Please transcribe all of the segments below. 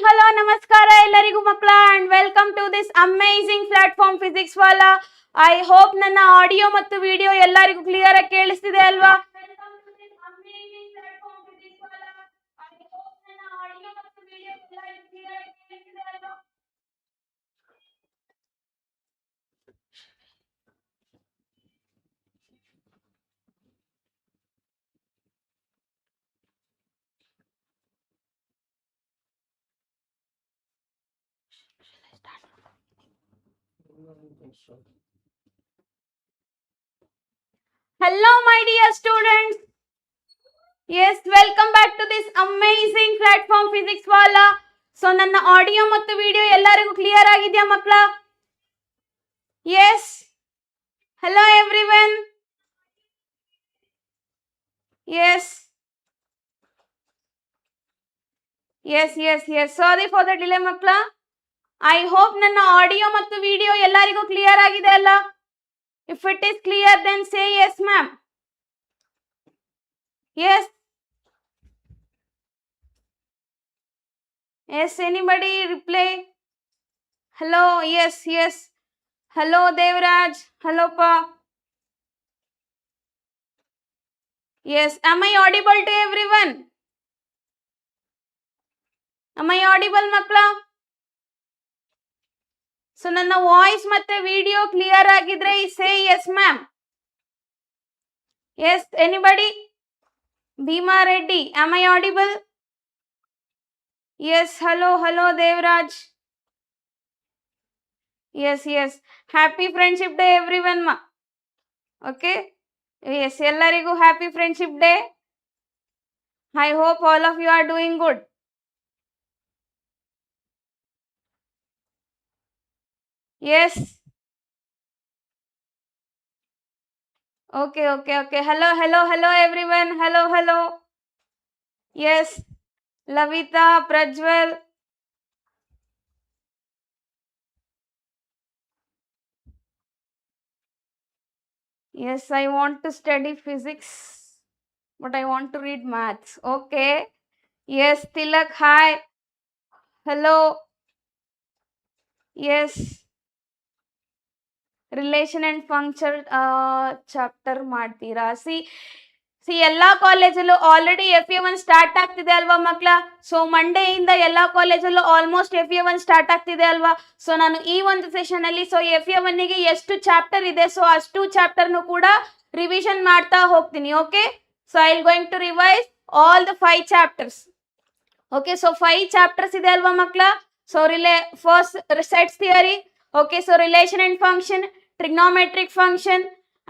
Hello ನಮಸ್ಕಾರ ಎಲ್ಲರಿಗೂ ಮಕ್ಕಳ and welcome to this amazing platform Physics Wallah. I hope ನನ್ನ ಆಡಿಯೋ ಮತ್ತು ವಿಡಿಯೋ ಎಲ್ಲರಿಗೂ ಕ್ಲಿಯರ್ ಆಗಿ ಕೇಳಿಸ್ತಿದೆ ಅಲ್ವಾ? Hello my dear students. Yes, welcome back to this amazing platform physics wala. So ನನ್ನ ಆಡಿಯೋ ಮತ್ತು ವಿಡಿಯೋ ಎಲ್ಲರಿಗೂ ಕ್ಲಿಯರ್ ಆಗಿದೆಯಾ ಮಕ್ಕಳ? Yes. Hello everyone. Yes. Yes. Sorry for the delay ಮಕ್ಕಳ. I hope ನನ್ನ ಆಡಿಯೋ ಮತ್ತು ವಿಡಿಯೋ ಎಲ್ಲರಿಗೂ ಕ್ಲಿಯರ್ ಆಗಿದೆ ಅಲ್ಲ? If it is clear then say yes ma'am. Yes. Yes, anybody reply? Hello, yes. Hello Devraj. Hello pa. Yes, am I audible to everyone? Am I audible ಮಕ್ಕಳ? So ನನ್ನ voice ಮತ್ತೆ video clear ಆಗಿದ್ರೆ ಸೇ yes ma'am. Yes, anybody? Bhima Reddy, am I audible? Yes, hello Devraj. Yes. Happy Friendship Day everyone ma. Okay? Yes, ಎಲ್ಲರಿಗೂ happy Friendship Day. I hope all of you are doing good. Yes. Okay. Hello everyone. Hello. Yes. Lalita, Prajwal. Yes, I want to study physics, but I want to read maths. Okay. Yes, Tilak, hi. Hello. Yes. Relation and function chapter ಮಾಡ್ತೀರಾ? C ಎಲ್ಲಾ ಕಾಲೇಜಲ್ಲೂ already FA1 start ಆಗ್ತಿದೆ ಅಲ್ವಾ ಮಕ್ಕಳ? So ಮಂಡೆಯಿಂದ ಎಲ್ಲಾ ಕಾಲೇಜಲ್ಲೂ almost FA1 start ಆಗ್ತಿದೆ ಅಲ್ವಾ? So ನಾನು ಈ ಒಂದು ಸೆಷನ್ ಅಲ್ಲಿ FA1 ಗೆ ಎಷ್ಟು ಚಾಪ್ಟರ್ ಇದೆ ಸೊ ಅಷ್ಟು ಚಾಪ್ಟರ್ನು ಕೂಡ ರಿವಿಷನ್ ಮಾಡ್ತಾ ಹೋಗ್ತೀನಿ. Okay, so I will going to revise all the 5 chapters. Okay, so 5 chapters ಇದೆ ಅಲ್ವಾ ಮಕ್ಕಳ? So first sets theory. Okay, so relation and function, trigonometric function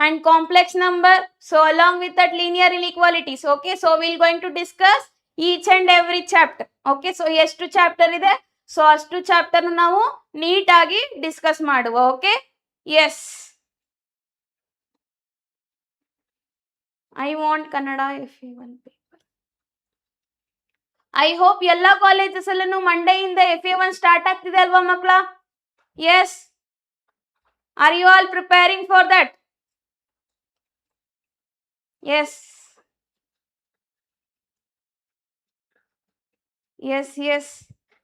and complex number. So along with that linear inequalities. Okay, so we are going to discuss each and every chapter. Okay, so ಎಷ್ಟು chapter ಇದೆ so ಅಷ್ಟು chapter ನಾವು ನೀಟಾಗಿ discuss ಮಾಡುವ. Okay, yes, I want Kannada FA1 paper. I hope ಎಲ್ಲ colleges ಅಲ್ಲೂ ಮಂಡೆಯಿಂದ FA1 start ಆಗ್ತಿದೆ ಅಲ್ವಾ ಮಕ್ಕಳ? Yes. Are you all preparing for that? Yes.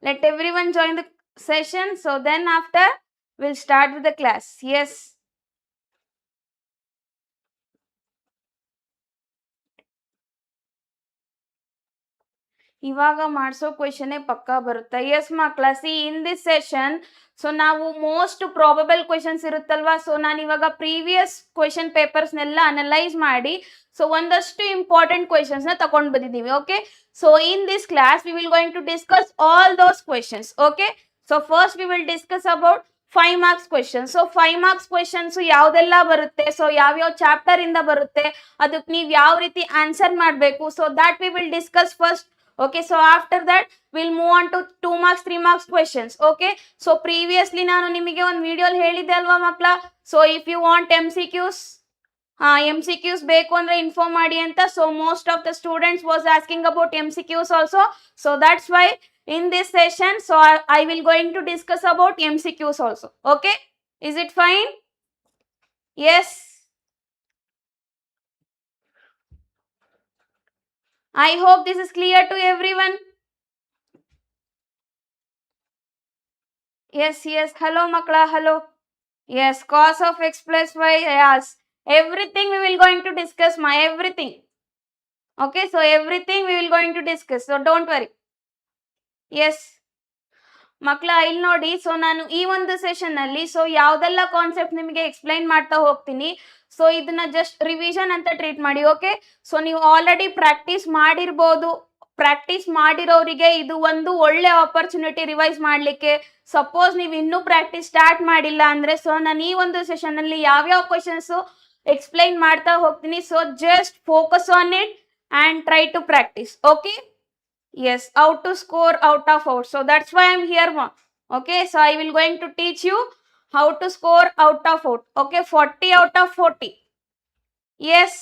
Let everyone join the session. So then after we'll start with the class. Yes. ಇವಾಗ ಮಾಡಿಸೋ question ಪಕ್ಕಾ ಬರುತ್ತೆ. ಎಸ್ ಮಕ್ಕಳ, see in this session so ನಾವು most probable questions ಇರುತ್ತಲ್ವಾ, so ನಾನು ಇವಾಗ previous question ಪೇಪರ್ಸ್ನೆಲ್ಲ ಅನಲೈಸ್ ಮಾಡಿ ಸೊ ಒಂದಷ್ಟು ಇಂಪಾರ್ಟೆಂಟ್ ಕ್ವೆಶನ್ಸ್ ನ ತಗೊಂಡು ಬಂದಿದ್ದೀವಿ. Okay, so in this class we will going to discuss all those questions. Okay, so first we will discuss about 5 marks questions. So 5 marks questions ಯಾವ್ದೆಲ್ಲ ಬರುತ್ತೆ, so ಯಾವ್ಯಾವ chapter ಇಂದ ಬರುತ್ತೆ, ಅದಕ್ಕೆ ನೀವು ಯಾವ ರೀತಿ ಆನ್ಸರ್ ಮಾಡಬೇಕು, so that we will discuss first. Okay, so after that we'll move on to 2 marks 3 marks questions. Okay, so previously ನಾನು ನಿಮಗೆ ಒಂದು ವಿಡಿಯೋಲಿ ಹೇಳಿದ್ದೆ ಅಲ್ವಾ ಮಕ್ಕಳ, so if you want MCQs ಬೇಕು ಅಂದ್ರೆ ಇನ್ಫಾರ್ಮ್ ಮಾಡಿ ಅಂತ. So most of the students was asking about MCQs also. So that's why in this session so I will going to discuss about MCQs also. Okay, is it fine? Yes, I hope this is clear to everyone. Yes, yes. Hello, Makla. Hello. Yes, cos of x plus y. Yes. Everything we will going to discuss, ma. Everything. Okay, so everything we will going to discuss. So don't worry. Yes. ಮಕ್ಕಳ ಇಲ್ಲಿ ನೋಡಿ, so ನಾನು ಈ ಒಂದು session ಅಲ್ಲಿ so ಯಾವ್ದೆಲ್ಲ concept ನಿಮಗೆ explain ಮಾಡ್ತಾ ಹೋಗ್ತೀನಿ. ಸೊ ಇದನ್ನ ಜಸ್ಟ್ ರಿವಿಷನ್ ಅಂತ ಟ್ರೀಟ್ ಮಾಡಿ. ಓಕೆ, ಸೊ ನೀವು ಆಲ್ರೆಡಿ ಪ್ರಾಕ್ಟೀಸ್ ಮಾಡಿರ್ಬೋದು. ಪ್ರಾಕ್ಟೀಸ್ ಮಾಡಿರೋರಿಗೆ ಇದು ಒಂದು ಒಳ್ಳೆ ಆಪರ್ಚುನಿಟಿ ರಿವೈಸ್ ಮಾಡ್ಲಿಕ್ಕೆ. ಸಪೋಸ್ ನೀವು ಇನ್ನೂ ಪ್ರಾಕ್ಟೀಸ್ ಸ್ಟಾರ್ಟ್ ಮಾಡಿಲ್ಲ ಅಂದ್ರೆ ಸೊ ನಾನು ಈ ಒಂದು ಸೆಷನ್ ಅಲ್ಲಿ ಯಾವ್ಯಾವ ಕ್ವಶನ್ಸ್ ಎಕ್ಸ್ಪ್ಲೈನ್ ಮಾಡ್ತಾ ಹೋಗ್ತೀನಿ. So just focus on it and try to practice. Okay, yes, how to score out of 4. So that's why I'm here, ma. Okay, so I will going to teach you how to score out of 4. Okay, 40 out of 40. Yes,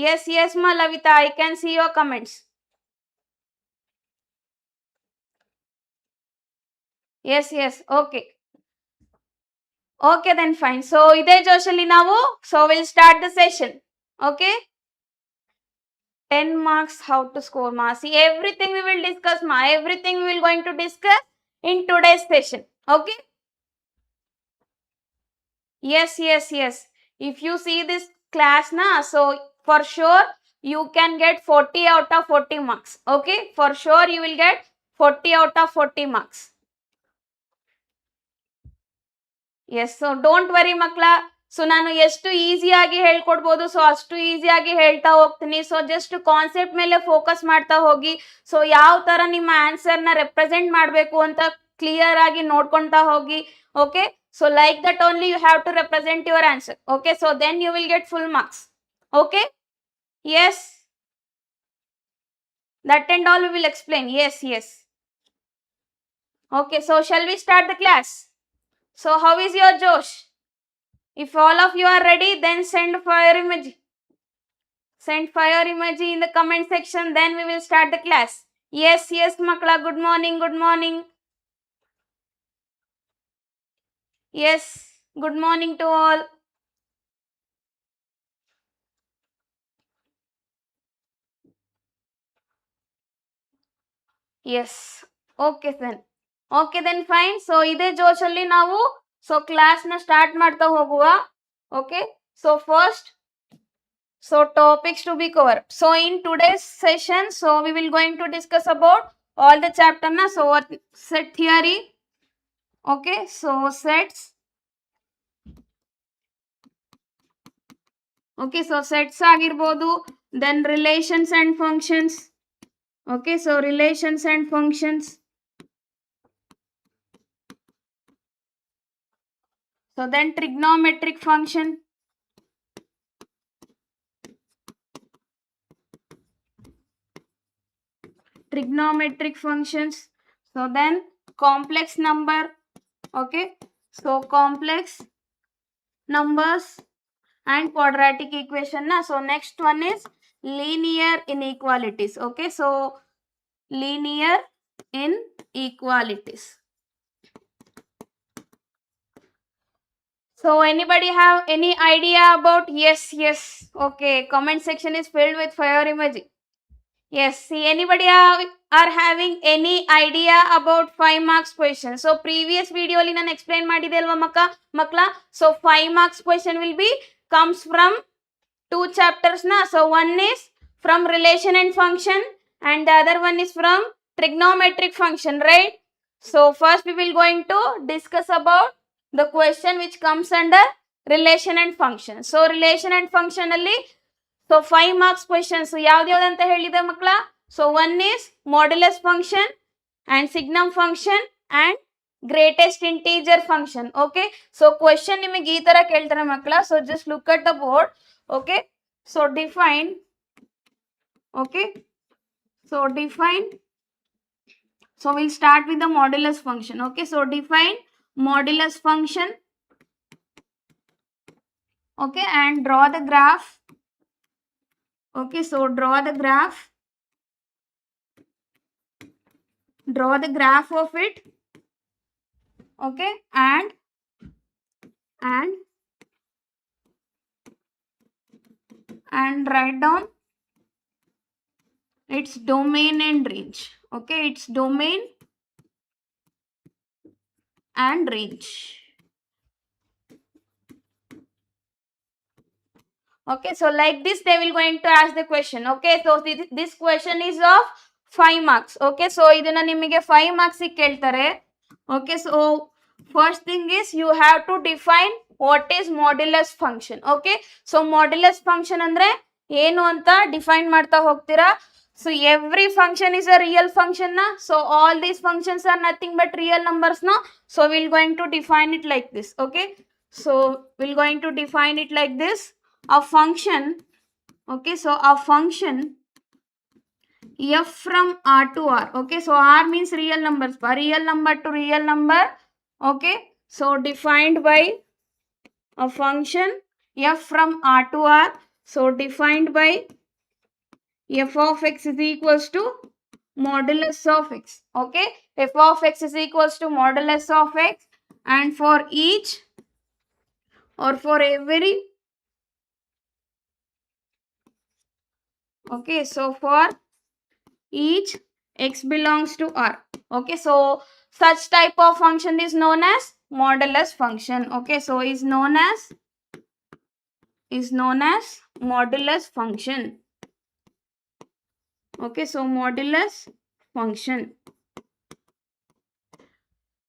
yes, ma Lavita, I can see your comments. Yes, okay, then fine. So ide joshali navu, so we'll start the session. Okay, 10 marks how to score, ma. See, everything we will discuss, ma. Everything we will going to discuss in today's session. Okay, yes. If you see this class na, so for sure you can get 40 out of 40 marks. Okay, for sure you will get 40 out of 40 marks. Yes, so don't worry makla. So ನಾನು ಎಷ್ಟು ಈಸಿಯಾಗಿ ಹೇಳ್ಕೊಡ್ಬೋದು so ಅಷ್ಟು ಈಸಿಯಾಗಿ ಹೇಳ್ತಾ ಹೋಗ್ತೀನಿ. So just concept ಮೇಲೆ focus ಮಾಡ್ತಾ ಹೋಗಿ. ಸೊ ಯಾವ ತರ ನಿಮ್ಮ ಆನ್ಸರ್ನ ರೆಪ್ರೆಸೆಂಟ್ ಮಾಡಬೇಕು ಅಂತ ಕ್ಲಿಯರ್ ಆಗಿ ನೋಡ್ಕೊಳ್ತಾ ಹೋಗಿ. Okay, so like that only you have to represent your answer. Okay, so then you will get full marks. Okay, yes, that and all we will explain. Yes. Okay, so shall we start the class? So how is your Josh? If all of you are ready, then send fire emoji. Send fire emoji in the comment section, then we will start the class. Yes, makla, good morning. Yes, good morning to all. Yes, okay then fine. So ide ಜೋಶಲ್ಲಿ ನಾವು so class ನ start ಮಾಡ್ತಾ ಹೋಗುವ. Okay, so first, so topics to be covered. So in today's session, so we will going to discuss about all the chapter na. So what set theory. Okay, so sets. Okay, so sets ಆಗಿರ್ಬೋದು, then relations and functions. Okay, so relations and functions. So then trigonometric function. Trigonometric functions. So then complex number. Okay, so complex numbers and quadratic equation na. So next one is linear inequalities. Okay, so linear inequalities. So anybody have any idea about? Yes. Okay, comment section is filled with fire emoji. Yes, see, anybody are having any idea about 5 marks question? So previous video ಅಲ್ಲಿ ನಾನು explain ಮಾಡಿದೆ ಅಲ್ವಾ ಮಕ್ಕಳ. So 5 marks question will be comes from 2 chapters na. So one is from relation and function and the other one is from trigonometric function, right? So first we will going to discuss about the question which comes under relation and function. So relation and function ಅಲ್ಲಿ so 5 marks questions ಯಾವ್ದ್ಯಾವ್ದು ಅಂತ ಹೇಳಿದೆ ಮಕ್ಕಳ. So one is modulus function and signum function and greatest integer function. Okay, so question ನಿಮಗೆ ಈ ತರ ಕೇಳ್ತಾರೆ ಮಕ್ಕಳ. So just look at the board. Okay, so define. Okay, so define. So we'll start with the modulus function. Okay, so define modulus function. Okay, and draw the graph. Okay, so draw the graph of it. Okay, and write down its domain and range. Okay, its domain and range. Okay, so like this they will going to ask the question. Okay, so this question is of 5 marks. Okay, so ಇದನ್ನ ನಿಮಗೆ 5 marks ಕೇಳ್ತಾರೆ. Okay, so first thing is you have to define what is modulus function. Okay, so modulus function ಅಂದ್ರೆ ಏನು ಅಂತ define ಮಾಡ್ತಾ ಹೋಗ್ತೀರಾ. So every function is a real function na, so all these functions are nothing but real numbers na, so we'll going to define it like this. Okay, so we'll going to define it like this. A function, okay, so a function f from r to r. Okay, so r means real numbers, real number to real number. Okay, so defined by a function f from r to r, so defined by f of x is equals to modulus of x. Okay, f of x is equals to modulus of x, and for each or for every, okay, so for each x belongs to r. Okay, so such type of function is known as modulus function. Okay, so is known as modulus function. Okay, so modulus function.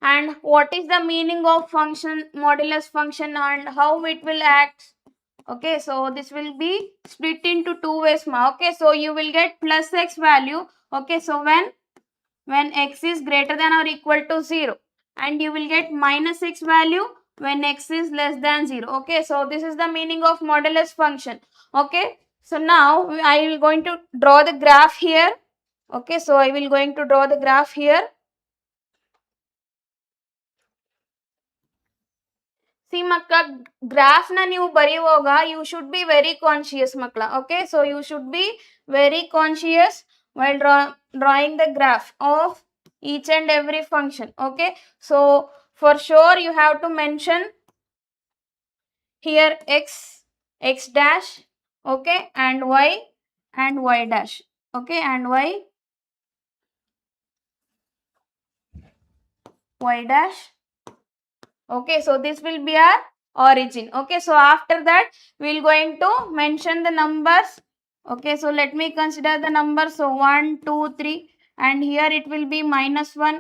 And what is the meaning of function, modulus function, and how it will act? Okay, so this will be split into two ways. Okay, so you will get plus x value. Okay, so when x is greater than or equal to 0, and you will get minus x value when x is less than 0. Okay, so this is the meaning of modulus function. Okay, so now I will going to draw the graph here. Okay, so I will going to draw the graph here. See makla, graph na ನೀವು ಬರೆಯುವಾಗ you should be very conscious makla. Okay, so you should be very conscious while drawing the graph of each and every function. Okay, so for sure you have to mention here x dash, okay, and y dash. Okay, and y dash. Okay, so this will be our origin. Okay, so after that we'll going to mention the numbers. Okay, so let me consider the numbers. So 1 2 3, and here it will be -1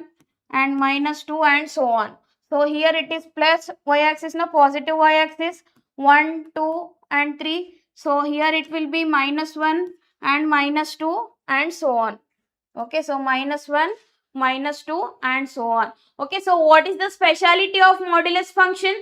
and -2 and so on. So here it is plus y axis, na positive y axis, 1 2 and 3. So here it will be -1 and -2 and so on. Okay, so -1 -2 and so on. Okay, so what is the speciality of modulus function?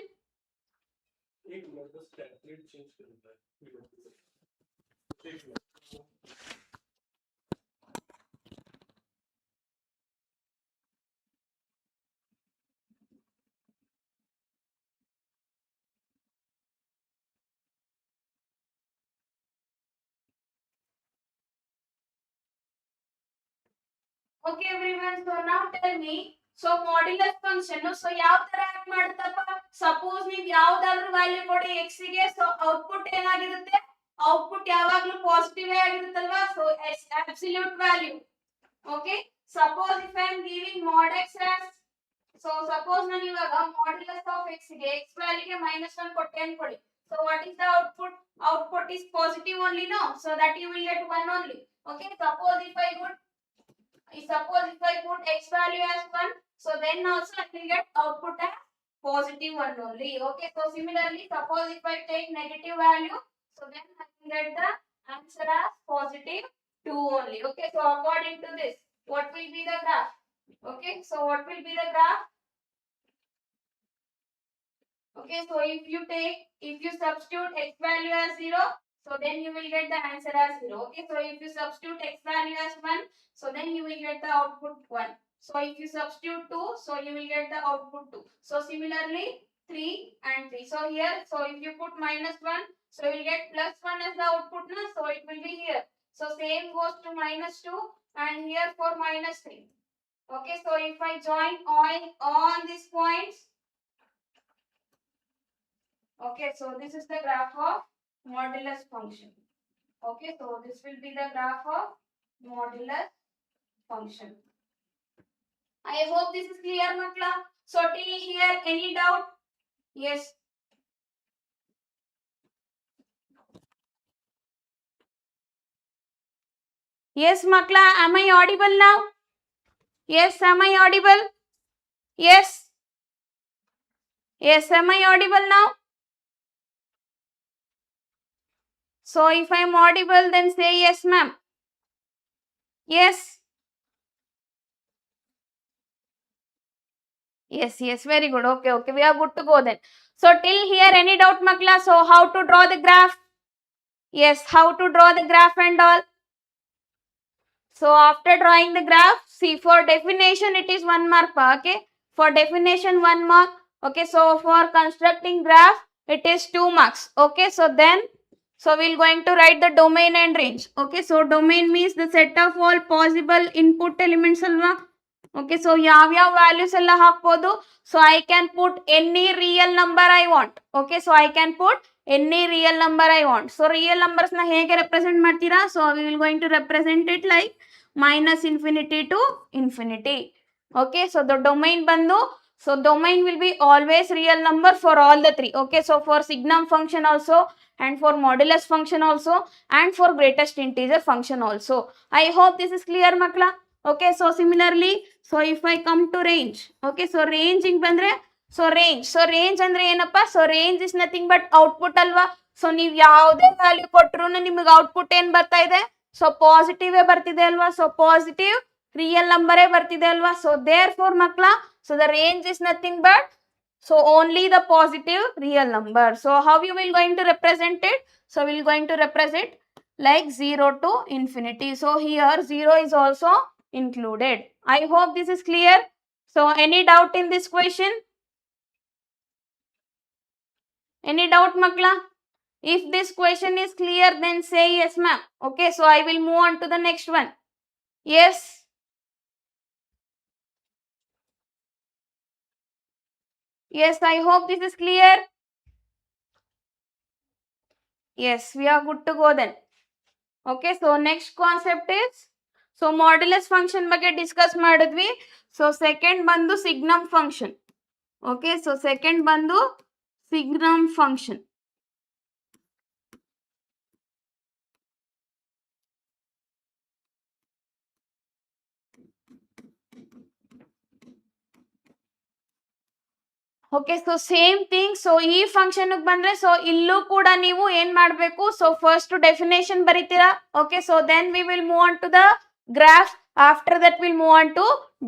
Okay everyone, so now tell me, so modulus function, so ಯಾವ ತರ act ಮಾಡುತ್ತಪ್ಪ? Suppose ನೀವು ಯಾವುದಾದ್ರೂ value ಕೊಡಿ x ಗೆ, so output ಏನಾಗಿರುತ್ತೆ? Output ಯಾವಾಗಲೂ positive ಆಗಿರುತ್ತಲ್ವಾ? So absolute value. Okay, suppose if I am giving mod x as, so suppose ನಾನು ಇವಾಗ modulus of x ಗೆ x value ಗೆ -1 ಕೊಟ್ಟೆ ಅನ್ಕೊಳ್ಳಿ. So what is the output? Output is positive only, no? So that you will get 1 only. Okay, suppose if I put x value as 1, so then also I will get output as positive 1 only. Okay, so similarly, suppose if I take negative value, so then I will get the answer as positive 2 only. Okay, so according to this, what will be the graph? Okay, so what will be the graph? Okay, so if you substitute x value as 0, so then you will get the answer as 0. Okay, so if you substitute x value as 1, so then you will get the output 1. So if you substitute 2, so you will get the output 2. So similarly 3 and 3. So here, so if you put -1, so you will get +1 as the output, na? So it will be here. So same goes to -2 and here for -3. Okay, so if I join all these points, okay, so this is the graph of modulus function. Okay, so this will be the graph of modulus function. I hope this is clear, Makla. So till here, any doubt? Yes. Yes, Makla, am I audible now? Yes, am I audible? Yes. Yes, am I audible now? So if I am audible, then say yes, ma'am. Yes. Yes, yes, very good. Okay, okay, we are good to go then. So till here, any doubt, Makla? So how to draw the graph? Yes, how to draw the graph and all? So after drawing the graph, see for definition it is 1 mark, okay? For definition 1 mark, okay? So for constructing graph, it is 2 marks, okay? So then, so we're going to write the domain and range, okay? So domain means the set of all possible input elements alva. Okay, so yav values ella hakbodu. So I can put any real number I want. Okay, so I can put any real number I want. So real numbers na hege represent martira. So we will going to represent it like minus infinity to infinity. Okay, so the domain bandu. So domain will be always real number for all the three. Okay, so for signum function also, and for modulus function also, and for greatest integer function also. I hope this is clear, Makla. Okay, so similarly, so if I come to range, okay, so range in bandre, so range andre ಏನಪ್ಪ, so range is nothing but output ಅಲ್ವಾ. So ನೀವು ಯಾವುದೇ value ಕೊಟ್ಟರು ನಿಮಗೆ output ಏನು ಬರ್ತಾ ಇದೆ, so positive ಬರ್ತಿದೆ ಅಲ್ವಾ. ಸೊ ಪಾಸಿಟಿವ್ ರಿಯಲ್ ನಂಬರೇ ಬರ್ತಿದೆ ಅಲ್ವಾ. ಸೊ ದೇರ್ ಫೋರ್ ಮಕ್ಕಳ, so the range is nothing but so only the positive real number. So how you will going to represent it? So we will going to represent like 0 to infinity. So here 0 is also included. I hope this is clear. So any doubt in this question? Any doubt, Makla? If this question is clear, then say yes, ma'am. Okay, so I will move on to the next one. Yes. Yes, I hope this is clear. Yes, we are good to go then. Okay, so next concept is, so modulus function ಬಗ್ಗೆ discuss ಮಾಡಿದ್ವಿ. So second ಬಂದು signum function. Okay, so second ಬಂದು signum function. Okay, so same thing. So ಈ function ಬಂದ್ರೆ, so ಇಲ್ಲೂ ಕೂಡ ನೀವು ಏನ್ ಮಾಡಬೇಕು, ಸೊ ಫಸ್ಟ್ ಡೆಫಿನೇಷನ್ ಬರೀತೀರಾ. Okay, so then we will move on to the graph. After that will move on to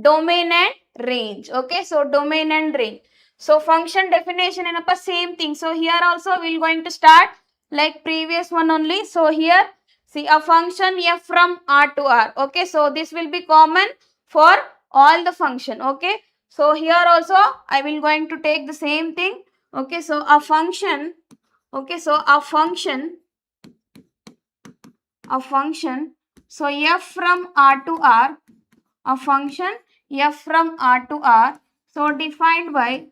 domain and range. Okay, so domain and range. So function definition ಏನಪ್ಪ, same thing. So here also will going to start like previous one only. So here see a function f from r to r. Okay, so this will be common for all the function. Okay, so here also I will going to take the same thing. Okay, so a function, okay, so a function, so f from r to r, a function f from r to r, so defined by,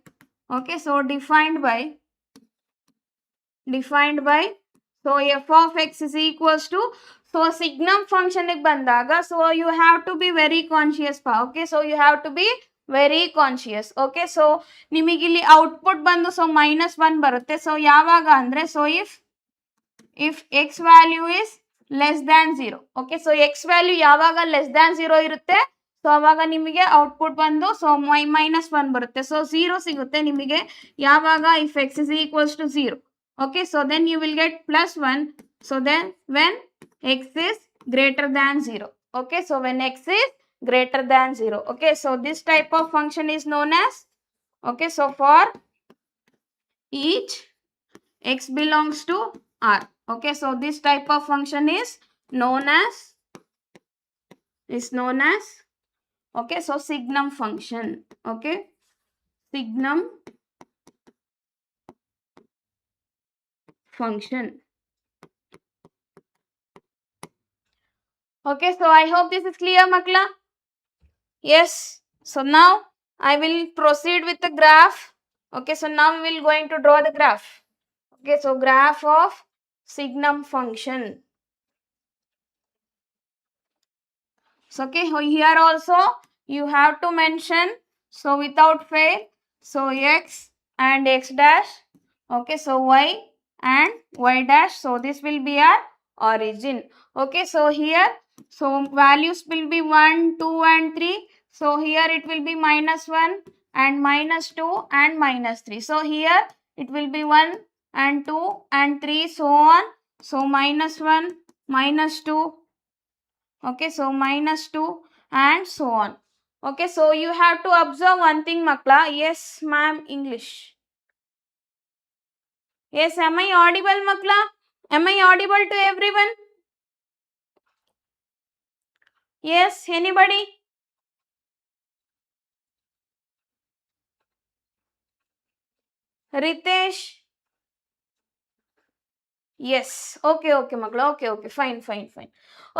okay, so defined by, so f of x is equals to, so signum function bandaga, so you have to be very conscious pa. Okay, so you have to be very conscious. Okay, so nimigili output bandu so -1 barutte. So yavaga andre, so if x value is less than 0. Okay, so x value yavaga less than 0 irutte, so avaga nimige output bandu so -1 barutte. So 0 sigutte nimige yavaga if x is equals to 0. Okay, so then you will get +1. So then when x is greater than 0. Okay, so when x is greater than 0. Okay, so this type of function is known as, okay, so for each x belongs to r. Okay, so this type of function is known as, okay, so signum function. Okay, signum function. Okay, so I hope this is clear, Makla. Yes, so now I will proceed with the graph. Okay, so now we will going to draw the graph. Okay, so graph of signum function. So okay, here also you have to mention, so without fail, so x and x dash, okay, so y and y dash, so this will be our origin. Okay, so here, so values will be 1, 2 and 3, so here it will be -1 and -2 and -3, so here it will be 1 and 2 and 3, so on, so -1, -2, okay, so -2 and so on. Okay, so you have to observe one thing, makla. Yes, ma'am, English. Yes, am I audible, makla? Am I audible to everyone? Yes, anybody? Ritesh? Yes. Okay, okay, makla. Okay, okay, fine, fine, fine.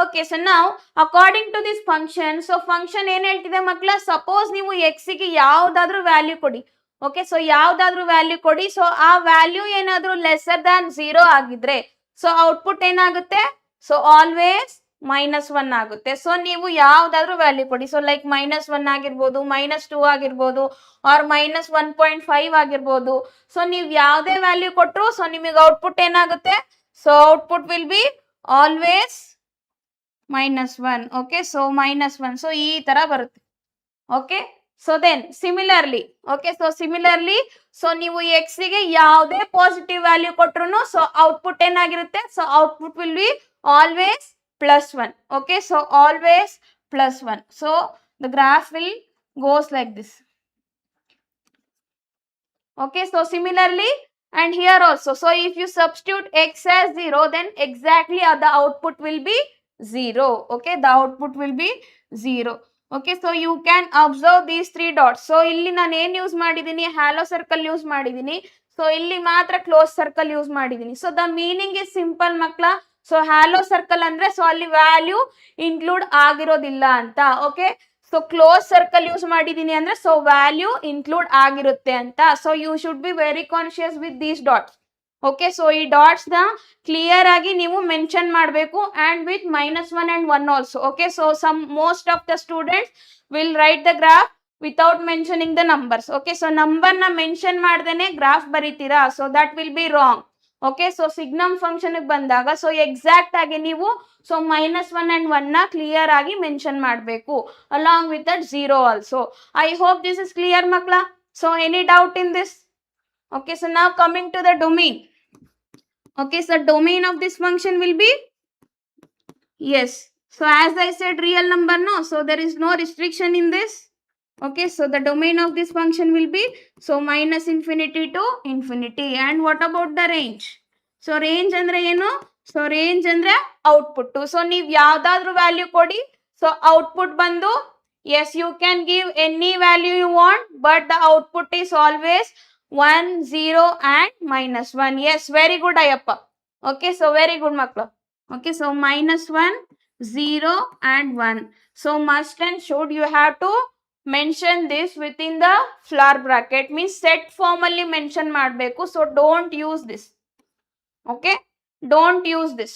Okay, so now, according to this function, so function ಏನು ಹೇಳ್ತಿದೆ ಮಕ್ಕಳ, suppose ನೀವು x ಗೆ ಯಾವುದಾದ್ರೂ value ಕೊಡಿ. Okay, so ಯಾವುದಾದ್ರೂ value ಕೊಡಿ, so ಆ value ಏನಾದರೂ ಲೆಸರ್ ದ್ಯಾನ್ 0 ಆಗಿದ್ರೆ, ಸೊ ಔಟ್ಪುಟ್ ಏನಾಗುತ್ತೆ, ಸೊ ಆಲ್ವೇಸ್ -1 ಆಗುತ್ತೆ. ಸೊ ನೀವು ಯಾವುದಾದ್ರೂ ವ್ಯಾಲ್ಯೂ ಕೊಡಿ, ಸೊ ಲೈಕ್ -1 ಆಗಿರ್ಬೋದು, -2 ಆಗಿರ್ಬೋದು, ಆರ್ -1.5 ಆಗಿರ್ಬೋದು. ಸೊ ನೀವು ಯಾವುದೇ ವ್ಯಾಲ್ಯೂ ಕೊಟ್ಟರು, ಸೊ ನಿಮಗೆ ಔಟ್ಪುಟ್ ಏನಾಗುತ್ತೆ, so output will be always -1. Okay, so -1, so ಈ ತರ ಬರುತ್ತೆ. Okay, so then similarly, okay, so similarly, so ನೀವು x ಗೆ ಯಾವುದೇ ಪಾಸಿಟಿವ್ ವ್ಯಾಲ್ಯೂ ಕೊಟ್ರು, ಸೊ ಔಟ್ಪುಟ್ ಏನಾಗಿರುತ್ತೆ, so output will be always +1. okay, so always +1. so the graph will goes like this. Okay, so similarly, and here also, so if you substitute x as 0, then exactly the output will be 0. Okay, the output will be 0. Okay, so you can observe these 3 dots. So illi ನಾನು ಏನು use ಮಾಡಿದ್ದೀನಿ, halo circle use ಮಾಡಿದ್ದೀನಿ. So ಇಲ್ಲಿ ಮಾತ್ರ close circle use ಮಾಡಿದ್ದೀನಿ. So the meaning is simple ಮಕ್ಕಳ. So hollow circle ಅಂದ್ರೆ so ಅಲ್ಲಿ ವ್ಯಾಲ್ಯೂ ಇನ್ಕ್ಲೂಡ್ ಆಗಿರೋದಿಲ್ಲ ಅಂತ. Okay, so close circle use ಮಾಡಿದ್ದೀನಿ ಅಂದ್ರೆ ಸೊ ವ್ಯಾಲ್ಯೂ ಇನ್ಕ್ಲೂಡ್ ಆಗಿರುತ್ತೆ ಅಂತ. So you should be very conscious with these dots. Okay, so ಈ ಡಾಟ್ಸ್ ನ ಕ್ಲಿಯರ್ ಆಗಿ ನೀವು ಮೆನ್ಷನ್ ಮಾಡಬೇಕು, and with -1 and 1 also. Okay, so some most of the students will write the graph without mentioning the numbers. Okay, so number na mention ಮಾಡ್ದೇನೆ graph ಬರೀತೀರಾ, so that will be wrong. Okay, so signum function ಬಂದಾಗ so exact ಆಗಿ ನೀವು so -1 and 1 ನ clear ಆಗಿ mention ಮಾಡಬೇಕು, along with that 0 also. I hope this is clear makla. So any doubt in this? Okay, so now coming to the domain. Okay, so domain of this function will be, yes, so as I said, real number, no, so there is no restriction in this. Okay, so the domain of this function will be so -infinity to infinity. And what about the range? So range andre eno, so range andre output. So ನೀವು ಯಾವುದಾದ್ರೂ value ಕೊಡಿ, so output ಬಂದು, yes, you can give any value you want, but the output is always 1, 0 and -1. Yes, very good Ayappa. Okay, so very good makla. Okay, so -1, 0 and 1. So must and should you have to mention this within the flower bracket, means set formally mention ಮಾಡಬೇಕು. So don't use this. Okay, don't use this.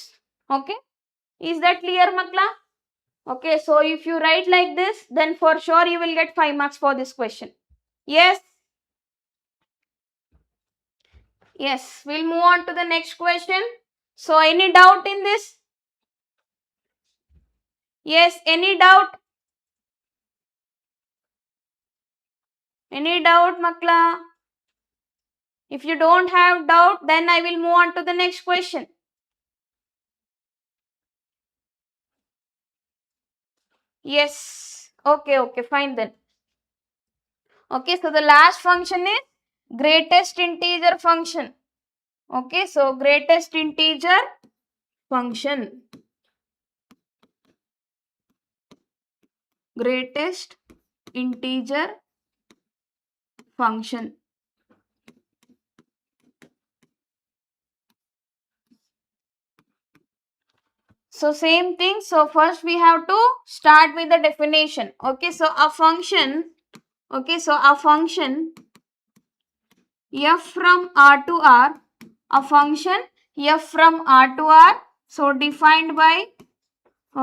Okay, is that clear makla? Okay, so if you write like this, then for sure you will get 5 marks for this question. Yes, yes, we'll move on to the next question. So any doubt in this? Yes, any doubt? Any doubt makla? If you don't have doubt, then I will move on to the next question. Yes, okay, okay, fine then. Okay, so the last function is greatest integer function. Okay, so greatest integer function. Greatest integer function. So same thing. So first we have to start with the definition. Okay, so a function, okay, so a function f from R to R, a function f from R to R, so defined by,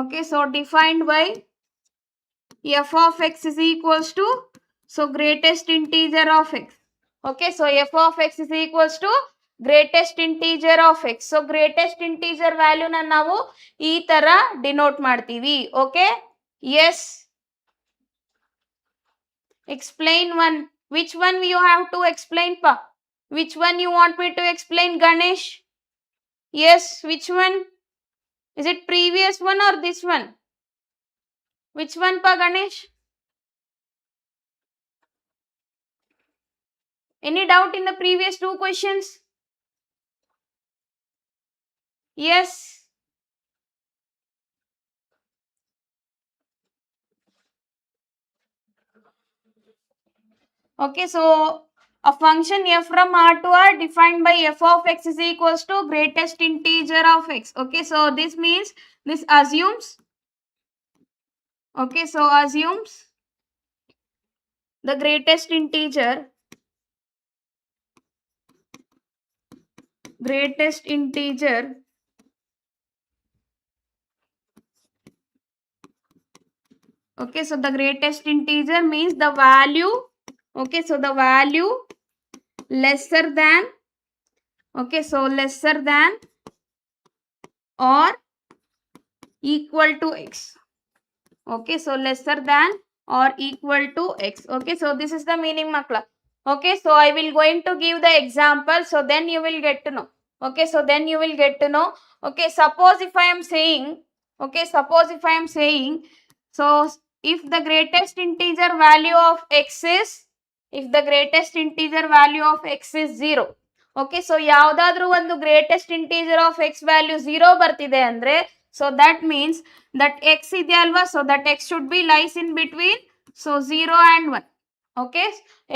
okay, so defined by f of x is equals to So greatest integer of x. Okay, so f of x is equals to greatest integer of x. So greatest integer value na ನಾವು ಈ ತರ denote ಮಾಡ್ತೀವಿ. Okay, yes. Explain one. Which one you have to explain, pa? Which one you want me to explain, Ganesh? Yes, which one? Is it previous one or this one? Which one, pa, Ganesh? Any doubt in the previous two questions? Yes. Okay, so a function f from R to R defined by f of x is equals to greatest integer of x. Okay, so this means this assumes. Okay, so assumes the greatest integer. Greatest integer. Okay, so the greatest integer means the value. Okay, so the value lesser than. Okay, so lesser than or equal to x. Okay, so lesser than or equal to x. Okay, so this is the meaning, makla. Okay, so I will going to give the example, so then you will get to know. Okay, so then you will get to know. Okay, suppose if I am saying, okay, suppose if I am saying, so if the greatest integer value of x is, if the greatest integer value of x is 0. Okay, so ಯಾವ್ದಾದ್ರೂ ಒಂದು greatest integer of x value 0 ಬರ್ತಿದೆ ಅಂದ್ರೆ, so that means that x ಇದೆ ಅಲ್ವಾ, so that x should be lies in between, so 0 and 1. Okay,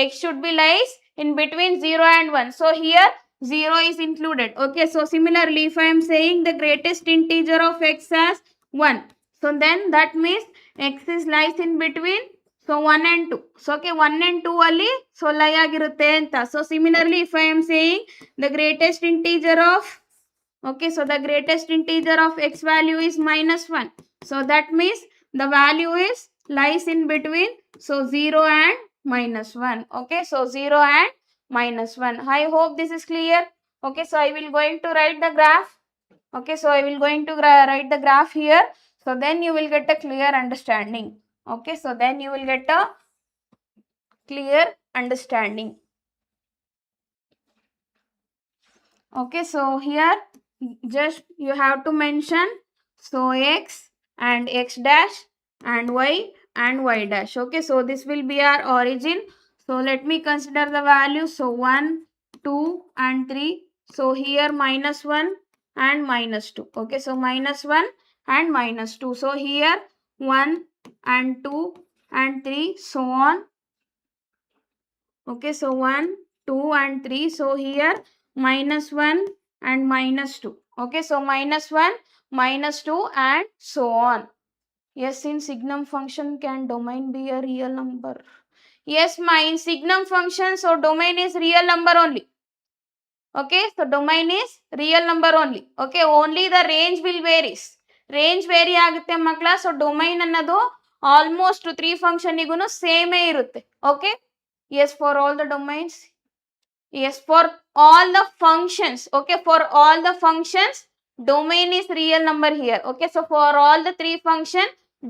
x should be lies in between 0 and 1. So here 0 is included. Okay, so similarly if I am saying the greatest integer of x as 1, so then that means x is lies in between, so 1 and 2. So okay, 1 and 2 ಅಲ್ಲಿ so lie ಆಗಿರುತ್ತೆ ಅಂತ. So similarly if I am saying the greatest integer of, okay, so the greatest integer of x value is minus 1. So that means the value is lies in between, so 0 and minus 1. Okay, so 0 and minus 1. I hope this is clear. Okay, so I will going to write the graph. Okay, so I will going to write the graph here. So then you will get a clear understanding. Okay, so then you will get a clear understanding. Okay, so here just you have to mention, so x and x dash and y dash. Okay, so this will be our origin. So let me consider the values. So 1, 2 and 3. So here minus 1 and minus 2. Okay, so minus 1 and minus 2. So here 1 and 2 and 3, so on. Okay, so 1, 2 and 3. So here minus 1 and minus 2. Okay, so minus 1, minus 2 and so on. Yes, in signum function can domain be a real number? Yes, my in signum function, so domain is real number only. Okay, so domain is real number only. Okay, only the range will varies. Range vary ಆಗುತ್ತೆ ಮಕ್ಕಳ. So domain ಅನ್ನೋದು almost 3 function ಇಗುನು same ಇರುತ್ತೆ. Okay, yes, for all the domains. Yes, for all the functions. Okay, for all the functions domain is real number here. Okay, so for all the 3 function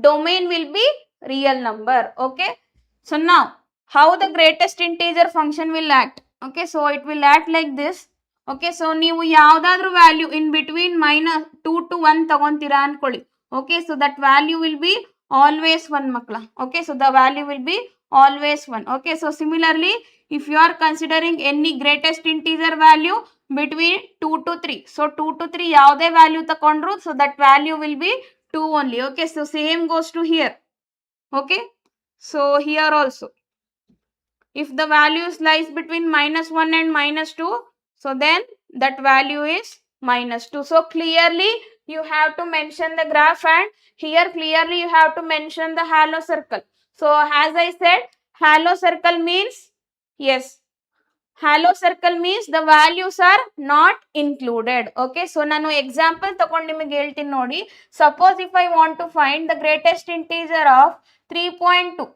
domain will be real number. Okay, so now how the greatest integer function will act? Okay, so it will act like this. Okay, so ನೀವು ಯಾವುದಾದ್ರೂ value in between minus 2 to 1 ತಗೊಂತೀರಾ ಅನ್ಕೊಳ್ಳಿ. Okay, so that value will be always 1 ಮಕ್ಕಳ. Okay, so the value will be always 1. Okay, so similarly if you are considering any greatest integer value between 2 to 3, so 2 to 3 ಯಾವುದೇ value ತಗೊಂಡ್ರು, so that value will be 2 only. Okay, so same goes to here. Okay, so here also if the values lies between minus 1 and minus 2, so then that value is minus 2. So clearly you have to mention the graph, and here clearly you have to mention the halo circle. So as I said, halo circle means, yes, halo circle means the values are not included. Okay, so ನಾನು example ತಗೊಂಡು ನಿಮಗೆ ಹೇಳ್ತೀನಿ ನೋಡಿ. Suppose if I want to find the greatest integer of 3.2.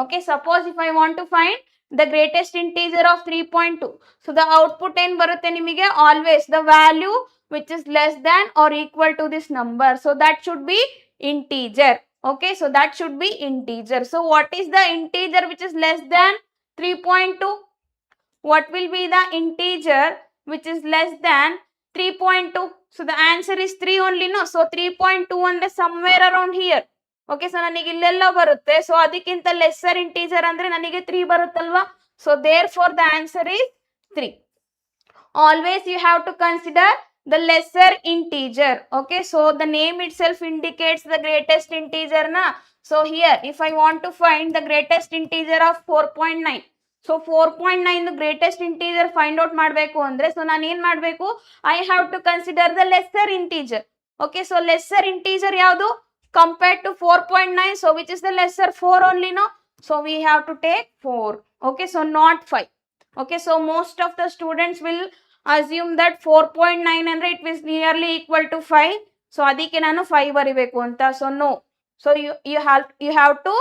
Okay, suppose if I want to find the greatest integer of 3.2, so the output ಏನು ಬರುತ್ತೆ ನಿಮಗೆ always the value which is less than or equal to this number, so that should be integer. Okay, so that should be integer. So what is the integer which is less than 3.2? What will be the integer which is less than 3.2? So the answer is 3 only, no? So 3.2 ಅಂದ್ರೆ somewhere around here. Okay, so ನನಗೆ ಇಲ್ಲೆಲ್ಲ ಬರುತ್ತೆ. So ಅದಕ್ಕಿಂತ lesser integer ಅಂದ್ರೆ ನನಗೆ 3 ಬರುತ್ತಲ್ವಾ? So therefore the answer is 3. Always you have to consider the lesser integer. Okay, so the name itself indicates the greatest integer na. So here if I want to find the greatest integer of 4.9, so 4.9 the greatest integer find out ಮಾಡಬೇಕು ಅಂದ್ರೆ so ನಾನು ಏನು ಮಾಡಬೇಕು, I have to consider the lesser integer. Okay, so lesser integer ಯಾವುದು compared to 4.9, so which is the lesser? 4 only, no? So we have to take 4. Okay, so not 5. Okay, so most of the students will assume that 4.9 ಅಂದ್ರೆ it is nearly equal to 5, so ಅದಕ್ಕೆ ನಾನು 5 ಬರಿಬೇಕು ಅಂತ. So no, so you have to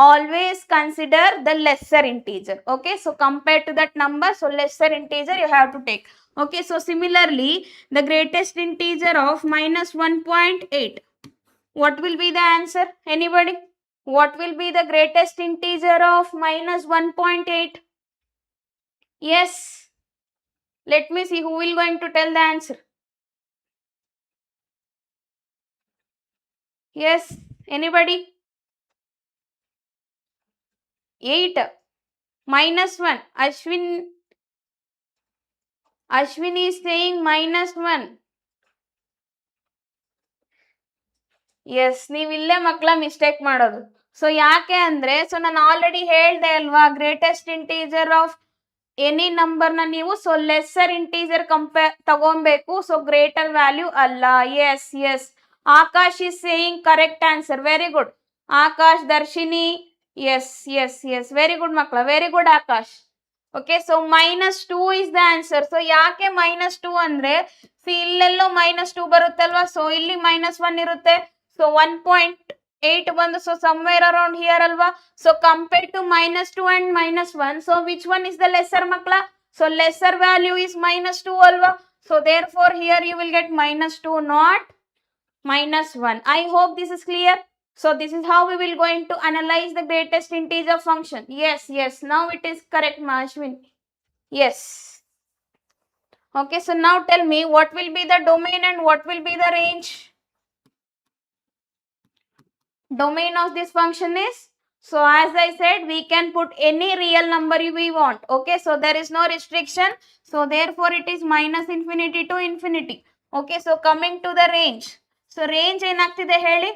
always consider the lesser integer. Okay, so compared to that number, so lesser integer you have to take. Okay, so similarly the greatest integer of minus 1.8, what will be the answer? Anybody? What will be the greatest integer of minus 1.8? Yes, let me see who will going to tell the answer. Yes, anybody? 8 minus 1. Ashwin is saying minus 1. S ನೀವು ಇಲ್ಲೇ ಮಕ್ಕಳ mistake ಮಾಡೋದು. So ಯಾಕೆ ಅಂದ್ರೆ so ನಾನು already ಹೇಳ್ದೆ ಅಲ್ವಾ, greatest integer of any ನಂಬರ್ನ ನೀವು ಸೊ ಲೆಸ್ಸರ್ ಇಂಟೀಜರ್ ತಗೊಬೇಕು, ಸೊ ಗ್ರೇಟರ್ ವ್ಯಾಲ್ಯೂ ಅಲ್ಲ. Yes yes, Akash is saying correct answer. Very good Akash. Darshini, yes yes yes, very good ಮಕ್ಕಳ, very good Akash. Okay, so -2 is the answer. So ಯಾಕೆ -2 ಅಂದ್ರೆ C ಇಲ್ಲೆಲ್ಲೋ -2 ಬರುತ್ತಲ್ವಾ, so ಇಲ್ಲಿ -1 ಇರುತ್ತೆ. So 1.8 ಬಂದು ಸೊ somewhere around here ಅಲ್ವಾ. So compare to -2 and -1, so which one is the lesser ಮಕ್ಕಳ? So lesser value is -2 ಅಲ್ವಾ. So therefore here you will get -2, not -1. I hope this is clear. So this is how we will going to analyze the greatest integer function. Yes, yes, now it is correct, Ashwin. Yes. Okay, so now tell me what will be the domain and what will be the range? Domain of this function is, so as I said, we can put any real number we want. Okay, so there is no restriction, so therefore it is -infinity to infinity. Okay, so coming to the range, so range ಏನಾಗ್ತಿದೆ ಹೇಳಿ?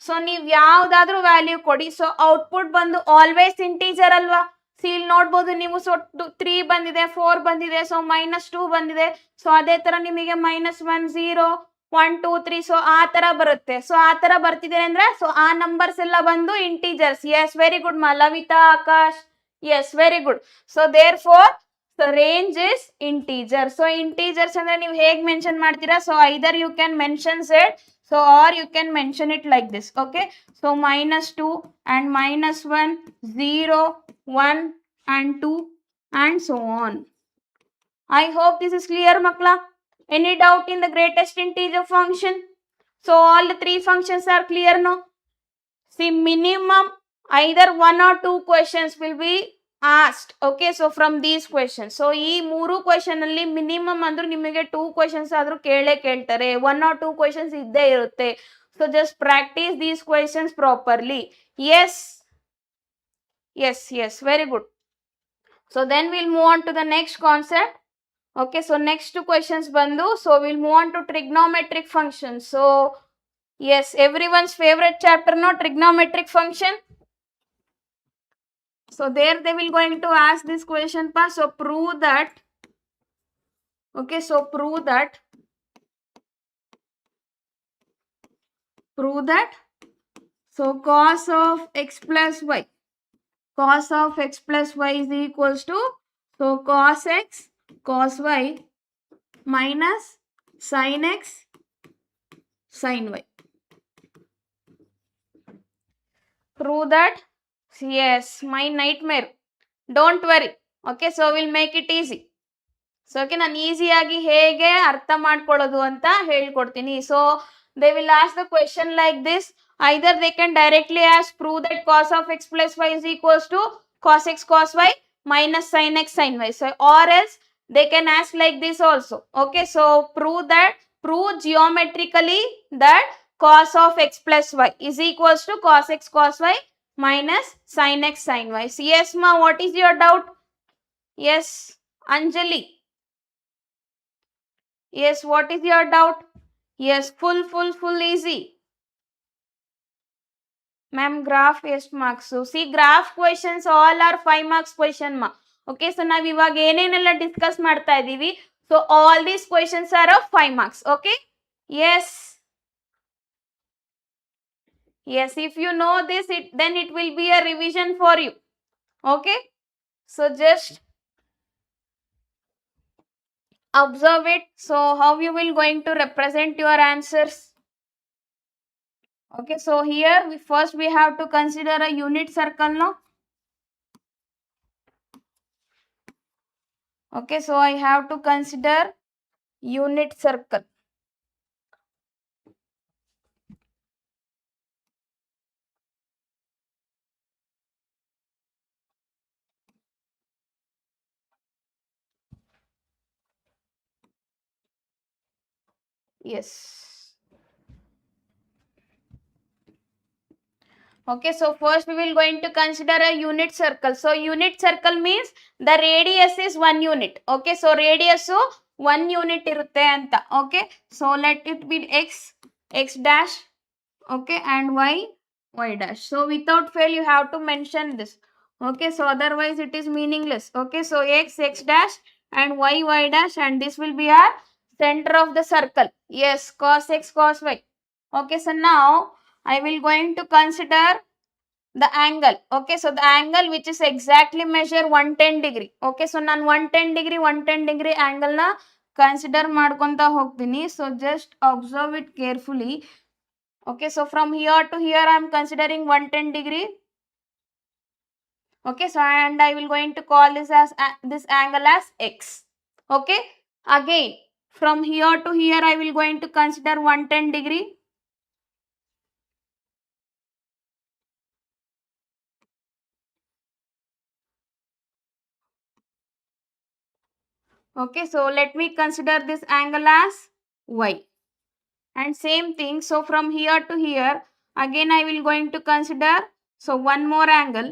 So ನೀವು ಯಾವ್ದಾದ್ರೂ value ಕೊಡಿ, so output ಬಂದು always integer ಅಲ್ವಾ. C ಇಲ್ಲಿ ನೋಡ್ಬೋದು ನೀವು, ಸೊ 3 ಬಂದಿದೆ, 4 ಬಂದಿದೆ, ಸೊ -2 ಬಂದಿದೆ. ಸೊ ಅದೇ ತರ ನಿಮಗೆ -1 0 1 2 3, ಸೊ ಆ ತರ ಬರುತ್ತೆ. ಸೊ ಆ ತರ ಬರ್ತಿದೆ ಅಂದ್ರೆ ಸೊ ಆ ನಂಬರ್ಸ್ ಎಲ್ಲ ಬಂದು ಇಂಟೀಜರ್ಸ್. ಎಸ್, ವೆರಿ ಗುಡ್ ಮಾ Lavita, Akash, yes, very good. So therefore the range is integer. So integers ಅಂದ್ರೆ ನೀವು ಹೇಗೆ ಮೆನ್ಷನ್ ಮಾಡ್ತೀರಾ? So either you can mention z, so or you can mention it like this. Okay, so -2 and -1, 0 1 and 2 and so on. I hope this is clear makla. Any doubt in the greatest integer function? So all the 3 functions are clear now. See, minimum either 1 or 2 questions will be asked. Okay, so from these questions, so ಈ 3 question ಅಲ್ಲಿ minimum ಅಂದ್ರೂ ನಿಮಗೆ 2 questions ಆದ್ರೂ ಕೇಳ್ತಾರೆ, 1 or 2 questions ಇದ್ದೇ ಇರುತ್ತೆ. So just practice these questions properly. Yes, yes, yes, very good. So then we'll move on to the next concept. Okay, so next 2 questions bandu, so we'll move on to trigonometric functions. So yes, everyone's favorite chapter, no, trigonometric function. So there they will going to ask this question pa. So prove that, okay, so prove that so cos of x plus y, cos of x plus y is equals to, so cos x cos y minus sin x sin y. Prove that Yes, my nightmare. Don't worry. Okay, so we'll make it easy. So okay ನಾನು ಈಸಿಯಾಗಿ ಹೇಗೆ ಅರ್ಥ ಮಾಡ್ಕೊಳ್ಳೋದು ಅಂತ ಹೇಳ್ಕೊಡ್ತೀನಿ. So they will ask the question like this. Either they can directly as prove that cos of x plus y is equals to cos x cos y minus sin x sin y. So or else they can ask like this also. Okay, so prove geometrically that cos of x plus y is equals to cos x cos y minus sin x sin y. So yes ma, what is your doubt? Yes, Anjali. Yes, what is your doubt? Yes, full easy. Ma'am, graph ಎಷ್ಟು marks? See, graph questions all are 5 marks question ma. Okay, so ನಾವು ಇವಾಗ ಏನೇನೆಲ್ಲ discuss ಮಾಡ್ತಾ ಇದೀವಿ, so all these questions are of 5 marks. Okay? Yes. Yes, if you know this, then it will be a revision for you. Okay? So just observe it. So how you will going to represent your answers? Okay, so here first we have to consider a unit circle now. Okay, so I have to consider unit circle. Yes. Okay, so first we will going to consider a unit circle. So unit circle means the radius is 1 unit. Okay, so radius 1 unit irutte anta. Okay, so let it be x dash, okay, and y dash. So without fail you have to mention this. Okay, so otherwise it is meaningless. Okay, so x dash and y dash, and this will be our center of the circle. Yes, cos x cos y. Okay, so now I will going to consider the angle. Okay, so the angle which is exactly measure 110 degree. Okay, so ನಾನು 110 degree angle na consider ಮಾಡ್ಕೊಂತ ಹೋಗ್ತೀನಿ. So just observe it carefully. Okay, so from here to here I am considering 110 degree. Okay, so and I will going to call this as this angle as x. Okay, again from here to here I will going to consider 110 degree. Okay, so let me consider this angle as y. And same thing, so from here to here again I will going to consider so one more angle.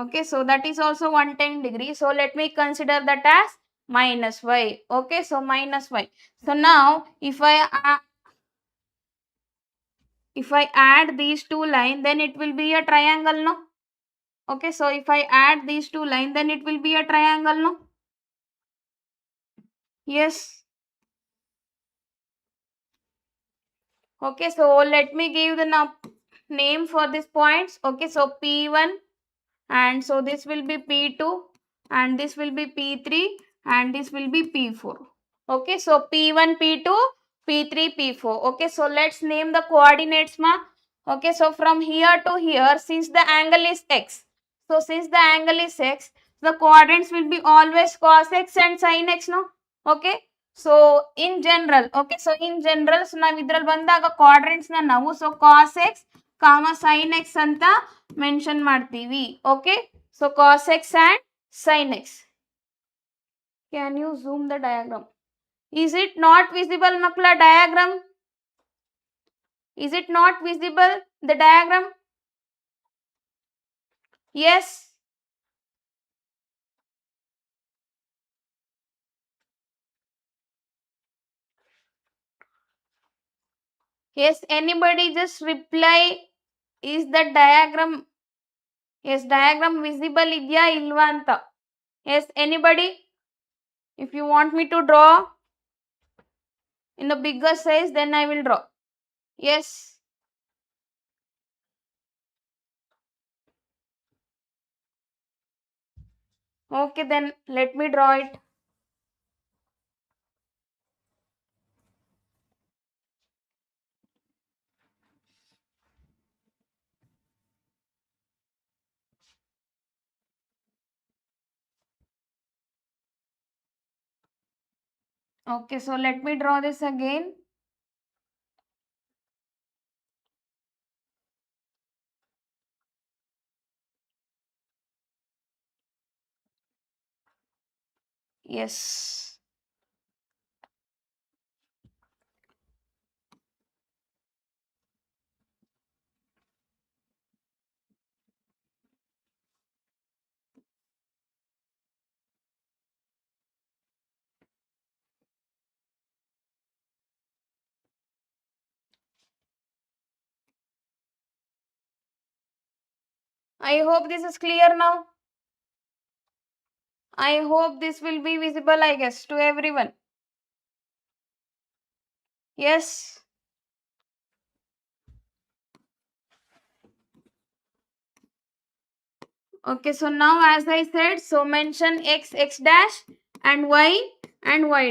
Okay, so that is also 110 degree. So let me consider that as minus y. Okay, so minus y. So now if I add these two lines, then it will be a triangle, no? Okay, so if I add these two lines, then it will be a triangle, no? Yes. Okay, so let me give the name for these points. Okay, so P1, and so this will be P2, and this will be P3, and this will be P4. Okay, so P1, P2, P3, P4. Okay, so let's name the coordinates ma. Okay, so from here to here, since the angle is x, so since the angle is x, the coordinates will be always cos x and sin x, no? Okay, so in general, okay, so in general, so ನಾವು ಇದ್ರಲ್ಲಿ ಬಂದಾಗ coordinates ನ ನಾವು so cos x, sin x ಅಂತ mention ಮಾಡ್ತೀವಿ. Okay, so cos x and sin x. Can you zoom the diagram? Is it not visible, makla, diagram? Is it not visible, the diagram? Yes. Yes, anybody just reply, is the diagram, yes, diagram visible idya ilva anta? Yes, anybody? If you want me to draw in the bigger size, then I will draw. Yes. Okay, then let me draw it. Okay, so let me draw this again. Yes. I hope this is clear now. I hope this will be visible, I guess, to everyone. Yes. Okay, so now as I said, so mention x, x dash and y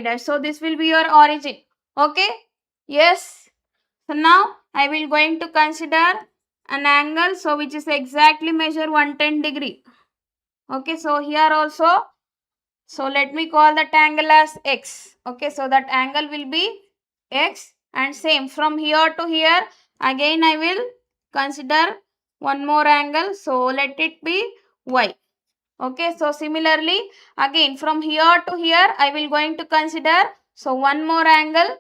dash. So this will be your origin. Okay? Yes. So now I will going to consider an angle, so which is exactly measure 110 degree. Okay, so here also, so let me call that angle as x. Okay, so that angle will be x, and same from here to here again I will consider one more angle, so let it be y. Okay, so similarly again from here to here I will going to consider so one more angle.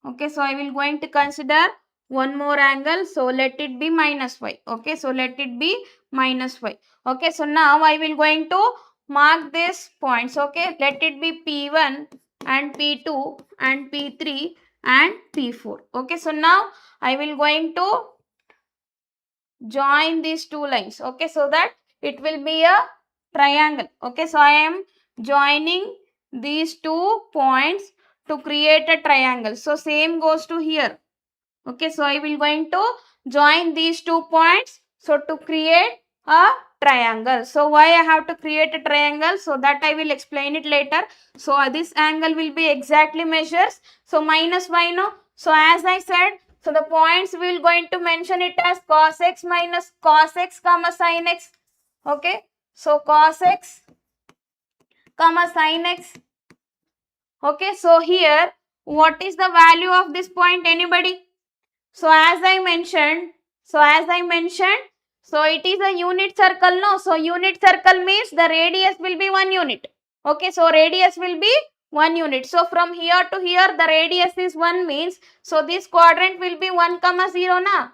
Okay, so I will going to consider one more angle, so let it be minus y. Okay, so let it be minus y. Okay, so now I will going to mark these points. Okay, let it be P1 and P2 and P3 and P4. Okay, so now I will going to join these two lines. Okay, so that it will be a triangle. Okay, so I am joining these 2 points to create a triangle. So same goes to here. Okay, so I will going to join these 2 points so to create a triangle. So why I have to create a triangle, so that I will explain it later. So this angle will be exactly measures, so minus y, no. So as I said, so the points we will going to mention it as cos x minus cos x comma sin x. Okay, so cos x comma sin x. Okay, so here what is the value of this point, anybody? So as I mentioned, so it is a unit circle, no? So unit circle means the radius will be 1 unit. Okay, so radius will be 1 unit. So from here to here the radius is 1 means, so this quadrant will be 1 comma 0 na?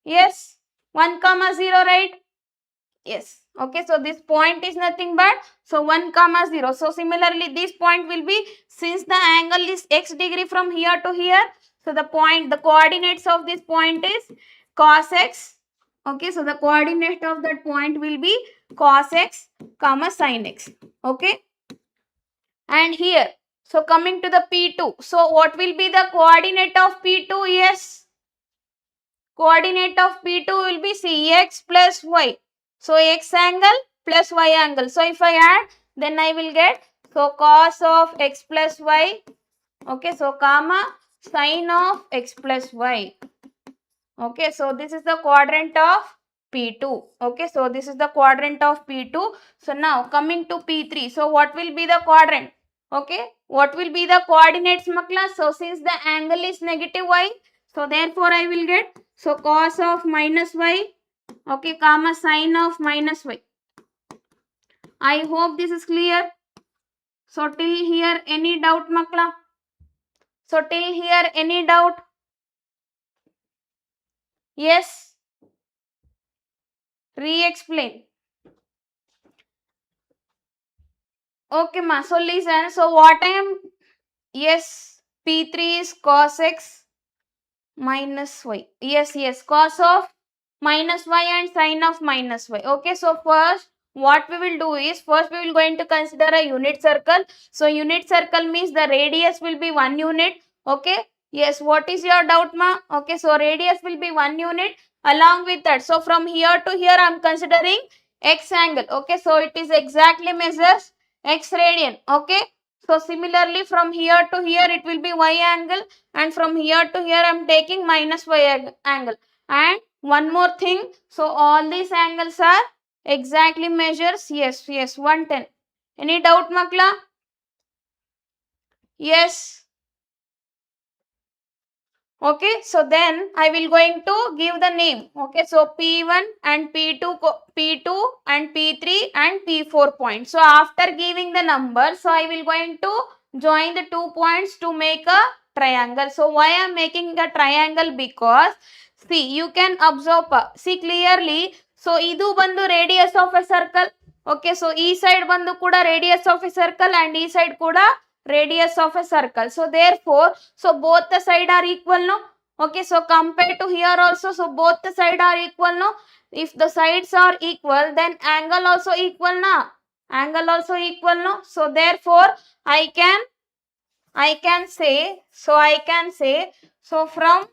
Yes, 1 comma 0, right? Yes. Okay, so this point is nothing but, so 1 comma 0. So similarly this point will be, since the angle is x degree from here to here, so the coordinates of this point is cos x. Okay, so the coordinate of that point will be cos x comma sin x. Okay, and here, so coming to the P2, so what will be the coordinate of P2? Yes, coordinate of P2 will be Cx plus y. So x angle plus y angle. So if I add, then I will get, so cos of x plus y. Okay, so comma sin of x plus y. Okay, so this is the quadrant of P2. Okay, so this is the quadrant of P2. So now coming to P3. So what will be the quadrant? Okay, what will be the coordinates, makla? So since the angle is negative y, so therefore I will get, so cos of minus y. Okay, comma sin of minus y. I hope this is clear. So till here any doubt, makla? So till here any doubt? Yes, re-explain. Okay, ma. So listen. So what I am, yes, P3 is cos x minus y. Yes, yes, cos of minus y and sin of minus y. Okay, so first what we will do is, first we will going to consider a unit circle. So unit circle means the radius will be 1 unit. Okay, yes, what is your doubt, ma? Okay, so radius will be 1 unit. Along with that, so from here to here I am considering x angle. Okay, so it is exactly measures x radian. Okay, so similarly from here to here it will be y angle, and from here to here I am taking minus y angle. And one more thing, so all these angles are exactly measures, yes, yes, 110. Any doubt, makla? Yes. Okay, so then I will going to give the name. Okay, so P1 and P2, P2 and P3 and P4 points. So after giving the number, so I will going to join the 2 points to make a triangle. So why I am making a triangle? Because see, you can observe, see clearly. So idu bandu radius of a circle. Okay, so e side bandu kuda radius of a circle and e side kuda radius of a circle. So therefore, so both the side are equal, no? Okay, so compared to here also, so both the side are equal, no? If the sides are equal, then angle also equal, na? Angle also equal, no? So therefore, I can say, so from,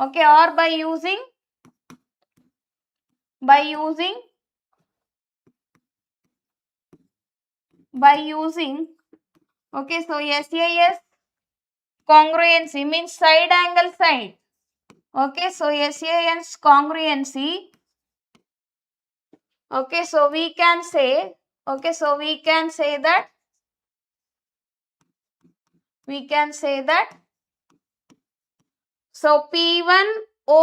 okay, or by using, by using, okay, so SAS congruency means side angle side. Okay, so SAS congruency. Okay, so we can say, okay, so we can say that, so P1O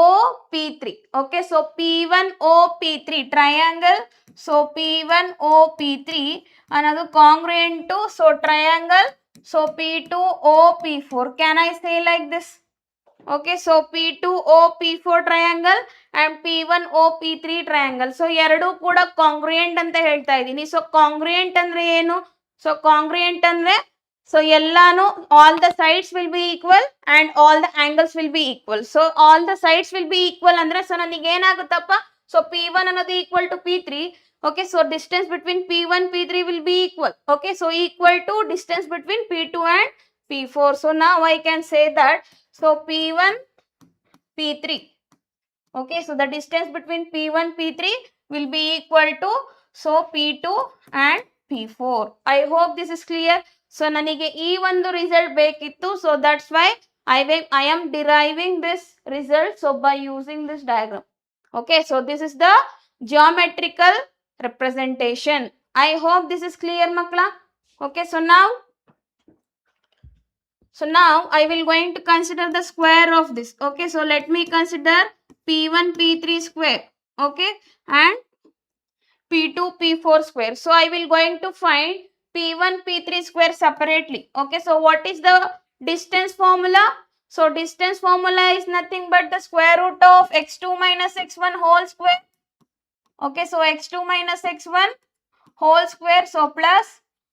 P3. Okay, so P1O P3 triangle. So P1O P3 another congruent to, so triangle. So P2O P4. Can I say like this? Okay, so P2O P4 triangle and P1O P3 triangle. So ಎರಡು ಕೂಡ congruent ಅಂತ ಹೇಳ್ತಾ ಇದ್ದೀನಿ. So congruent ಅಂದ್ರೆ ಏನು? So congruent ಅಂದ್ರೆ, so ಎಲ್ಲಾನು all the sides will be equal and all the angles will be equal. So all the sides will be equal ಅಂದ್ರೆ, so ನನಗೆ ಏನಾಗುತ್ತಪ್ಪ? So P1 ಅನ್ನೋದು equal to P3. Okay, so distance between P1 P3 will be equal. Okay, so equal to distance between P2 and P4. So now I can say that, so P1 P3. Okay, so the distance between P1 P3 will be equal to, so P2 and P4. I hope this is clear. So ನನಗೆ ಈ ಒಂದು result ಬೇಕಿತ್ತು. So that's why I am deriving this result, so by using this diagram. Okay, so this is the geometrical representation. I hope this is clear, makla. Okay, so now I will going to consider the square of this. Okay, so let me consider P1 P3 square. Okay, and P2 P4 square. So I will going to find P1 P3 square separately. Okay, so what is the distance formula? So distance formula is nothing but the square root of x2 minus x1 whole square. Okay, so x2 minus x1 whole square, so plus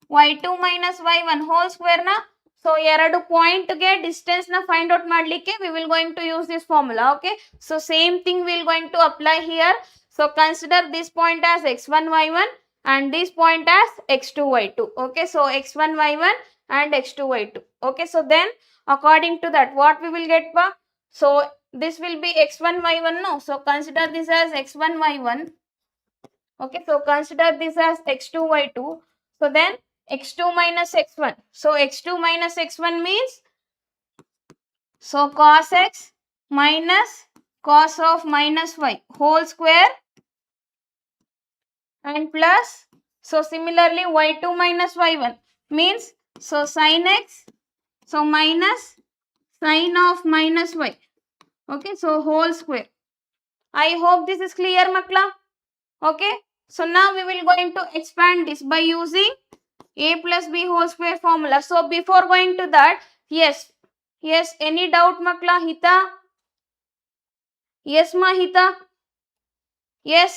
y2 minus y1 whole square na. So ಎರಡು point ಗೆ distance ನ find out ಮಾಡ್ಲಿಕ್ಕೆ we will going to use this formula. Okay, so same thing we will going to apply here. So consider this point as x1 y1 and this point as x2 y2. Okay, so x1 y1 and x2 y2. Okay, so then according to that what we will get pa? So this will be x1 y1, no? So consider this as x1 y1. Okay, so consider this as x2 y2. So then x2 minus x1. So x2 minus x1 means, so cos x minus cos of minus y whole square and plus, so similarly y2 minus y1 means, so sin x, so minus sin of minus y. Okay, so whole square. I hope this is clear, makla. Okay, so now we will going to expand this by using a plus b whole square formula. So before going to that, yes, any doubt, makla? Hita? Yes, ma, Hita? Yes.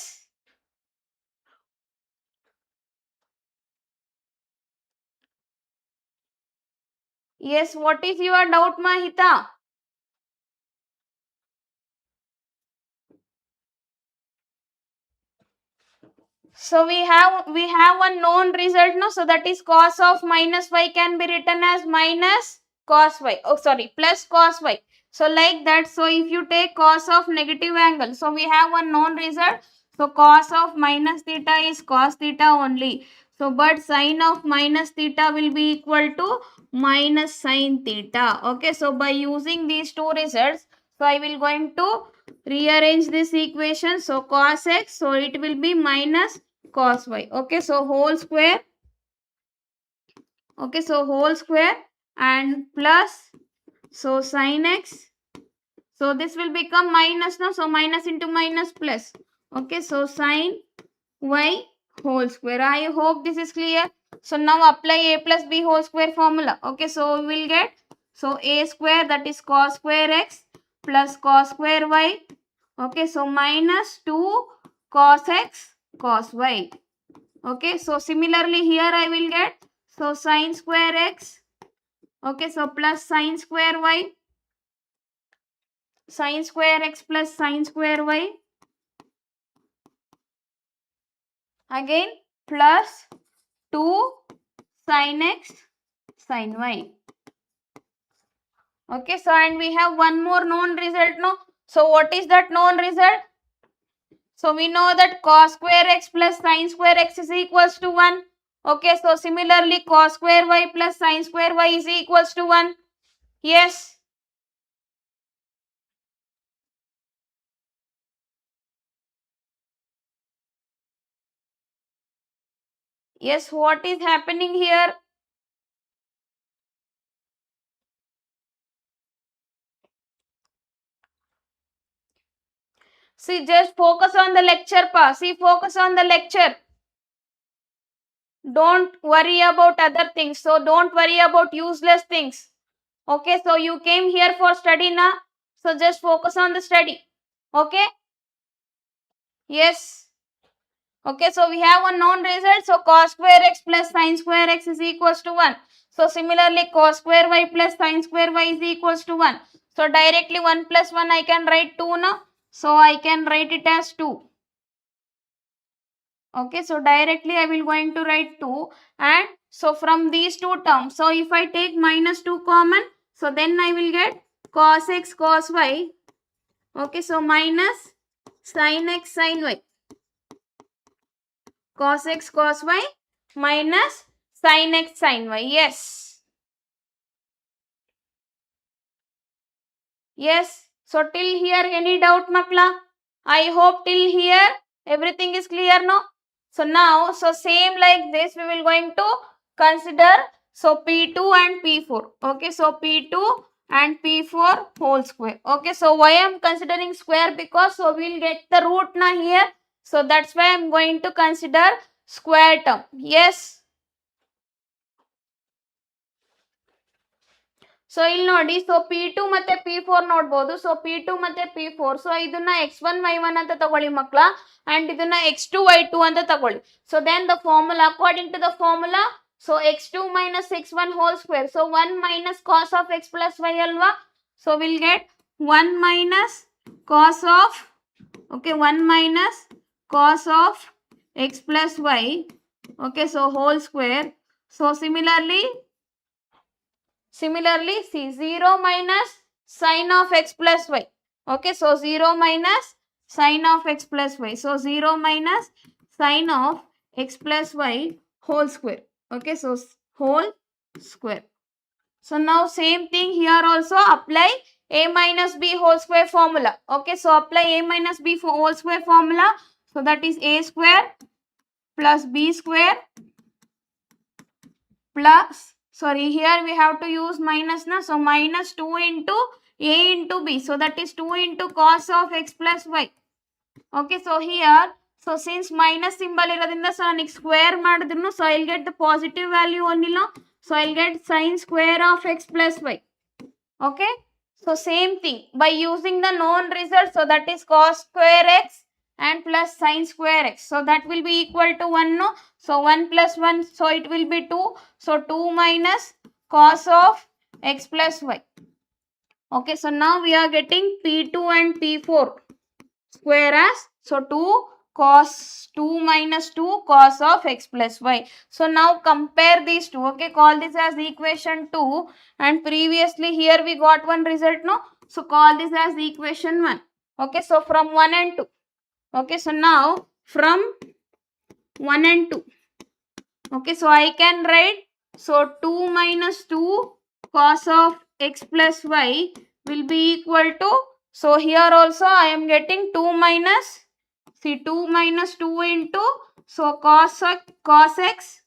Yes, what is your doubt, ma, Hita? So we have one known result, no? So that is cos of minus y can be written as minus cos y. Oh, sorry, plus cos y. So like that, so if you take cos of negative angle, so we have one known result. So cos of minus theta is cos theta only. So but sin of minus theta will be equal to minus sin theta. Okay, so by using these two results, so I will going to rearrange this equation. So cos x, so it will be minus cos y. Okay, so whole square Okay, so whole square and plus, so sin x. So this will become minus now. So minus into minus plus. Okay, so sin y whole square. I hope this is clear. So now apply a plus b whole square formula. Okay, so we will get, so a square, that is cos square x plus cos square y. Okay, so minus 2 cos x cos y. Okay, so similarly here I will get, so sin square x. Okay, so plus sin square y. Sin square x plus sin square y. Again plus 2 sin x sin y. Okay, so and we have one more known result now. So what is that known result? So we know that cos square x plus sin square x is equals to 1. Okay, so similarly cos square y plus sin square y is equals to 1. Yes. Yes, what is happening here? See, just focus on the lecture part. See, focus on the lecture. Don't worry about other things. So don't worry about useless things. Okay, so you came here for study now. So just focus on the study. Okay? Yes. Okay, so we have one known result. So cos square x plus sin square x is equals to 1. So similarly cos square y plus sin square y is equals to 1. So directly 1 plus 1 I can write 2 now. So I can write it as 2. Okay, so directly I will going to write 2, and so from these two terms, so if I take minus 2 common, so then I will get cos x cos y. Okay, so minus sin x sin y. Cos x cos y minus sin x sin y. Yes. Yes. So till here any doubt makla? I hope till here everything is clear now. So now, so same like this we will going to consider, so P2 and P4. Okay, so P2 and P4 whole square. Okay, so why I am considering square? Because so we will get the root now here. So that's why I am going to consider square term. Yes. So ಇಲ್ಲಿ ನೋಡಿ, so P2 ಮತ್ತೆ P4 ನೋಡಬಹುದು. So P2 ಮತ್ತೆ P4, so ಇದನ್ನ x1 y1 ಅಂತ ತಗೊಳ್ಳಿ ಮಕ್ಕಳ, and ಇದನ್ನ x2 y2 ಅಂತ ತಗೊಳ್ಳಿ. So then the formula, according to the formula, so x2 minus x1 whole square, so 1 minus cos of x plus y ಅಲ್ವಾ. So will get 1 minus cos of, okay, 1 minus cos of x plus y. Okay, so whole square. So similarly see, 0 minus sin of x plus y. Okay, so 0 minus sin of x plus y. So 0 minus sin of x plus y whole square. Okay, so whole square. So now same thing here also, apply a minus b whole square formula. Okay, so apply a minus b whole square formula. So that is a square plus b square plus, sorry, here we have to use minus na, so minus 2 into a into b, so that is 2 into cos of x plus y. Okay, so here, so since minus symbol irodinda, so ನನಗೆ square ಮಾಡಿದ್ರು, so I'll get the positive value only, no, so I'll get sin square of x plus y. Okay, so same thing by using the known result, so that is cos square x and plus sin square x, so that will be equal to 1, no, so 1 plus 1, so it will be 2, so 2 minus cos of x plus y. Okay, so now we are getting P2 and P4 square as, so 2 cos 2 minus 2 cos of x plus y. So now compare these two. Okay, call this as equation 2, and previously here we got one result, no, so call this as equation 1. Okay, so from 1 and 2. Okay, so now from 1 and 2. Okay, so I can write, so 2 minus 2 cos of x plus y will be equal to, so here also I am getting 2 minus, see 2 minus 2 into, so cos x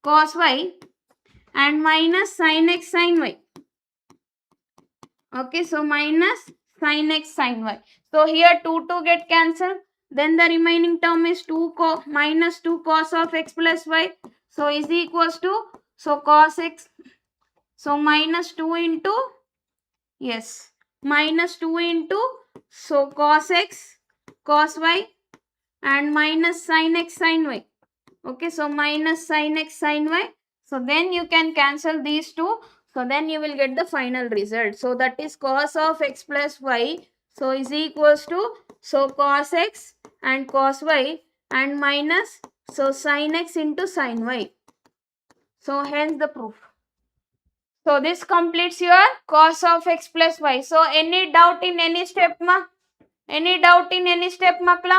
cos y and minus sin x sin y. Okay, so minus sin x sin y. So here 2 get cancelled. Then the remaining term is minus 2 cos of x plus y. So is equals to, so cos x, so minus 2 into, yes, minus 2 into, so cos x cos y and minus sin x sin y. Okay, so minus sin x sin y. So then you can cancel these two. So then you will get the final result. So that is cos of x plus y. So is equals to, so cos x and cos y and minus, so sin x into sin y. So hence the proof. So this completes your cos of x plus y. So any doubt in any step, ma? Any doubt in any step, makla?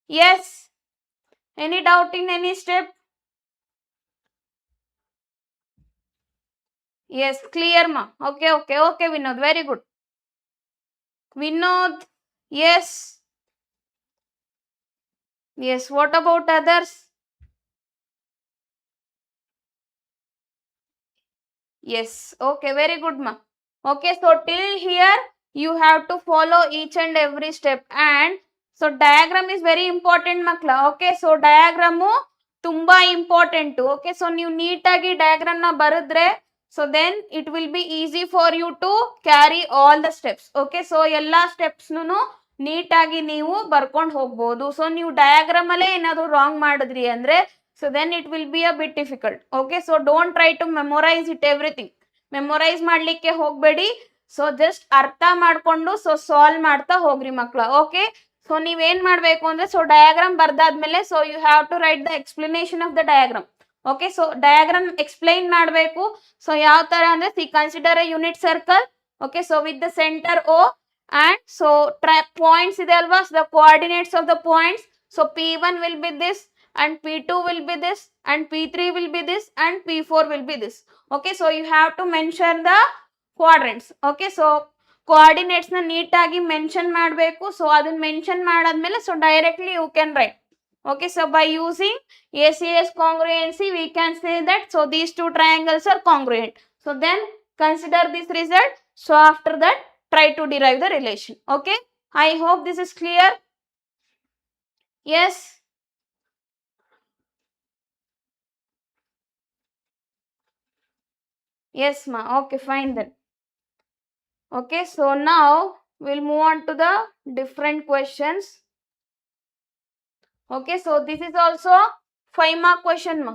Yes. Any doubt in any step? Yes, clear, ma. Okay, okay, okay, Vinod. Very good. Vinod, yes. Yes, what about others? Yes, okay, very good, ma. Okay, so till here you have to follow each and every step, and so diagram is very important, makla. Okay, so diagram ತುಂಬಾ important. Okay, so ನೀವು ನೀಟಾಗಿ diagram ನ ಬರೆದ್ರೆ, so then it will be easy for you to carry all the steps. Okay, so ಎಲ್ಲಾ steps ನೀಟಾಗಿ ನೀವು ಬರ್ಕೊಂಡು ಹೋಗ್ಬೋದು. ಸೊ ನೀವು ಡಯಾಗ್ರಾಮ್ ಅಲ್ಲೇ ಏನಾದ್ರು ರಾಂಗ್ ಮಾಡಿದ್ರಿ ಅಂದ್ರೆ, so then it will be a bit difficult. Okay, so don't try to memorise it everything. Memorise ಮಾಡ್ಲಿಕ್ಕೆ ಹೋಗ್ಬೇಡಿ. ಸೊ ಜಸ್ಟ್ ಅರ್ಥ ಮಾಡ್ಕೊಂಡು ಸೊ ಸಾಲ್ವ್ ಮಾಡ್ತಾ ಹೋಗ್ರಿ ಮಕ್ಳ. ಓಕೆ, ಸೊ ನೀವೇನ್ ಮಾಡ್ಬೇಕು ಅಂದ್ರೆ, ಸೊ ಡಯಾಗ್ರಾಮ್ ಬರ್ದಾದ್ಮೇಲೆ so you have to write the explanation of the diagram. Okay, so diagram explain ಮಾಡಬೇಕು. ಸೊ ಯಾವ ತರ ಅಂದ್ರೆ, see consider a unit circle. Okay, so with the centre O and so points ಇದೆ ಅಲ್ವಾ, the coordinates of the points. So P1 will be this and P2 will be this and P3 will be this and P4 will be this. Okay, so you have to mention the quadrants. Okay, so coordinates ನ ನೀಟಾಗಿ mention ಮಾಡಬೇಕು. So ಅದನ್ನ mention ಮಾಡಾದ್ಮೇಲೆ so directly you can write. Okay, so by using ACS congruency we can say that so these two triangles are congruent. So then consider this result. So after that try to derive the relation. Okay, I hope this is clear. Yes, yes ma. Okay, fine then. Okay, so now we'll move on to the different questions. Okay, so this is also 5 mark question ma.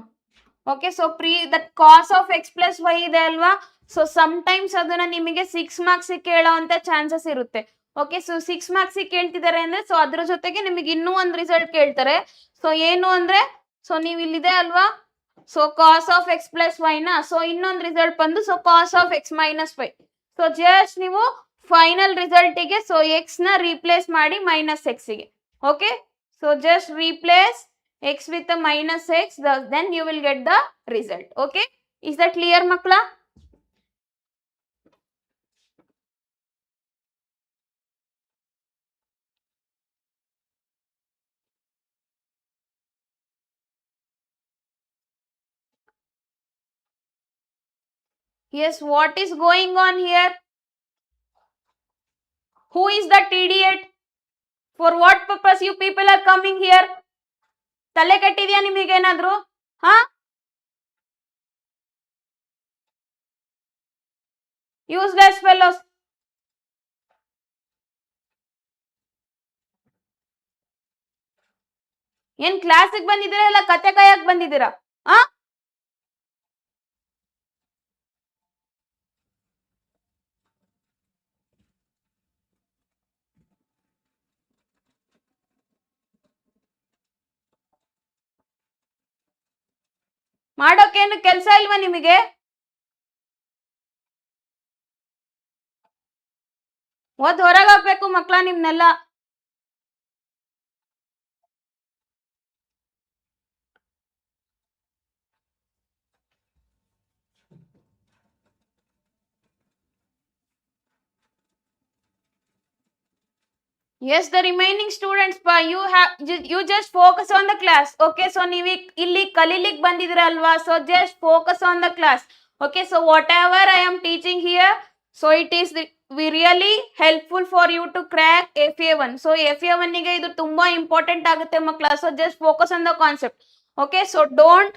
Okay, so that cos of x plus y ಇದೆ ಅಲ್ವಾ, so sometimes ಅದನ್ನ ನಿಮಗೆ 6 marks ಕೇಳೋವಂತ chances ಇರುತ್ತೆ. Okay, so 6 marks ಕೇಳ್ತಿದ್ದಾರೆ ಅಂದ್ರೆ so ಅದ್ರ ಜೊತೆಗೆ ನಿಮಗೆ ಇನ್ನೂ ಒಂದು ರಿಸಲ್ಟ್ ಕೇಳ್ತಾರೆ. ಸೊ ಏನು ಅಂದ್ರೆ, ಸೊ ನೀವು ಇಲ್ಲಿದೆ ಅಲ್ವಾ, so cos of x plus y ನ, ಸೊ ಇನ್ನೊಂದು ರಿಸಲ್ಟ್ ಬಂದು so cos of x minus y. So just ನೀವು ಫೈನಲ್ ರಿಸಲ್ಟಿಗೆ ಸೊ ಎಕ್ಸ್ ನ ರೀಪ್ಲೇಸ್ ಮಾಡಿ ಮೈನಸ್ ಎಕ್ಸ್ ಗೆ. Okay, so just replace x with a minus x, then you will get the result. Okay, is that clear makla? Yes, what is going on here? Who is that idiot? For what purpose you people are coming here? ತಲೆ ಕೆಟ್ಟಿದ್ಯಾ ನಿಮಗೇನಾದ್ರು? ಹಾ, useless fellows. ಏನ್ ಕ್ಲಾಸಿಗೆ ಬಂದಿದ್ದೀರಾ ಇಲ್ಲ ಕತೆ ಕಾಯಕ್ ಬಂದಿದ್ದೀರಾ? ಹಾ, ಮಾಡೋಕೇನು ಕೆಲಸ ಇಲ್ವಾ ನಿಮಗೆ? ಹೊರಗೆ ಹಾಕ್ಬೇಕು ಮಕ್ಳ ನಿಮ್ನೆಲ್ಲ. Yes, the remaining students, you just focus on the class. Okay, so ನೀವು ಇಲ್ಲಿ ಕಲೀಲಿಕ್ಕೆ ಬಂದಿದ್ದೀರಾ ಅಲ್ವಾ, so just focus on the class. Okay, so whatever I am teaching here, so it is really helpful for you to crack FA1. So FA1 ಗೆ ಇದು ತುಂಬಾ important ಆಗುತ್ತೆ ಮಕ್ಕಳ. So just focus on the concept. Okay, so don't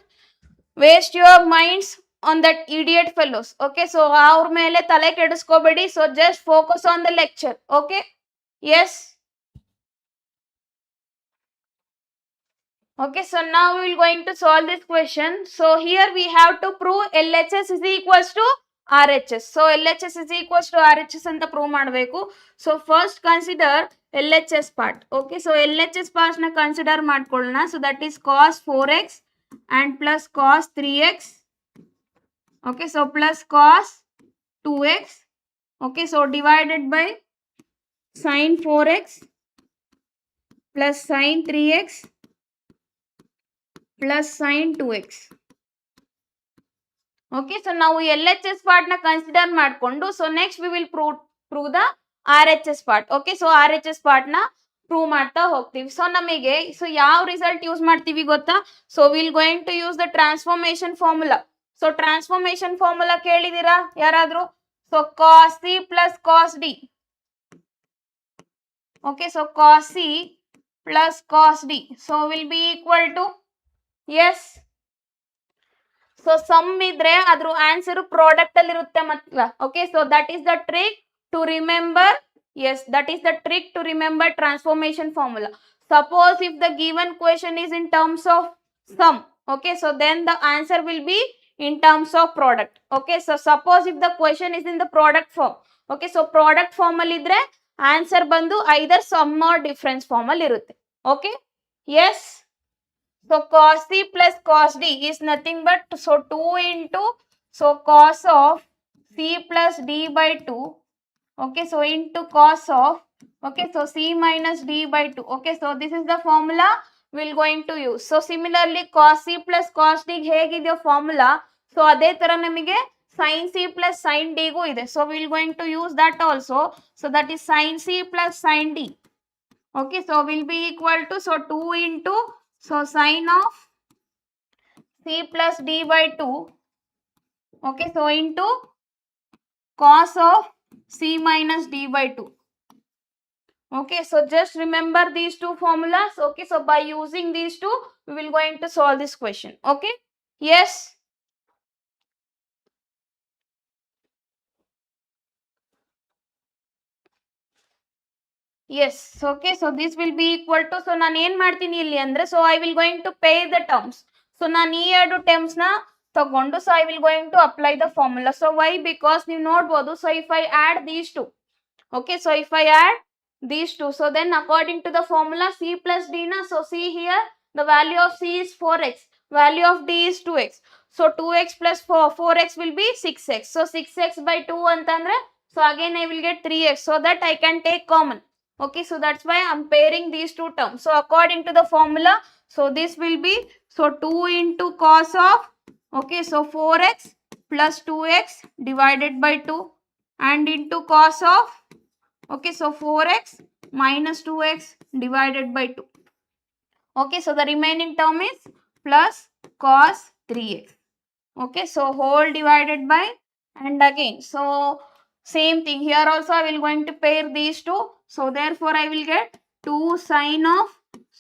waste your minds on that idiot fellows. Okay, so ಅವ್ರ ಮೇಲೆ ತಲೆ ಕೆಡಿಸ್ಕೋಬೇಡಿ. So just focus on the lecture. Okay, yes. Okay, so now we will going to solve this question. So here we have to prove LHS is equals to RHS. So LHS is equals to RHS anta prove ಮಾಡಬೇಕು. So first consider LHS part. Okay, so LHS part na consider ಮಾಡ್ಕೊಳ್ಳೋಣ. So that is cos 4x and plus cos 3x. Okay, so plus cos 2x. Okay, so divided by sin 4x plus sin 3x plus sin 2x. Okay, so now we LHS part na consider ಮಾಡ್ಕೊಂಡು, so next we will prove the RHS part. Okay, so RHS part na prove ಮಾಡ್ತಾ ಹೋಗ್ತೀವಿ. So ನಮಗೆ so ಯಾವ result use ಮಾಡ್ತೀವಿ ಗೊತ್ತಾ? So will going to use the transformation formula. So transformation formula ಕೇಳಿದೀರಾ ಯಾರಾದ್ರೂ? So cos C plus cos D. Okay, so cos C plus cos D. So will be equal to, yes. So sum ಇದ್ರೆ ಅದ್ರ answer product ಅಲ್ಲಿ ಇರುತ್ತೆ ಮಕ್ಕಳ. Okay, so that is the trick to remember. Yes, that is the trick to remember transformation formula. Suppose if the given question is in terms of sum, okay, so then the answer will be in terms of product. Okay, so suppose if the question is in the product form, okay, so product form ಅಲ್ಲಿ ಇದ್ರೆ answer ಬಂದು either sum or difference form ಅಲ್ಲಿ ಇರುತ್ತೆ. Okay, yes. So cos C plus cos D is nothing but, so 2 into, so cos of C plus D by 2. Okay, so into cos of, okay, so C minus D by 2. Okay, so this is the formula we'll going to use. So similarly cos C plus cos D ಹೇಗಿದೆ formula, so ಅದೇ ತರ ನಮಗೆ sin C plus sin D ಗೂ ಇದೆ. So we'll going to use that also. So that is sin C plus sin D. Okay, so will be equal to, so 2 into, so sin of C plus D by 2. Okay, so into cos of C minus D by 2. Okay, so just remember these two formulas. Okay, so by using these two, we will going to solve this question. Okay, yes. Yes, okay, so this will be equal to, so ನಾನು ಏನು ಮಾಡ್ತೀನಿ ಇಲ್ಲಿ ಅಂದರೆ, so I will going to pay the terms. So ನಾನು ಈ ಎರಡು terms ನ ತಗೊಂಡು, so I will going to apply the formula. So why? Because ನೀವು ನೋಡಬಹುದು, so if I add these two, okay, so if I add these two, so then according to the formula C plus D na, so see here the value of C is 4x, value of D is 2x. So 2x plus 4x will be 6x. So 6x by 2 ಅಂತಂದ್ರೆ, so again I will get 3x, so that I can take common. Okay, so that's why I'm pairing these two terms. So according to the formula, so this will be, so 2 into cos of, okay, so 4x plus 2x divided by 2 and into cos of, okay, so 4x minus 2x divided by 2. Okay, so the remaining term is plus cos 3x. Okay, so whole divided by, and again, so same thing here also I will going to pair these two. So therefore I will get 2 sin of,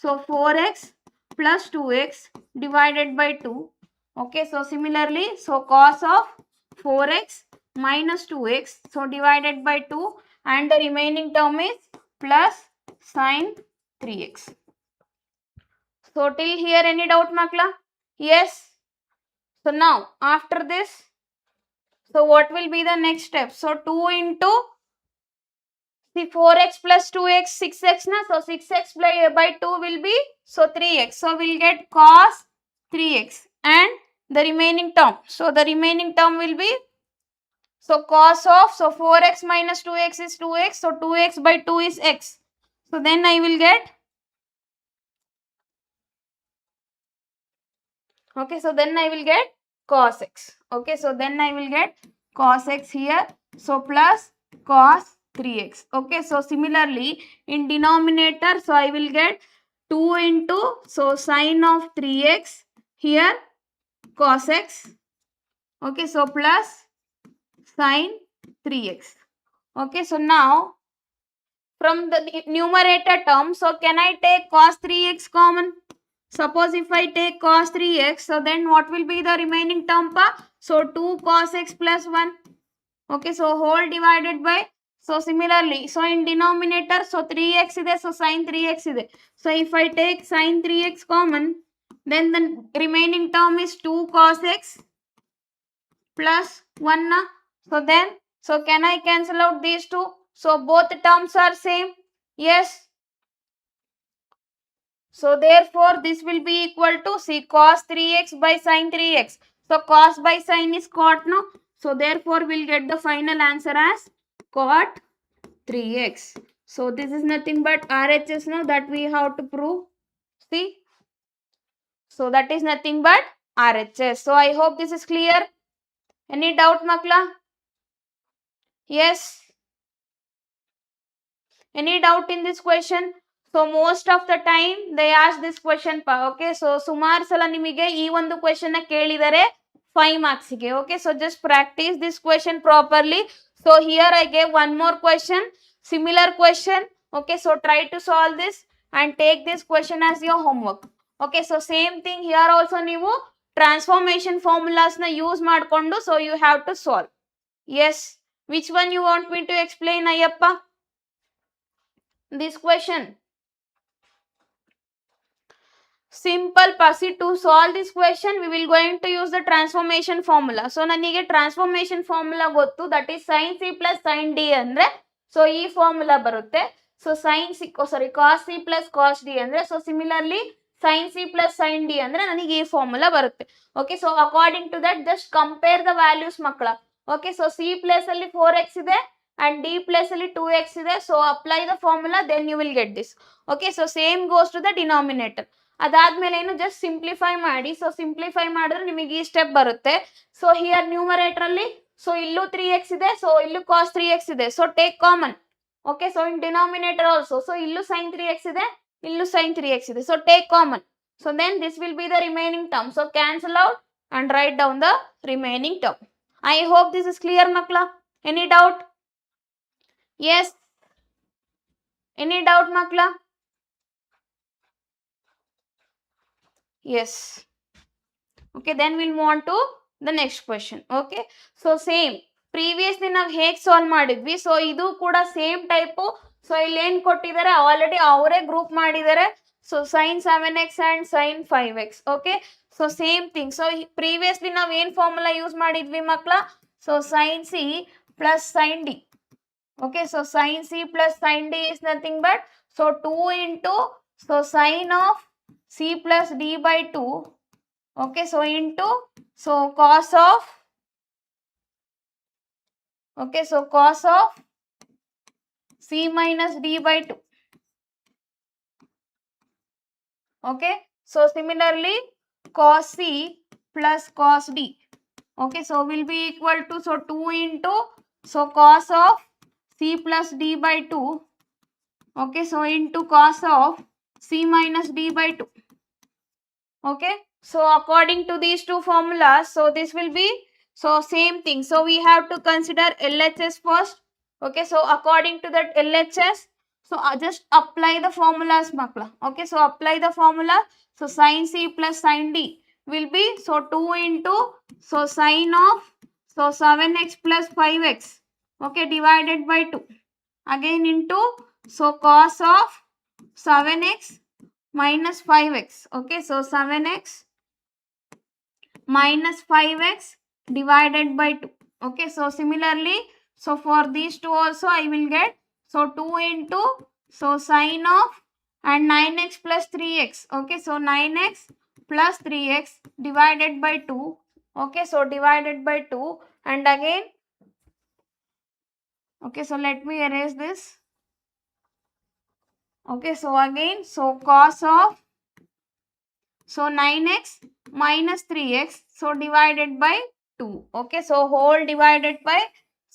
so 4x plus 2x divided by 2. Okay, so similarly, so cos of 4x minus 2x, so divided by 2, and the remaining term is plus sin 3x. So till here any doubt makla? Yes. So now after this, so what will be the next step? So 2 into, see 4x plus 2x 6x na, so 6x by 2 will be, so 3x. So we'll get cos 3x and the remaining term. So the remaining term will be, so cos of, so 4x minus 2x is 2x, so 2x by 2 is x. So then I will get, okay, so then I will get cos x. Okay, so then I will get cos x here, so plus cos 3x. Okay, so similarly in denominator, so I will get 2 into, so sin of 3x here cos x. Okay, so plus sine 3x. Okay, so now from the numerator term, so can I take cos 3x common? Suppose if I take cos 3x, so then what will be the remaining term pa? So 2 cos x plus 1. Okay, so whole divided by, so similarly, so in denominator, so 3x is there, so sin 3x is there. So if I take sin 3x common, then the remaining term is 2 cos x plus 1 na. So then, so can I cancel out these two? So both terms are same. Yes. So therefore this will be equal to, see, cos 3x by sin 3x. So cos by sin is cot, no? So therefore we'll get the final answer as cot 3x. So this is nothing but RHS now that we have to prove. See? So that is nothing but RHS. So I hope this is clear. Any doubt, Makla? Yes. Any doubt in this question? So most of the time they ask this question pa. Okay, so ಸುಮಾರು ಸಲ ನಿಮಗೆ ಈ ಒಂದು question ನ ಕೇಳಿದರೆ 5 marks ಗೆ. Okay, so just practice this question properly. So here I gave one more question, similar question. Okay, so try to solve this and take this question as your homework. Okay, so same thing here also ನೀವು transformation formulas ನ use ಮಾಡಿಕೊಂಡು so you have to solve. Yes, which one you want me to explain, Ayyappa? This question. Simple pasi, to solve this question we will going to use the transformation formula. So nanige transformation formula gottu, that is sin c plus sin d andre so ee formula barutte. So sin c, cos c plus cos d andre, so similarly sin c plus sin d andre nanige ee formula barutte. Okay, so according to that just compare the values makla. Okay, so c place alli 4x ide and d place alli 2x ide, so apply the formula, then you will get this. Okay, so same goes to the denominator. ಅದಾದ್ಮೇಲೆ ಏನು just simplify ಮಾಡಿ. So simplify ಮಾಡಿದ್ರೆ ನಿಮಗೆ ಈ step ಬರುತ್ತೆ. So here numerator ಅಲ್ಲಿ so ಇಲ್ಲೂ 3x ಇದೆ, ಸೊ ಇಲ್ಲೂ cos 3x ಇದೆ, so take common. Okay, so in denominator also, so ಇಲ್ಲೂ sin 3x ಇದೆ, ಇಲ್ಲೂ sin 3x ಇದೆ, so take common. So then this will be the remaining term. So cancel out and write down the remaining term. I hope this is clear, makla. Any doubt? Yes. Any doubt, makla? Yes. Okay, then we'll move on to the next question. Okay, so same previously ನಾವು ಹೇಗೆ solve ಮಾಡಿದ್ವಿ, so ಇದು ಕೂಡ same type. So ಇಲ್ಲಿ ಏನು ಕೊಟ್ಟಿದ್ದಾರೆ already ಅವರೇ group ಮಾಡಿದ್ದಾರೆ. So sin 7x and sin 5x. Okay, so same thing. So previously ನಾವು ಏನು ಫಾರ್ಮುಲಾ ಯೂಸ್ ಮಾಡಿದ್ವಿ ಮಕ್ಕಳ? So sin c plus sin d. Okay, so sin c plus sin d is nothing but so 2 into so sin of c plus d by 2. Okay, so into so cos of, okay, so cos of c minus d by 2. Okay, so similarly cos c plus cos d. Okay, so will be equal to so 2 into so cos of c plus d by 2. Okay, so into cos of c minus d by 2. Okay, so according to these two formulas, so this will be so same thing. So we have to consider LHS first. Okay, so according to that LHS, so just apply the formulas, makla. Okay, so apply the formula. So sin c plus sin d will be so 2 into so sin of so 7x plus 5x. Okay, divided by 2. Again into so cos of 7x minus 5x. Okay, so 7x minus 5x divided by 2. Okay, so similarly, so for these two also I will get so 2 into so sin of and 9x plus 3x. Okay, so 9x plus 3x divided by 2. Okay, so divided by 2 and again, okay, so let me erase this. Okay, so again, so cos of so 9x minus 3x, so divided by 2. Okay, so whole divided by,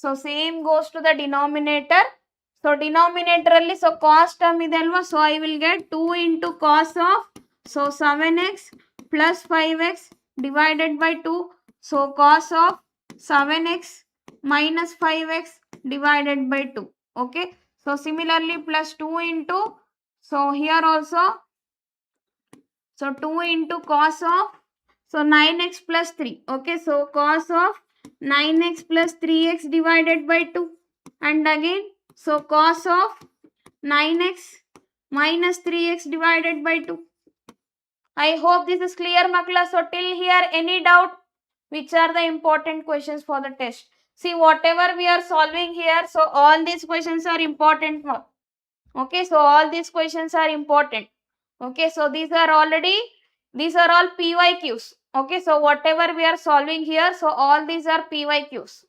so same goes to the denominator. So denominator alli so cos term ide alva, so I will get 2 into cos of so 7x plus 5x divided by 2. So cos of 7x minus 5x divided by 2. Okay. So similarly plus 2 into, so here also, so 2 into cos of, so 9x plus 3. Okay. So cos of 9x plus 3x divided by 2. And again, so cos of 9x minus 3x divided by 2. I hope this is clear, Makla. So till here, any doubt? Which are the important questions for the test? See, whatever we are solving here, so all these questions are important. Okay, so all these questions are important. Okay, so these are all PYQs. Okay, so whatever we are solving here, so all these are PYQs.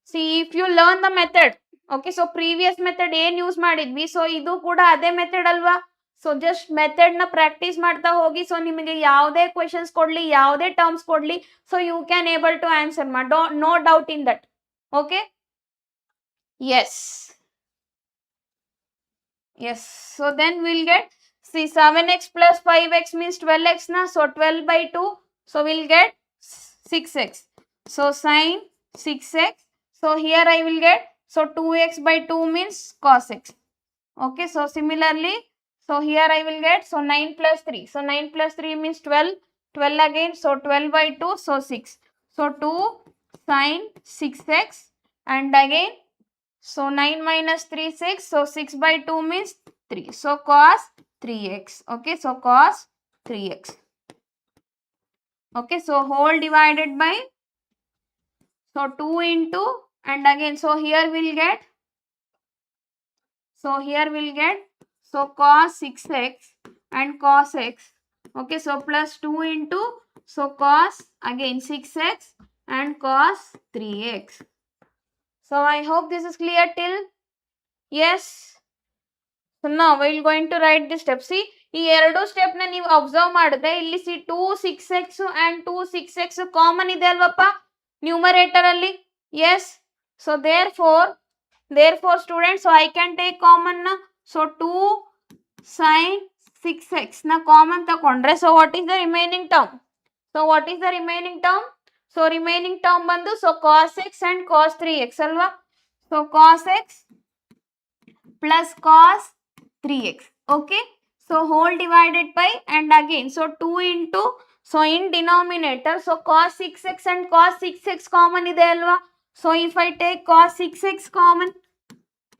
See, if you learn the method, okay, so previous method ಏನು use ಮಾಡಿದ್ವಿ, so ಇದು ಕೂಡ ಅದೇ method ಅಲ್ವಾ. So just method ನ practice ಮಾಡ್ತಾ ಹೋಗಿ. So ನಿಮಗೆ ಯಾವುದೇ ಕ್ವೆಶನ್ಸ್ ಕೊಡ್ಲಿ, ಯಾವುದೇ ಟರ್ಮ್ಸ್ ಕೊಡ್ಲಿ, so you can able to answer no doubt in that. Okay, yes yes. So then will get, see 7x plus 5x means 12x na, so 12 by 2, so we'll get 6x. So sin 6x, so here I will get, so 2x by 2 means cos x. Okay, so similarly, so here I will get, so 9 plus 3, so 9 plus 3 means 12, 12 again, so 12 by 2, so 6, so 2 sin 6x, and again, so 9 minus 3 6, so 6 by 2 means 3, so cos 3x. Okay, so cos 3x. Okay, so whole divided by, so 2 into, and again, so here we'll get, so here we'll get, so cos 6x and cos x. Okay, so plus 2 into, so cos again 6x and cos 3x. So I hope this is clear till, yes. So now we are going to write this step. See, ಈ ಎರಡು step ನ ನೀವು observe ಮಾಡಿದ್ರೆ ಇಲ್ಲಿ C 2 6x and 2 6x common ಇದೆ ಅಲ್ವಪ್ಪ numerator ಅಲ್ಲಿ. Yes, so therefore students, so I can take common ನ, ಸೊ 2 sin 6x ನ ಕಾಮನ್ ತಕೊಂಡ್ರೆ, so what is the remaining term? So what is the remaining term? So remaining term ಬಂದು, so cos x and cos 3x ಅಲ್ವಾ. So cos x plus cos 3x. Okay, so whole divided by, and again, so 2 into, so in denominator, so cos 6x and cos 6x common ide alva. So if I take cos 6x common,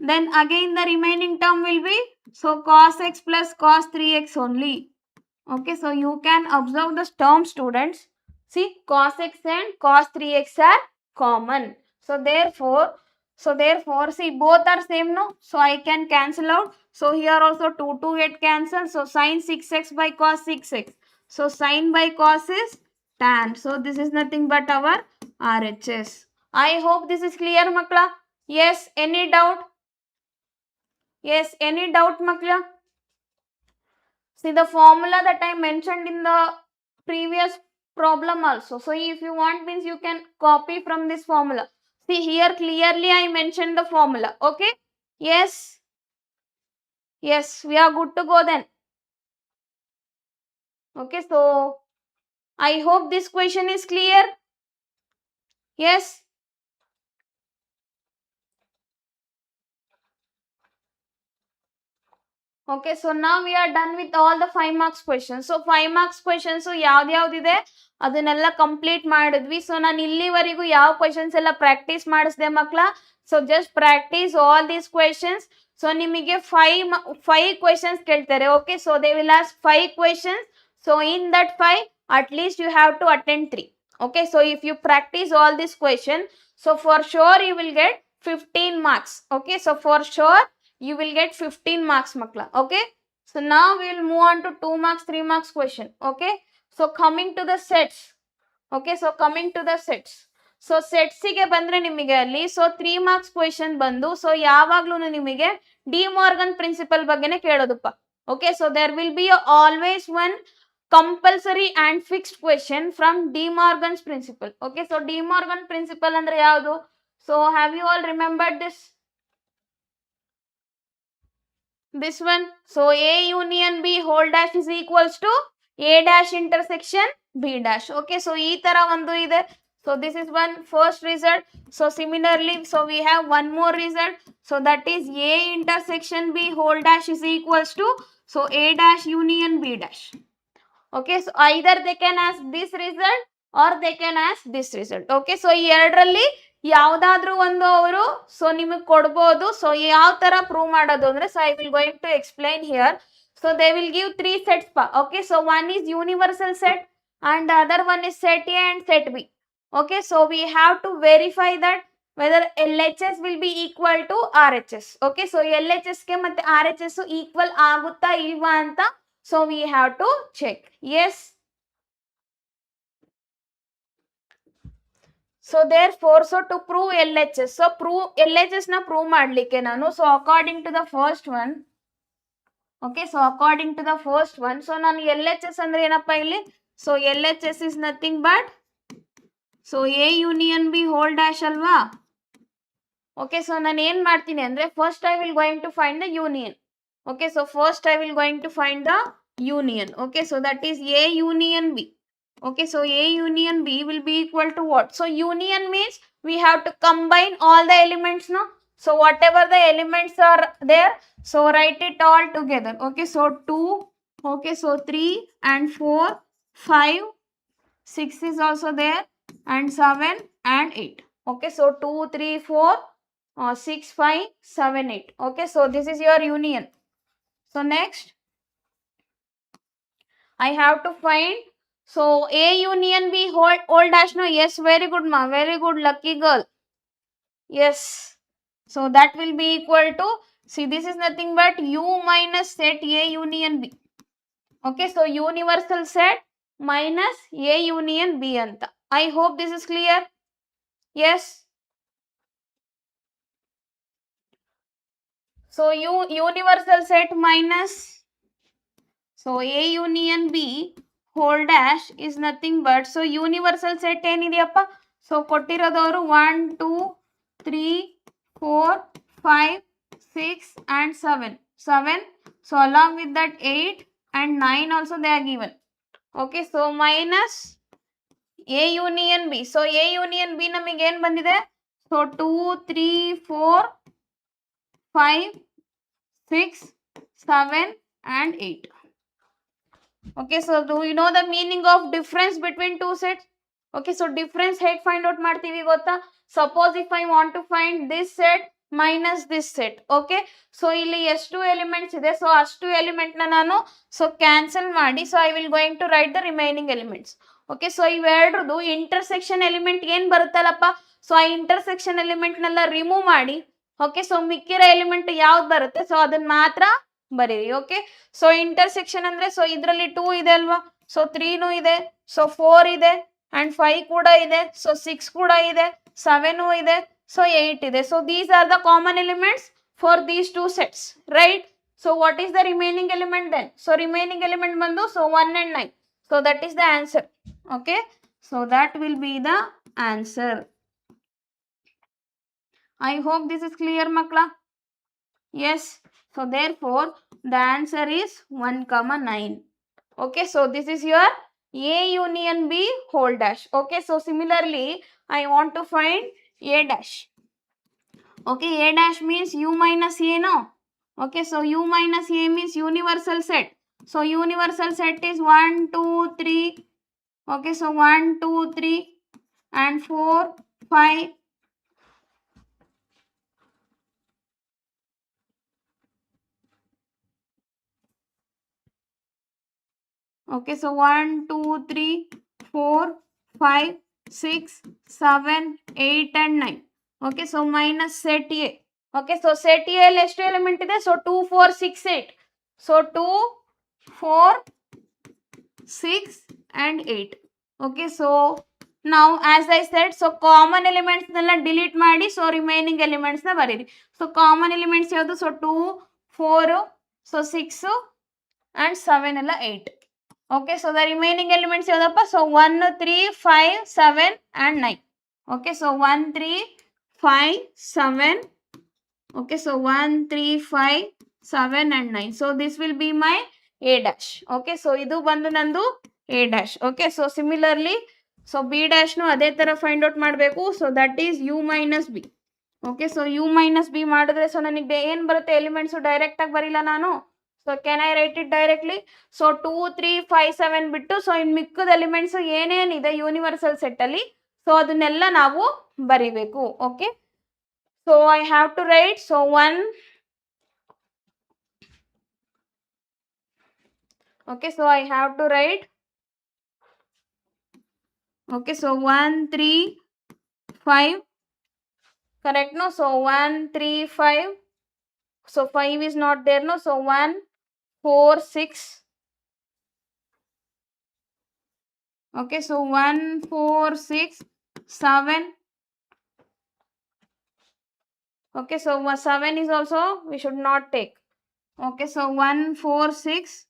then again the remaining term will be, so cos x plus cos 3x only. Okay, so you can observe the term, students. See, cos x and cos 3x are common. So therefore, see, both are same, no? So I can cancel out. So here also 2 get cancelled. So sin 6x by cos 6x. So sin by cos is tan. So this is nothing but our RHS. I hope this is clear, Makla. Yes, any doubt? Yes, any doubt, Makla? See the formula that I mentioned in the previous problem also. So if you want means you can copy from this formula. See here clearly I mentioned the formula. Okay, yes, yes, we are good to go then. Okay, so I hope this question is clear. Yes, okay, so now we are done with all the 5 marks questions. So 5 marks questions ಯಾವ್ದಿದೆ ಅದನ್ನೆಲ್ಲ complete ಮಾಡಿದ್ವಿ. So ನಾನು ಇಲ್ಲಿವರೆಗೂ ಯಾವ questions ಎಲ್ಲ practice ಮಾಡಿಸಿದೆ ಮಕ್ಕಳ. So just practice all these questions. So ನಿಮಗೆ 5 questions ಕೇಳ್ತಾರೆ. Okay, so they will ask 5 questions. So in that 5 at least you have to attend 3. Okay, so if you practice all this question, so for sure you will get 15 marks. Okay, so for sure you will get 15 marks, makla. Okay, so now we will move on to 2 marks 3 marks question. Okay, so coming to the sets. Okay, so coming to the sets. So sets ಗೆ ಬಂದ್ರೆ ನಿಮಗೆ ಅಲ್ಲಿ so 3 marks question ಬಂದು so ಯಾವಾಗ್ಲೂ ನಿಮಗೆ D Morgan principal ಬಗ್ಗೆನೇ ಕೇಳೋದಪ್ಪ. Okay, so there will be always one compulsory and fixed question from De Morgan's principle. Okay, so De Morgan principle andre yavadu? So have you all remembered this one? So A union B whole dash is equals to A dash intersection B dash. Okay, so ee tara ಒಂದು ಇದೆ. So this is one first result. So similarly, so we have one more result. So that is A intersection B whole dash is equals to, so A dash union B dash. Okay, so either they can ask this result or they can ask this result. Okay, so ಈ ಎರಡರಲ್ಲಿ ಯಾವ್ದಾದ್ರೂ ಒಂದು ಅವರು so ನಿಮಗೆ ಕೊಡ್ಬೋದು. So ಯಾವ ತರ prove ಮಾಡೋದು ಅಂದ್ರೆ, so I will going to explain here. So they will give three sets pa. Okay, so one is universal set and the other one is set A and set B. Okay, so we have to verify that whether LHS will be equal to RHS. Okay, so LHS ke matte RHS equal agutta ilva anta, so we have to check. Yes. So therefore, so to prove LHS, so prove LHS na prove madlikke nanu, so according to the first one, okay, so according to the first one, so nanu LHS andre enappa illi, so LHS is nothing but, so A union B whole dash alva. Okay, so nanu ಏನು ಮಾಡ್ತೀನಿ ಅಂದ್ರೆ, first I will going to find the union. Okay, so first I will going to find the union. Okay, so that is A union B. Okay, so A union B will be equal to what? So union means we have to combine all the elements, no? So whatever the elements are there, so write it all together. Okay, so 2, okay, so 3 and 4, 5, 6 is also there, and 7 and 8. Okay, so 2, 3, 4, 6, 5, 7, 8. Okay, so this is your union. So next, I have to find, so A union B whole dash, no? Yes, very good ma, very good, lucky girl. Yes, so that will be equal to, see this is nothing but U minus set A union B. Okay, so universal set minus A union B anta. I hope this is clear. Yes. So universal set minus, so A union B whole dash is nothing but, so universal set ಏನಿದೆಯಪ್ಪ, so ಕೊಟ್ಟಿರೋದವರು 1 2 3 4 5 6 and 7. So along with that 8 and 9 also they are given. Okay, so minus A union B. So A union B ನಮಗೆ ಏನು ಬಂದಿದೆ, so 2 3 4 5 6 7 and 8. Okay, so do you know the meaning of difference between two sets? Okay, so difference ಹೇಗೆ find out ಮಾಡ್ತೀವಿ ಗೊತ್ತಾ? Suppose if I want to find this set minus this set. Okay, so ಇಲ್ಲಿ ಎಷ್ಟು elements ಇದೆ, so ಅಷ್ಟು element ನಾನು so cancel ಮಾಡಿ, so I will going to write the remaining elements. Okay, so ಇವೆರಡ್ರದ್ದು intersection element ಏನು ಬರುತ್ತಲ್ಲಪ್ಪ, so ಆ ಇಂಟರ್ಸೆಕ್ಷನ್ ಎಲಿಮೆಂಟ್ನೆಲ್ಲ ರಿಮೂವ್ ಮಾಡಿ. ಓಕೆ, ಸೊ ಮಿಕ್ಕಿರೋ ಎಲಿಮೆಂಟ್ ಯಾವ್ದು ಬರುತ್ತೆ, ಸೊ ಅದನ್ನ ಮಾತ್ರ ಬರೀರಿ. ಓಕೆ, ಸೊ ಇಂಟರ್ಸೆಕ್ಷನ್ ಅಂದ್ರೆ, ಸೊ ಇದರಲ್ಲಿ 2 ಇದೆ ಅಲ್ವಾ, ಸೊ 3 ಇದೆ, ಸೊ 4 ಇದೆ ಅಂಡ್ 5 ಕೂಡ ಇದೆ, ಸೊ 6 ಕೂಡ ಇದೆ, 7 ಇದೆ, so 8 ಇದೆ. So these are the common elements for these two sets, right? So what is the remaining element then? So remaining element bandu, so 1 and 9. So that is the answer. Okay, so that will be the answer. I hope this is clear makla. Yes, so therefore the answer is 1,9. Okay, so this is your A union B whole dash. Okay, so similarly I want to find A dash. Okay, A dash means U minus A, no? Okay, so U minus A means universal set. So universal set is 1 2 3. Okay, so 1 2 3 and 4 5. Okay, so 1 2 3 4 5 6 7 8 and 9. Okay, so minus set A. Okay, so set A ಅಲ್ಲಿ ಎಷ್ಟು element ಇದೆ, so 2 4 6 8. So 2 4 6 and 8. Okay, so now as I said, so common elements ನೆಲ್ಲ delete ಮಾಡಿ, so remaining elements ನ ಬರೀರಿ. So common elements ಯಾವುದು, so 2 4 so 6 and 7 ಎಲ್ಲ 8. Okay, so the remaining elements ಯಾವ್ದಪ್ಪ, so 1 3 5 7 and 9. Okay, so 1 3 5 7. Okay, so 1 3 5 7 and 9. So this will be my A dash. Okay, so idu bandu nandu A dash. Okay, so similarly, so B dash nu ಅದೇ ತರ find out ಮಾಡಬೇಕು. So that is U minus B. Okay, so U minus B ಮಾಡಿದ್ರೆ so ನನಗೆ ಏನು ಬರುತ್ತೆ elements direct ಆಗಿ ಬರಿಲ್ಲ ನಾನು. So can I write it directly? So 2 3 5 7 ಬಿಟ್ಟು ಸೊ ಇನ್ ಮಿಕ್ಕದ ಎಲಿಮೆಂಟ್ಸ್ ಏನೇನಿದೆ ಯೂನಿವರ್ಸಲ್ ಸೆಟ್ ಅಲ್ಲಿ ಸೊ ಅದನ್ನೆಲ್ಲ ನಾವು ಬರಿಬೇಕು. Okay, so I have to write so 1. Okay, so I have to write. Okay, so 1 3 5, correct? No, so 1 3 5, so 5 is not there. No, so 1 4 6. Okay, so 1 4 6 7. Okay, so 7 is also we should not take. Okay, so 1 4 6.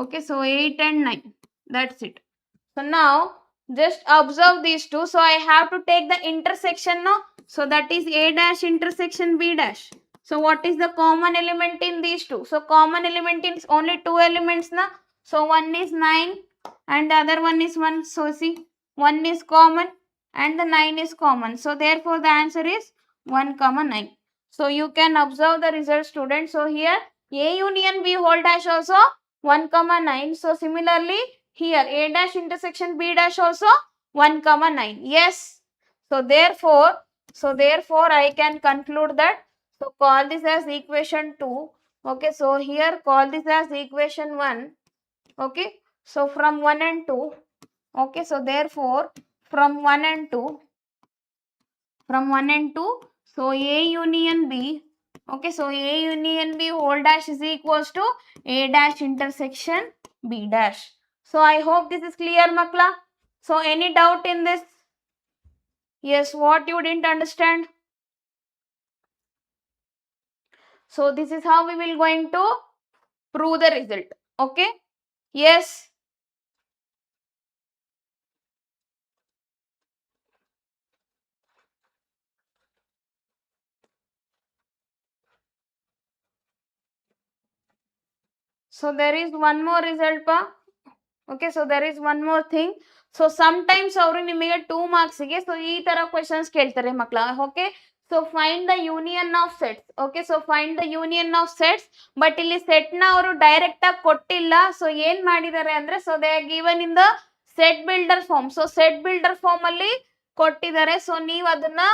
Okay, so 8 and 9, that's it. So now just observe these two. So I have to take the intersection now. So that is A dash intersection B dash. So what is the common element in these two? So common element is only two elements na. So one is 9 and the other one is 1. So see, 1 is common and the 9 is common. So therefore the answer is 1 comma 9. So you can observe the result, students. So here A union B whole dash also 1 comma 9. So similarly here A dash intersection B dash also 1 comma 9. Yes. So therefore I can conclude that. So call this as equation 2. Okay, so here call this as equation 1. Okay, so from 1 and 2. Okay, so therefore from 1 and 2, so A union B. Okay, so A union B whole dash is equals to A dash intersection B dash. So I hope this is clear, Makla. So any doubt in this? Yes, what you didn't understand? So this is how we will going to prove the result. Okay? Yes. So there is one more result, pa. Okay, so there is one more thing. So sometimes ಅವರು ನಿಮಗೆ 2 marks ಗೆ so ಈ ತರ questions ಕೇಳ್ತಾರೆ ಮಕ್ಕಳ. Okay, so find the union of sets. Okay, so find the union of sets. But ಇಲ್ಲಿ set ನ ಅವರು ಡೈರೆಕ್ಟ್ ಆಗಿ ಕೊಟ್ಟಿಲ್ಲ. ಸೊ ಏನ್ ಮಾಡಿದ್ದಾರೆ ಅಂದ್ರೆ so they are given in the set builder form. So set builder form ಅಲ್ಲಿ ಕೊಟ್ಟಿದ್ದಾರೆ. ಸೊ ನೀವು ಅದನ್ನ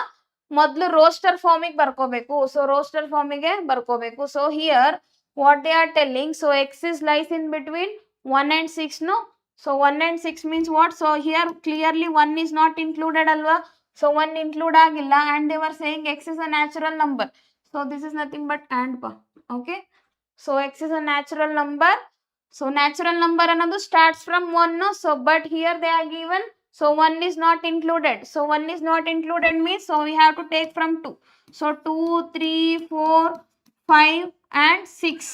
ಮೊದಲು ರೋಸ್ಟರ್ ಫಾರ್ಮಿಗೆ ಬರ್ಕೋಬೇಕು. ಸೊ ರೋಸ್ಟರ್ ಫಾರ್ಮಿಗೆ ಬರ್ಕೋಬೇಕು. So here what they are telling, so x is lies in between 1 and 6, no? So 1 and 6 means what? So here clearly 1 is not included alwa. So 1 include agilla and they were saying x is a natural number. So this is nothing but and pa. Okay, so x is a natural number. So natural number another starts from 1, no? So but here they are given, so 1 is not included. So 1 is not included means so we have to take from 2. So 2 3 4 5 and 6.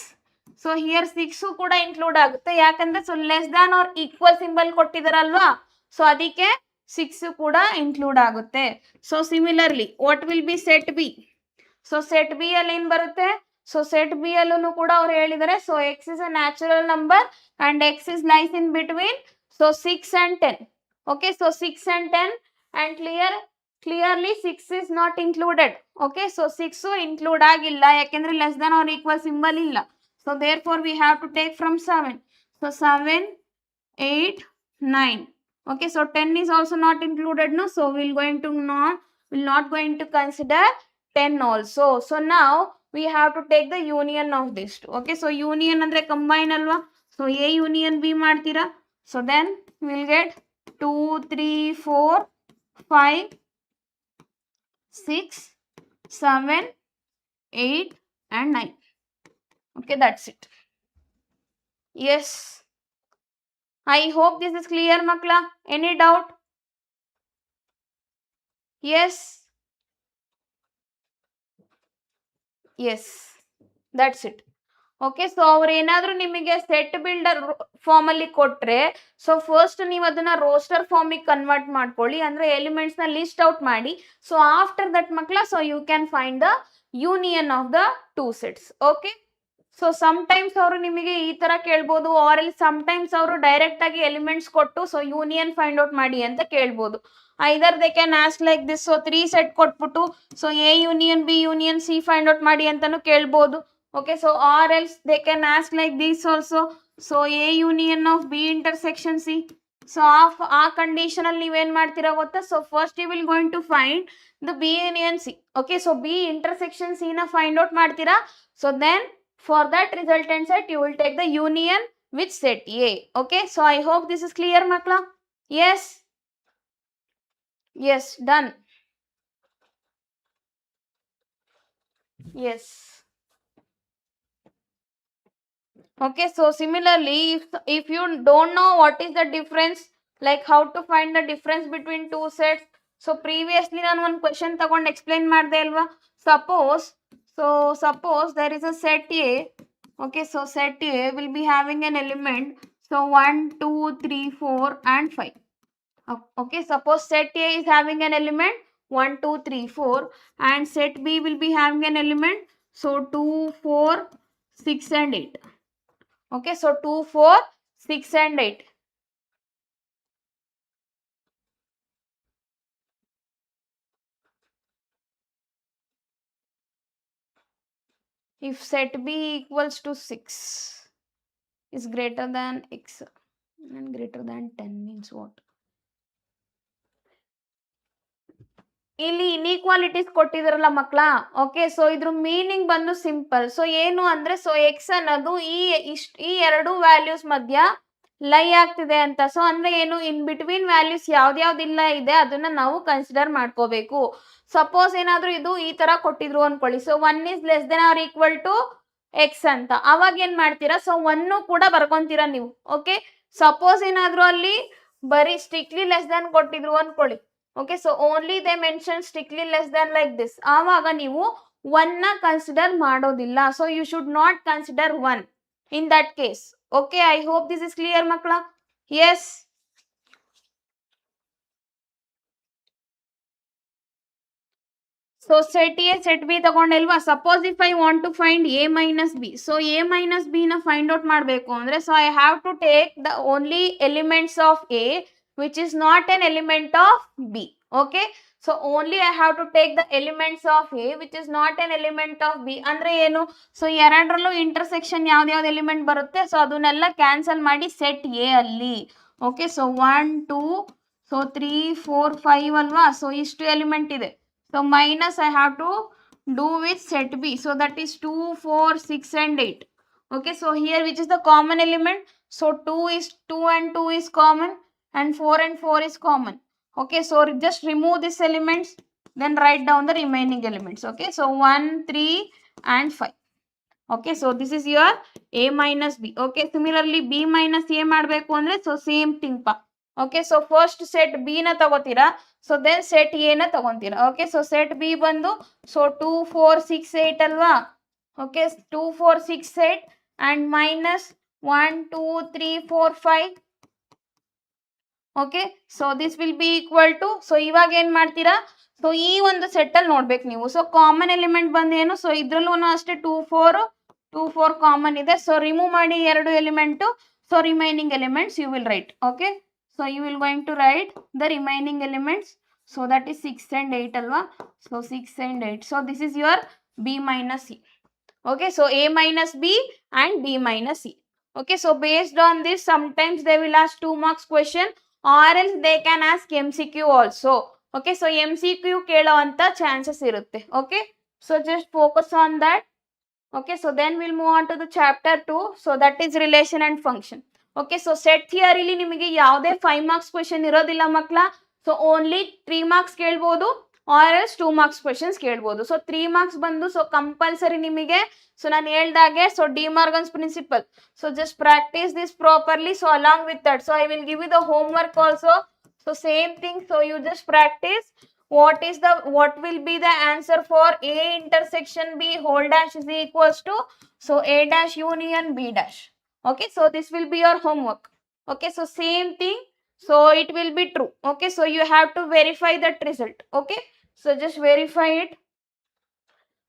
So here 6 ಕೂಡ include ಆಗುತ್ತೆ. ಯಾಕಂದ್ರೆ so less than or equal symbol ಕೊಟ್ಟಿದಾರಲ್ವಾ, so ಅದಕ್ಕೆ 6 ಕೂಡ include ಆಗುತ್ತೆ. So similarly what will be set B? So set B ಅಲ್ಲಿ ಏನು ಬರುತ್ತೆ? So set B ಅಲ್ಲೂ ಕೂಡ ಅವರು ಹೇಳಿದ್ದಾರೆ so x is a natural number and x is lies in between so 6 and 10. Okay, so 6 and 10 and clearly 6 is not included. Okay, so 6 include agilla yakendre less than or equal symbol illa. So therefore we have to take from 7. So 7 8 9. Okay, so 10 is also not included, no? So will not going to consider 10 also. So now we have to take the union of these two. Okay, so union andre combine alwa. So A union B ಮಾಡ್ತೀರಾ. So then we will get 2 3 4 5 6 7 8 and 9. Okay, that's it. Yes, I hope this is clear, makla. Any doubt? Yes, that's it. Okay, so ಅವ್ರು ಏನಾದರೂ ನಿಮಗೆ set builder form ಅಲ್ಲಿ ಕೊಟ್ರೆ so first ನೀವು ಅದನ್ನ roster ಫಾರ್ಮಿಗೆ convert ಮಾಡ್ಕೊಳ್ಳಿ, ಅಂದ್ರೆ ಎಲಿಮೆಂಟ್ಸ್ ನ ಲಿಸ್ಟ್ ಔಟ್ ಮಾಡಿ. ಸೊ ಆಫ್ಟರ್ ದಟ್ ಮಕ್ಕಳ so you can find the union of the two sets. Okay, so sometimes ಅವರು ನಿಮಗೆ ಈ ತರ ಕೇಳ್ಬೋದು, ಆರ್ ಎಲ್ ಸಮ್ಟೈಮ್ಸ್ ಅವರು ಡೈರೆಕ್ಟ್ ಆಗಿ ಎಲಿಮೆಂಟ್ಸ್ ಕೊಟ್ಟು ಸೊ ಯೂನಿಯನ್ ಫೈಂಡ್ ಔಟ್ ಮಾಡಿ ಅಂತ ಕೇಳ್ಬೋದು. Either they can ask like this, so 3 set ಕೊಟ್ಬಿಟ್ಟು so A union B union C find out ಮಾಡಿ ಅಂತಾನು ಕೇಳ್ಬೋದು. Okay, so or else they can ask like this also, so A union of B intersection C. So ಆ condition ಅಲ್ಲಿ ನೀವೇನ್ ಮಾಡ್ತೀರಾ ಗೊತ್ತಾ, so first you will going to find the B union C. Okay, so B intersection C ನ find out ಮಾಡ್ತೀರಾ. So then for that resultant set you will take the union with set A. Okay, so I hope this is clear makla. Yes, yes, done. Yes. Okay, so similarly if you don't know what is the difference, like how to find the difference between two sets, so previously ನಾನು ಒಂದು question ತಗೊಂಡು explain ಮಾಡಿದೆ ಅಲ್ವಾ. Suppose there is a set A. Okay, so set A will be having an element, so 1 2 3 4 and 5. Okay, suppose set A is having an element 1 2 3 4 and set B will be having an element, so 2 4 6 and 8. Okay, so 2 4 6 and 8. If set B equals to 6 is greater than x and greater than 10 means what? ಇಲ್ಲಿ inequalities ಕೊಟ್ಟಿದ್ರಲ್ಲ ಮಕ್ಕಳ. Okay, so ಇದ್ರ meaning ಬಂದು simple. So ಏನು ಅಂದ್ರೆ, so X ಅನ್ನೋದು ಈ ಎರಡು values ಮಧ್ಯ ಲೈ ಆಗ್ತಿದೆ ಅಂತ. ಸೊ ಅಂದ್ರೆ ಏನು, ಇನ್ ಬಿಟ್ವೀನ್ ವ್ಯಾಲ್ಯೂಸ್ ಯಾವ್ದ್ಯಾವ್ದಿಲ್ಲ ಇದೆ ಅದನ್ನ ನಾವು ಕನ್ಸಿಡರ್ ಮಾಡ್ಕೋಬೇಕು. ಸಪೋಸ್ ಏನಾದ್ರು ಇದು ಈ ತರ ಕೊಟ್ಟಿದ್ರು ಅನ್ಕೊಳ್ಳಿ, so 1 is less than or equal to X ಅಂತ, ಅವಾಗ ಏನ್ ಮಾಡ್ತೀರಾ, ಸೊ 1 ಕೂಡ ಬರ್ಕೊಂತೀರಾ ನೀವು. ಓಕೆ, ಸಪೋಸ್ ಏನಾದ್ರು ಅಲ್ಲಿ ಬರೀ ಸ್ಟ್ರಿಕ್ಟ್ಲಿ ಲೆಸ್ ದನ್ ಕೊಟ್ಟಿದ್ರು ಅನ್ಕೊಳ್ಳಿ. Okay, so only they mention strictly less than like this, ಆವಾಗ ನೀವು 1 ನ ಕನ್ಸಿಡರ್ ಮಾಡೋದಿಲ್ಲ. So you should not consider 1 in that case. Okay, I hope this is clear ಮಕ್ಕಳ. Yes. So set A set B ತಗೊಂಡಲ್ವಾ. Suppose if I want to find A minus B, so A minus B ನ find out ಮಾಡಬೇಕು ಅಂದ್ರೆ, so I have to take the only elements of A which is not an element of B. Okay, so only I have to take the elements of A which is not an element of B. ಅಂದ್ರೆ ಏನು, so ಎರಡರಲ್ಲೂ intersection ಯಾವ್ದು element ಬರುತ್ತೆ, so ಅದನ್ನೆಲ್ಲ cancel ಮಾಡಿ set A ಅಲ್ಲಿ. Okay, so 1 2 so 3 4 5 ಅಲ್ವಾ. So ಇಷ್ಟು ಎಲಿಮೆಂಟ್ ಇದೆ. So minus I have to do with set B, so that is 2 4 6 and 8. Okay, so here which is the common element, so 2 and 2 is common and 4 and 4 is common. Okay, so just remove these elements, then write down the remaining elements. Okay, so 1 3 and 5. Okay, so this is your A minus B. Okay, similarly B minus A ಮಾಡಬೇಕು ಅಂದ್ರೆ, so same thing pa. Okay, so first set B ನ ತಗೋತೀರಾ, so then set A ನ ತಗೊಂತೀರಾ. Okay, so set B ಬಂದು so 2 4 6 8 ಅಲ್ವಾ. Okay, 2 4 6 8 and minus 1 2 3 4 5. Okay, so this will be equal to, so ಇವಾಗ ಏನ್ ಮಾಡ್ತೀರಾ, so ಈ ಒಂದು ಸೆಟ್ ಅಲ್ಲಿ ನೋಡ್ಬೇಕು ನೀವು. ಸೊ ಕಾಮನ್ ಎಲಿಮೆಂಟ್ ಬಂದು ಏನು, ಸೊ ಇದ್ರಲ್ಲೂ ಅಷ್ಟೇ 2 4 ಕಾಮನ್ ಇದೆ. ಸೊ ರಿಮೂವ್ ಮಾಡಿ ಎರಡು element, so remaining elements you will write. Okay, so you will going to write the remaining elements, so that is 6 and 8 ಅಲ್ವಾ. So 6 and 8, so this is your B minus C. Okay, so A minus B and B minus C. Okay, so based on this, sometimes they will ask 2 marks question or else they can ask MCQ also. Okay, so MCQ kelo anta chances irutte. Okay, so just focus on that. Okay, so then we'll move on to the chapter 2. So that is relation and function. Okay, so set theory li nimige yavade 5 marks question irodilla makla. So only 3 marks kelbodu or else 2 marks questions ಕೇಳ್ಬೋದು. So 3 marks ಬಂದು so compulsory ನಿಮಗೆ, so ನಾನು ಹೇಳ್ದಾಗೆ so De Morgan's principle. So just practice this properly. So along with that, so I will give you the homework also. So same thing, so you just practice what will be the answer for A intersection B whole dash is equals to, so A dash union B dash. Okay, so this will be your homework. Okay, so same thing, so it will be true. Okay, so you have to verify that result. Okay, so just verify it.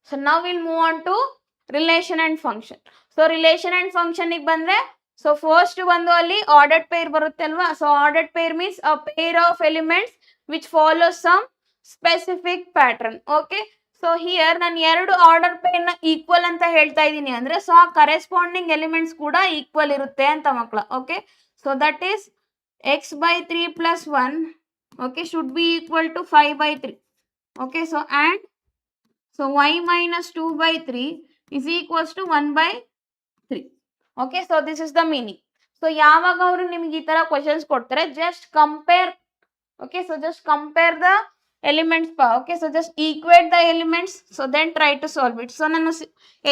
So now we'll move on to relation and function. So relation and function ಬಂದ್ರೆ so first ಬಂದು ಅಲ್ಲಿ ordered pair ಬರುತ್ತೆ ಅಲ್ವಾ. So ordered pair means a pair of elements which follow some specific pattern. Okay, so here ನಾನು ಎರಡು order peer ನ equal ಅಂತ ಹೇಳ್ತಾ ಇದ್ದೀನಿ ಅಂದ್ರೆ ಸೊ ಆ ಕರೆಸ್ಪಾಂಡಿಂಗ್ ಎಲಿಮೆಂಟ್ಸ್ ಕೂಡ ಈಕ್ವಲ್ ಇರುತ್ತೆ ಅಂತ ಮಕ್ಕಳ. Okay, so that is x/3 plus 1 okay should be equal to 5/3. okay, so and so y minus 2/3 is equals to 1/3. okay, so this is the meaning. so ಯಾವಾಗ ಅವರು ನಿಮಗೆ ಈ ತರ ಕ್ವೆಶ್ಚನ್ಸ್ ಕೊಡ್ತಾರೆ just compare. okay, so just compare the elements pa. okay, so just equate the elements, so then try to solve it. so ನಾನು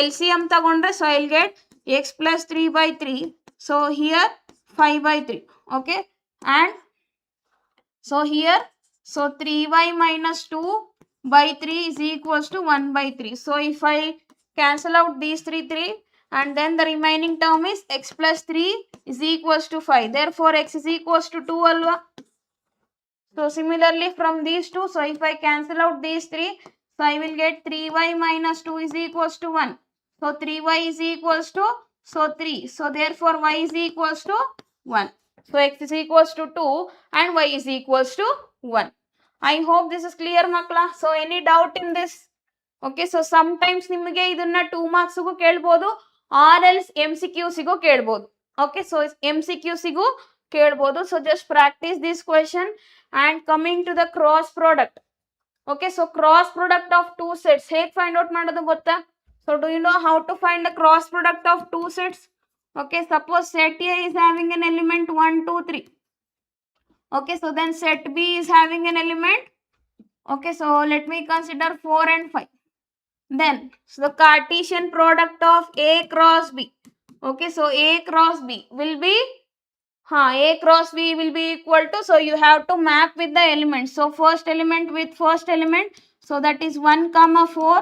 LCM ತಗೊಂಡ್ರೆ so I'll get x plus 3/3. so here 5/3. okay, and so here so 3y minus 2/3 is equals to 1/3. so if I cancel out these 3 and then the remaining term is x plus 3 is equals to 5, therefore x is equals to 2 alwa. so similarly from these two, so if I cancel out these 3, so I will get 3y minus 2 is equals to 1. so 3y is equals to so 3, so therefore y is equals to 1. so x is equals to 2 and y is equals to 1. I hope this is clear makla. so any doubt in this? okay, so sometimes ನಿಮಗೆ ಇದನ್ನ 2 marks ಗೂ ಕೇಳಬಹುದು or else MCQs ಗೂ ಕೇಳಬಹುದು. okay, so MCQs ಗೂ ಕೇಳಬಹುದು. so just practice this question. and coming to the cross product. okay, so cross product of two sets ಹೇಗೆ find out ಮಾಡೋದು ಗೊತ್ತಾ? so do you know how to find the cross product of two sets? okay, suppose set A is having an element 1 2 3. okay, so then set B is having an element, okay, so let me consider 4 and 5. then so the Cartesian product of A cross B. okay, so A cross B will be A cross B will be equal to, so you have to map with the elements. so first element with first element, so that is 1 comma 4.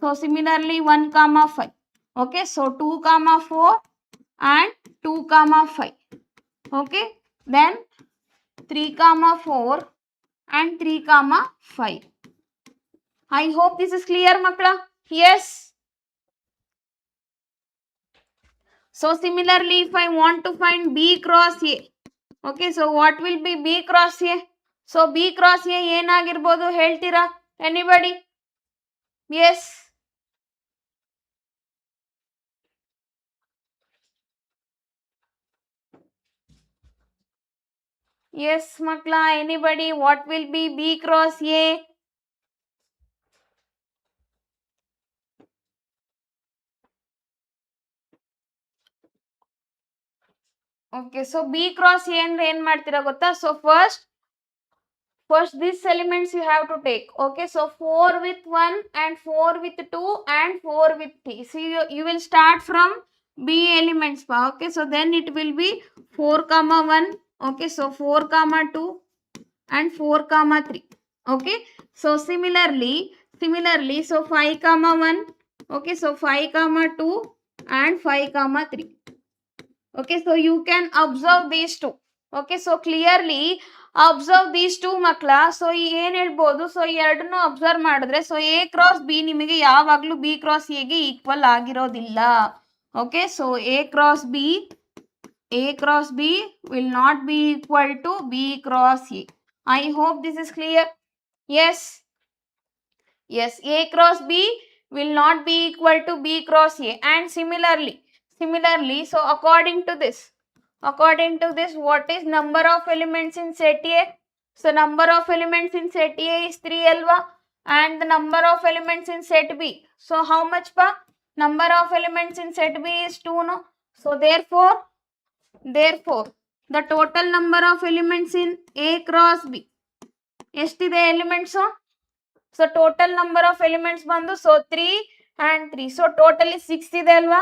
so similarly 1 comma 5. okay, so 2 comma 4 and 2 comma 5. okay, then 3 comma 4 and 3 comma 5. I hope this is clear makla. yes. so similarly if I want to find B cross A, okay, so what will be B cross A? so B cross A ಏನಾಗಿರ್ಬೋದು ಹೇಳ್ತೀರಾ anybody? yes. yes makla, anybody, what will be B cross A? okay, so B cross A ಅಂದ್ರೆ ಏನ್ ಮಾಡ್ತೀರಾ ಗೊತ್ತಾ? so first these elements you have to take. okay, so 4 with 1 and 4 with 2 and 4 with 3. see you will start from B elements pa. okay, so then it will be 4 comma 1. okay, so 4 comma 2 and 4 comma 3. okay, so similarly so 5 comma 1. okay, so 5 comma 2 and 5 comma 3. okay, so you can observe these two. okay, so clearly observe these two makla. so ಏನು ಹೇಳ್ಬೋದು, so ಎರಡನ್ನು observe ಮಾಡಿದ್ರೆ so A cross B ನಿಮಗೆ ಯಾವಾಗಲೂ B cross A ಗೆ equal ಆಗಿರೋದಿಲ್ಲ. okay, so A cross B will not be equal to B cross A. I hope this is clear. yes. yes, A cross B will not be equal to B cross A. and similarly so according to this what is number of elements in set A? so number of elements in set A is 3 alva, and the number of elements in set B, so how much pa? number of elements in set B is 2 no. so therefore the total number of elements in A cross B ಎಷ್ಟಿದೆ elements? so total number of elements ಬಂದು so 3 and 3, so totally 6 ಇದೆ ಅಲ್ವಾ.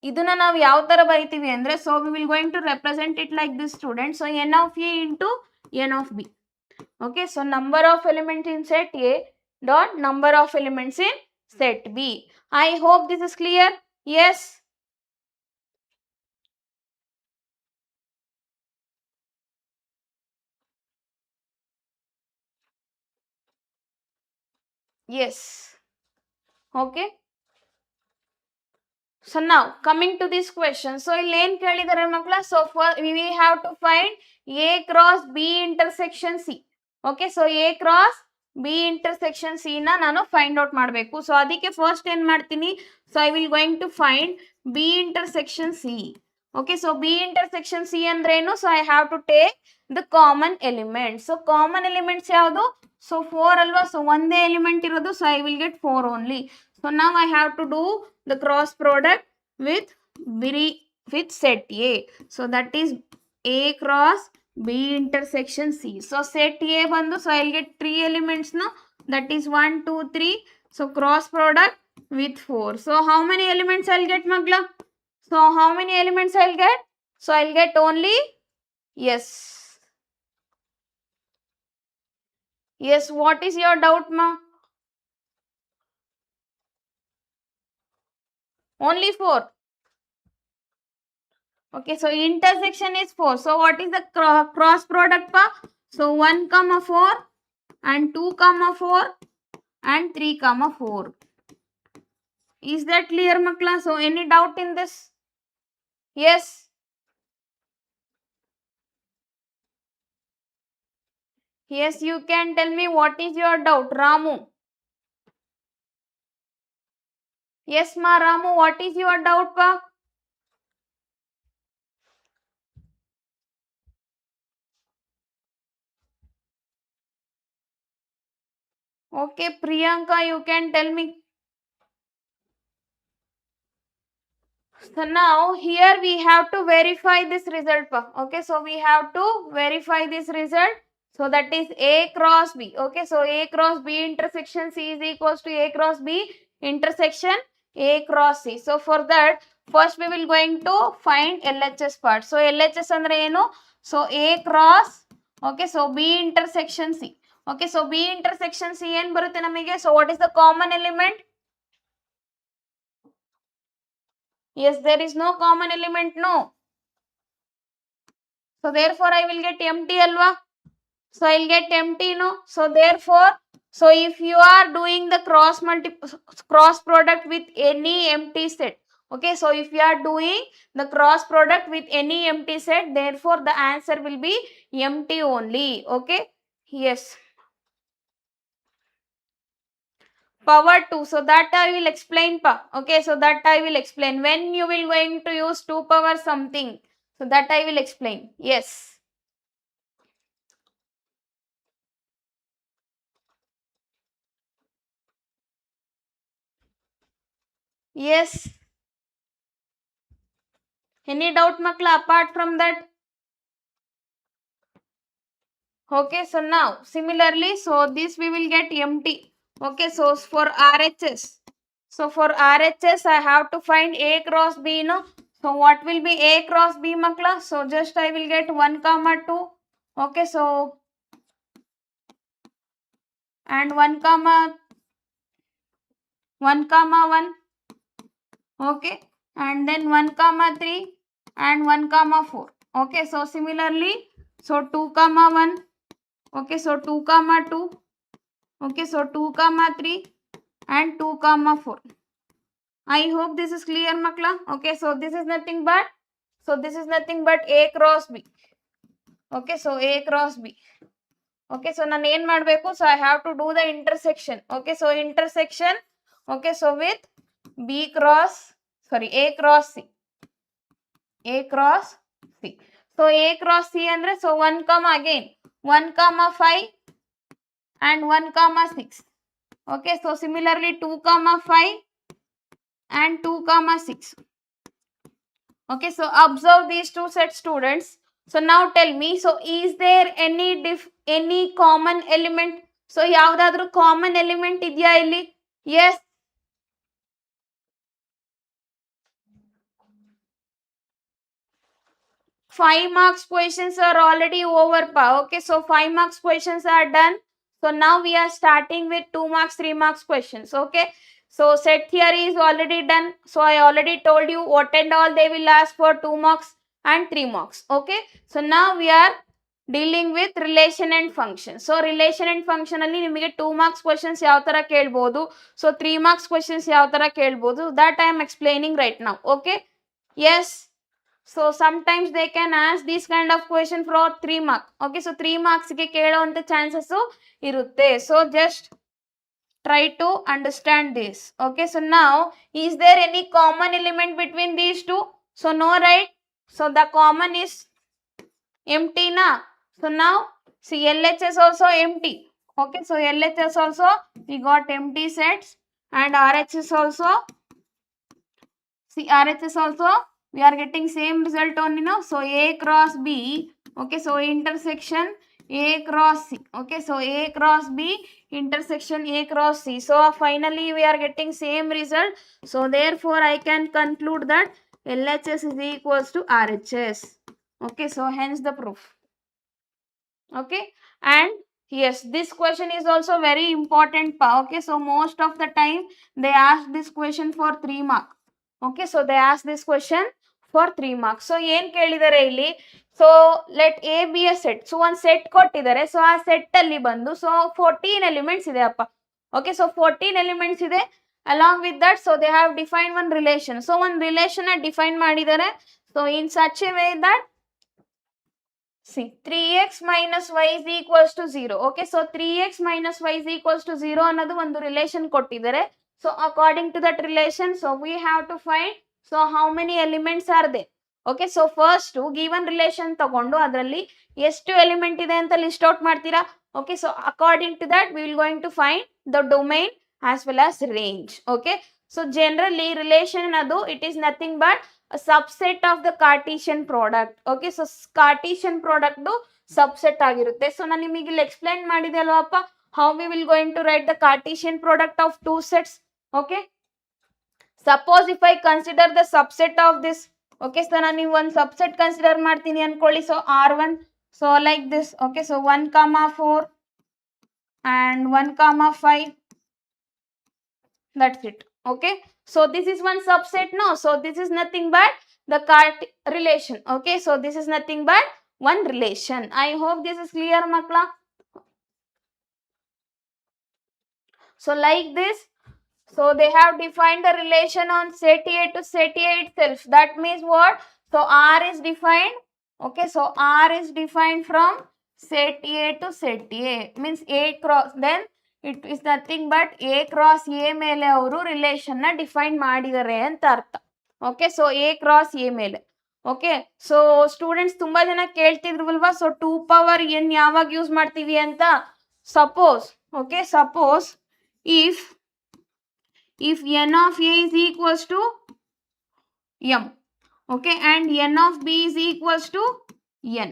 ಇದನ್ನ ನಾವು ಯಾವ ತರ ಬರೀತೀವಿ ಅಂದ್ರೆ so we will going to represent it like this student. so n of A into n of B. okay, so number of elements in set A dot number of elements in set B. I hope this is clear. yes. yes. okay, So now coming to this question, so ಇಲ್ಲಿ ಏನ್ ಕೇಳಿದಾರೆ ಮಕ್ಕಳ, so we have to find A cross B intersection C. Okay, so A cross B intersection C ನ ನಾನು find out ಮಾಡಬೇಕು. So ಅದಕ್ಕೆ first ಏನ್ ಮಾಡ್ತೀನಿ, so I will going to find B intersection C. Okay, so B intersection C ಅಂದ್ರೆ ಏನು, so I have to take the common element. So common elements ಯಾವುದು, so 4 ಅಲ್ವಾ, so ಒಂದೇ element ಇರೋದು, so I will get 4 only. So now I have to do the cross product with set A. So that is A cross B intersection C. So set A bandu, so I'll get 3 elements now. That is 1, 2, 3. So cross product with 4. So how many elements I'll get, Magla? So how many elements I'll get? So I'll get only, yes. Yes, what is your doubt, ma? Only 4. Okay, so intersection is 4. So what is the cross product, pa? So 1, 4 and 2, 4 and 3, 4. Is that clear, Makla? So any doubt in this? Yes. Yes, you can tell me what is your doubt, Ramu. Yes, ma, Ramu, what is your doubt, pa? Okay, Priyanka, you can tell me. So now here we have to verify this result, pa. Okay, so we have to verify this result. So that is A cross B. Okay, so A cross B intersection C is equals to A cross B intersection A cross C. So for that, first we will going to find LHS part. So LHS andre eno? So A cross, okay, so B intersection C. Okay, so B intersection C en barutte namige. So what is the common element? Yes, there is no common element, no. So therefore I will get empty, alva. So I'll get empty, no. So therefore, so if you are doing the cross product with any empty set, okay, so if you are doing the cross product with any empty set, therefore the answer will be empty only. Okay, yes. Power 2, so that I will explain, pa. Okay, so that I will explain when you will going to use 2 power something, so that I will explain. Yes. Yes. Any doubt, Makla, apart from that? Okay, so now similarly, so this we will get empty. Okay, so for RHS, so for RHS I have to find A cross B, no. So what will be A cross B, Makla? So just I will get 1, 2. Okay, so and 1, 1. Okay, and then 1, 3 and 1, 4. Okay, so similarly, so 2, 1. Okay, so 2, 2. Okay, so 2, 3 and 2, 4. I hope this is clear, Makla. Okay, so this is nothing but A cross B. Okay, so A cross B. Okay, so ನಾನು ಏನು ಮಾಡಬೇಕು, so I have to do the intersection. Okay, so intersection, okay, so with A cross C. A cross C. So A cross C andre, so 1, again 1, 5 and 1, 6. Okay, so similarly 2, 5 and 2, 6. Okay, so observe these two sets, students. So now tell me, so is there any common element? So ಯಾವ್ದಾದ್ರು common element ಇದೆಯಾ ಇಲ್ಲಿ? Yes. Five marks questions are already over, pa. Okay, so 5 marks questions are done. So now we are starting with 2 marks, 3 marks questions. Okay, so set theory is already done. So I already told you what and all they will ask for 2 marks and 3 marks. Okay, so now we are dealing with relation and function. So relation and function ಅಲ್ಲಿ ನಿಮಗೆ 2 marks questions ಯಾವ ತರ ಕೇಳ್ಬೋದು, so 3 marks questions ಯಾವ ತರ ಕೇಳ್ಬೋದು, that I am explaining right now. Okay, yes. So sometimes they can ask this kind of question for 3 marks. Okay, so 3 marks ಗೆ ಕೇಳುವಂತ chances ಇರುತ್ತೆ. So just try to understand this. Okay, so now is there any common element between these two? So no, right? So the common is empty na. So now see LHS also empty. Okay, so LHS also we got empty sets, and RHS also, see RHS also we are getting same result only now. So A cross B. Okay, so intersection A cross C. Okay, so A cross B intersection A cross C. So finally we are getting same result. So therefore I can conclude that LHS is equals to RHS. Okay, so hence the proof. Okay, and yes, this question is also very important. Okay, so most of the time they ask this question for 3 marks. Okay, so they ask this question for 3 marks. So ಏನ್ ಕೇಳಿದರೆ ಇಲ್ಲಿ, so let A B A set. So ಒಂದು set ಕೊಟ್ಟಿದ್ದಾರೆ. So ಆ set ಅಲ್ಲಿ ಬಂದು so 14 elements ಇದೆ ಅಪ್ಪ. ಓಕೆ, ಸೊ 14 ಎಲಿಮೆಂಟ್ಸ್ ಇದೆ. Along with that so they have define one relation. So ಒಂದು ರಿಲೇಷನ್ ಡಿಫೈನ್ ಮಾಡಿದ್ದಾರೆ. So in such A way that see 3x minus y is equals to 0. Okay, so 3x minus y is equals to 0 ಅನ್ನೋದು ಒಂದು relation ಕೊಟ್ಟಿದ್ದಾರೆ. So according to that relation, so we have to find so how many elements are there. Okay, so first given relation ತಗೊಂಡು ಅದರಲ್ಲಿ ಎಷ್ಟು element ಇದೆ ಅಂತ list out ಮಾಡ್ತೀರಾ. Okay, so according to that we will going to find the domain as well as range. Okay, so generally relation ಅನ್ನೋದು it is nothing but a subset of the Cartesian product. Okay, so Cartesian product subset ಆಗಿರುತ್ತೆ. So ನಾನು ನಿಮಗೆ ಇಲ್ಲಿ explain ಮಾಡಿದೆ ಅಲ್ವಪ್ಪ, how we will going to write the Cartesian product of two sets. Okay, suppose if I consider the subset of this. Okay, so ನಾನು ಒಂದು subset consider ಮಾಡ್ತೀನಿ ಅನ್ಕೊಳ್ಳಿ. So R1, so like this. Okay, so 1,4 and 1,5, that's it. Okay, so this is one subset. No, so this is nothing but the relation. Okay, so this is nothing but one relation. I hope this is clear, makla. So like this, so they have defined the relation on set A to set A itself. That means what? So R is defined. Okay, so R is defined from set A to set A, means A cross, then it is nothing but A cross A ಮೇಲೆ ಅವರು relation ನ define ಮಾಡಿದ್ದಾರೆ ಅಂತ ಅರ್ಥ. Okay, so A cross A ಮೇಲೆ. Okay, so students ತುಂಬಾ ಜನ ಕೇಳ್ತಿದ್ರಲ್ವಾ, so 2 power n ಯಾವಾಗ ಯೂಸ್ ಮಾಡ್ತೀವಿ ಅಂತ. Suppose, okay, suppose if n of A is equals to m, okay, and n of B is equals to n.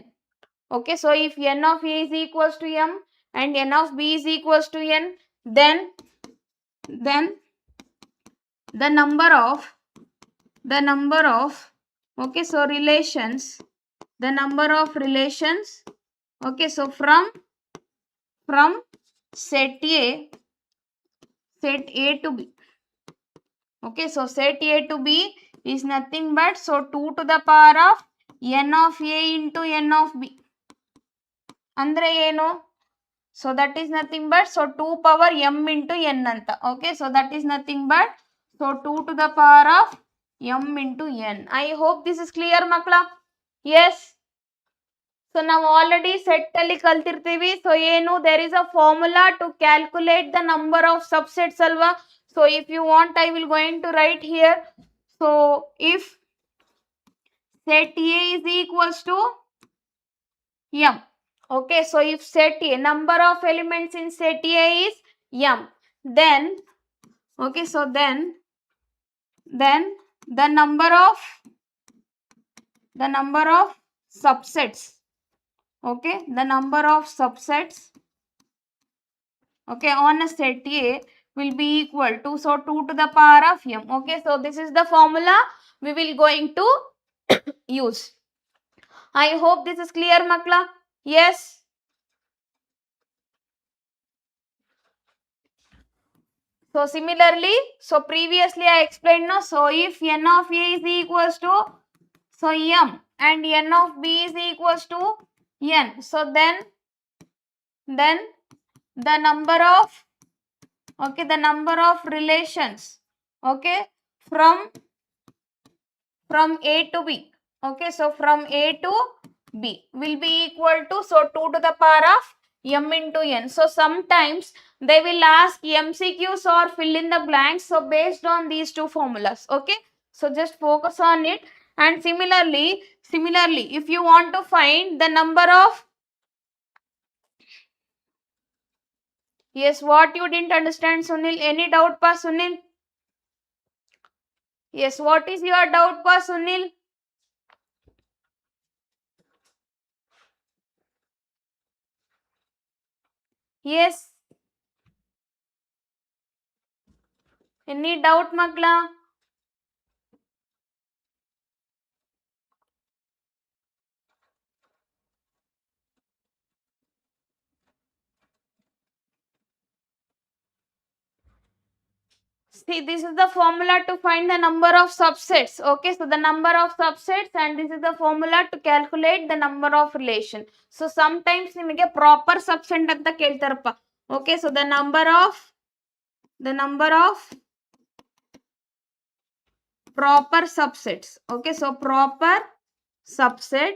Okay, so if n of A is equals to m and n of B is equals to n, then the number of okay, so relations, the number of relations, okay, so from set A to B. Okay, so set A to B is nothing but so 2 to the power of n of A into n of B. ಅಂದ್ರೆ ಏನು? So that is nothing but so 2 power m into n ಅಂತ. Okay, so that is nothing but so 2 to the power of m into n. I hope this is clear, makla. Yes. So ನಾವು already set ಅಲ್ಲಿ ಕಲ್ತಿರ್ತೀವಿ. So ಏನು, there is a formula to calculate the number of subsets ಅಲ್ವಾ. So if you want, I will going to write here. So if set A is equals to m. Okay, so if set A, number of elements in set A is m, then okay, so then the number of subsets, okay, the number of subsets, okay, on a set A will be equal to so 2 to the power of m. Okay, so this is the formula we will going to use. I hope this is clear, makla. Yes. So similarly, so previously I explained, no, so if n of A is equals to so m and n of B is equals to n. So then the number of, okay, the number of relations, okay, from A to B. Okay, so from A to B will be equal to, so 2 to the power of m into n. So sometimes they will ask MCQs or fill in the blanks. So based on these two formulas, okay. So just focus on it. And similarly, if you want to find the number of, yes, what you didn't understand, Sunil? Any doubt, pa Sunil? Yes, what is your doubt, pa Sunil? Yes. Any doubt, Magla? See, this is the formula to find the number of subsets. Okay, so the number of subsets, and this is the formula to calculate the number of relation. So sometimes ನಿಮಗೆ proper subset ಅಂತ ಕೇಳ್ತಾರಪ್ಪ. Okay, so the number of proper subsets. Okay, so proper subset.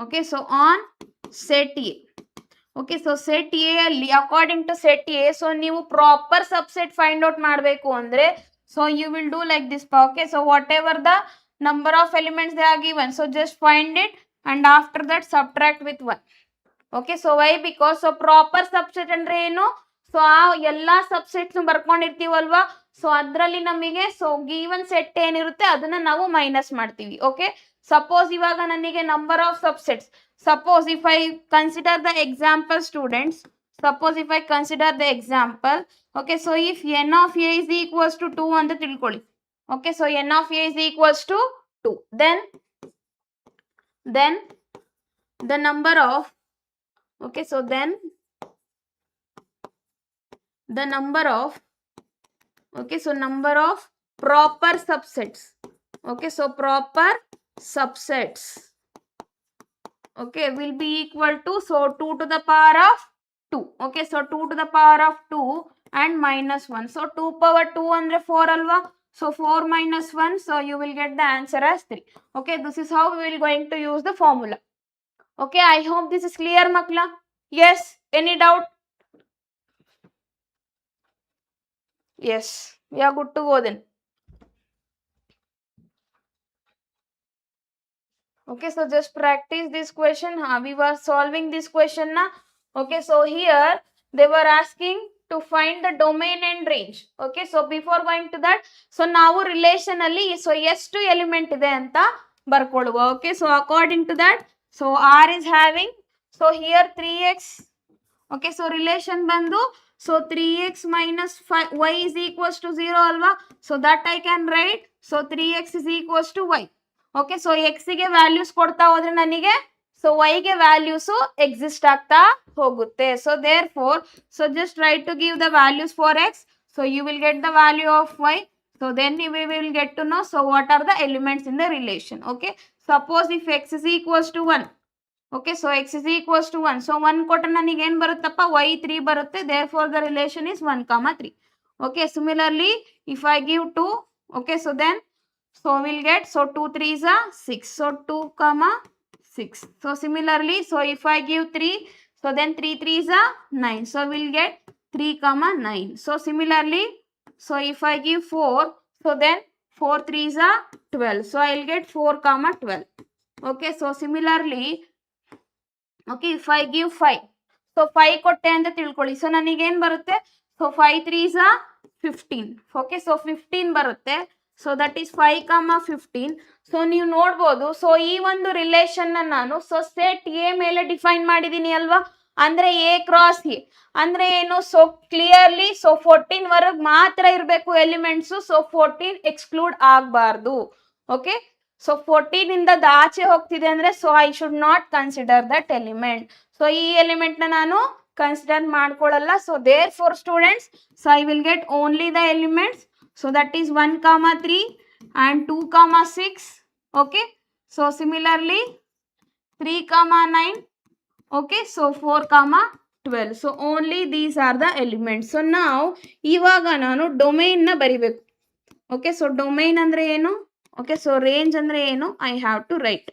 Okay, so on set A. Okay, so set A ಅಲ್ಲಿ according to set A, so ನೀವು proper subset find out ಮಾಡಬೇಕು ಅಂದ್ರೆ, so you will do like this. Okay, so whatever the number of elements they are given, so just find it and after that subtract with 1. Okay, so why? Because so proper subset ಅಂದ್ರೆ ಏನು, so ಆ ಎಲ್ಲಾ subsets ಬರ್ಕೊಂಡಿರ್ತೀವಲ್ವಾ, so ಅದರಲ್ಲಿ ನಮಗೆ so given set ಏನಿರುತ್ತೆ ಅದನ್ನ ನಾವು minus ಮಾಡ್ತೀವಿ. ಓಕೆ, ಸಪೋಸ್ ಇವಾಗ ನನಗೆ number of subsets, suppose if I consider the example, students, suppose if I consider the example, okay, so if n of a is equals to 2 ಅಂತ ತಿಳ್ಕೊಳ್ಳಿ. Okay, so n of a is equals to 2, then the number of, okay, so then the number of, okay, so number of proper subsets, okay, so proper subsets, okay, will be equal to, so 2 to the power of 2. Okay, so 2 to the power of 2 and minus 1. So 2 power 2 andre 4 alva. So 4 minus 1, so you will get the answer as 3. Okay, this is how we will going to use the formula. Okay, I hope this is clear, Makla. Yes, any doubt? Yes, we are good to go then. Okay, so just practice this question. We were solving this question na. Okay, so here they were asking to find the domain and range. Okay, so before going to that, so ನಾವು relation ಅಲ್ಲಿ so ಎಷ್ಟು element ಇದೆ ಅಂತ ಬರ್ಕೊಳ್ಳುವ. Okay, so according to that, so R is having, so here 3x. Okay, so relation ಬಂದು, so 3x minus 5 y is equals to 0 alva. So that I can write, so 3x is equals to y. Okay, so ಎಕ್ಸ್ಗೆ values ಕೊಡ್ತಾ ಹೋದ್ರೆ ನನಗೆ so ವೈಗೆ values exist ಆಗ್ತಾ ಹೋಗುತ್ತೆ. So therefore, so just try to give the values for x, so you will get the value of y. So then we will get to know so what are the elements in the relation. Okay, suppose if x is equals to 1, okay, so x is equals to 1, so 1 ಕೊಟ್ಟರೆ ನನಗೆ ಏನು ಬರುತ್ತಪ್ಪ, y 3 ಬರುತ್ತೆ. Therefore the relation is 1, 3. Okay, similarly if I give 2, okay, so then so we'll get, so 2 3s are 6, so 2, 6. So similarly, so if I give 3, so then 3 3s are 9, so we'll get 3, 9. So similarly, so if I give 4, so then 4 3s are 12, so I'll get 4, 12. Okay, so similarly, okay, if I give 5, so 5 ಕೊಟ್ಟೆ ಅಂತ ತಿಳ್ಕೊಳ್ಳಿ. So ನನಗೇನು ಬರುತ್ತೆ, so 5 3s are 15. Okay, so 15 ಬರುತ್ತೆ. So that is 5, 15. So ನೀವು ನೋಡ್ಬೋದು, so ಈ ಒಂದು ರಿಲೇಷನ್ ನಾನು ಸೊ ಸೆಟ್ ಎ ಮೇಲೆ ಡಿಫೈನ್ ಮಾಡಿದೀನಿ ಅಲ್ವಾ, ಅಂದ್ರೆ ಎ ಕ್ರಾಸ್ ಎ ಅಂದ್ರೆ ಏನು, ಸೊ ಕ್ಲಿಯರ್ಲಿ ಸೊ 14 ವರೆಗೆ ಮಾತ್ರ ಇರಬೇಕು ಎಲಿಮೆಂಟ್ಸ್, ಸೊ 14 ಎಕ್ಸ್ಕ್ಲೂಡ್ ಆಗಬಾರ್ದು. ಓಕೆ, ಸೊ 14 ಇಂದ ಆಚೆ ಹೋಗ್ತಿದೆ ಅಂದ್ರೆ so I should not consider that element. So ಈ ಎಲಿಮೆಂಟ್ ನ ನಾನು ಕನ್ಸಿಡರ್ ಮಾಡ್ಕೊಳ್ಳಲ್ಲ. So therefore students, so I will get only the elements. So that is 1, 3 and 2, 6. Okay. So similarly 3 comma 9. Okay, so 4 comma 12. So only these are the elements. So now ಇವಾಗ ನಾನು domain ನ ಬರಿಬೇಕು. Okay, so domain ಅಂದ್ರೆ ಏನು? Okay, so range ಅಂದ್ರೆ ಏನು? I have to write.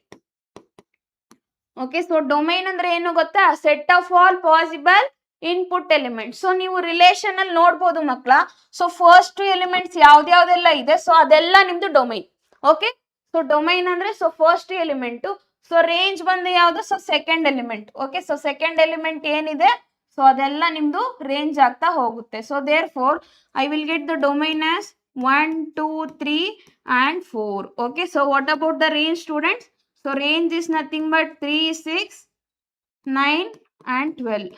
Okay, so domain ಅಂದ್ರೆ ಏನು ಗೊತ್ತಾ? Set of all possible input elements. So ನೀವು ರಿಲೇಷನ್ ಅಲ್ಲಿ ನೋಡ್ಬೋದು ಮಕ್ಕಳ. ಸೊ ಫಸ್ಟ್ ಎಲಿಮೆಂಟ್ಸ್ ಯಾವ್ದ್ಯಾವ್ದೆಲ್ಲ ಇದೆ, ಸೊ ಅದೆಲ್ಲ ನಿಮ್ದು ಡೊಮೈನ್. ಓಕೆ, ಸೊ ಡೊಮೈನ್ ಅಂದ್ರೆ so first element. So range ಬಂದು ಯಾವ್ದು? So second element. Okay, so second element ಏನಿದೆ ಸೊ ಅದೆಲ್ಲ ನಿಮ್ದು ರೇಂಜ್ ಆಗ್ತಾ ಹೋಗುತ್ತೆ. So therefore I will get the domain as 1 2 3 and 4. Okay, so what about the range, students? So range is nothing but 3 6 9 and 12.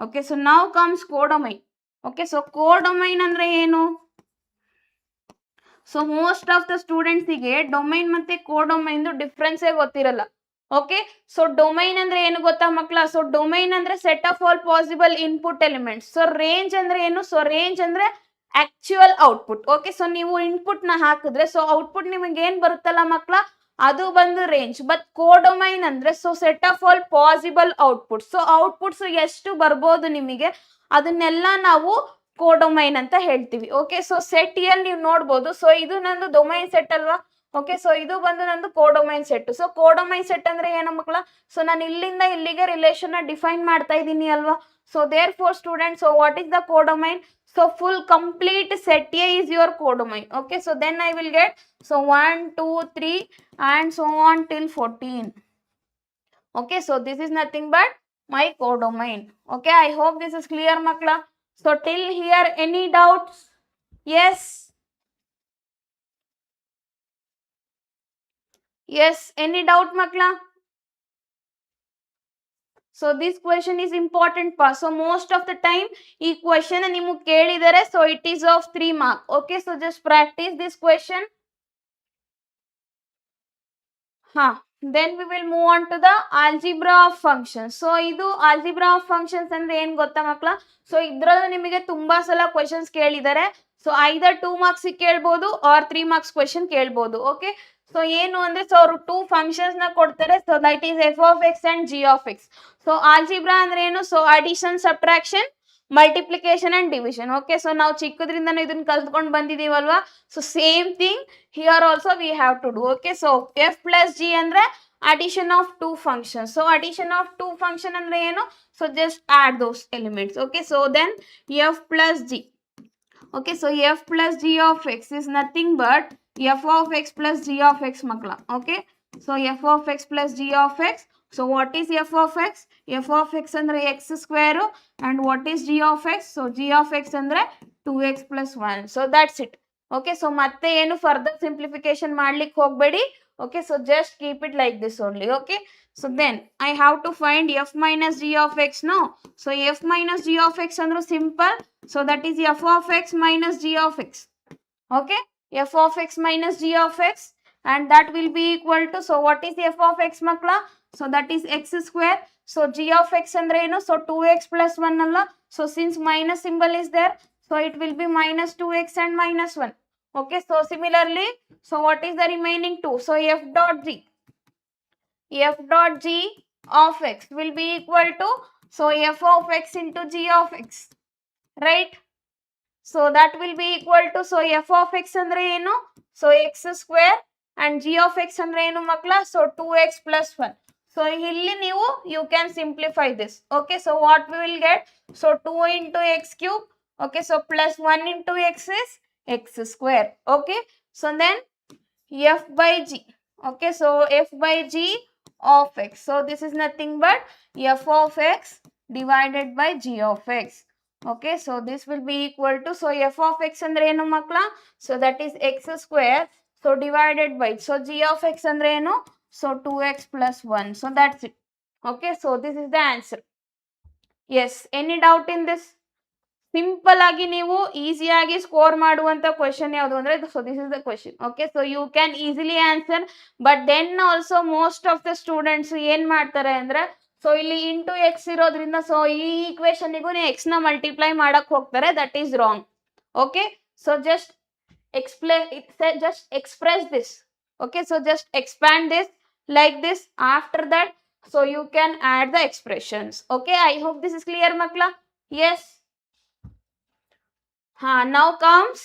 Okay, so now comes codomain. Okay, so codomain andre ಏನು? So most of the ಸ್ಟೂಡೆಂಟ್ಸಿಗೆ domain ಮತ್ತೆ codomain ಡಿಫ್ರೆನ್ಸೇ ಗೊತ್ತಿರಲ್ಲ. Okay, so domain ಅಂದ್ರೆ ಏನು ಗೊತ್ತಾ ಮಕ್ಕಳ? So domain ಅಂದ್ರೆ set of all possible input elements. So range ಅಂದ್ರೆ ಏನು? ಸೊ ರೇಂಜ್ ಅಂದ್ರೆ ಆಕ್ಚುಯಲ್ ಔಟ್ಪುಟ್. ಓಕೆ, ಸೊ ನೀವು ಇನ್ಪುಟ್ ನ ಹಾಕಿದ್ರೆ ಸೊ ಔಟ್ಪುಟ್ ನಿಮಗೆ ಏನ್ ಬರುತ್ತಲ್ಲ ಮಕ್ಕಳ, ಅದು ಬಂದು ರೇಂಜ್. ಬಟ್ ಕೋಡೊಮೈನ್ ಅಂದ್ರೆ so set of all possible output. So outputs ಎಷ್ಟು ಬರ್ಬೋದು ನಿಮಗೆ, ಅದನ್ನೆಲ್ಲ ನಾವು ಕೋಡೊಮೈನ್ ಅಂತ ಹೇಳ್ತೀವಿ. ಓಕೆ, ಸೊ ಸೆಟ್ ಎಲ್ಲಿ ನೀವು ನೋಡ್ಬೋದು. ಸೊ ಇದು ನಂದು ಡೊಮೈನ್ ಸೆಟ್ ಅಲ್ವಾ? ಓಕೆ, ಸೊ ಇದು ಬಂದು ನಂದು ಕೋಡೊಮೈನ್ ಸೆಟ್. ಸೊ ಕೋಡೊಮೈನ್ ಸೆಟ್ ಅಂದ್ರೆ ಏನು ಮಕ್ಕಳ? ಸೊ ನಾನು ಇಲ್ಲಿಂದ ಇಲ್ಲಿಗೆ ರಿಲೇಷನ್ ನ ಡಿಫೈನ್ ಮಾಡ್ತಾ ಇದ್ದೀನಿ ಅಲ್ವಾ? So therefore student, so what is the codomain? So full complete set A is your codomain. Okay, so then I will get so 1 2 3 and so on till 14. Okay, so this is nothing but my codomain. Okay, I hope this is clear makla. So till here any doubts? Yes, yes, any doubt makla? So this question is important part. So most of the time ee question nimu kelidare, so it is of 3 mark. Okay, so just practice this question. Then we will move on to the algebra of functions. So idu algebra of functions andre ಏನು ಗೊತ್ತಾ ಮಕ್ಕಳ? So ಇದ್ರಲ್ಲೂ ನಿಮಗೆ ತುಂಬಾ ಸಲ questions ಕೇಳಿದ್ದಾರೆ. So either 2 marks ಕೇಳ್ಬೋದು or 3 marks question ಕೇಳ್ಬೋದು. Okay, so ಏನು ಅಂದ್ರೆ ಸೊ ಅವರು 2 ಫಂಕ್ಷನ್ಸ್ ನ ಕೊಡ್ತಾರೆ. So that is f of x and g of x. So algebra ಅಂದ್ರೆ ಏನು? So addition, subtraction, multiplication and division. Okay, so ನಾವು ಚಿಕ್ಕದ್ರಿಂದನೂ ಇದನ್ನ ಕಲ್ತ್ಕೊಂಡು ಬಂದಿದೀವಲ್ವಾ? So same thing here also we have to do. Okay, so f plus g ಅಂದ್ರೆ addition of 2 functions. So addition of 2 function ಅಂದ್ರೆ ಏನು? So just add those elements. Okay, so then f plus g. Okay, so f plus g of x is nothing but f of x plus g of x makla. Okay, so f of x plus g of x. So what is f of x? F of x andre x square, and what is g of x? So g of x andre 2x plus 1. So that's it. Okay, so ಮತ್ತೆ ಏನು further simplification ಮಾಡ್ಲಿಕ್ಕೆ ಹೋಗಬೇಡಿ. Okay, so just keep it like this only. Okay, so then I have to find f minus g of x. No, so f minus g of x andru simple. So that is f of x minus g of x. Okay, f of x minus g of x, and that will be equal to, so what is f of x makla? So that is x square. So g of x andre eno? So 2x plus 1 alla. So since minus symbol is there, so it will be minus 2x and minus 1. Okay, so similarly, so what is the remaining 2? So f dot g of x will be equal to, so f of x into g of x, right? So that will be equal to, so f of x andre eno? So x square, and g of x andre enu makla? So 2x plus 1. So illi ನೀವು you can simplify this. Okay, so what we will get? So 2 into x cube. Okay, so plus 1 into x is x square. Okay, so then f by g. Okay, so f by g of x. So this is nothing but f of x divided by g of x. Okay, so this will be equal to, so f of x andre enu makla? So that is x square. So divided by, so g of x andre enu? So 2x plus 1. So that's it. Okay, so this is the answer. Yes, any doubt in this? Simple ಆಗಿ ನೀವು ಈಸಿಯಾಗಿ score ಮಾಡುವಂತ question ಯಾವುದು ಅಂದ್ರೆ, so this is the question. Okay, so you can easily answer. But then also most of the students ಏನ್ ಮಾಡ್ತಾರೆ ಅಂದ್ರೆ, so ಇಲ್ಲಿ ಇಂಟು ಎಕ್ಸ್ ಇರೋದ್ರಿಂದ ಸೊ ಈ ಈಕ್ವೇಶನ್ಗೂ ಎಕ್ಸ್ ನ ಮಲ್ಟಿಪ್ಲೈ ಮಾಡಕ್ ಹೋಗ್ತಾರೆ. That is wrong. Okay, so just express this. Okay, so just expand this like this. After that, so you can add the expressions. Okay, I hope this is clear makla. Yes. Now comes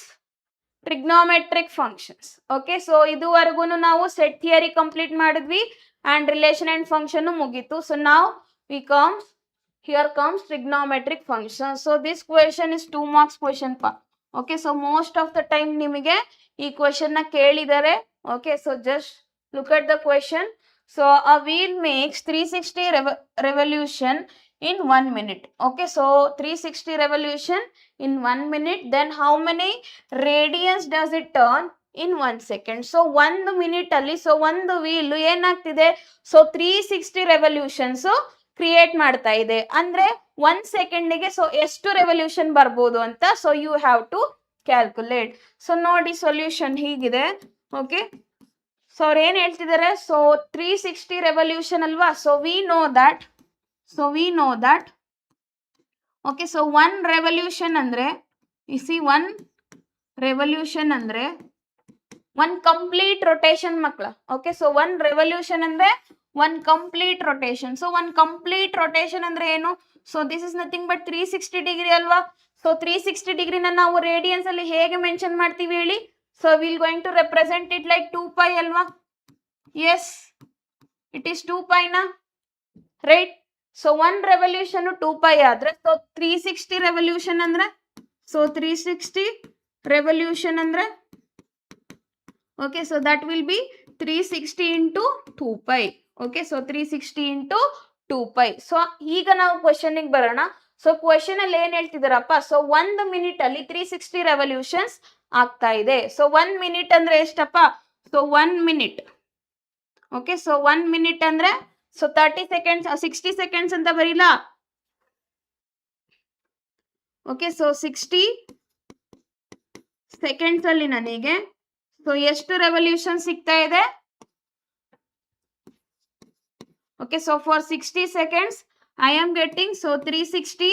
trigonometric functions. Okay, so iduvargu ನಾವು set theory complete ಮಾಡಿದ್ವಿ and relation and function ಮುಗೀತು. So now we comes, here comes trigonometric function. So this question is 2 marks question pa. Okay, so most of the time ನಿಮಗೆ ಈ question ನ ಕೇಳಿದರೆ. Okay, so just look at the question. So a wheel makes 360 revolution in 1 minute. Okay, so 360 revolution in 1 minute, then how many radians does it turn in 1 second? So 1 minute ಅಲ್ಲಿ, so ಒಂದು wheel ಏನಾಗ್ತಿದೆ, so 360 revolutions create ಮಾಡ್ತಾ ಇದೆ ಅಂದ್ರೆ 1 ಸೆಕೆಂಡಿಗೆ so ಎಷ್ಟು revolution ಬರ್ಬೋದು ಅಂತ. So you have to calculate. So ನೋಡಿ ಸೊಲ್ಯೂಷನ್ ಹೀಗಿದೆ. ಓಕೆ, ಸೊ ಅವ್ರು ಏನ್ ಹೇಳ್ತಿದ್ದಾರೆ, ಸೊ 360 ರೆವಲ್ಯೂಷನ್ ಅಲ್ವಾ. So we know that okay, so 1 revolution ಅಂದ್ರೆ ಇಸಿ 1 ರೆವಲ್ಯೂಷನ್ ಅಂದ್ರೆ 1 ಕಂಪ್ಲೀಟ್ ರೊಟೇಷನ್ ಮಕ್ಕಳ. ಓಕೆ, ಸೊ 1 ರೆವಲ್ಯೂಷನ್ ಅಂದ್ರೆ 1 complete rotation. So 1 complete rotation ಅಂದ್ರೆ ಏನು, so this is nothing but 360 degree ಅಲ್ವಾ. ಸೊ 360 ಡಿಗ್ರಿನ ನಾವು ರೇಡಿಯನ್ಸ್ ಅಲ್ಲಿ ಹೇಗೆ ಮೆನ್ಷನ್ ಮಾಡ್ತೀವಿ ಹೇಳಿ. So will going to represent it like 2π ಅಲ್ವಾ. ಎಸ್, ಇಟ್ ಈಸ್ 2π ನಾ, ರೈಟ್. ಸೊ 1 ರೆವಲ್ಯೂಷನ್ 2π ಆದ್ರೆ ಸೊ 360 ರೆವಲ್ಯೂಷನ್ ಅಂದ್ರೆ, ಸೊ 360 ರೆವಲ್ಯೂಷನ್ ಅಂದ್ರೆ okay, so that will be 360 into 2π. okay, so 360 into 2π. So ಈಗ ನಾವು ಕ್ವೆಶ್ಚನ್ ಗೆ ಬರೋಣ. ಸೊ ಕ್ವೆಶ್ಚನ್ ಅಲ್ಲಿ ಏನ್ ಹೇಳ್ತಿದಾರಪ್ಪ, ಸೊ 1 ಮಿನಿಟ್ ಅಲ್ಲಿ 360 ರೆವಲ್ಯೂಷನ್ಸ್ ಆಗ್ತಾ ಇದೆ. ಸೊ 1 ಮಿನಿಟ್ ಅಂದ್ರೆ ಎಷ್ಟಪ್ಪ, so 1 minute. Okay, so 1 minute ಅಂದ್ರೆ ಸೊ 30 ಸೆಕೆಂಡ್ಸ್ 60 ಸೆಕೆಂಡ್ಸ್ ಅಂತ ಬರೀಲ್ಲ. ಓಕೆ, ಸೊ 60 ಸೆಕೆಂಡ್ಸ್ ಅಲ್ಲಿ ನನಗೆ ಸೊ ಎಷ್ಟು ರೆವಲ್ಯೂಷನ್ ಸಿಗ್ತಾ ಇದೆ. Okay, so for 60 seconds I am getting so 360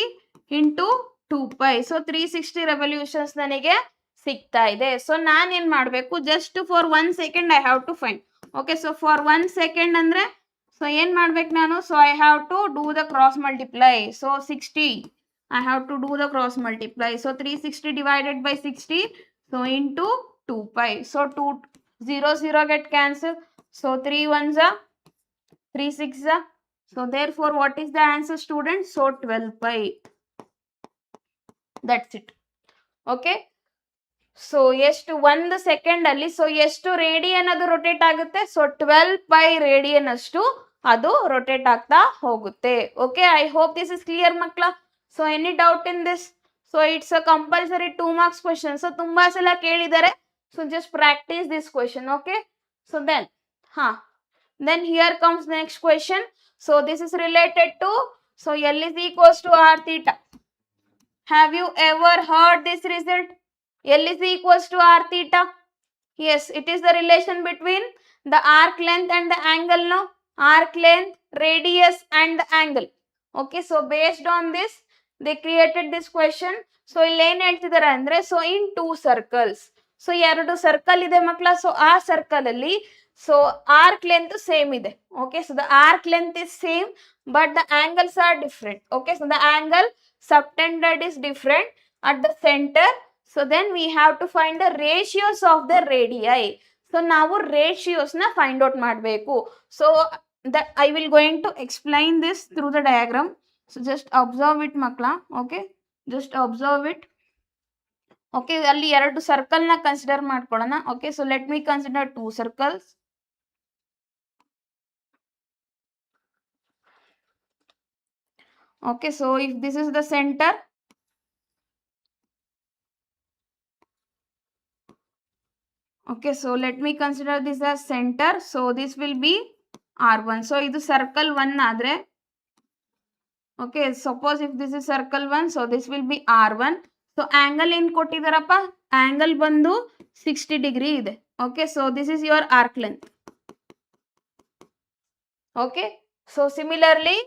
into 2π. So 360 revolutions ನನಗೆ ಸಿಗ್ತಾ ಇದೆ. ಸೊ ನಾನು ಏನ್ ಮಾಡಬೇಕು, just for 1 second I have to find. Okay, so for 1 second ಅಂದ್ರೆ ಸೊ ಏನ್ ಮಾಡ್ಬೇಕು ನಾನು, so I have to do the cross multiply. So 60 I have to do the cross multiply. So 360 divided by 60 so into 2π. so 2 0 0 get cancelled. so 3 1s are 3 6s are. so therefore what is the answer students, so 12π. that's it. okay, so ಎಷ್ಟು 1 second ಅಲ್ಲಿ so ಎಷ್ಟು radian ಅದು rotate ಆಗುತ್ತೆ, so 12π radian ಅಷ್ಟು ಅದು rotate ಆಗ್ತಾ ಹೋಗುತ್ತೆ. Okay, I hope this is clear ಮಕ್ಕಳ. So any doubt in this. So it's a compulsory 2 marks question. So ತುಂಬಾ ಸಲ ಕೇಳಿದ್ದಾರೆ. So just practice this question. okay, so then here comes the next question. So this is related to, so L is equals to R theta. Have you ever heard this result, L is equals to R theta? Yes, it is the relation between the arc length and the angle. No, arc length, radius and the angle. okay, so based on this they created this question. so ಇಲ್ಲಿ ಏನ್ ಹೇಳ್ತಿದ್ದಾರೆ ಅಂದ್ರೆ, so in 2 circles, so 2 circle ಇದೆ ಮಕ್ಕಳ. So ಆ circle ಅಲ್ಲಿ so arc length same ಇದೆ. Okay, so the arc length is same but the angles are different. Okay, so the angle subtended is different at the centre. So then we have to find the ratios of the radii. So ನಾವು ratios ನ find out ಮಾಡಬೇಕು. ಸೊ that I will going to explain this through the diagram. So just observe it ಮಕ್ಕಳ. Okay, just observe it. Okay, ಅಲ್ಲಿ 2 circle ನ consider ಮಾಡ್ಕೊಳ್ಳೋಣ. Okay, so let me consider 2 circles. Okay, so if this is the centre, okay, so let me consider this as centre. So this will B R1. So ಇದು circle 1 ಆದ್ರೆ, okay, suppose if this is circle 1, so this will B R1. So angle ಏನ್ ಕೊಟ್ಟಿದಾರಪ್ಪ, angle ಬಂದು 60 degree ಇದೆ. Okay, so this is your arc length. Okay, so similarly,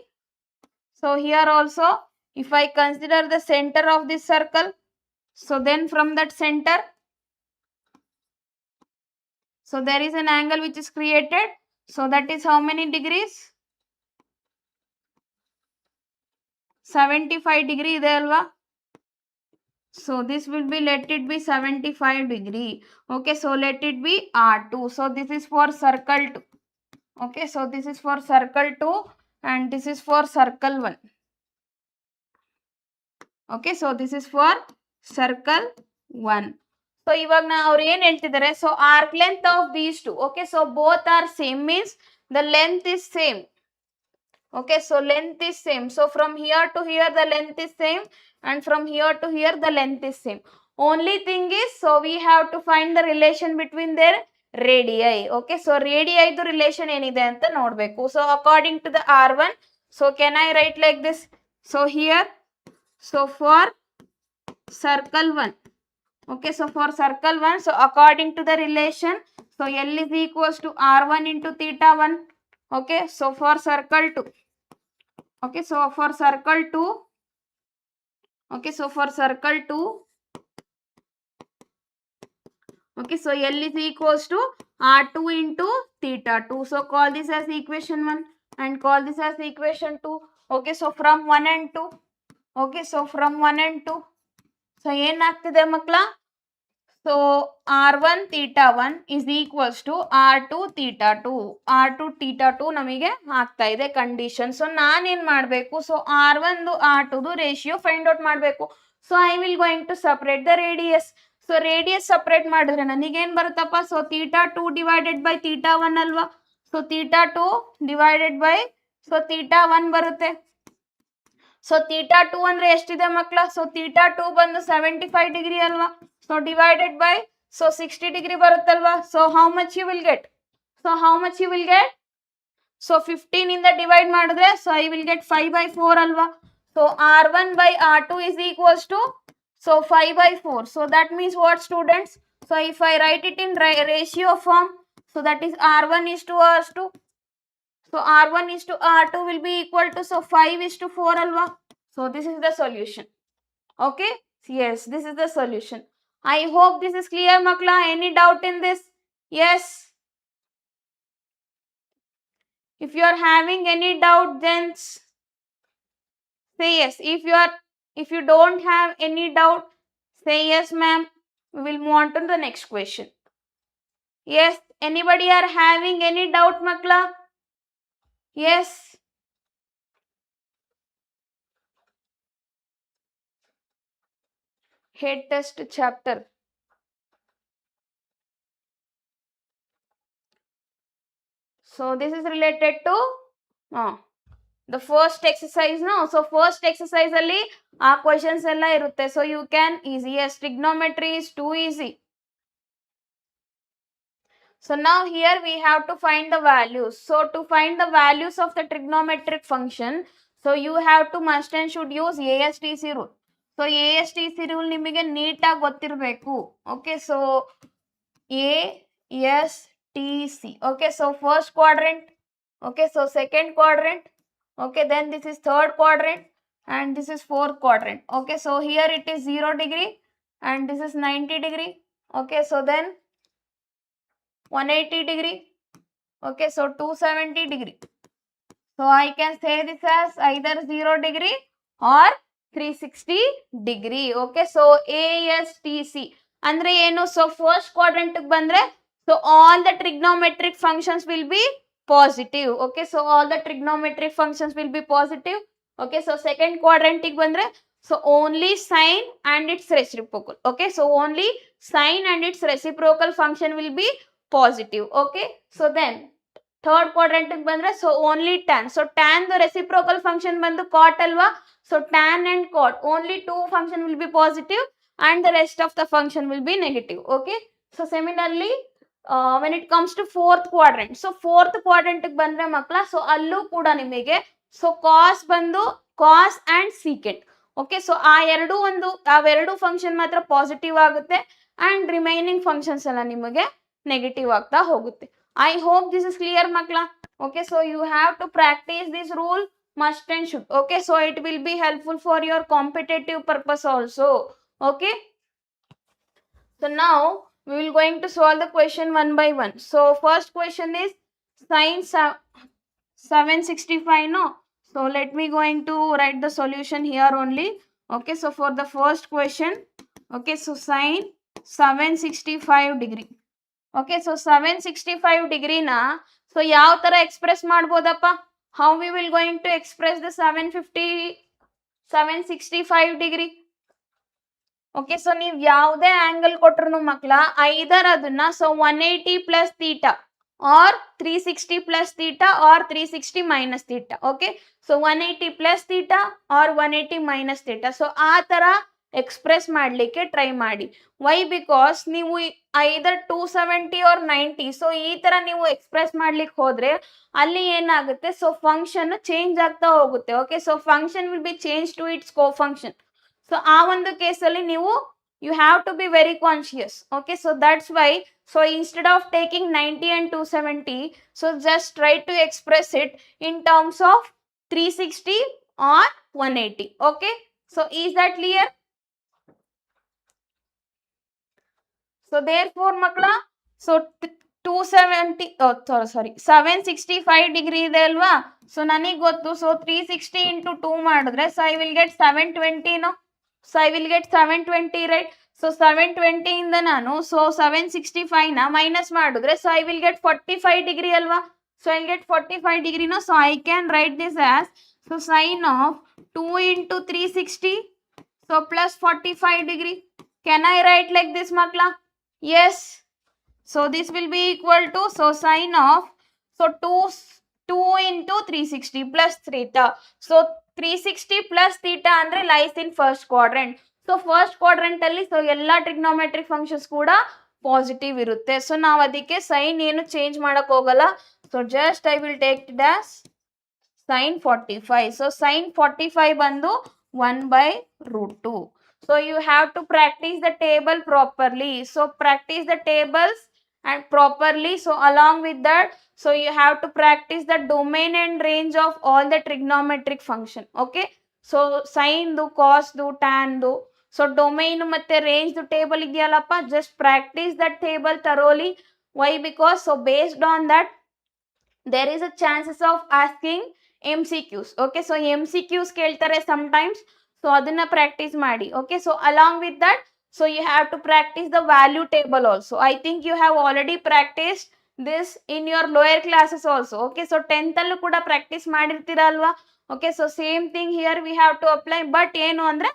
so here also if I consider the centre of this circle, so then from that centre, so there is an angle which is created. So that is how many degrees? 75 degree ಇದೆ ಅಲ್ವಾ? So this will be, let it be 75 degree. Okay, so let it be R2. So this is for circle 2. Okay, so this is for circle 2 and this is for circle 1. Okay, so this is for circle 1. So ಇವಾಗ ಅವ್ರು ಏನು ಹೇಳ್ತಿದ್ದಾರೆ, so arc length of these two. Okay, so both are same means the length is same. Okay, so length is same. So from here to here the length is same and from here to here the length is same. Only thing is, so we have to find the relation between their radii. Okay, so radii the relation ಏನಿದೆ ಅಂತ ನೋಡಬೇಕು. So according to the R1, so can I write like this? So here, so for circle 1. Okay, so for circle 1, so according to the relation, so L is equals to R1 into theta 1. Okay, so for circle 2. Okay, so for circle 2, okay, so for circle 2, okay, so L is equals to R2 into theta 2. So call this as equation 1 and call this as equation 2. Okay, so from 1 and 2. Okay, so from 1 and 2. So ಏನಾಗ್ತಿದೆ ಮಕ್ಕಳ? So R1 theta 1 is equals to R2 theta 2. R2 theta 2 ನಮಗೆ ಆಗ್ತಾ ಇದೆ condition. So ನಾನೇನು ಮಾಡಬೇಕು? So R1 R2 ratio find out ಮಾಡಬೇಕು. So I will going to separate the radius. So radius separate ಮಾಡಿದ್ರೆ ನನಗೇನು ಬರುತ್ತಪ್ಪ? So theta 2 divided by theta 1 ಅಲ್ವಾ? So theta 2 divided by so theta 1 ಬರುತ್ತೆ. ಸೊ theta 2 ಅಂದ್ರೆ ಎಷ್ಟಿದೆ ಮಕ್ಕಳ? ಸೊ theta 2 ಬಂದು 75 ಡಿಗ್ರಿ ಅಲ್ವಾ? So divided by so 60 degree ಬರುತ್ತಲ್ವಾ? So how much you will get? So how much you will get? So 15 ಇಂದ divide ಮಾಡಿದ್ರೆ ಸೊ ಐ ವಿಲ್ ಗೆಟ್ 5/4 ಅಲ್ವಾ? So R1 by R2 is equals to so 5/4. So that means what, students? So if I write it in ratio form, so that is R1 is to R2. So R1 is to R2 will be equal to so 5 is to 4 alwa. So this is the solution. Okay, yes, this is the solution. I hope this is clear makla. Any doubt in this? Yes. If you are having any doubt, then say yes. If you don't have any doubt, say yes ma'am. We will move on to the next question. Yes, anybody are having any doubt makla? Yes. Head test chapter. So this is related to the first exercise now. So first exercise alli aa questions ella irutte. So you can easy. Yes, trigonometry is too easy. So now here we have to find the values. So to find the values of the trigonometric function, so you have to must and should use ASTC rule. So ASTC rule ನಿಮಗೆ ನೀಟಾಗಿ ಗೊತ್ತಿರಬೇಕು. Okay, so ASTC. Okay, so first quadrant. Okay, so second quadrant. Okay, then this is third quadrant and this is fourth quadrant. Okay, so here it is 0 degree and this is 90 degree. Okay, so then 180 degree. Okay, so 270 degree. So I can say this as either 0 degree or 360 degree. Okay, so ASTC andre enu? So first quadrant bandre, so all the trigonometric functions will be positive. Okay, so all the trigonometric functions will be positive. Okay, so second quadrant bandre, so only sine and its reciprocal. Okay, so only sine and its reciprocal function will be positive. Okay, so then third quadrant bandre, so only tan. So tan the reciprocal function bandu cot alva. So tan and cot, only two function will be positive and the rest of the function will be negative. Okay, so similarly when it comes to fourth quadrant, so fourth quadrant bandre makla, so allu kuda nimige so cos bandu cos and secant. Okay, so averadu function matra positive agutte and remaining functions alla nimage negative agta hogutte. I hope this is clear makla. Okay, so you have to practice this rule must and should. Okay, so it will be helpful for your competitive purpose also. Okay, so now we will going to solve the question one by one. So first question is Sin 765, no? So let me going to write the solution here only. Okay, so for the first question, okay, so sin 765 degree. Okay, so 765 degree na, so ಯಾವ ತರ express ಮಾಡ್ಬೋದಪ್ಪ? How we will going to express the 765 degree? Okay, so ನೀವು ಯಾವುದೇ angle ಕೊಟ್ರು ಮಕ್ಳ either ಅದನ್ನ so 180 plus theta or 360 plus theta or 360 minus theta. Okay, so 180 plus theta or 180 minus theta. So ಆ ತರ ಎಕ್ಸ್ಪ್ರೆಸ್ ಮಾಡಲಿಕ್ಕೆ try ಮಾಡಿ. Y? Because ನೀವು ಐದರ್ 270 ಆರ್ 90, ಸೊ ಈ ತರ ನೀವು ಎಕ್ಸ್ಪ್ರೆಸ್ ಮಾಡ್ಲಿಕ್ಕೆ ಹೋದ್ರೆ ಅಲ್ಲಿ ಏನಾಗುತ್ತೆ, ಸೊ ಫಂಕ್ಷನ್ ಚೇಂಜ್ ಆಗ್ತಾ ಹೋಗುತ್ತೆ. Okay, so function will be change to its cofunction. So ಆ ಒಂದು ಕೇಸಲ್ಲಿ ನೀವು you have to be very conscious. Okay, so that's why, so instead of taking 90 and 270, so just try to express it in terms of 360 or 180. Okay, so is that clear? So therefore makla, so 270 sorry 765 degree ಇದೆ ಅಲ್ವಾ? So ನನಗೆ ಗೊತ್ತು, so 360 into 2 ಮಾಡಿದ್ರೆ so I will get 720, no? So I will get 720, right? So 720 ಇಂದ ನಾನು so 765 ನ minus ಮಾಡಿದ್ರೆ so I will get 45 degree ಅಲ್ವಾ? So I will get 45 degree, no? So I can write this as, so sin of 2 into 360, so plus 45 degree. Can I write like this makla? Yes. So this will be equal to, so sin of, so 2 into 360 plus theta. So 360 plus theta andre lies in first quadrant. So first quadrant alli so ella trigonometric functions kuda positive irutte. So ನಾವು ಅದಕ್ಕೆ sin ಏನು change ಮಾಡಕ್ಕೆ ಹೋಗಲ್ಲ. So just I will take it as sin 45. So sin 45 ಬಂದು 1 by root 2. So you have to practice the table properly. So practice the tables and properly. So along with that, so you have to practice the domain and range of all the trigonometric function. Okay, so sin do, cos do, tan do. So domain ಮತ್ತೆ range do table ಇದೆಯಲ್ಲಪ್ಪ, just practice that table thoroughly. Why? Because so based on that there is a chances of asking MCQs. Okay, so MCQs ಕೇಳ್ತಾರೆ sometimes. So ಅದನ್ನ practice ಮಾಡಿ. Okay, so along with that, so you have to practice the value table also. I think you have already practiced this in your lower classes also. Okay, so 10th ಅಲ್ಲೂ ಕೂಡ practice ಮಾಡಿರ್ತೀರ ಅಲ್ವಾ? Okay, so same thing here we have to apply, but ಏನು ಅಂದ್ರೆ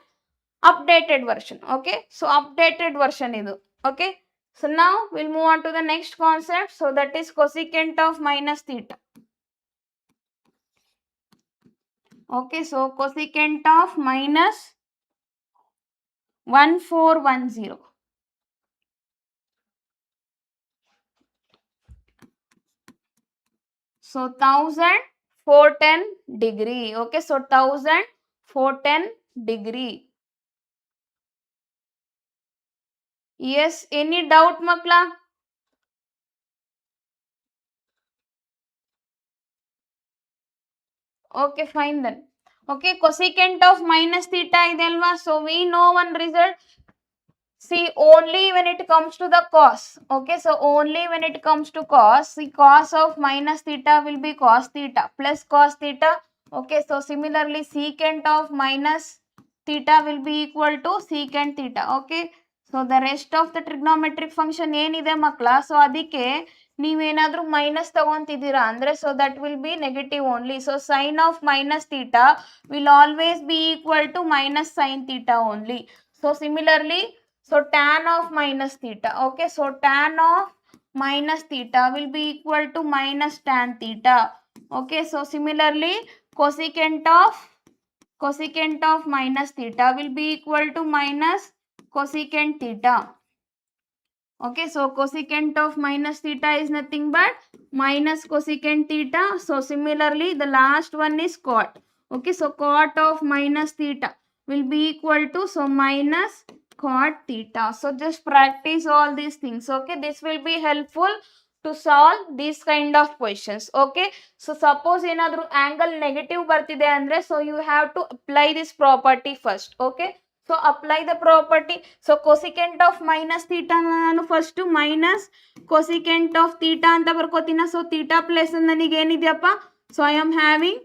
updated version. Okay, so updated version ಇದು. Okay, so now we'll move on to the next concept. So that is cosecant of minus theta. Okay, so cosecant of minus 1410. So 1410 degree. Okay, so 1410 degree. Yes, any doubt makla? Okay, fine then. Okay, cosecant of minus theta ಇದೆ ಅಲ್ವಾ? So we know one result. See, only when it comes to the cos. Okay, so only when it comes to cos, the cos of minus theta will be cos theta plus cos theta. Okay, so similarly secant of minus theta will be equal to secant theta. Okay, so the rest of the trigonometric function ಏನಿದೆ ಮಕ್ಕಳ, so ಅದಕ್ಕೆ ನೀವೇನಾದ್ರೂ minus ತಗೊಂತಿದ್ದೀರಾ ಅಂದ್ರೆ so that will be negative only. So sine of minus theta will always be equal to minus sine theta only. So similarly, so tan of minus theta. Okay, so tan of minus theta will be equal to minus tan theta. Okay, so similarly cosecant of minus theta will be equal to minus cosecant theta. Okay, so cosecant of minus theta is nothing but minus cosecant theta. So similarly the last one is cot. Okay, so cot of minus theta will be equal to, so minus cot theta. So just practice all these things. Okay, this will be helpful to solve these kind of questions. Okay, so suppose ಏನಾದರೂ angle negative ಬರ್ತಿದೆ ಅಂದ್ರೆ so you have to apply this property first. Okay, so apply the property. So cosecant of minus theta ನಾನು first minus cosecant of theta ಅಂತ ಬರ್ಕೋತೀನ. So theta plus ನನಗೆ ಏನಿದೆಯಪ್ಪ, so I am having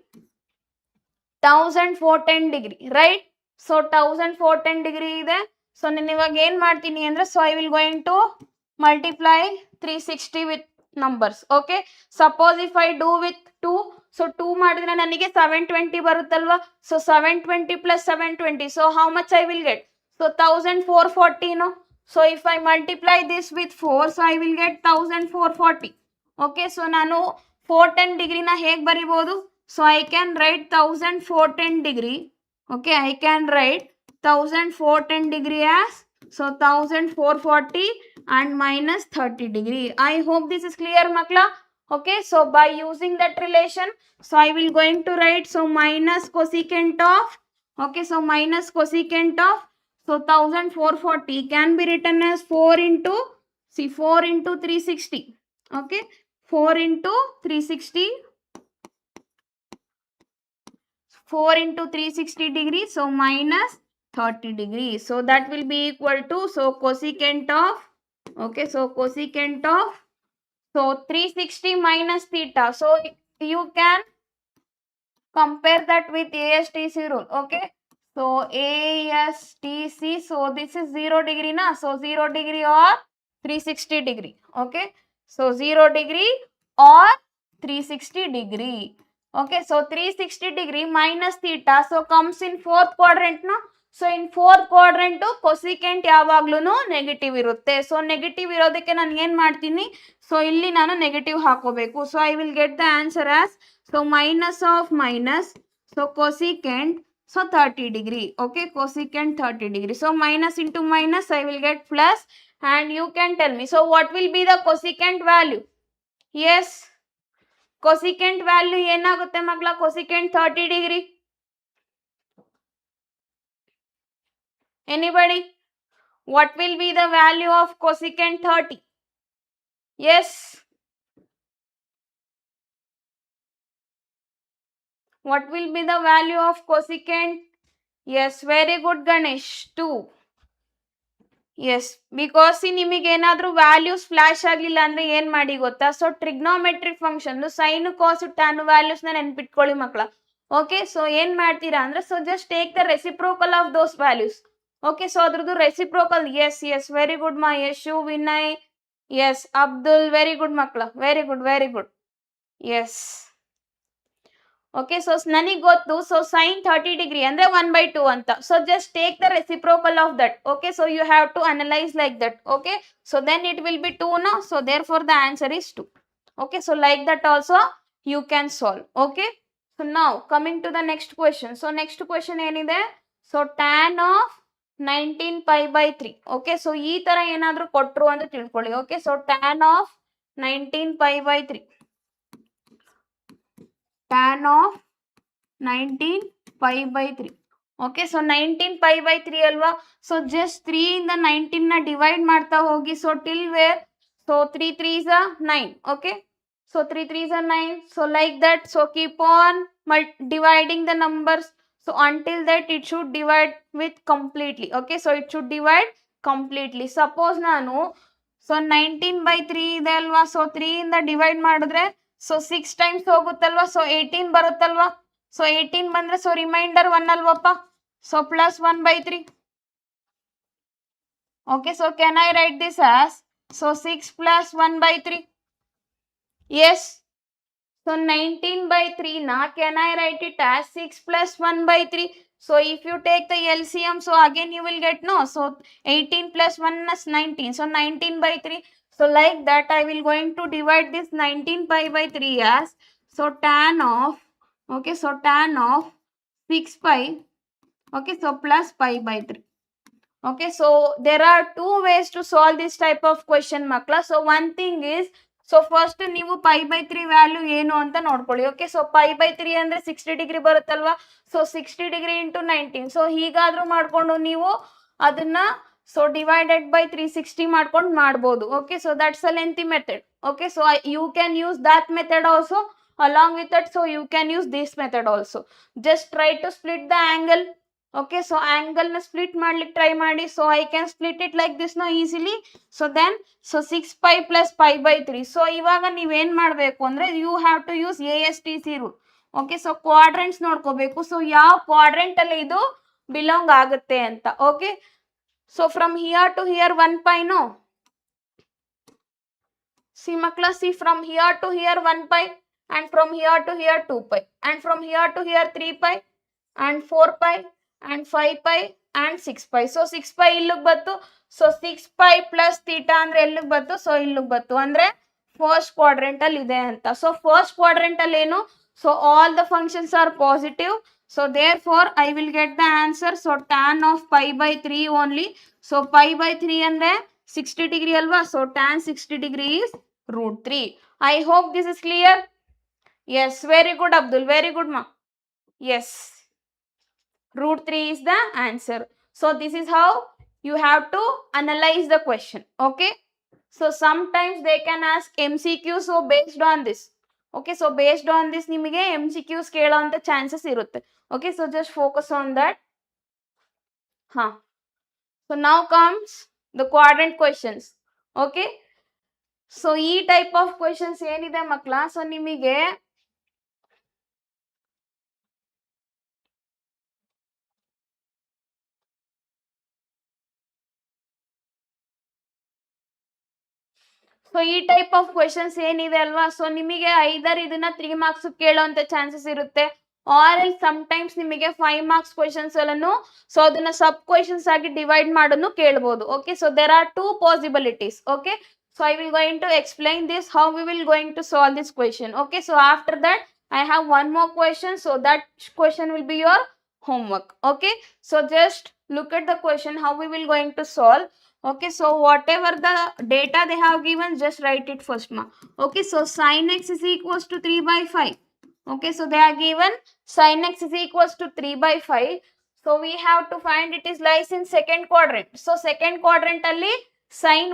1410 degree right. So 1410 degree ಇದೆ. So ನಾನು ಇವಾಗ ಏನ್ ಮಾಡ್ತೀನಿ ಅಂದ್ರೆ, so I will going to multiply 360 with numbers. Okay, suppose if I do with 2, so 2 ಮಾಡಿದ್ರೆ ನನಗೆ 720 ಬರುತ್ತಲ್ವಾ. So 720 plus 720, so how much I will get, so 1440. No, so if I multiply this with 4, so I will get 1440. Okay, so ನಾನು 410 ಡಿಗ್ರಿನ ಹೇಗೆ ಬರಿಬೋದು, so I can write 1410 degree. Okay, I can write 1410 degree as, so 1440 and minus 30 degree. I hope this is clear, makla. Okay, so by using that relation, so I will going to write, so minus cosecant of, okay, so minus cosecant of, so 1440 can be written as 4 into, see 4 into 360. Okay, 4 into 360, 4 into 360 degree, so minus 30 degree. So that will be equal to, so cosecant of, okay, so cosecant of, so 360 minus theta. So you can compare that with ASTC rule. Okay, so ASTC, so this is 0 degree na, so 0 degree or 360 degree. Okay, so 0 degree or 360 degree. Okay, so 360 degree minus theta, so comes in fourth quadrant na. So in fourth quadrant cosecant ಯಾವಾಗ್ಲೂ negative ಇರುತ್ತೆ. So negative ಇರೋದಕ್ಕೆ ನಾನು ಏನು ಮಾಡ್ತೀನಿ, so ಇಲ್ಲಿ ನಾನು negative ಹಾಕೋಬೇಕು. So I will get the answer as, so minus of minus, so cosecant, so 30 degree. Okay, cosecant 30 degree. So minus into minus I will get plus, and you can tell me, so what will be the cosecant value? Yes, cosecant value ಏನಾಗುತ್ತೆ ಮಕ್ಕಳ, cosecant 30 degree. Anybody? What will be the value of cosecant 30? Yes. What will be the value of cosecant? Yes, very good Ganesh, 2. Yes, because ನಿಮಗೆ ಏನಾದರೂ values flash ಆಗಲಿಲ್ಲ ಅಂದರೆ ಏನು ಮಾಡಿ ಗೊತ್ತಾ, so trigonometric function sine cos tan ವ್ಯಾಲ್ಯೂಸ್ನ ನೆನ್ಪಿಟ್ಕೊಳ್ಳಿ ಮಕ್ಕಳ. ಓಕೆ, ಸೊ ಏನು ಮಾಡ್ತೀರಾ ಅಂದರೆ, so just take the reciprocal of those values. Okay, so ಅದ್ರದ್ದು reciprocal. Yes yes, very good Mahesh, Vinay, yes Abdul, very good ಮಕ್ಕಳ, very good very good. Yes, okay, so ನನಗೆ ಗೊತ್ತು, ಸೊ ಸೈನ್ 30 degree ಅಂದರೆ 1/2 ಅಂತ. So just take the reciprocal of that. Okay, so you have to analyse like that. Okay, so then it will be 2 no, so therefore the answer is 2. Okay, so like that also you can solve. Okay, so now coming to the next question. So next question ಏನಿದೆ, so tan of 19 pi/3. Okay, so ಈ ತರ ಏನಾದರೂ ಕೊಟ್ಟರು ಅಂತ ತಿಳ್ಕೊಳ್ಳಿ. Okay, so tan of 19 pi/3, tan of 19 pi/3. Okay, so 19 pi/3 ಅಲ್ವಾ. So just 3 ಇಂದ 19 ನ ಡಿವೈಡ್ ಮಾಡ್ತಾ ಹೋಗಿ. So till where, so 3 3s are 9. Okay, so 3 3s are 9. So like that, so keep on dividing the numbers. So until that it should divide with completely. Okay, so it should divide completely. Suppose ನಾನು, so 19/3 ಇದೆ ಅಲ್ವಾ. So 3 ಇಂದ divide ಮಾಡಿದ್ರೆ, so 6 times ಹೋಗುತ್ತಲ್ವಾ. So 18 ಬರುತ್ತಲ್ವಾ. So 18 ಬಂದ್ರೆ, so remainder 1 ಅಲ್ವಪ್ಪ. So plus 1/3. Okay, so can I write this as, so 6 plus 1/3? Yes. So 19/3 na can I write it as 6 plus 1/3? So if you take the LCM, so again you will get, no, so 18 plus 1 is 19. So 19/3. So like that I will going to divide this 19 pi/3 as, so tan of, okay, so tan of 6 pi, okay, so plus pi/3. Okay, so there are two ways to solve this type of question makla. So one thing is, so first ನೀವು pi/3 value ಏನು ಅಂತ ನೋಡ್ಕೊಳ್ಳಿ. Okay, so pi/3 ಅಂದರೆ 60 degree ಬರುತ್ತಲ್ವಾ. So 60 degree into 19. So ಹೀಗಾದರೂ ಮಾಡಿಕೊಂಡು ನೀವು ಅದನ್ನ, ಸೊ ಡಿವೈಡೆಡ್ ಬೈ 360 ಮಾಡ್ಕೊಂಡು ಮಾಡ್ಬೋದು. Okay, so that's a lengthy method. Okay, so you can use that method also. along with that, so you can use this method also. Just try to split the angle. Okay, so angle na split ಮಾಡ್ಲಿಕ್ಕೆ try ಮಾಡಿ. So I can split it like this now easily. So then, so 6 pi plus pi by 3. So ಇವಾಗ ನೀವೇನ್ ಮಾಡಬೇಕು ಅಂದ್ರೆ you have to use ASTC rule. Okay, so quadrants ನೋಡ್ಕೋಬೇಕು. So ಯಾವ quadrant ಅಲ್ಲಿ ಇದು belong ಆಗುತ್ತೆ ಅಂತ. Okay, so from here to here 1 pi no. See makla, see from here to here 1 pi and from here to here 2 pi and from here to here 3 pi and 4 pi and 5 pi and 6 pi. So 6 pi illige bantu. So 6 pi plus theta andre ellige bantu. So illige bantu andre first quadrant alli ide anta. So first quadrant alli enu, so all the functions are positive. So therefore I will get the answer. So tan of pi by 3 only. So pi by 3 andre 60 degree alva. So tan 60 degree is root 3. I hope this is clear. Yes, very good Abdul, very good ma. Yes, root 3 is the answer. So this is how you have to analyze the question. Okay, so sometimes they can ask MCQ. So based on this, okay, so based on this nimige MCQs kelanta chances irutte. Okay, so just focus on that. So now comes the quadrant questions. Okay, so e type of questions ಏನide ಮಕ್ಕಳ, so ನಿಮಗೆ so ಈ type of questions ಏನಿದೆ ಅಲ್ವಾ, so ನಿಮಗೆ ಐದರ್ ಇದನ್ನ 3 marks ಕೇಳೋಂತ chances ಇರುತ್ತೆ, R L some times ನಿಮಗೆ 5 marks questions ಅನ್ನು ಸೊ ಅದನ್ನ ಸಬ್ ಕ್ವೆಶನ್ಸ್ ಆಗಿ ಡಿವೈಡ್ ಮಾಡೋನು ಕೇಳಬಹುದು. Okay, so there are 2 possibilities. Okay, so I will going to explain this how we will going to solve this question. Okay, so after that I have one more question, so that question will be your homework. Okay, so just look at the question how we will going to solve. Okay, so whatever the data they have given, just write it first ma. Okay, so sin x is equals to 3 by 5. Okay, so they are given sin x is equals to 3 by 5. So we have to find it is lies in second quadrant. So second quadrant alli sin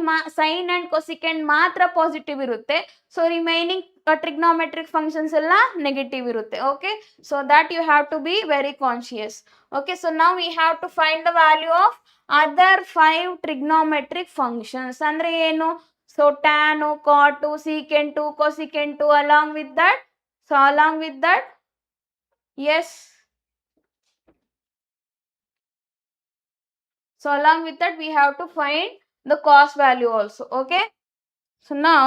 and cosecant ಮಾತ್ರ positive ಇರುತ್ತೆ. So remaining trigonometric functions ಎಲ್ಲ negative ಇರುತ್ತೆ. Okay, so that you have to be very conscious. Okay, so now we have to find the value of other 5 trigonometric functions. ಅಂದ್ರೆ ಏನು? So tan, cot, secant, cosecant, along with that, so along with that, yes, so along with that we have to find the cos value also. Okay, so now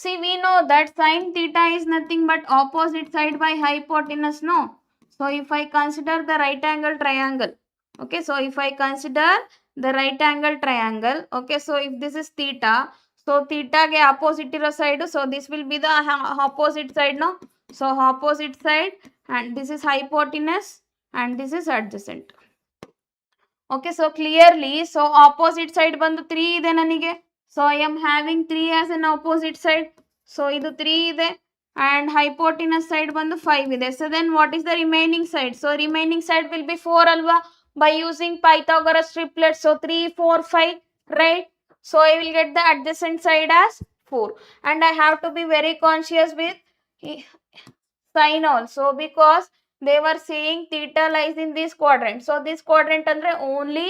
see, we know that sin theta is nothing but opposite side by hypotenuse, no? So if I consider the right angle triangle, okay, so if I consider the right angle triangle, okay, so if this is theta, so theta ge opposite iro side, so this will be the opposite side, no? So opposite side, and this is hypotenuse and this is adjacent. Okay, so clearly, so opposite side bandu 3 ide nanige. So I am having 3 as an opposite side. So idu 3 ide and hypotenuse side bandu 5 ide. So then what is the remaining side? So remaining side will be 4 alva, by using Pythagoras triplet. So 3, 4, 5, right? So I will get the adjacent side as 4, and I have to be very conscious with sign also, because they were saying theta lies in this quadrant. So this quadrant andre only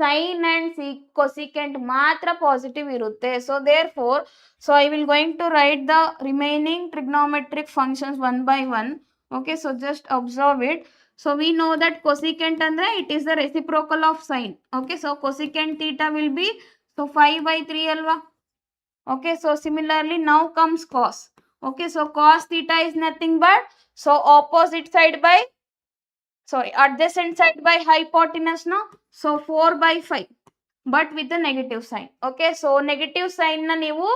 sin and cosecant matra positive irutte. So therefore, so I will going to write the remaining trigonometric functions one by one. Okay, so just observe it. So we know that cosecant andre it is the reciprocal of sin. Okay, so cosecant theta will be so 5 by 3 alva. Okay, so similarly now comes cos. Okay, so cos theta is nothing but so opposite side by, sorry, adjacent side by hypotenuse, no? So 4 by 5, but with the negative sign. Okay, so negative sign na ನೀವು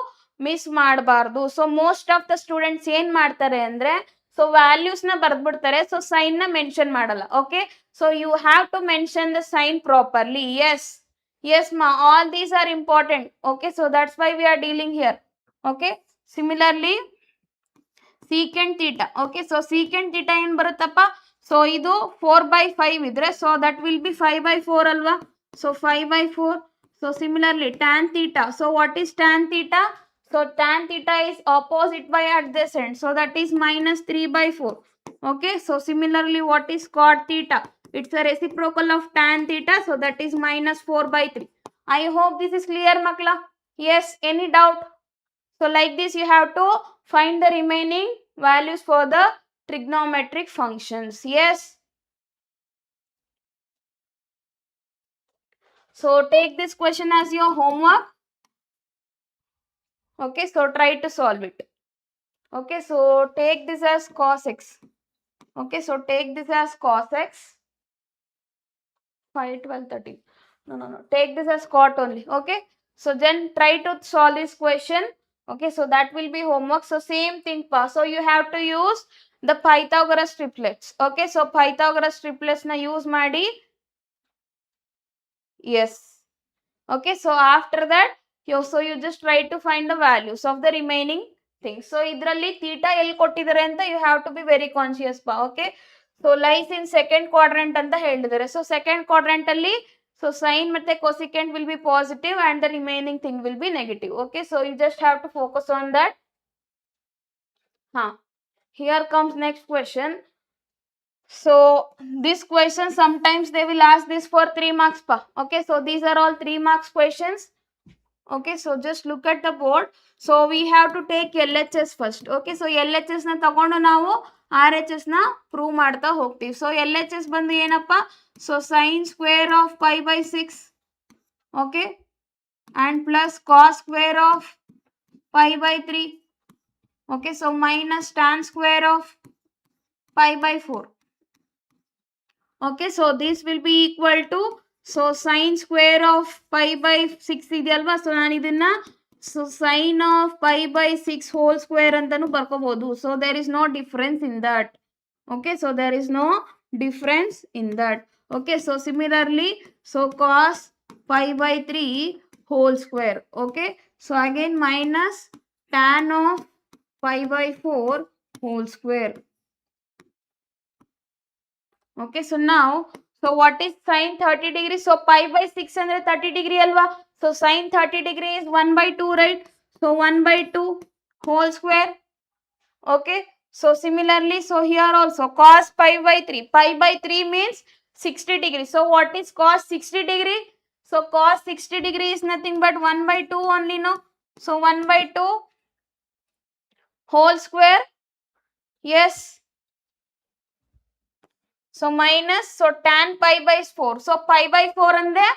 miss ಮಾಡಬಾರ್ದು. So most of the students ಏನ್ ಮಾಡ್ತಾರೆ ಅಂದ್ರೆ, so values ನ ಬರ್ದ್ಬಿಡ್ತಾರೆ, so sine ನ mention ಮಾಡಲ್ಲ. Okay, so you have to mention the sign properly. Yes, yes ma, all these are important. Okay, so that's why we are dealing here. Okay, similarly secant theta. Okay, so secant theta ಏನು ಬರುತ್ತಪ್ಪ, so ಇದು 4 by 5 ಇದ್ರೆ, so that will be 5 by 4 ಅಲ್ವಾ? So 5 by 4. So similarly tan theta. So what is tan theta? So tan theta is opposite by adjacent. So that is minus 3 by 4. Okay. So similarly, what is cot theta? It's a reciprocal of tan theta. So that is minus 4 by 3. I hope this is clear, Makla. Yes. Any doubt? So like this, you have to find the remaining values for the trigonometric functions. Yes. So take this question as your homework. Okay. So try to solve it. Okay. So take this as cos x. Okay. So take this as cos x. 5, 12, 13. No. Take this as cot only. Okay. So then try to solve this question. Okay. So that will be homework. So same thing. So you have to use the Pythagoras triplets. Okay. So Pythagoras triplets na use ಮಾಡಿ. Yes. Okay. So after that, you just try to find the values of the remaining things. So idralli theta ಎಲ್ಲಿ ಕೊಟ್ಟಿದ್ದಾರೆ ಅಂತ you have to be very conscious pa. Okay. So lies in second quadrant ಅಂತ ಹೇಳಿದ್ದಾರೆ. So second quadrant ಅಲ್ಲಿ so sin ಮತ್ತೆ cosecant will be positive and the remaining thing will be negative. Okay. So you just have to focus on that. Here comes next question. So this question sometimes they will ask this for 3 marks pa. Okay. So these are all 3 marks questions. Okay, so just look at the board. So we have to take LHS first. Okay, so LHS na ತಗೊಂಡು ನಾವು RHS na prove ಮಾಡ್ತಾ ಹೋಗ್ತೀವಿ. So LHS ಬಂದು ಏನಪ್ಪ? So sin square of pi by 6. Okay, and plus cos square of pi by 3. Okay, so minus tan square of pi by 4. Okay, so this will be equal to so sin square of pi by 6 ಇದೆಯಲ್ವಾ. So ನಾನು ಇದನ್ನ so sin of pi by 6 whole square ಅಂತಾನು ಬರ್ಕೋಬಹುದು. So there is no difference in that. Okay, so there is no difference in that. Okay, so similarly, so cos pi by 3 whole square. Okay, so again minus tan of pi by 4 whole square. Okay, so now, so what is sin 30 degrees? So pi by 6 andre 30 degree alva. So sin 30 degree is 1 by 2, right? So 1 by 2 whole square. Okay, so similarly, so here also cos pi by 3. Pi by 3 means 60 degree. So what is cos 60 degree? So cos 60 degree is nothing but 1 by 2 only, no? So 1 by 2 whole square. Yes. So minus, so tan pi by 4. So pi by 4 andre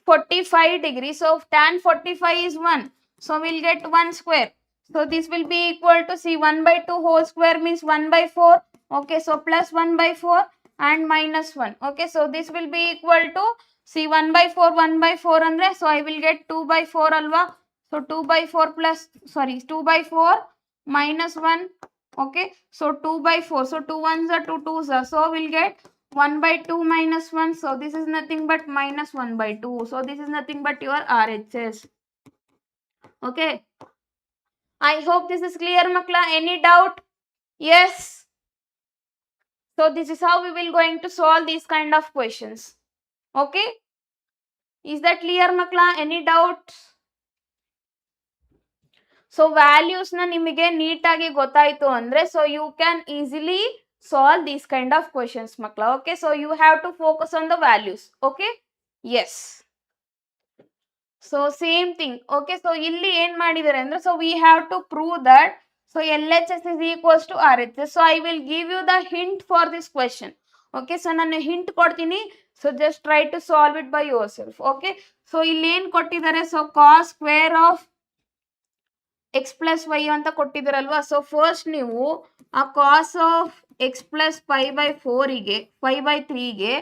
45 degree. So tan 45 is 1. So we'll get 1 square. So this will be equal to see 1 by 2 whole square means 1 by 4. Okay, so plus 1 by 4 and minus 1. Okay, so this will be equal to see 1 by 4, 1 by 4 andre. So I will get 2 by 4 alva. So 2 by 4 plus, sorry, 2 by 4 minus 1. Okay, so 2 by 4. So 2 ones are 2 twos are. So we'll get 1 by 2 minus 1. So this is nothing but minus 1 by 2. So this is nothing but your RHS. Okay. I hope this is clear, Makla. Any doubt? Yes. So this is how we will going to solve these kind of questions. Okay. Is that clear, Makla? Any doubts? So values na ನಿಮಗೆ ನೀಟಾಗಿ ಗೊತ್ತಾಯ್ತು ಅಂದ್ರೆ so you can easily solve these kind of questions, makla. Okay, so you have to focus on the values. Okay, yes. So same thing. Okay, so ಇಲ್ಲಿ ಏನ್ ಮಾಡಿದ್ದಾರೆ ಅಂದ್ರೆ so we have to prove that so LHS is equals to RHS. So I will give you the hint for this question. Okay, so ನಾನು hint ಕೊಡ್ತೀನಿ. So just try to solve it by yourself. Okay, so ಇಲ್ಲಿ ಏನ್ ಕೊಟ್ಟಿದ್ದಾರೆ so cos square of x plus y ಅಂತ ಕೊಟ್ಟಿದ್ದಾರಲ್ವಾ. So first ನೀವು ಆ cos of x plus 5/4ಗೆ 5/3ಗೆ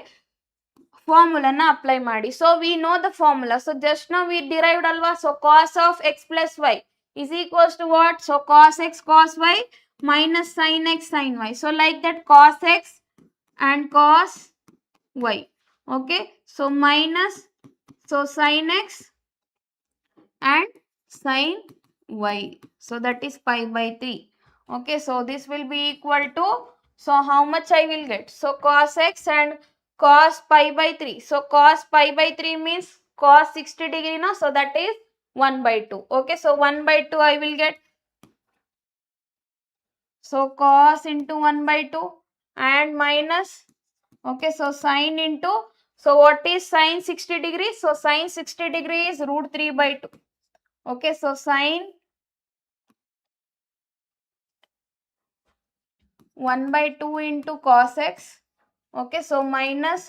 ಫಾರ್ಮುಲಾನ ಅಪ್ಲೈ ಮಾಡಿ. So we know the formula. So just now we derived ಅಲ್ವಾ. So cos of x plus y is equals to what? So cos x cos y minus sin x sin y. So like that cos x and cos y. Okay, so minus so sin x and sin y. So that is pi by 3. Okay, so this will be equal to, so how much I will get? So cos x and cos pi by 3. So cos pi by 3 means cos 60 degree, no? So that is 1 by 2. Okay, so 1 by 2 I will get. So cos into 1 by 2 and minus. Okay, so sine into. So what is sine 60 degrees? So sine 60 degrees is root 3 by 2. Okay, so sine 1 by 2 into cos x. Okay, so minus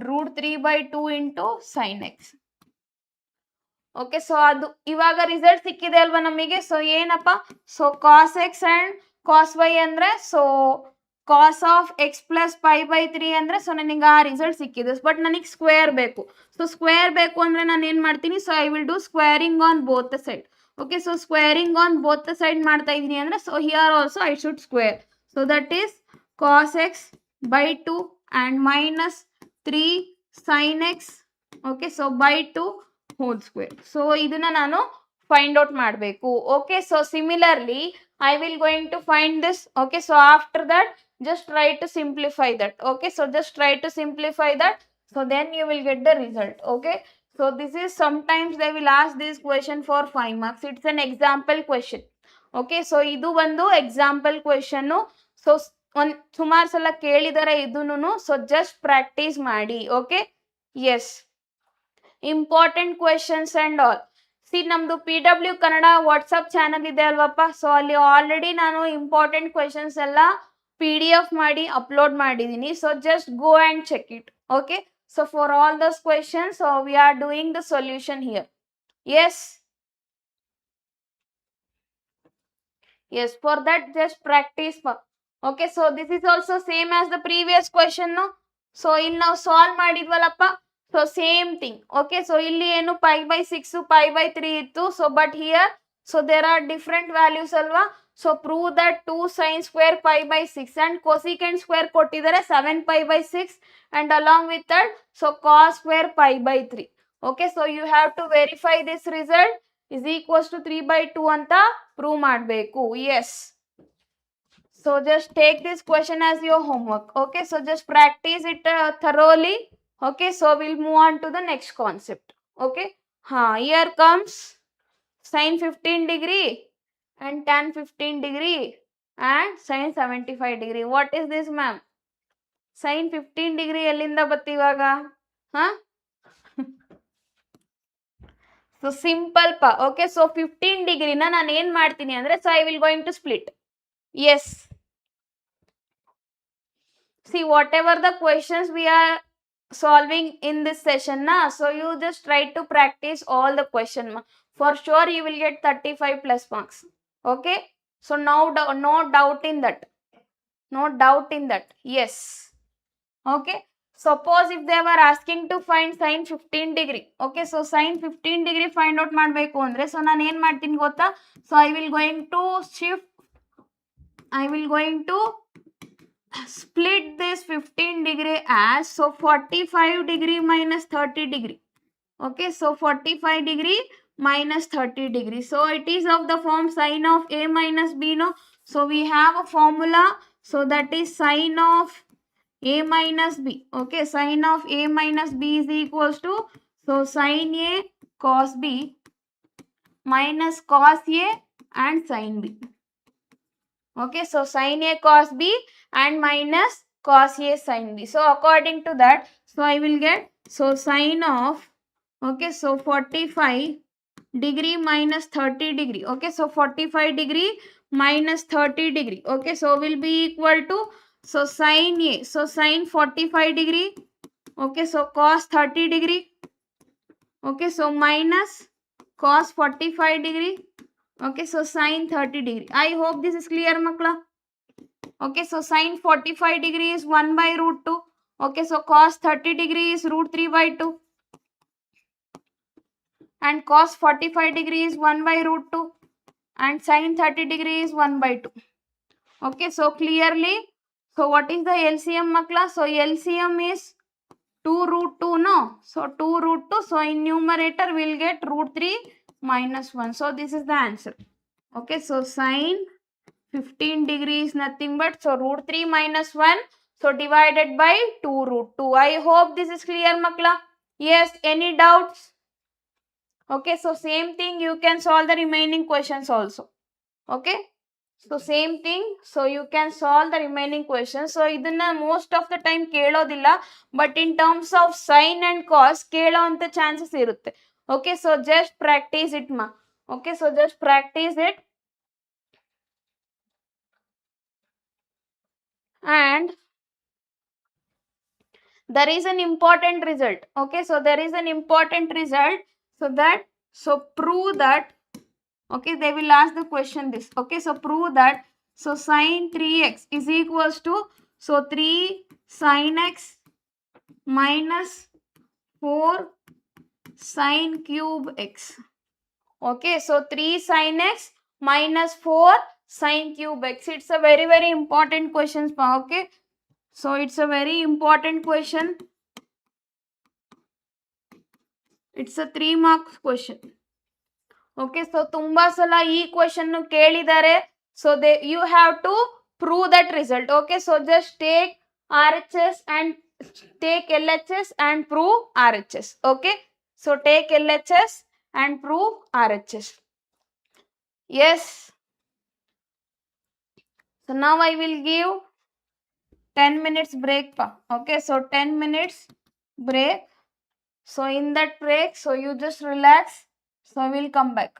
root 3 by 2 into sin x. Okay so ಅದು ಇವಾಗ result ಸಿಕ್ಕಿದೆ ಅಲ್ವಾ ನಮಗೆ. So ಏನಪ್ಪ, so cos x and cos y ಅಂದ್ರೆ so cos of x plus pi by 3 ಅಂದ್ರೆ so ನನಗೆ ಆ ರಿಸಲ್ಟ್ ಸಿಕ್ಕಿದೆ. ಬಟ್ ನನಗೆ ಸ್ಕ್ವೇರ್ ಬೇಕು. ಸೊ ಸ್ಕ್ವೇರ್ ಬೇಕು ಅಂದ್ರೆ ನಾನು ಏನ್ ಮಾಡ್ತೀನಿ, so I will do squaring on both the side. Okay, so squaring on both the side ಮಾಡ್ತಾ ಇದೀನಿ ಅಂದ್ರೆ so here also I should square. So that is cos x by 2 and minus 3 sin x. Okay, so by 2 whole square. So ಇದನ್ನ ನಾನು find out ಮಾಡಬೇಕು. Okay, so similarly I will going to find this. Okay, so after that just try to simplify that. Okay, so just try to simplify that, so then you will get the result. Okay, so this is sometimes they will ask this question for 5 marks. It's an example question. Okay, so ಇದು ಒಂದು example question. So ಒಂದು ಸುಮಾರು ಸಲ ಕೇಳಿದರೆ ಇದನ್ನು. So just practice ಮಾಡಿ. Okay, yes, important questions and all. See ನಮ್ದು PW Kannada WhatsApp channel ಇದೆ ಅಲ್ವಪ್ಪ. ಸೊ ಅಲ್ಲಿ ಆಲ್ರೆಡಿ ನಾನು ಇಂಪಾರ್ಟೆಂಟ್ ಕ್ವೆಶನ್ಸ್ ಎಲ್ಲ PDF ಮಾಡಿ ಅಪ್ಲೋಡ್ ಮಾಡಿದ್ದೀನಿ. So just go and check it. Okay, so for all those questions we are doing the solution here. Yes, yes, for that just practice. Okay, so this is also same as the previous question, no? So ಇಲ್ಲಿ ನಾವು solve ಮಾಡಿದ್ವಲ್ಲಪ್ಪ. So same thing. Okay, so ಇಲ್ಲಿ ಏನು pi by 6 pi by 3 ಇತ್ತು. So but here so there are different values ಅಲ್ವಾ. So prove that 2 sin square pi by 6 and cosecant square ಕೊಟ್ಟಿದ್ದಾರೆ 7 pi by 6 and along with that so cos square pi by 3. Okay, so you have to verify this result is equals to 3 by 2 ಅಂತ prove ಮಾಡಬೇಕು. Yes, so just take this question as your homework. Okay, so just practice it thoroughly. Okay, so we'll move on to the next concept. Okay, here comes sin 15 degree and tan 15 degree and sin 75 degree. What is this, ma'am? Sin 15 degree ಎಲ್ಲಿಂದ ಬತ್ತಿವಾಗ? So simple pa. Okay, so 15 degree na ನಾನು ಏನು ಮಾಡ್ತೀನಿ ಅಂದ್ರೆ so I will going to split. Yes, see whatever the questions we are solving in this session na, so you just try to practice all the question. For sure you will get 35 plus marks. Okay, so no doubt in that, no doubt in that. Yes, okay, suppose if they were asking to find sin 15 degree. Okay, so sin 15 degree find out ಮಾಡಬೇಕು ಅಂದ್ರೆ so ನಾನು ಏನು ಮಾಡ್ತೀನಿ ಗೊತ್ತಾ, so I will going to split this 15 degree as so 45 degree minus 30 degree. Okay, so 45 degree minus 30 degree. So it is of the form sin of A minus B, no? So we have a formula. So that is sin of A minus B. Okay, sin of A minus B is equals to so sin A cos B minus cos A and sin B. Okay, so sin A cos B and minus cos A sin B. So according to that, so I will get so sin of, okay, so 45 degree minus 30 degree. Okay, so 45 degree minus 30 degree. Okay, so will be equal to so sin A, so sin 45 degree. Okay, so cos 30 degree. Okay, so minus cos 45 degree. Okay, so sin 30 degree. I hope this is clear, makla. Okay, so sin 45 degree is 1 by root 2. Okay, so cos 30 degree is root 3 by 2. And cos 45 degree is 1 by root 2. And sin 30 degree is 1 by 2. Okay, so clearly, so what is the LCM, makla? So LCM is 2 root 2, no? So 2 root 2, so in numerator we will get root 3 minus 1. So this is the answer. Okay, so sin 15 degree is nothing but so root 3 minus 1, so divided by 2 root 2. I hope this is clear, makla. Yes, any doubts? Okay, so same thing you can solve the remaining questions also. Okay, so same thing, so you can solve the remaining questions. So ಇದನ್ನ most of the time ಕೇಳೋದಿಲ್ಲ, but in terms of sin and cos ಕೇಳೋ ಅಂತ chances ಇರುತ್ತೆ. Okay, so just practice it ma. Okay, so just practice it. And there is an important result. Okay, so there is an important result, so prove that. Okay, they will ask the question this. Okay, so prove that, so sin 3x is equals to, so 3 sin x minus 4 sin cube x. Okay, so 3 sin x minus 4 sin cube x. It's a very, very important question. Okay, so it's a very important question. It's a 3 marks question. Okay, so ತುಂಬಾ ಸಲ ಈ question ಕೇಳಿದ್ದಾರೆ. So you have to prove that result. Okay, so just take RHS and take LHS and prove RHS. Okay, so take LHS and prove RHS. Yes. So now I will give 10 minutes break pa. Okay, so 10 minutes break. So in that break, so you just relax. So I will come back.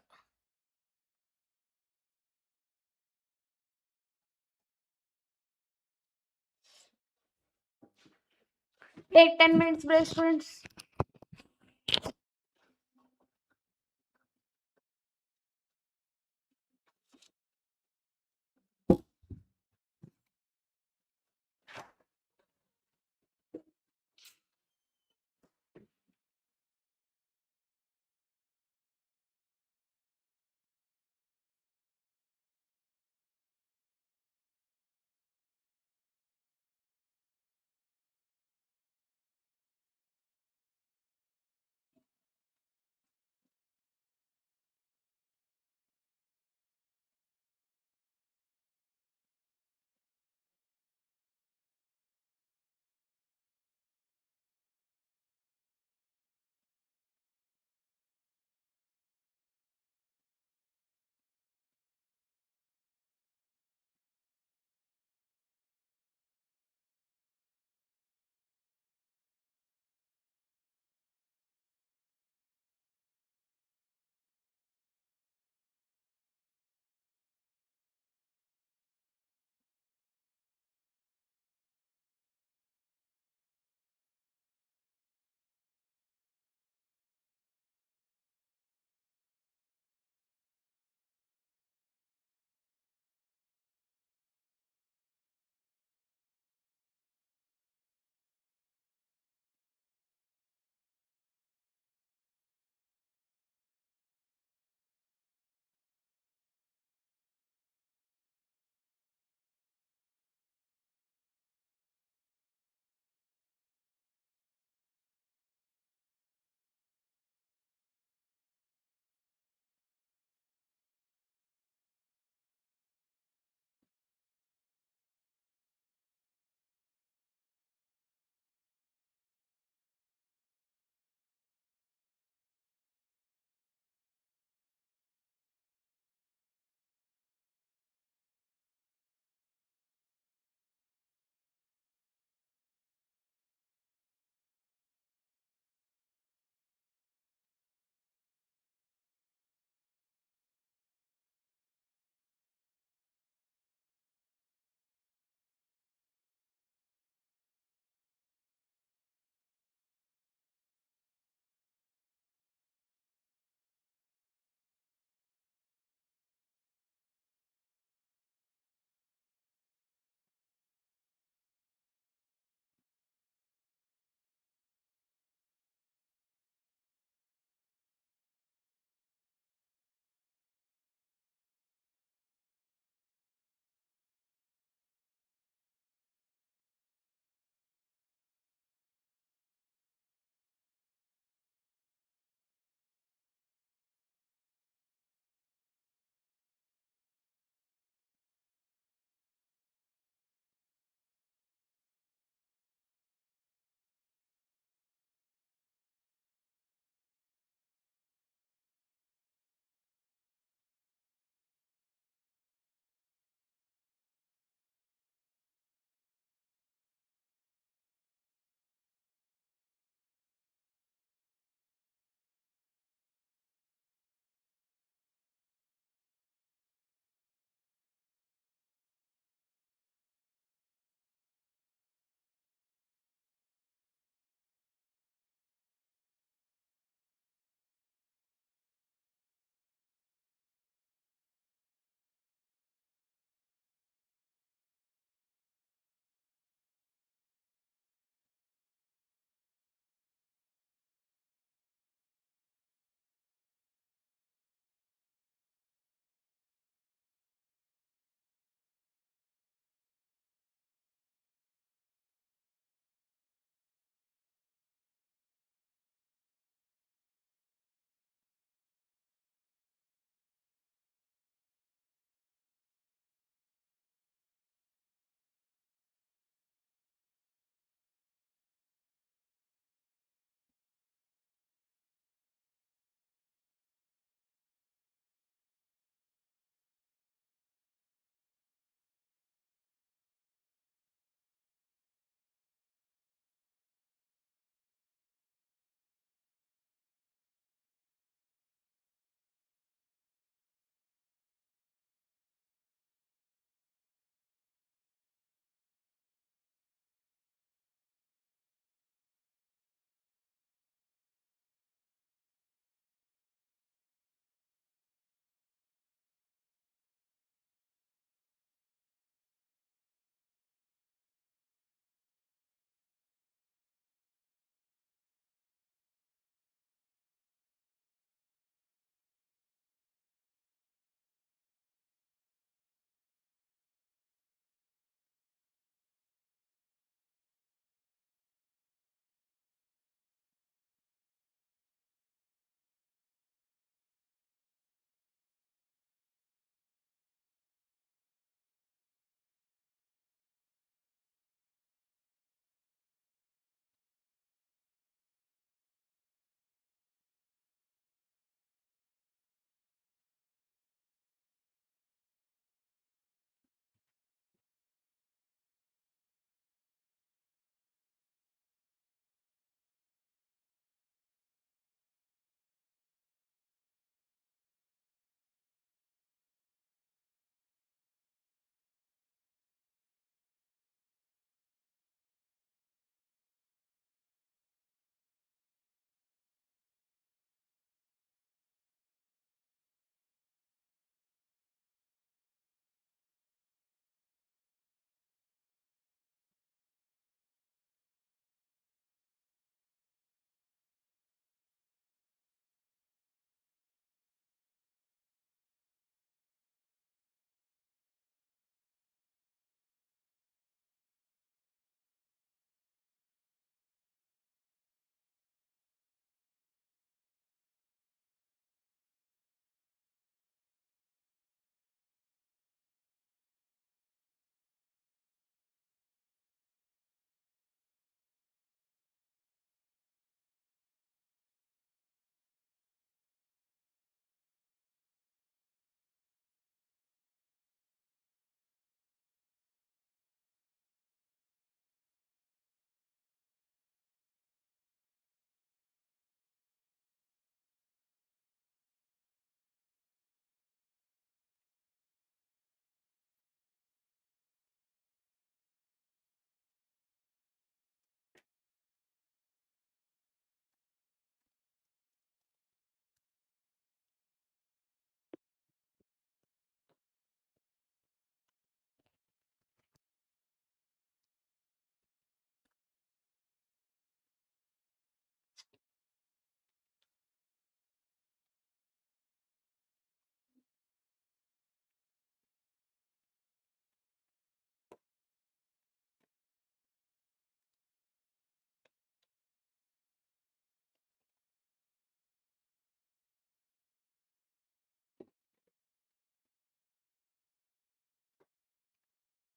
Take 10 minutes break, students.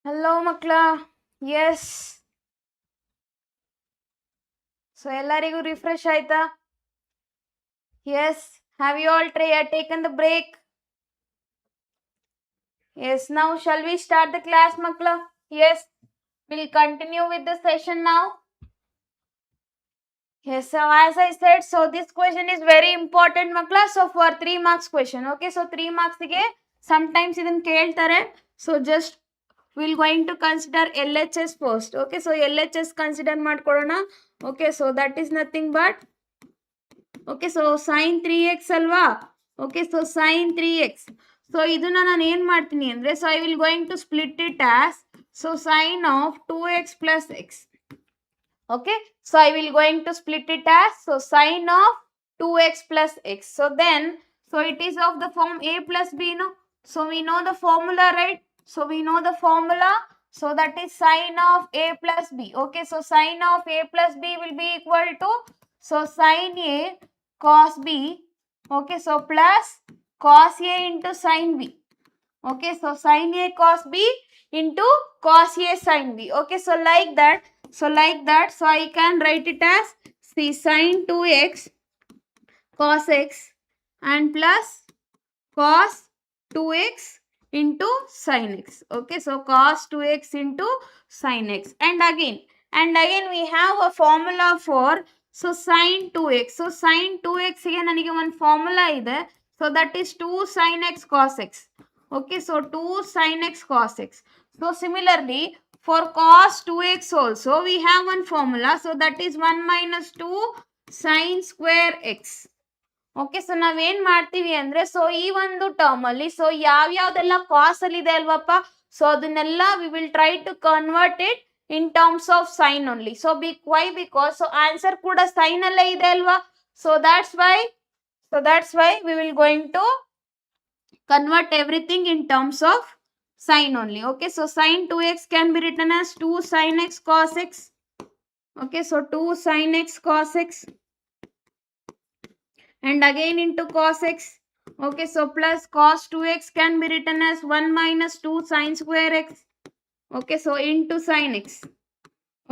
Hello makla. Yes. So ellarigu refresh aita? Yes. Have you all taken the break? Yes. Now shall we start the class makla? Yes. We'll continue with the session now. Yes, so as I said, so this question is very important makla. So for 3 marks question. Okay, so 3 marks ಗೆ sometimes ಇದನ್ನ ಕೇಳ್ತಾರೆ. So just we'll going to consider LHS first. Okay, so LHS consider ಮಾಡ್ಕೊಳ್ಳೋಣ. Okay, so that is nothing but okay, so sin 3x ಅಲ್ವಾ? Okay, so sin 3x. So ಇದನ್ನ ನಾನು ಏನು ಮಾಡ್ತೀನಿ ಅಂದ್ರೆ so I will going to split it as so sin of 2x plus x. Okay, so I will going to split it as so sin of 2x plus x. So then so it is of the form a plus b, no? So we know the formula, right? So we know the formula. So that is sin of a plus b. Okay, so sin of a plus b will be equal to so sin a cos b. Okay, so plus cos a into sin b. Okay, so sin a cos b into cos a sin b. Okay, so like that. So I can write it as see sin 2x cos x and plus cos 2x into sin x. Okay, so cos 2x into sin x. And again we have a formula for so sin 2x. So sin 2x ಗೆ ನನಗೆ ಒಂದು formula ಇದೆ. So that is 2 sin x cos x. Okay, so 2 sin x cos x. So similarly for cos 2x also we have one formula. So that is 1 minus 2 sin square x. Okay, so ನಾವೇನ್ ಮಾಡ್ತೀವಿ ಅಂದ್ರೆ so ಈ ಒಂದು term ಅಲ್ಲಿ so ಯಾವ್ಯಾವ್ದೆಲ್ಲ cos ಅಲ್ಲಿ ಇದೆ ಅಲ್ವಪ್ಪ, so ಅದನ್ನೆಲ್ಲ we will try to convert it in terms of sine only. So why because so answer ಕೂಡ ಸೈನ್ ಅಲ್ಲೇ ಇದೆ ಅಲ್ವಾ. So that's why we will going to convert everything in terms of sin only. Okay, so sin 2x can be written as 2 sin x cos x. Okay, so 2 sin x cos x and again into cos x. Okay, so plus cos 2x can be written as 1 minus 2 sin square x. Okay, so into sin x.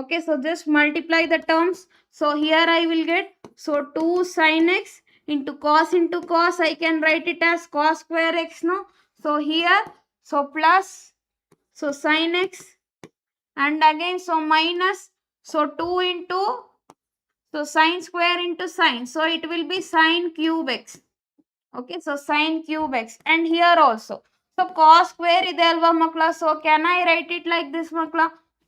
Okay, so just multiply the terms. So here I will get so 2 sin x into cos I can write it as cos square x, no? So here so plus so sin x and again so minus so 2 into so sin square into sin, so it will be sin cube x. Okay, so sin cube x. And here also so cos square ide alva makla, so can I write it like this makla?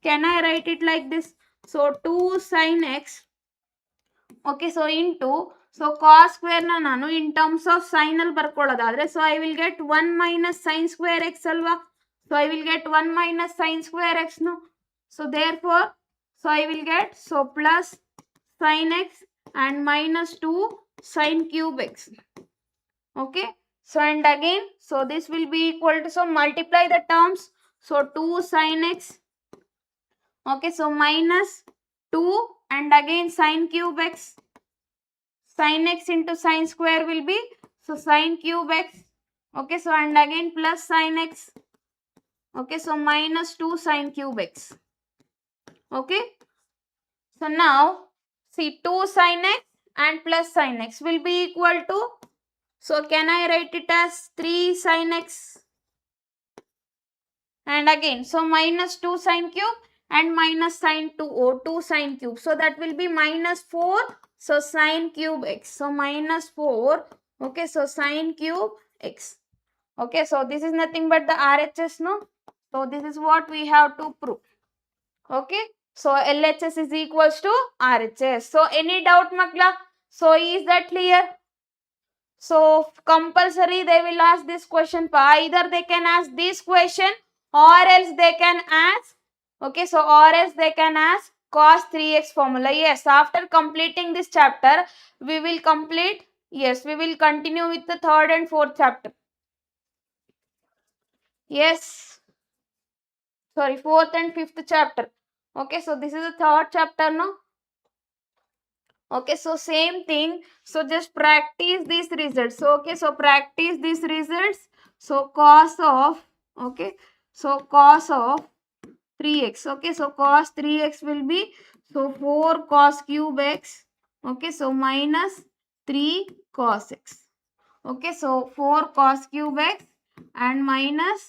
Can I write it like this? So 2 sin x. Okay, so into so cos square na nanu in terms of sin al barkolodadre so I will get 1 minus sin square x alva. So I will get 1 minus sin square x, no? So therefore so I will get so plus sin x and minus 2 sin cube x. Okay, so and again so this will be equal to so multiply the terms. So 2 sin x. Okay, so minus 2 and again sin cube x. Sin x into sin square will be so sin cube x. Okay, so and again plus sin x. Okay, so minus 2 sin cube x. Okay, so now see 2 sin x and plus sin x will be equal to so can I write it as 3 sin x and again so minus 2 sin cube and minus sin 2 sin cube, so that will be minus 4 so sin cube x. So minus 4. Okay, so sin cube x. Okay, so this is nothing but the RHS, no? So this is what we have to prove. Okay, so LHS is equals to RHS. So any doubt makla? So is that clear? So compulsory they will ask this question. Either they can ask this question or else they can ask. Okay, so or else they can ask cos 3x formula. Yes, after completing this chapter we will complete. Yes, we will continue with the third and fourth chapter. Yes, sorry, fourth and fifth chapter. Okay, so this is the third chapter, no? Okay, so same thing. So just practice these results. So okay, so practice these results. So cos of okay, so cos of 3x. Okay, so cos 3x will be, so 4 cos cube x. Okay, so minus 3 cos x. Okay, so 4 cos cube x and minus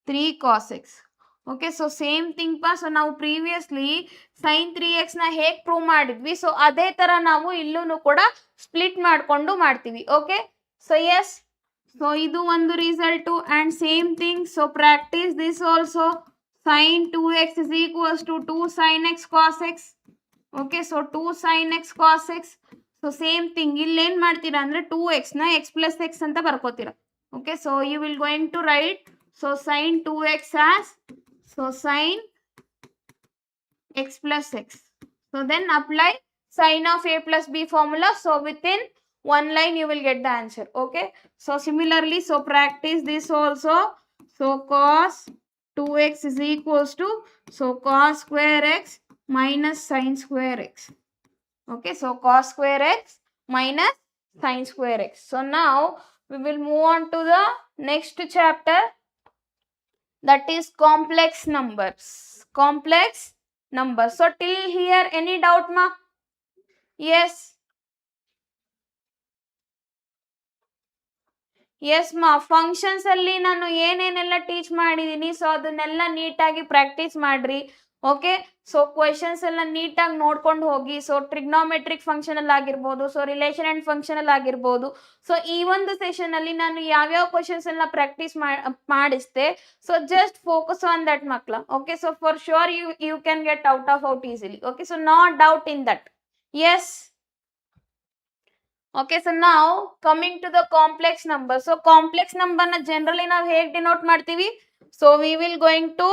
3 cos x. Okay, so same thing pa. So ನಾವು previously sin 3x ನ ಹೇಗೆ prove ಮಾಡಿದ್ವಿ, so ಅದೇ ತರ ನಾವು ಇಲ್ಲೂ ಕೂಡ split ಮಾಡಿಕೊಂಡು ಮಾಡ್ತೀವಿ. ಓಕೆ, ಸೊ ಎಸ್, ಸೊ ಇದು ಒಂದು result and same thing. So practice this also. Sin 2x is equals to 2 sin x cos x. Okay, so 2 sin x cos x. So same thing ಇಲ್ಲಿ ಏನು ಮಾಡ್ತೀರಾ ಅಂದರೆ 2x ನ x plus x ಅಂತ ಬರ್ಕೋತೀರಾ. Okay, so you will going to write, so sine 2x as, so sine x plus x. So then apply sin of a plus b formula. So within one line you will get the answer. Okay, so similarly, so practice this also. So cos 2x is equals to, so cos square x minus sin square x. Okay, so cos square x minus sin square x. So now we will move on to the next chapter, that is complex numbers. Complex numbers. So till here any doubt ma? Yes. Yes ಮಾ, functions ಅಲ್ಲಿ ನಾನು ಏನೇನೆಲ್ಲ teach ಮಾಡಿದ್ದೀನಿ, so ಅದನ್ನೆಲ್ಲ ನೀಟಾಗಿ practice ಮಾಡ್ರಿ. Okay, so questions ಎಲ್ಲ ನೀಟಾಗಿ ನೋಡ್ಕೊಂಡು ಹೋಗಿ. ಸೊ ಟ್ರಿಗ್ನೋಮೆಟ್ರಿಕ್ ಫಂಕ್ಷನ್ ಅಲ್ಲಿ ಆಗಿರ್ಬೋದು, ಸೊ ರಿಲೇಷನ್ ಅಂಡ್ ಫಂಕ್ಷನ್ ಅಲ್ಲಿ ಆಗಿರ್ಬೋದು. ಸೊ ಈ ಒಂದು ಸೆಷನ್ ಅಲ್ಲಿ ನಾನು ಯಾವ್ಯಾವ ಕ್ವೆಶನ್ಸ್ ಎಲ್ಲ ಪ್ರಾಕ್ಟೀಸ್ ಮಾಡಿಸ್ತೆ, so just focus on that ಮಕ್ಳ. Okay, so for sure you can get out easily. Okay, so not doubt in that. Yes. Okay, so now coming to the complex number. So complex number na generally ನಾವು ಹೇಗೆ denote ಮಾಡ್ತೀವಿ? So we will going to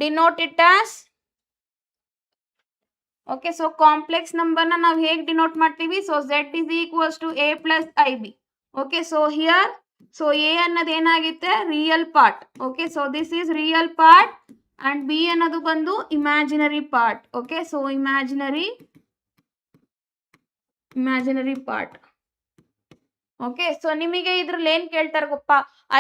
denote it as, okay, so complex number na ನಾವು ಹೇಗೆ denote ಮಾಡ್ತೀವಿ? So z is equals to a plus ib. Okay, so here, so a ಅನ್ನೋದು ಏನಾಗುತ್ತೆ? Real part. Okay, so this is real part and b ಅನ್ನೋದು ಬಂದು imaginary part. Okay, so imaginary part. Okay, so ನಿಮಗೆ ಇದ್ರಲ್ಲಿ ಏನ್ ಕೇಳ್ತಾರೆ ಗೊಪ್ಪ?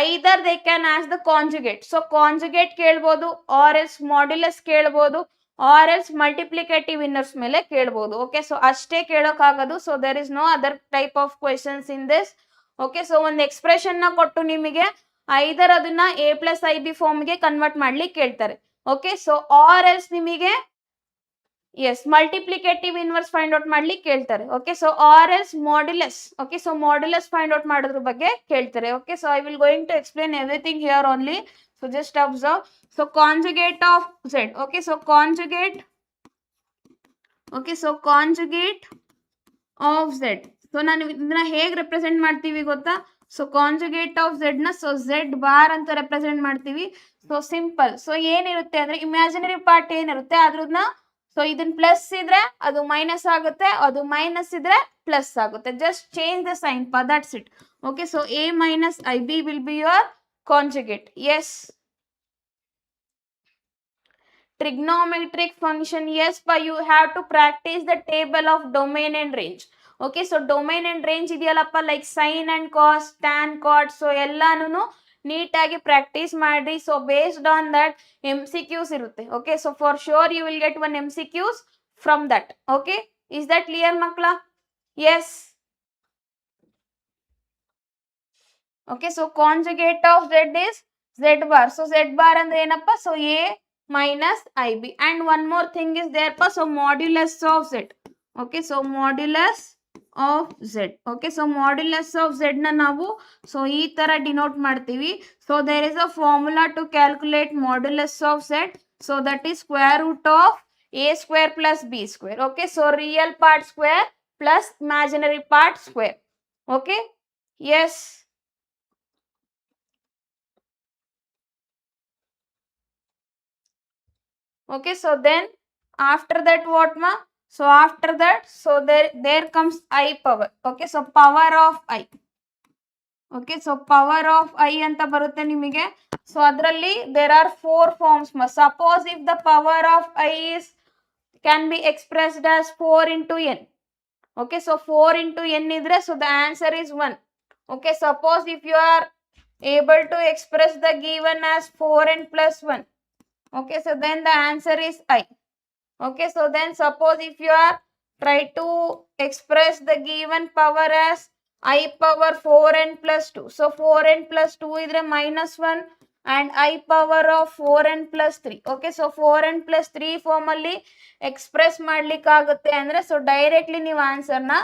Either they can ask the conjugate. So conjugate ಕೇಳ್ಬೋದು, ಆರ್ ಎಲ್ಸ್ ಮಾಡ್ಯುಲಸ್ ಕೇಳ್ಬೋದು, ಆರ್ ಎಲ್ಸ್ ಮಲ್ಟಿಪ್ಲಿಕೇಟಿವ್ ಇನ್ನರ್ಸ್ ಮೇಲೆ ಕೇಳ್ಬೋದು. ಓಕೆ, ಸೊ ಅಷ್ಟೇ ಕೇಳೋಕ್ಕಾಗೋದು. So there is no other type of questions in this. Okay, so ಒಂದು ಎಕ್ಸ್ಪ್ರೆಷನ್ ನ ಕೊಟ್ಟು ನಿಮಗೆ ಐದರ್ ಅದನ್ನ ಎ ಪ್ಲಸ್ ಐ ಬಿ ಫಾರ್ಮ್ಗೆ ಕನ್ವರ್ಟ್ ಮಾಡ್ಲಿಕ್ಕೆ ಕೇಳ್ತಾರೆ. ಓಕೆ, ಸೊ ಆರ್ ಎಲ್ಸ್ ನಿಮಗೆ ಎಸ್ ಮಲ್ಟಿಪ್ಲಿಕೇಟಿವ್ ಇನ್ವರ್ಸ್ ಫೈಂಡ್ ಔಟ್ ಮಾಡ್ಲಿಕ್ಕೆ ಕೇಳ್ತಾರೆ. Okay, so or else modulus. Okay, so modulus find out ಮಾಡೋದ್ರ ಬಗ್ಗೆ ಕೇಳ್ತಾರೆ. Okay, so I will going to explain everything here only. So just observe. So conjugate of z. Okay, so conjugate. Okay, so conjugate of z. So ನಾನು ಇದನ್ನ ಹೇಗೆ represent ಮಾಡ್ತೀವಿ ಗೊತ್ತಾ? So conjugate of z ನ so z bar ಅಂತ represent ಮಾಡ್ತೀವಿ. So simple. So ಏನಿರುತ್ತೆ ಅಂದ್ರೆ ಇಮ್ಯಾಜಿನರಿ ಪಾರ್ಟ್ ಏನಿರುತ್ತೆ ಅದ್ರನ್ನ, ಸೊ ಇದನ್ನ ಪ್ಲಸ್ ಇದ್ರೆ ಅದು ಮೈನಸ್ ಆಗುತ್ತೆ, ಅದು ಮೈನಸ್ ಇದ್ರೆ ಪ್ಲಸ್ ಆಗುತ್ತೆ. ಜಸ್ಟ್ ಚೇಂಜ್ ದ ಸೈನ್ ಪಾ, that's it. Okay, so a minus ib will be your conjugate. Yes. Trigonometric function, yes pa, you have to practice the table of domain and range. Okay, so domain and range ಇದೆಯಲ್ಲಪ್ಪ, like sine and cos, tan, cot, so ಎಲ್ಲಾನು ನೀಟಾಗಿ practice ಮಾಡಿ. So based on that MCQs ಇರುತ್ತೆ. Okay, so for sure you will get one MCQs from that. Okay, is that clear ಮಕ್ಳ? Yes. Okay, so conjugate of z is z bar. So z bar ಅಂದ್ರೆ ಏನಪ್ಪ? So a minus ib and one more thing is there pa, so modulus of z. Okay, so modulus of z. Okay, so modulus of z na ನಾವು so ಈ ತರ denote ಮಾಡ್ತೀವಿ. So there is a formula to calculate modulus of z. So that is square root of a square plus b square. Okay, so real part square plus imaginary part square. Okay, yes. Okay, so then after that what ma? So after that, so there comes I power. Okay, so power of I. Okay, so power of I anta barutte nimige. So adralli there are 4 forms ma. Suppose if the power of I is can be expressed as 4 into n. Okay, so 4 into n idre, so the answer is 1. Okay, suppose if you are able to express the given as 4n plus 1. Okay, so then the answer is I. Okay, so then suppose if you are try to express the given power as I power 4n plus 2. So 4n plus 2 idre minus 1 and I power of 4n plus 3. Okay, so 4n plus 3 form alli express ಮಾಡ್ಲಿಕ್ಕಾಗುತ್ತೆ ಅಂದ್ರೆ so directly ನೀವು answer na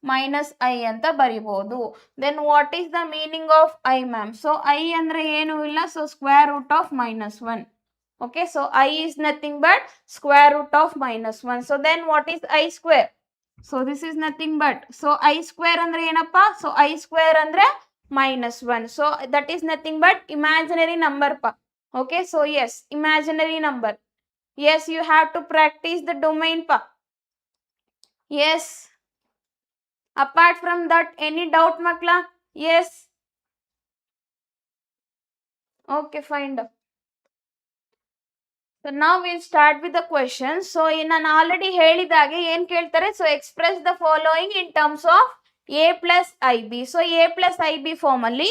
minus I ಅಂತ ಬರಿಬಹುದು. Then what is the meaning of I ma'am? So I ಅಂದ್ರೆ ಏನು ಇಲ್ಲ, so square root of minus 1. Okay, so I is nothing but square root of minus 1. So then what is I square? So this is nothing but, so I square andre ಏನಪ್ಪ? So I square andre minus 1. So that is nothing but imaginary number pa. Okay, so yes, imaginary number. Yes, you have to practice the domain pa. Yes. Apart from that, any doubt makla? Yes. Okay, fine. So now we'll start with the questions. So ನಾನು ಆಲ್ರೆಡಿ ಹೇಳಿದಾಗೆ ಏನು ಕೇಳ್ತಾರೆ, so express the following in terms of a plus i b. So a plus i b formally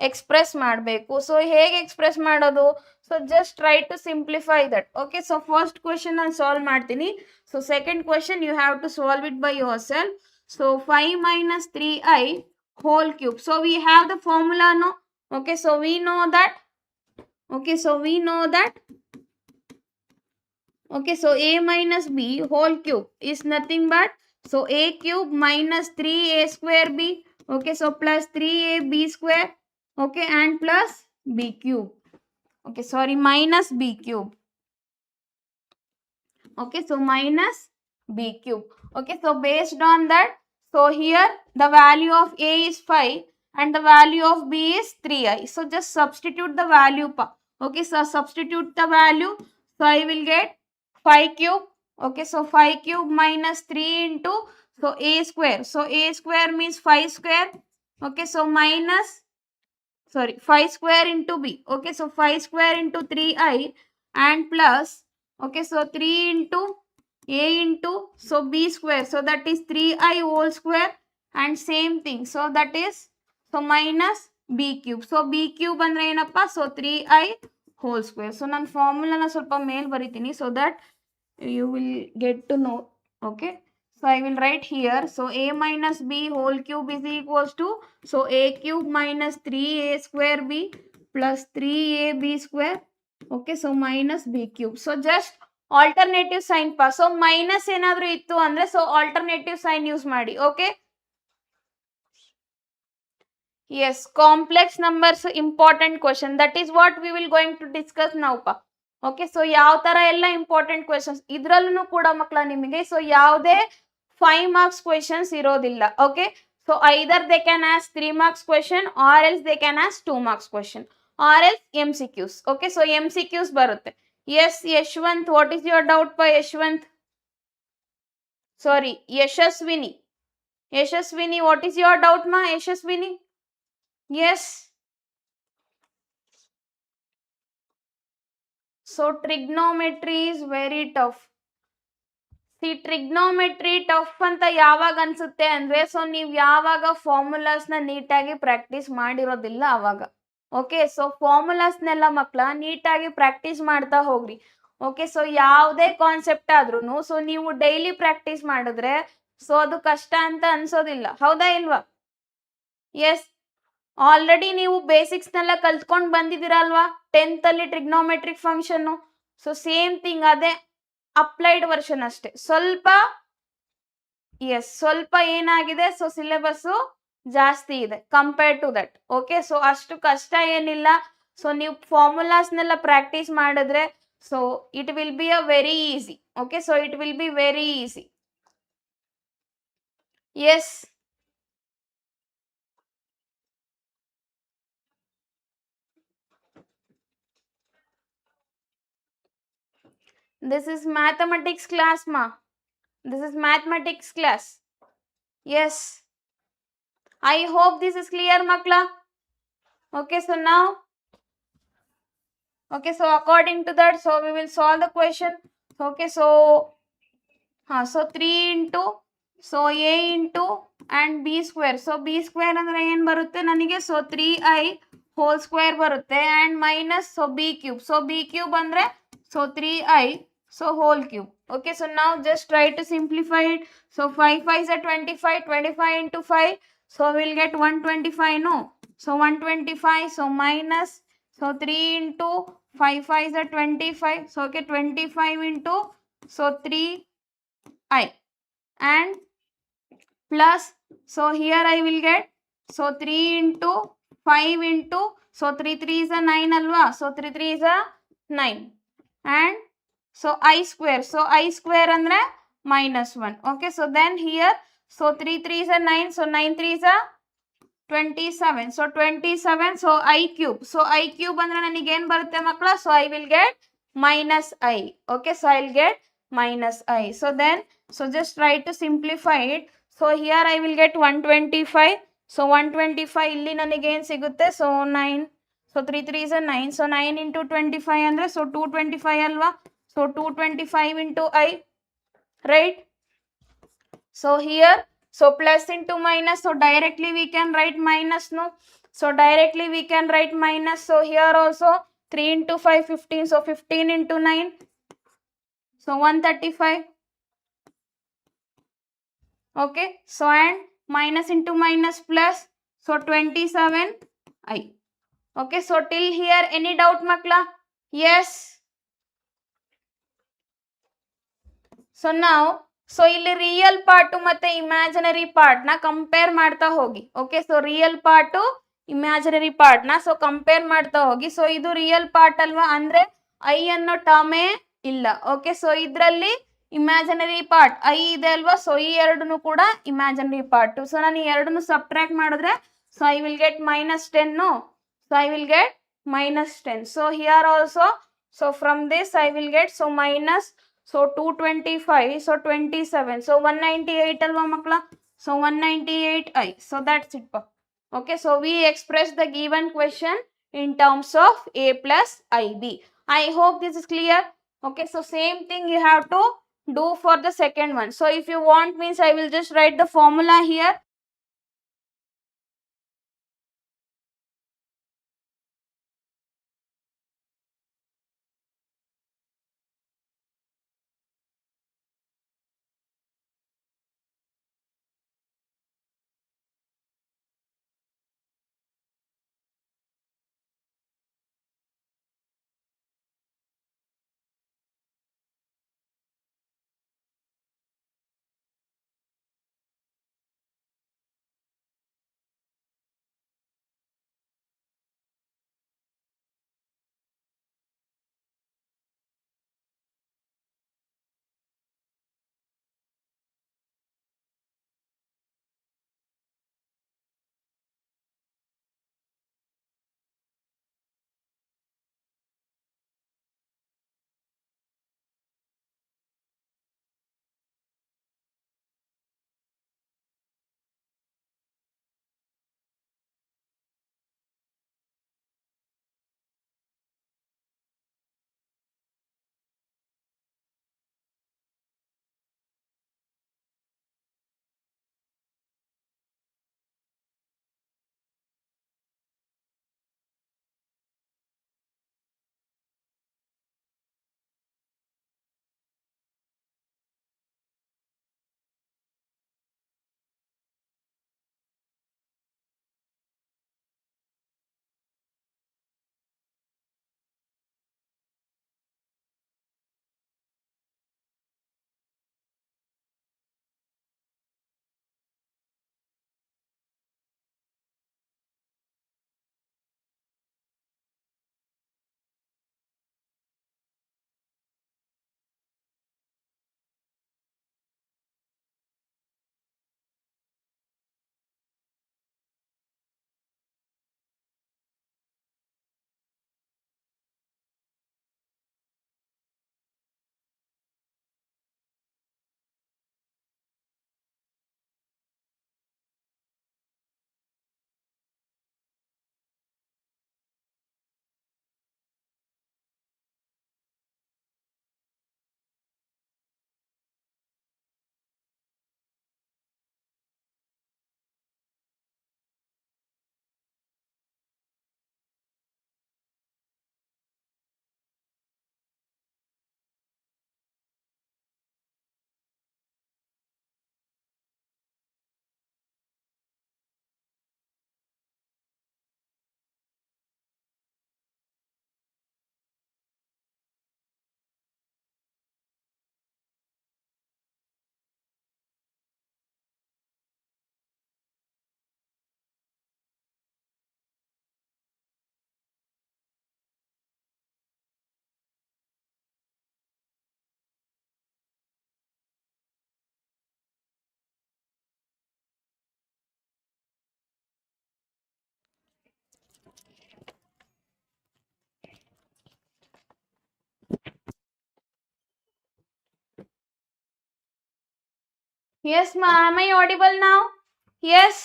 express ಮಾಡಬೇಕು. So ಹೇಗೆ express ಮಾಡೋದು? So just try to simplify that. Okay, so first question ನಾನು solve ಮಾಡ್ತೀನಿ. So second question you have to solve it by yourself. So 5 minus 3i whole cube. So we have the formula, no? Okay, so we know that. Okay, so we know that. Okay, so a minus b whole cube is nothing but, so a cube minus 3a square b. Okay, so plus 3ab square. Okay, and plus b cube. Okay, sorry, minus b cube. Okay, so minus b cube. Okay, so based on that, so here the value of a is 5 and the value of b is 3i. So just substitute the value pa. Okay, so substitute the value. So I will get 5 cube. Okay, so 5 cube minus 3 into, so a square. So a square means 5 square. Okay, so minus, sorry, 5 square into b. Okay, so 5 square into 3i and plus, okay, so 3 into a into, so b square. So that is 3i whole square and same thing. So that is, so minus b cube. So b cube andre ಏನಪ್ಪ? So 3i whole square. So ನಾನು ಫಾರ್ಮುಲಾನ ಸ್ವಲ್ಪ ಮೇಲ್ ಬರಿತೀನಿ so that you will get to know. Okay, so I will write here. So a minus b whole cube is equals to, so a cube minus 3a square b plus 3ab square. Okay, so minus b cube. So just alternative sign pa. So minus ಏನಾದರೂ ಇತ್ತು ಅಂದ್ರೆ so alternative sign use ಮಾಡಿ. Okay, yes, complex numbers important question. That is what we will going to discuss now pa. Okay, so ಯಾವ ತರ ಎಲ್ಲ important questions ಇದ್ರಲ್ಲೂ ಕೂಡ ಮಕ್ಕಳ ನಿಮಗೆ ಸೊ ಯಾವುದೇ 5 marks questions ಇರೋದಿಲ್ಲ. Okay, so either they can as 3 marks question or else they can ask 2 marks question or else MCQs. Okay, so MCQs ಬರುತ್ತೆ. Yes, Yashwant, what is your doubt pa Yashwant? Sorry, Yashaswini. Yashaswini, what is your doubt ma Yashaswini? Yes. So trigonometry is very tough. See, trigonometry tough ಅಂತ ಯಾವಾಗ ಅನ್ಸುತ್ತೆ ಅಂದ್ರೆ so ನೀವು ಯಾವಾಗ ಫಾರ್ಮುಲಾಸ್ನ ನೀಟಾಗಿ practice ಮಾಡಿರೋದಿಲ್ಲ ಅವಾಗ. Okay, so ಫಾರ್ಮುಲಾಸ್ನೆಲ್ಲ ಮಕ್ಕಳ ನೀಟಾಗಿ ಪ್ರಾಕ್ಟೀಸ್ ಮಾಡ್ತಾ ಹೋಗ್ರಿ. ಓಕೆ, ಸೊ ಯಾವುದೇ ಕಾನ್ಸೆಪ್ಟ್ ಆದ್ರೂ ಸೊ ನೀವು ಡೈಲಿ ಪ್ರಾಕ್ಟೀಸ್ ಮಾಡಿದ್ರೆ ಸೊ ಅದು ಕಷ್ಟ ಅಂತ ಅನ್ಸೋದಿಲ್ಲ. ಹೌದಾ ಇಲ್ವಾ? ಎಸ್, ಆಲ್ರೆಡಿ ನೀವು ಬೇಸಿಕ್ಸ್ನೆಲ್ಲ ಕಲ್ತ್ಕೊಂಡು ಬಂದಿದ್ದೀರಲ್ವಾ 10th ಅಲ್ಲಿ ಟ್ರಿಗ್ನೋಮೆಟ್ರಿಕ್ ಫಂಕ್ಷನ್ನು. ಸೊ ಸೇಮ್ ಥಿಂಗ್ ಅದೇ ಅಪ್ಲೈಡ್ ವರ್ಷನ್ ಅಷ್ಟೇ. ಸ್ವಲ್ಪ ಸ್ವಲ್ಪ ಏನಾಗಿದೆ, ಸೊ ಸಿಲೆಬಸ್ಸು ಜಾಸ್ತಿ ಇದೆ compared to that. Okay, so ಅಷ್ಟು ಕಷ್ಟ ಏನಿಲ್ಲ. ಸೊ ನೀವು ಫಾರ್ಮುಲಾಸ್ನೆಲ್ಲ ಪ್ರಾಕ್ಟೀಸ್ ಮಾಡಿದ್ರೆ so it will be a very easy. Okay, so it will be very easy. Yes, this is mathematics class ma. This is mathematics class. Yes, I hope this is clear makla. Okay, so now, okay, so according to that, so we will solve the question. Okay, so so 3 into, so a into and b square. So b square ಅಂದ್ರೆ ಏನು ಬರುತ್ತೆ ನನಗೆ? So 3i whole square ಬರುತ್ತೆ and minus, so b cube. So b cube ಅಂದ್ರೆ so 3i, so whole cube. Okay, so now just try to simplify it. So 5 5 is 25, 25 into 5, so we'll get 125, no? So 125, so minus, so 3 into 5 5 is 25, so okay, 25 into, so 3i, and plus, so here I will get, so 3 into 5 into, so 3 3 is a 9 alwa, so 3 3 is a 9, and so I square, so I square andre minus 1. Okay, so then here, so 3 3 is a 9, so 9 3 is a 27, so 27, so I cube, so I cube andre nanige ಏನು ಬರುತ್ತೆ ಮಕ್ಕಳ, so I will get minus I. Okay, so I will get minus I. So then, so just try to simplify it. So here I will get 125, so 125 ಇಲ್ಲಿ ನನಗೆ ಏನು ಸಿಗುತ್ತೆ, so 9, so 3 3 is a 9, so 9 into 25 andre, so 225 ಅಲ್ವಾ, so 225 into I, right? So here, so plus into minus, so directly we can write minus, no? So directly we can write minus. So here also 3 into 5, 15, so 15 into 9, so 135. Okay, so and minus into minus plus, so 27i. Okay, so till here any doubt makla? Yes. So ನಾವು, so ಇಲ್ಲಿ real part ಮತ್ತೆ imaginary part ನ compare ಮಾಡ್ತಾ ಹೋಗಿ. Okay, so real part imaginary part ನ so compare ಮಾಡ್ತಾ ಹೋಗಿ. So ಇದು ರಿಯಲ್ ಪಾರ್ಟ್ ಅಲ್ವಾ, ಅಂದ್ರೆ ಐ ಅನ್ನೋ ಟರ್ಮೇ ಇಲ್ಲ. ಓಕೆ, ಸೊ ಇದ್ರಲ್ಲಿ ಇಮ್ಯಾಜಿನರಿ ಪಾರ್ಟ್ ಐ ಇದೆ ಅಲ್ವಾ, ಸೊ ಈ ಎರಡನ್ನು ಕೂಡ ಇಮ್ಯಾಜಿನರಿ ಪಾರ್ಟ್. ಸೊ ನಾನು ಈ ಎರಡನ್ನು ಸಬ್ಟ್ರಾಕ್ಟ್ ಮಾಡಿದ್ರೆ, so I will get minus 10, no? So I will get minus 10. So here also, so from this I will get, so minus, so 225, so 27, so 198 alva makla, so 198i. So that's it. Okay, so we express the given question in terms of a plus ib. I hope this is clear. Okay, so same thing you have to do for the second one. So if you want means I will just write the formula here. Yes, ma. Am I audible now? Yes.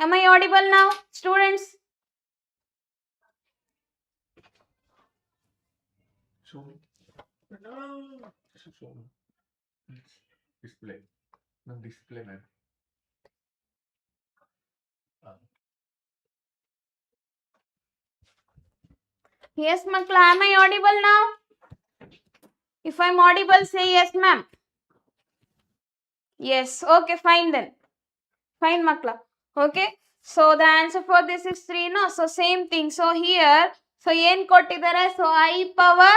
Am I audible now, students? Show me. Show me. Display. No display, man. Yes, makla. Am I audible now? If I'm audible, say yes, ma'am. Yes. Okay, fine then. Fine, makla. Okay. So the answer for this is 3, no? So same thing. So here, so yen kottidare, so I power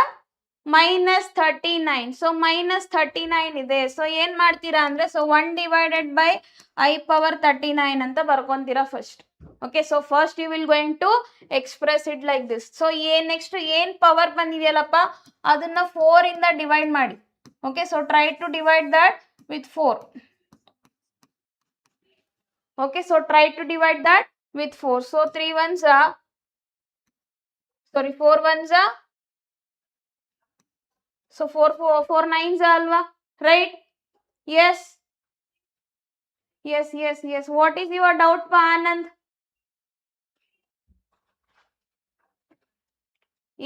minus 39. So minus 39 ಇದೆ. So ಏನ್ ಮಾಡ್ತೀರಾ ಅಂದ್ರೆ, so 1 divided by I power 39 ಅಂತ ಬರ್ಕೊಂತೀರಾ first. Okay, so first you will going to express it like this. So next ಏನ್ power ಬಂದಿದೆಯಲ್ಲಪ್ಪ ಅದನ್ನ 4 ಇಂದ divide ಮಾಡಿ. Okay, so try to divide that with 4. Okay, so try to divide that with 4. So 3 ones are, sorry, 4 ones are, so 4 nines are alva, right? Yes. Yes. What is your doubt, pa Anand?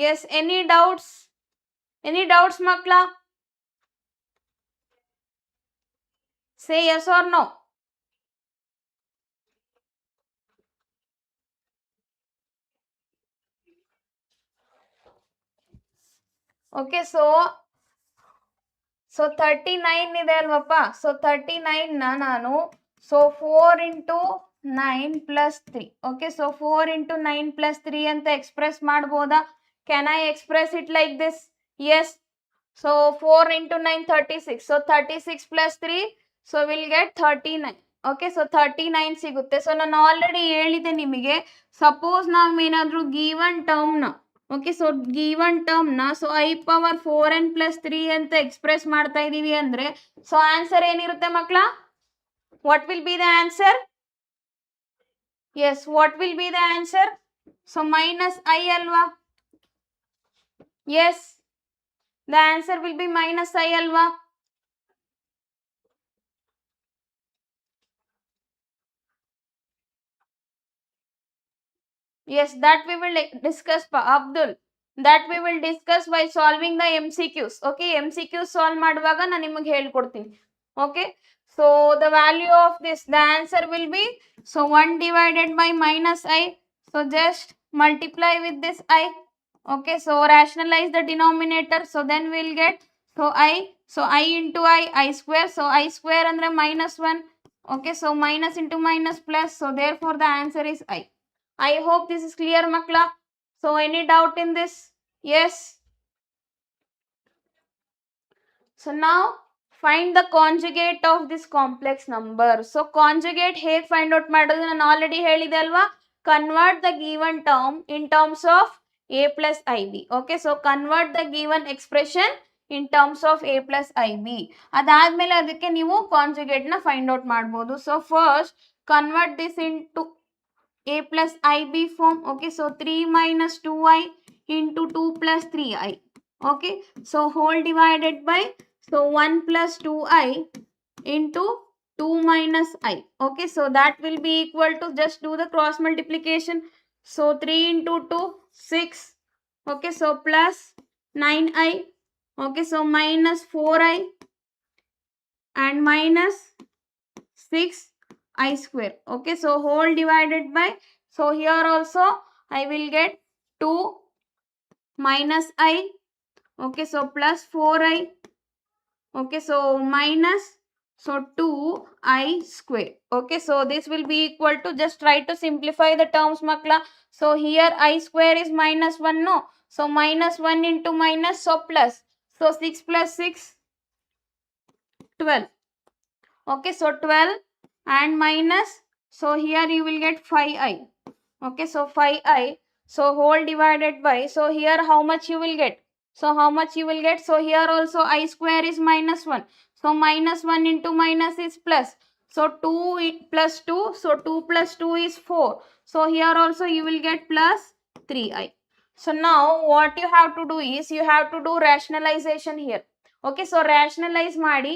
Yes, any doubts? Any doubts, makla? Say yes or no. Okay, so 39 ಇದೆ ಅಲ್ವಪ್ಪ. So 39 ನ ನಾನು so 4 into 9 plus 3. Okay, so 4 into 9 plus 3 ಅಂತ express ಮಾಡ್ಬೋದಾ? Can I express it like this? Yes. So 4 into 9 36. So 36 plus 3, so we'll get 39. Okay, so 39 ಸಿಗುತ್ತೆ. So ನಾನು already ಹೇಳಿದೆ ನಿಮಗೆ, suppose ನಾವು ಏನಾದರೂ ಗಿವನ್ ಟರ್ಮ್ನ, ಓಕೆ, ಸೊ ಗಿವನ್ ಟರ್ಮ್ನ so I power 4n plus 3 ಅಂತ ಎಕ್ಸ್ಪ್ರೆಸ್ ಮಾಡ್ತಾ ಇದೀವಿ ಅಂದ್ರೆ, ಸೊ ಆನ್ಸರ್ ಏನಿರುತ್ತೆ ಮಕ್ಕಳ? What will be the answer? Yes, what will be the answer? So minus I ಅಲ್ವಾ? Yes, the answer will be minus I ಅಲ್ವಾ? Yes, that we will discuss, Abdul. That we will discuss by solving the MCQs. Okay, MCQs solve ಮಾಡುವಾಗ ನಾನು ನಿಮಗೆ ಹೇಳ್ಕೊಡ್ತೀನಿ. Okay, so the value of this, the answer will be, so 1 divided by minus I. So just multiply with this I. Okay, so rationalize the denominator. So then we'll get, so I into I square. So I square andre minus 1. Okay, so minus into minus plus. So therefore the answer is I. I hope this is clear, makla. So any doubt in this? Yes. So now find the conjugate of this complex number. So conjugate ಹೇಗೆ find out ಮಾಡೋದು ನಾನು already ಹೇಳಿದೆ ಅಲ್ವಾ? Convert the given term in terms of a plus ib. Okay, so convert the given expression in terms of a plus ib. ಅದಾದ್ಮೇಲೆ ಅದಕ್ಕೆ ನೀವು conjugate ನ find out ಮಾಡ್ಬೋದು. So first convert this into a plus ib form. Okay, so 3 minus 2i into 2 plus 3i. Okay, so whole divided by, so 1 plus 2i into 2 minus I. Okay, so that will be equal to, just do the cross multiplication. So 3 into 2, 6. Okay, so plus 9i. Okay, so minus 4i and minus 6i square. Okay, so whole divided by, so here also I will get 2 minus I. Okay, so plus 4i. Okay, so minus, so 2i square. Okay, so this will be equal to, just try to simplify the terms, makla. So here I square is minus 1, no? So minus 1 into minus, so plus. So 6 plus 6, 12. Okay, so 12 and minus, so here you will get 5i. Okay, so 5i, so whole divided by, so here how much you will get? So how much you will get? So here also I square is minus 1. So minus 1 into minus is plus. So 2 plus 2, so 2 plus 2 is 4. So here also you will get plus 3i. So now what you have to do is, you have to do rationalization here. Okay, so rationalize ಮಾಡಿ.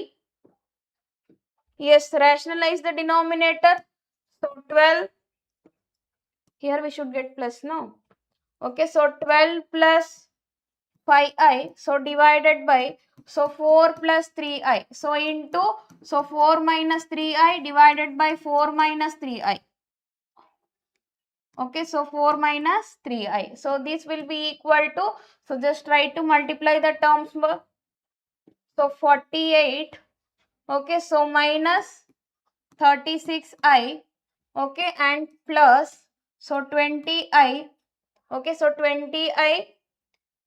Yes, rationalize the denominator. So 12, here we should get plus, no? Okay, so 12 plus 5i, so divided by, so 4 plus 3i, so into, so 4 minus 3i divided by 4 minus 3i. Okay, so 4 minus 3i. So this will be equal to, so just try to multiply the terms. So 48, okay, so minus 36i, okay, and plus, so 20i, okay, so 20i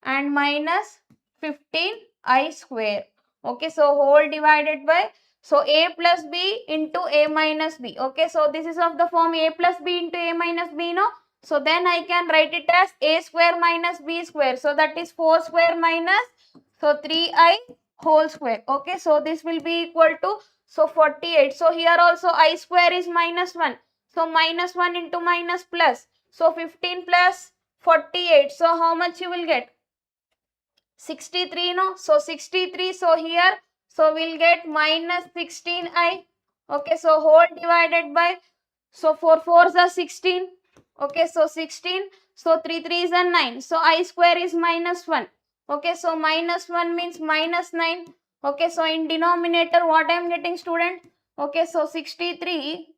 and minus 15i square. Okay, so whole divided by, so a plus b into a minus b. Okay, so this is of the form a plus b into a minus b, no? So then I can write it as a square minus b square. So that is 4 square minus, so 3i whole square. Okay, so this will be equal to, so 48. So here also I square is minus 1. So minus 1 into minus plus. So 15 plus 48. So how much you will get? 63, no? So 63, so here, so we'll get minus 16i. Okay, so whole divided by, so 4 4s are 16. Okay, so 16, so 3 3s are 9. So I square is minus 1. Okay, so minus 1 means minus 9. Okay, so in denominator, what I am getting, student? Okay, so 63.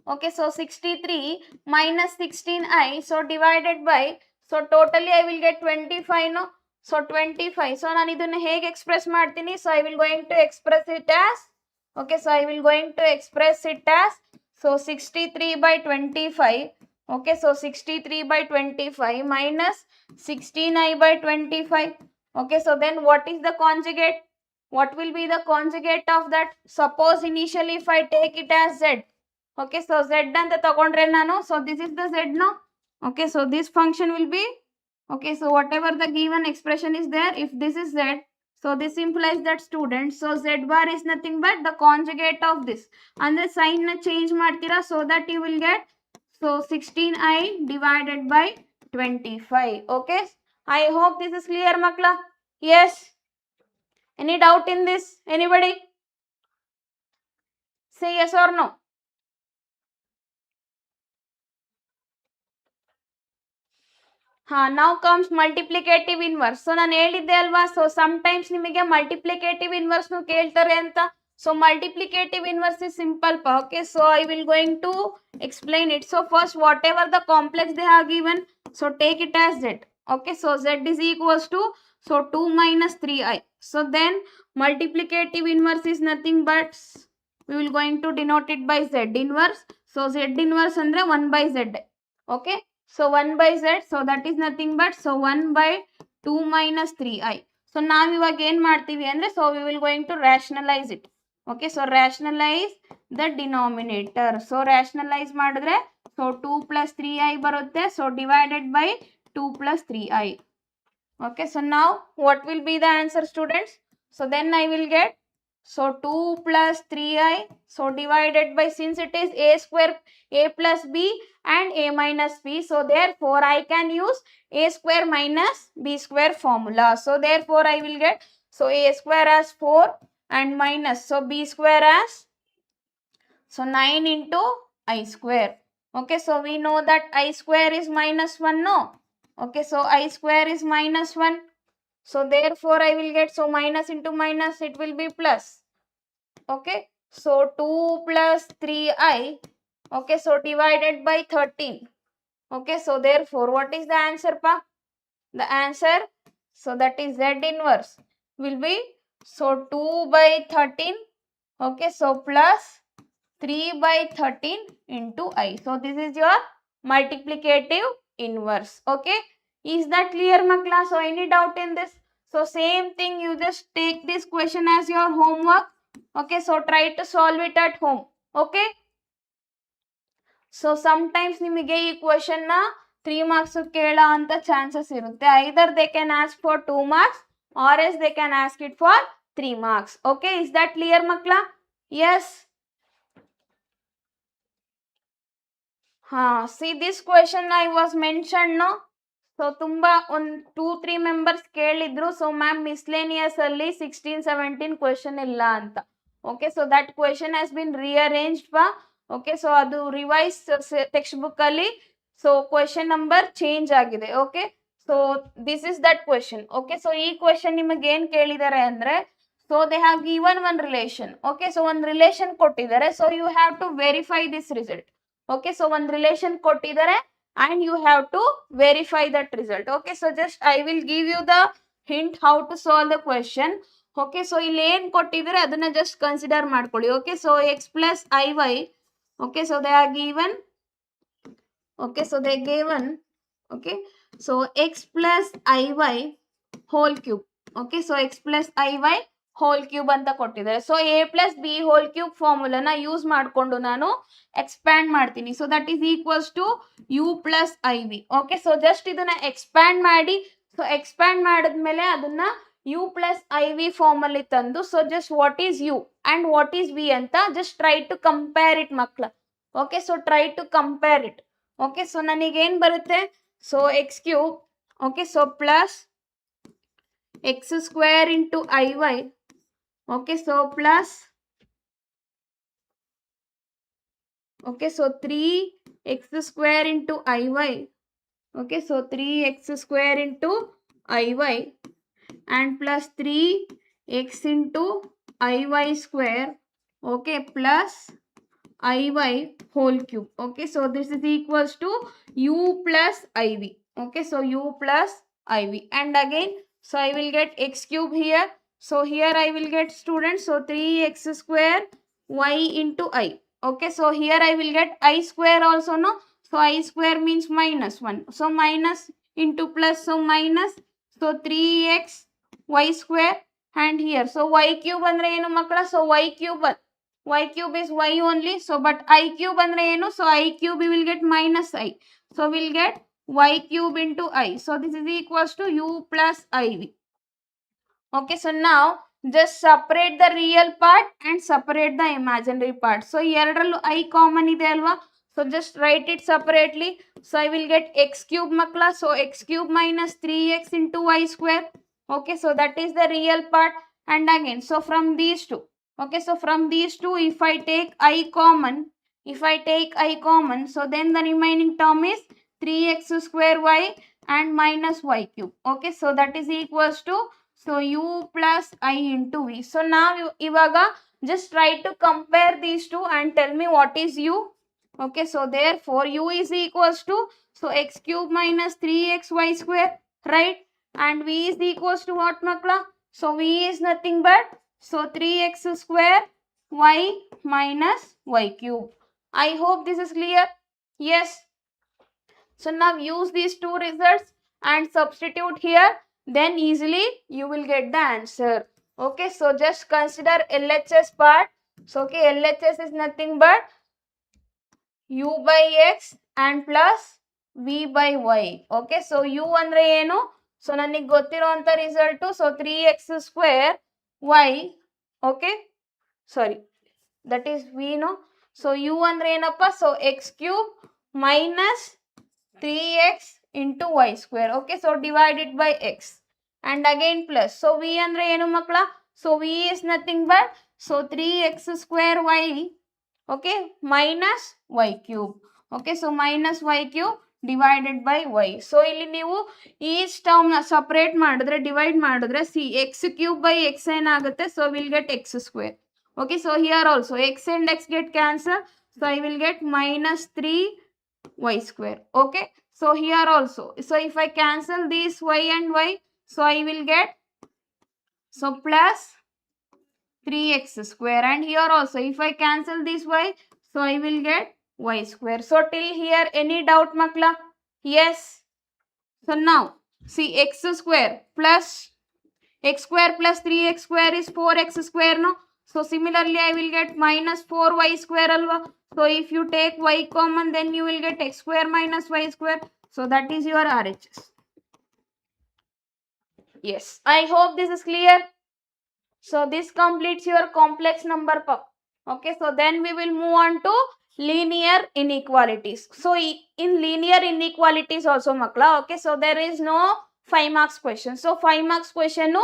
Okay, so 63 minus 16i, so divided by, so totally I will get 25, no? So 25. So ನಾನು ಇದನ್ನ ಹೇಗೆ express ಮಾಡ್ತೀನಿ? So I will going to express it as, okay, so I will going to express it as, so 63 by 25. Okay, so 63 by 25 minus 16i by 25. Okay, so then what is the conjugate? What will be the conjugate of that? Suppose initially if I take it as z. Okay, so z ಅಂತ ತಗೊಂಡ್ರೆ ನಾನು, so this is the z, no? Okay, so this function will be, okay, so whatever the given expression is there, if this is z, so this implies that, student, so z bar is nothing but the conjugate of this. Andre sign na change ಮಾಡ್ತೀರಾ, so that you will get, so 16i divided by 25. Okay, I hope this is clear, makla. Yes, any doubt in this? Anybody? Say yes or no. Now comes multiplicative inverse. So ನಾನು ಹೇಳಿದ್ದೆ ಅಲ್ವಾ, so sometimes ನಿಮಗೆ multiplicative inverse ನು ಕೇಳ್ತಾರೆ ಅಂತ. So multiplicative inverse is simple. Okay, so I will going to explain it. So first, whatever the complex they have given, so take it as z. Okay, so z is equals to, so 2 minus 3i. So then multiplicative inverse is nothing but, we will going to denote it by z inverse. So z inverse andre 1 by z. Okay, so 1 by z, so that is nothing but, so 1 by 2 minus 3i. So ನಾವು ಇವಾಗ ಏನು ಮಾಡ್ತೀವಿ ಅಂದರೆ, so we will going to rationalize it. Okay, so rationalize the denominator. So rationalize ಮಾಡಿದ್ರೆ, so 2 plus 3i ಬರುತ್ತೆ, so divided by 2 plus 3i. Okay, so now what will be the answer, students? So then I will get, so 2 plus 3i, so divided by, since it is a square, a plus b and a minus b, so therefore I can use a square minus b square formula. So therefore I will get, so a square as 4 and minus, so b square as, so 9 into I square. Okay, so we know that I square is minus 1, no? Okay, so I square is minus 1. So therefore I will get, so minus into minus, it will be plus. Okay, so 2 plus 3i, okay, so divided by 13. Okay, so therefore what is the answer, pa? The answer, so that is z inverse will be, so 2 by 13. Okay, so plus 3 by 13 into I. So this is your multiplicative inverse. Okay, is that clear, makla? So any doubt in this? So same thing, you just take this question as your homework. Okay, so try to solve it at home. Okay, so sometimes ನಿಮಗೆ ಈ question ನ 3 marks ಕೇಳ ಅಂತ chances ಇರುತ್ತೆ. either they can ask for 2 marks or else they can ask it for 3 marks. Okay, is that clear, makla? Yes. See this question I was mentioned, no? So ತುಂಬಾ ಒಂದು 2-3 members ಕೇಳಿದ್ರು, so ma'am miscellaneous ಅಲ್ಲಿ 16-17 question ಇಲ್ಲ ಅಂತ. Okay, so that question has been rearranged pa. Okay, so adu revised textbook ಅಲ್ಲಿ so question number change ಆಗಿದೆ. Okay, so this is that question. Okay, so ಈ question ನಿಮಗೆ ಏನು ಕೇಳಿದ್ದಾರೆ ಅಂದ್ರೆ, so they have given one relation. Okay, so one relation ಕೊಟ್ಟಿದ್ದಾರೆ, so you have to verify this result. Okay, so one relation ಕೊಟ್ಟಿದ್ದಾರೆ and you have to verify that result. Okay, so just I will give you the hint how to solve the question. Okay, so ಇಲ್ಲಿ ಏನು ಕೊಟ್ಟಿದ್ರೆ ಅದನ್ನ just consider ಮಾಡ್ಕೊಳ್ಳಿ. Okay, so x plus i y. Okay, so they are given. Okay, so they given. Okay, so x plus i y whole cube. Okay, so x plus i y whole cube ಅಂತ ಕೊಟ್ಟಿದ್ದಾರೆ. So a plus b whole cube ಫಾರ್ಮುಲಾನ use ಮಾಡಿಕೊಂಡು ನಾನು expand ಮಾಡ್ತೀನಿ. So that is equals to u plus i v. Okay, so just ಇದನ್ನ expand ಮಾಡಿ, so expand ಮಾಡಿದ್ಮೇಲೆ ಅದನ್ನ u plus iv form ಅಲ್ಲಿ ತಂದು, so just what is u and what is v ಅಂತ just try to compare it ಮಕ್ಕಳ. Okay, so try to compare it. Okay, so ನನಗೆ ಏನು ಬರುತ್ತೆ, so x cube. Okay, so plus x square into iy. Okay, so plus, okay, so 3x square into iy. Okay, so 3x square into iy and plus 3x into iy square. Okay, plus iy whole cube. Okay, so this is equals to u plus iv. Okay, so u plus iv, and again, so I will get x cube here. So here I will get, students, so 3x square y into I. Okay, so here I will get I square also, no? So I square means minus 1. So minus into plus, so minus, so 3x y square, and here, so y cube andre enu makla, so y cube is y only, so but I cube andre enu, so I cube we will get minus I, so we'll get y cube into I. So this is equals to u plus iv. Okay, so now just separate the real part and separate the imaginary part. So ಎರಡರಲ್ಲೂ I common ಇದೆ ಅಲ್ವಾ, so just write it separately. So I will get x cube makla, so x cube minus 3x into y square. Okay, so that is the real part. And again, so from these two, okay, so from these two, if I take I common, so then the remaining term is 3x square y and minus y cube. Okay, so that is equals to, so u plus I into v. So now ivaga just try to compare these two and tell me what is u. Okay, so therefore u is equals to, so x cube minus 3xy square, right? And v is equals to what makla? So v is nothing but, so 3x square y minus y cube. I hope this is clear. Yes. So now use these two results and substitute here, then easily you will get the answer. Okay, so just consider LHS part. So okay, LHS is nothing but u by x and plus v by y. Okay, so u andre ಏನು, so ನನಗೆ ಗೊತ್ತಿರುವಂತ result, so 3x square y. Okay, sorry, that is v, no? So u andre ಏನಪ್ಪ, so x cube minus 3x into y square. Okay, so divided by x, and again plus, so v andre ಏನು ಮಕ್ಕಳ, so v is nothing but, so 3x square y, okay, minus y cube. Okay, so minus y cube divided by y. So ಇಲ್ಲಿ ನೀವು each term ನ separate ಮಾಡಿದ್ರೆ, divide ಮಾಡಿದ್ರೆ, C x cube by x ಏನಾಗುತ್ತೆ, so we'll get x square. Okay, so here also x and x get cancelled, so I will get minus 3 y square. Okay, so here also, so if I cancel these y and y, so I will get, so plus 3x square, and here also if I cancel this y, so I will get y square. So till here any doubt makla? Yes. So now see, x square plus 3x square is 4x square, no? So similarly I will get minus 4y square alva. So if you take y common, then you will get x square minus y square. So that is your RHS. Yes, I hope this is clear. So this completes your complex number PUC. Okay, so then we will move on to linear inequalities. So in linear inequalities also makla, okay, so there is no 5 marks question. So 5 marks question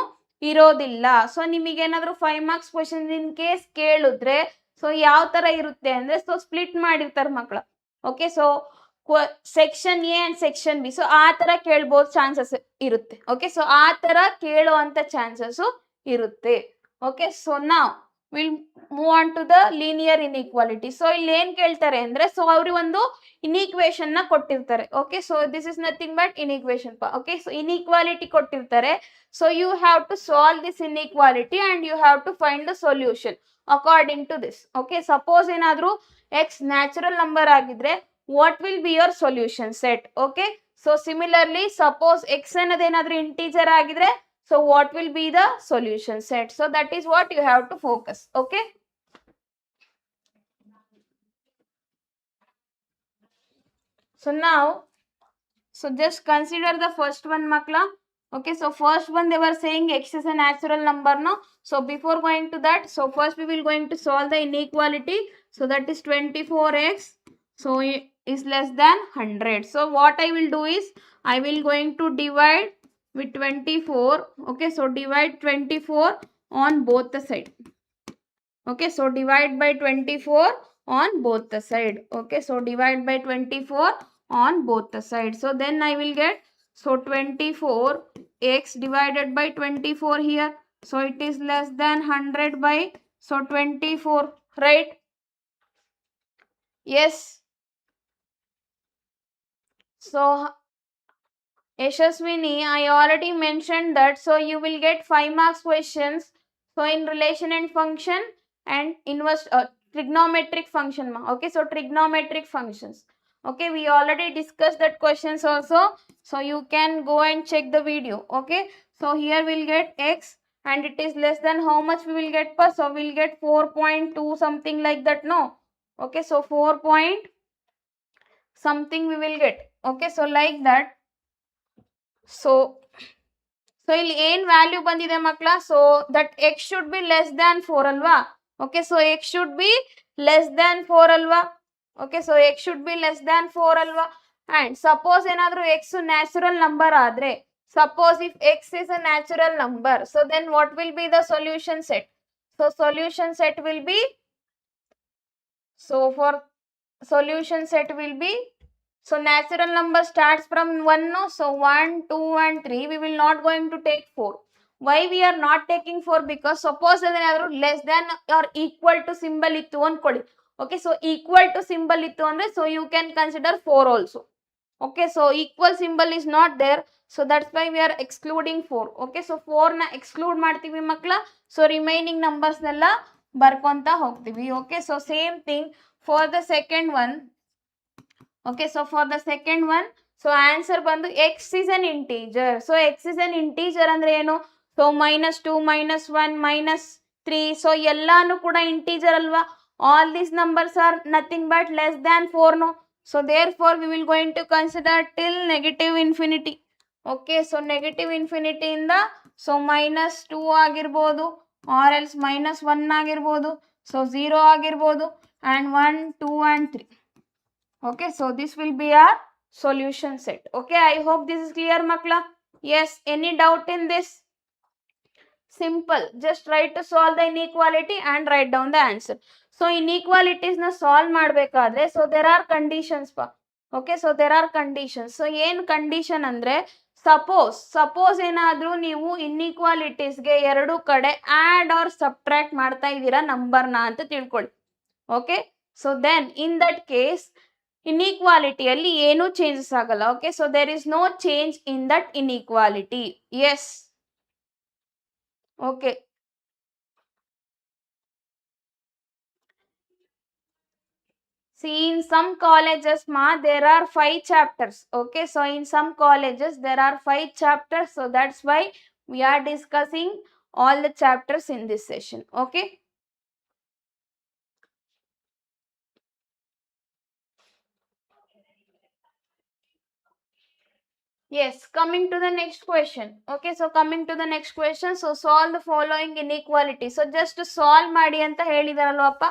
ಇರೋದಿಲ್ಲ. So ನಿಮಗೇನಾದರೂ 5 marks question in case ಕೇಳಿದ್ರೆ so ಯಾವ ಥರ ಇರುತ್ತೆ ಅಂದರೆ so split ಮಾಡಿರ್ತಾರೆ ಮಕ್ಕಳು. Okay, so section A and section B, so ಆ ಥರ ಕೇಳ್ಬೋದು ಚಾನ್ಸಸ್ ಇರುತ್ತೆ. ಓಕೆ, ಸೊ ಆ ಥರ ಕೇಳುವಂಥ ಚಾನ್ಸಸ್ಸು ಇರುತ್ತೆ. ಓಕೆ, ಸೊ ನಾವು will move on to the linear inequality. So ಇಲ್ಲಿ ಏನು ಕೇಳ್ತಾರೆ ಅಂದರೆ ಸೊ ಅವ್ರಿಗೆ ಒಂದು ಇನ್ಇಕ್ವೇಶನ್ನ ಕೊಟ್ಟಿರ್ತಾರೆ. Okay, so this is nothing but inequation. Okay, so inequality ಕೊಟ್ಟಿರ್ತಾರೆ. So you have to solve this inequality and you have to find the solution according to this. Okay, suppose ಏನಾದರೂ ಎಕ್ಸ್ ನ್ಯಾಚುರಲ್ ನಂಬರ್ ಆಗಿದ್ರೆ what will be your solution set? Okay, so similarly suppose x ಅನ್ನೋದೇನಾದ್ರೂ integer ಆಗಿದ್ರೆ so what will be the solution set? So that is what you have to focus. Okay, so now so just consider the first one makla. Okay, so first one they were saying x is a natural number, no? So before going to that, so first we will going to solve the inequality. So that is 24x so is less than 100. So what I will do is I will going to divide with 24. Okay, so divide 24 on both the side. Okay, so divide by 24 on both the side. Okay, so divide by 24 on both the side. So then I will get so 24x divided by 24 here. So it is less than 100 by so 24, right? Yes. So Yashaswini, I already mentioned that so you will get 5 marks questions so in relation and function and inverse trigonometric function. Okay, so trigonometric functions. Okay, we already discussed that questions also, so you can go and check the video. Okay, so here we'll get x and it is less than how much we will get per, so we'll get 4.2 something like that, no? Okay, so 4 point something we will get. Okay, so like that. So ಇಲ್ಲಿ ಏನು value ಬಂದಿದೆ ಮಕ್ಕಳ? So that x should be less than 4 ಅಲ್ವಾ? Okay, so x should be less than 4 ಅಲ್ವಾ? Okay, so x should be less than 4 ಅಲ್ವಾ? And suppose ಏನಾದರೂ x natural number ಆದರೆ, suppose if x is a natural number, so then what will be the solution set? So solution set will be, so for solution set will be, so natural number starts from 1, no? So 1, 2 and 3 we will not going to take 4. Why we are not taking 4? Because suppose ಏನಾದರೂ less than or equal to symbol ಇತ್ತು ಅಂದ್ಕೊಳ್ಳಿ. Okay, so equal to symbol ಇತ್ತು ಅಂದರೆ so you can consider 4 also. Okay, so equal symbol is not there, so that's why we are excluding 4. Okay, so 4 ನ exclude ಮಾಡ್ತೀವಿ ಮಕ್ಕಳ. So remaining numbers ನೆಲ್ಲ ಬರ್ಕೊಂತ ಹೋಗ್ತೀವಿ. Okay, so same thing for the second one. Okay, so for the second one, so answer bandu x is an integer. So x is an integer andre eno? So -2, -1, -3. So ellanu kuda integer alva. All these numbers are nothing but less than 4, no? So therefore we will going to consider till negative infinity. Okay, so negative infinity inda so -2 ಆಗಿರ್ಬೋದು or else -1 ಆಗಿರ್ಬೋದು, so 0 ಆಗಿರ್ಬೋದು and 1, 2 and 3. Okay, so this will be our solution set. Okay, I hope this is clear makla. Yes, any doubt in this? Simple, just try to solve the inequality and write down the answer. So inequalities na solve ಮಾಡಬೇಕಾದ್ರೆ so there are conditions pa. Okay, so there are conditions. So ಏನು condition ಅಂದರೆ suppose ಏನಾದರೂ ನೀವು ಇನ್ಇಕ್ವಾಲಿಟೀಸ್ಗೆ ಎರಡು ಕಡೆ add R subtract ಮಾಡ್ತಾ ಇದ್ದೀರಾ ನಂಬರ್ನ ಅಂತ ತಿಳ್ಕೊಳ್ಳಿ. Okay, so then in that case ಇನ್ಇಕ್ವಾಲಿಟಿಯಲ್ಲಿ ಏನೂ ಚೇಂಜಸ್ ಆಗಲ್ಲ. Okay, so there is no change in that inequality. Yes, okay. See, in some colleges there are 5 chapters. Okay, so in some colleges there are 5 chapters, so that's why we are discussing all the chapters in this session. Okay, yes, coming to the next question. Okay, so coming to the next question, so solve the following inequality. So just to solve ಮಾಡಿ ಅಂತ ಹೇಳಿದಾರಲ್ವಪ್ಪ.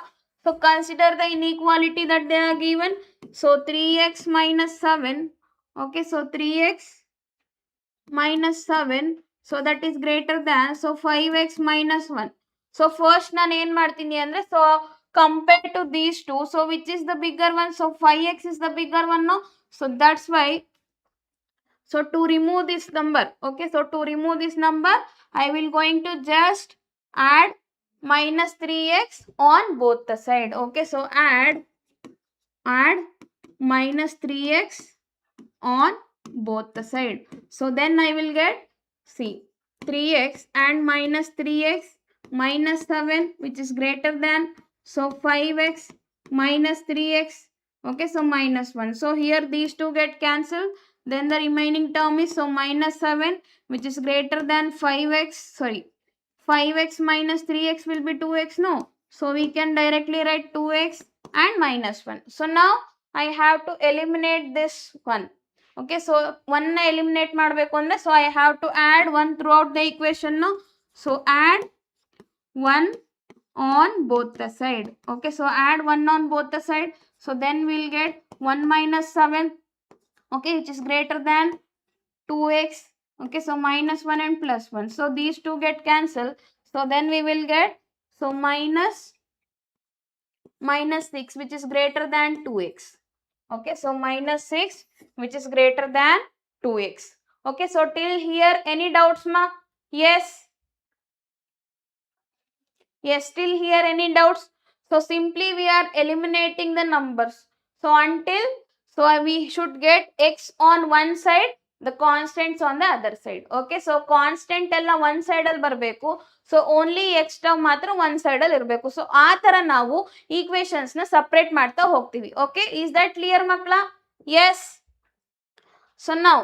So consider the inequality that they are given. So 3x minus 7. Okay, so 3x minus 7 so that is greater than so 5x minus 1. So first ನಾನು ಏನು ಮಾಡ್ತೀನಿ ಅಂದರೆ so compare to these two so which is the bigger one so 5x is the bigger one no so that's why so to remove this number okay so to remove this number I will going to just add minus 3x on both the side okay so add minus 3x on both the side so then I will get see 3x and minus 3x minus 7 which is greater than so 5x minus 3x okay so minus 1 so here these two get cancelled then the remaining term is so minus 7 which is greater than 5x 5x minus 3x will be 2x no so we can directly write 2x and minus 1 so now I have to eliminate this one okay so 1 na eliminate ಮಾಡಬೇಕು ಅಂದ್ರೆ so I have to add 1 throughout the equation no so add 1 on both the side okay so add 1 on both the side so then we'll get 1 minus 7 okay which is greater than 2x okay so minus 1 and plus 1 so these two get cancelled so then we will get so minus 6 which is greater than 2x okay so minus 6 which is greater than 2x okay so till here any doubts ma yes still here any doubts so simply we are eliminating the numbers so until so we should get x on one side the constants on the other side okay so constant ella one side ಅಲ್ಲಿ ಬರಬೇಕು so only x term ಮಾತ್ರ one side ಅಲ್ಲಿ ಇರಬೇಕು so ಆ ತರ ನಾವು equations ನ separate ಮಾಡ್ತಾ ಹೋಗ್ತೀವಿ okay is that clear ಮಕ್ಕಳ yes so now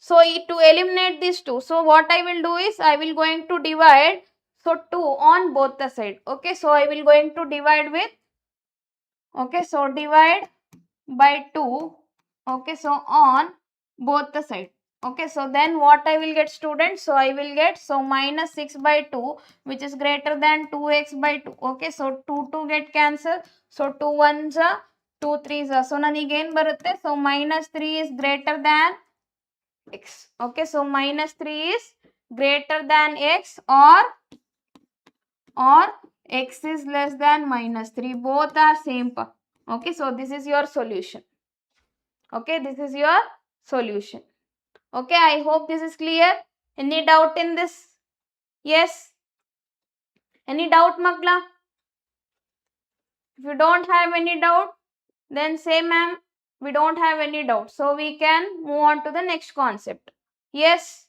so to eliminate these two so what I will do is I will going to divide so 2 on both the side okay so I will going to divide with okay so divide by 2 okay so on both the side okay so then what I will get students so I will get so minus 6 by 2 which is greater than 2x by 2 okay so 2 get cancelled so 2 1s are 2 3s are so nanige ಏನು ಬರುತ್ತೆ so minus 3 is greater than x okay so minus 3 is greater than x or x is less than minus 3 both are same okay so this is your solution okay this is your solution okay I hope this is clear any doubt in this yes any doubt makla if you don't have any doubt then say ma'am we don't have any doubt so we can move on to the next concept yes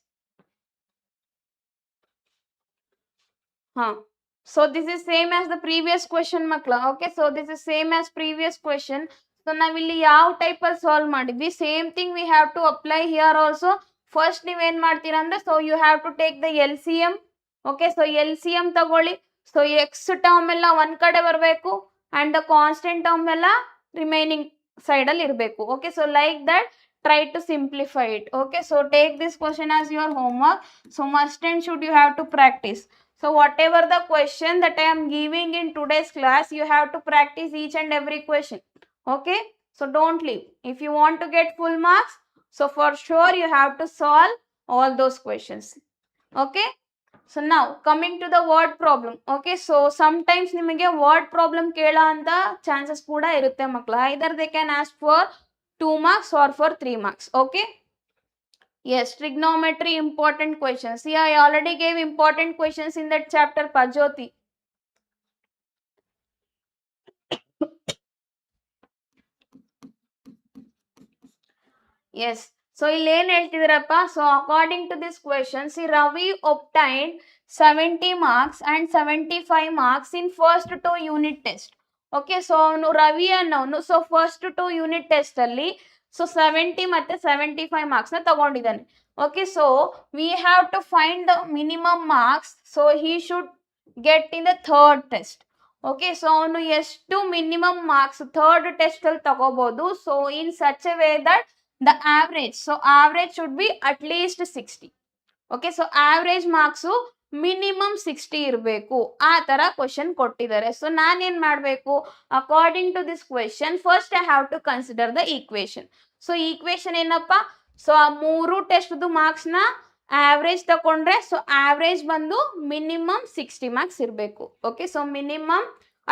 so this is same as the previous question makla okay so this is same as previous question so navilli yav type ಅಲ್ಲಿ solve ಮಾಡಿದ್ವಿ same thing we have to apply here also first ನೀವು ಏನು ಮಾಡ್ತೀರಾ ಅಂದ್ರೆ so you have to take the LCM okay so LCM ತಗೊಳ್ಳಿ so x term ಎಲ್ಲ ಒಂದು ಕಡೆ ಬರಬೇಕು and the constant term ಎಲ್ಲ remaining side ಅಲ್ಲಿ ಇರಬೇಕು okay so like that try to simplify it okay so take this question as your homework so must and should you have to practice so whatever the question that I am giving in today's class you have to practice each and every question okay so don't leave if you want to get full marks so for sure you have to solve all those questions okay so now coming to the word problem okay so sometimes ನಿಮಗೆ word problem ಕೇಳೋ ಅಂತ chances ಕೂಡ ಇರುತ್ತೆ ಮಕ್ಕಳ either they can ask for 2 marks or for 3 marks okay yes trigonometry important questions see I already gave important questions in that chapter Pajoti yes so ಇಲ್ಲಿ ಏನು ಹೇಳ್ತಿದ್ದೀರಪ್ಪ so according to this question see Ravi obtained 70 marks and 75 marks in first 2 unit test okay so ಅವನು ರವಿ ಅನ್ನೋನು so first 2 unit test ಅಲ್ಲಿ so 70 ಮತ್ತೆ 75 marks ನ ತಗೊಂಡಿದ್ದಾನೆ okay so we have to find the minimum marks so he should get in the third test okay so ಅವನು ಎಷ್ಟು minimum marks third test ಅಲ್ಲಿ ತಗೋಬಹುದು so in such a way that the average so average should be at least 60 okay so average marks minimum 60 ಇರಬೇಕು ಆ ತರ question ಕೊಟ್ಟಿದ್ದಾರೆ so ನಾನು ಏನು ಮಾಡಬೇಕು according to this question first I have to consider the equation so equation ಏನಪ್ಪ so ಆ ಮೂರು ಟೆಸ್ಟ್ ಮಾರ್ಕ್ಸ್ ನ ಆವ್ರೇಜ್ ತಗೊಂಡ್ರೆ ಸೊ ಆವ್ರೇಜ್ ಬಂದು ಮಿನಿಮಮ್ 60 ಮಾರ್ಕ್ಸ್ ಇರಬೇಕು. Okay, so minimum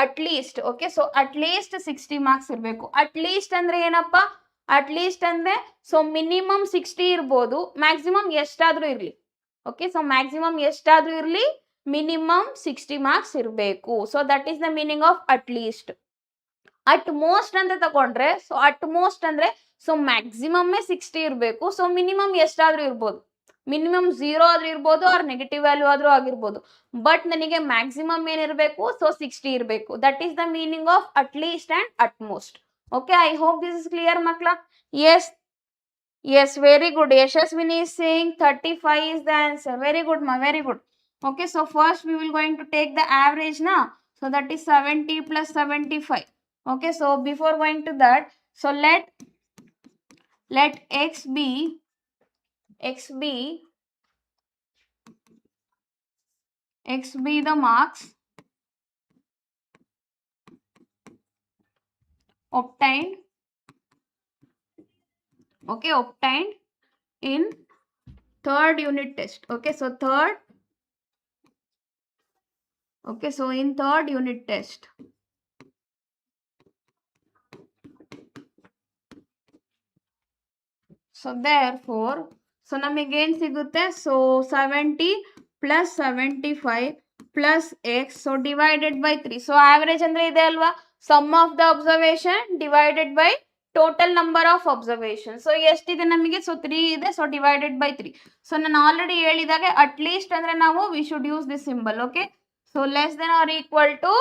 at least, okay, so at least 60 marks ಇರಬೇಕು. ಅಟ್ಲೀಸ್ಟ್ ಅಂದ್ರೆ ಏನಪ್ಪ, ಅಟ್ಲೀಸ್ಟ್ ಅಂದ್ರೆ ಸೊ ಮಿನಿಮಮ್ 60 ಇರ್ಬೋದು, ಮ್ಯಾಕ್ಸಿಮಮ್ ಎಷ್ಟಾದ್ರೂ ಇರಲಿ. ಓಕೆ, ಸೊ ಮ್ಯಾಕ್ಸಿಮಮ್ ಎಷ್ಟಾದ್ರೂ ಇರಲಿ, ಮಿನಿಮಮ್ 60 ಮಾರ್ಕ್ಸ್ ಇರಬೇಕು. So that is the meaning of at least. At most ಅಂತ ತಗೊಂಡ್ರೆ ಸೊ ಅಟ್ ಮೋಸ್ಟ್ ಅಂದ್ರೆ ಸೊ ಮ್ಯಾಕ್ಸಿಮಮ್ 60 ಇರಬೇಕು. ಸೊ ಮಿನಿಮಮ್ ಎಷ್ಟಾದ್ರೂ ಇರ್ಬೋದು, ಮಿನಿಮಮ್ 0 ಆದ್ರೂ ಇರ್ಬೋದು ಆರ್ ನೆಗೆಟಿವ್ ವ್ಯಾಲ್ಯೂ ಆದ್ರೂ ಆಗಿರ್ಬೋದು. ಬಟ್ ನನಗೆ ಮ್ಯಾಕ್ಸಿಮಮ್ ಏನಿರಬೇಕು, ಸೊ 60 ಇರಬೇಕು. That is the meaning of at least and at most. Okay, I hope this is clear ಮಕ್ಳ. Yes, yes, very good. Yashaswini is saying 35 is the answer. Very good ma, very good. Okay, so first we will going to take the average now. So that is 70 plus 75. Okay, so before going to that, so let x be the marks obtained, okay, obtained in third unit test. Okay, so third, okay, so in third unit test. So therefore, so ನಮಗೆ ಏನು ಸಿಗುತ್ತೆ, so 70 plus 75 plus x, so divided by 3. So average ಅಂದ್ರೆ ಇದೆ ಅಲ್ವಾ, sum of the observation divided by total number of observations. So ಎಷ್ಟಿದೆ ನಮಗೆ, so 3 ಇದೆ, so divided by 3. So ನಾನು ಆಲ್ರೆಡಿ ಹೇಳಿದಾಗೆ ಅಟ್ ಲೀಸ್ಟ್ ಅಂದ್ರೆ ನಾವು we should use this symbol. Okay, so less than or equal to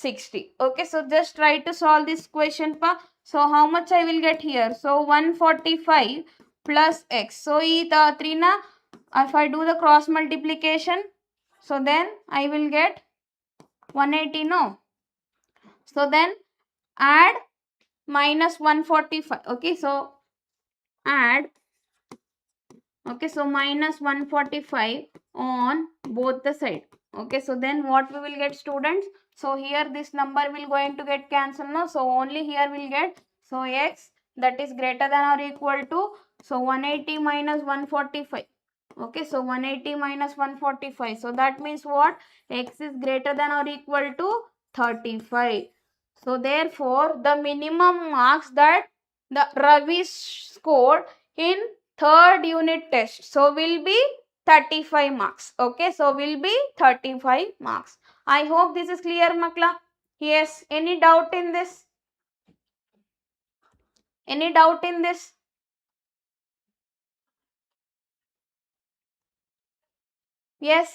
60. Okay, so just try to solve this question pa. So how much I will get here, so 145 plus x. So the 3 na, if I do the cross multiplication, so then I will get 180, no? So then add minus 145. Okay, so add, okay, so minus 145 on both the side. Okay, so then what we will get, students? So here this number will going to get cancelled, no? So only here will get, so x that is greater than or equal to, so 180 minus 145. Okay, so 180 minus 145. So that means what? X is greater than or equal to 35. So therefore the minimum marks that the Ravi scored in third unit test, so will be 35 marks. Okay, so will be 35 marks. I hope this is clear makla. Yes, any doubt in this? Any doubt in this? Yes.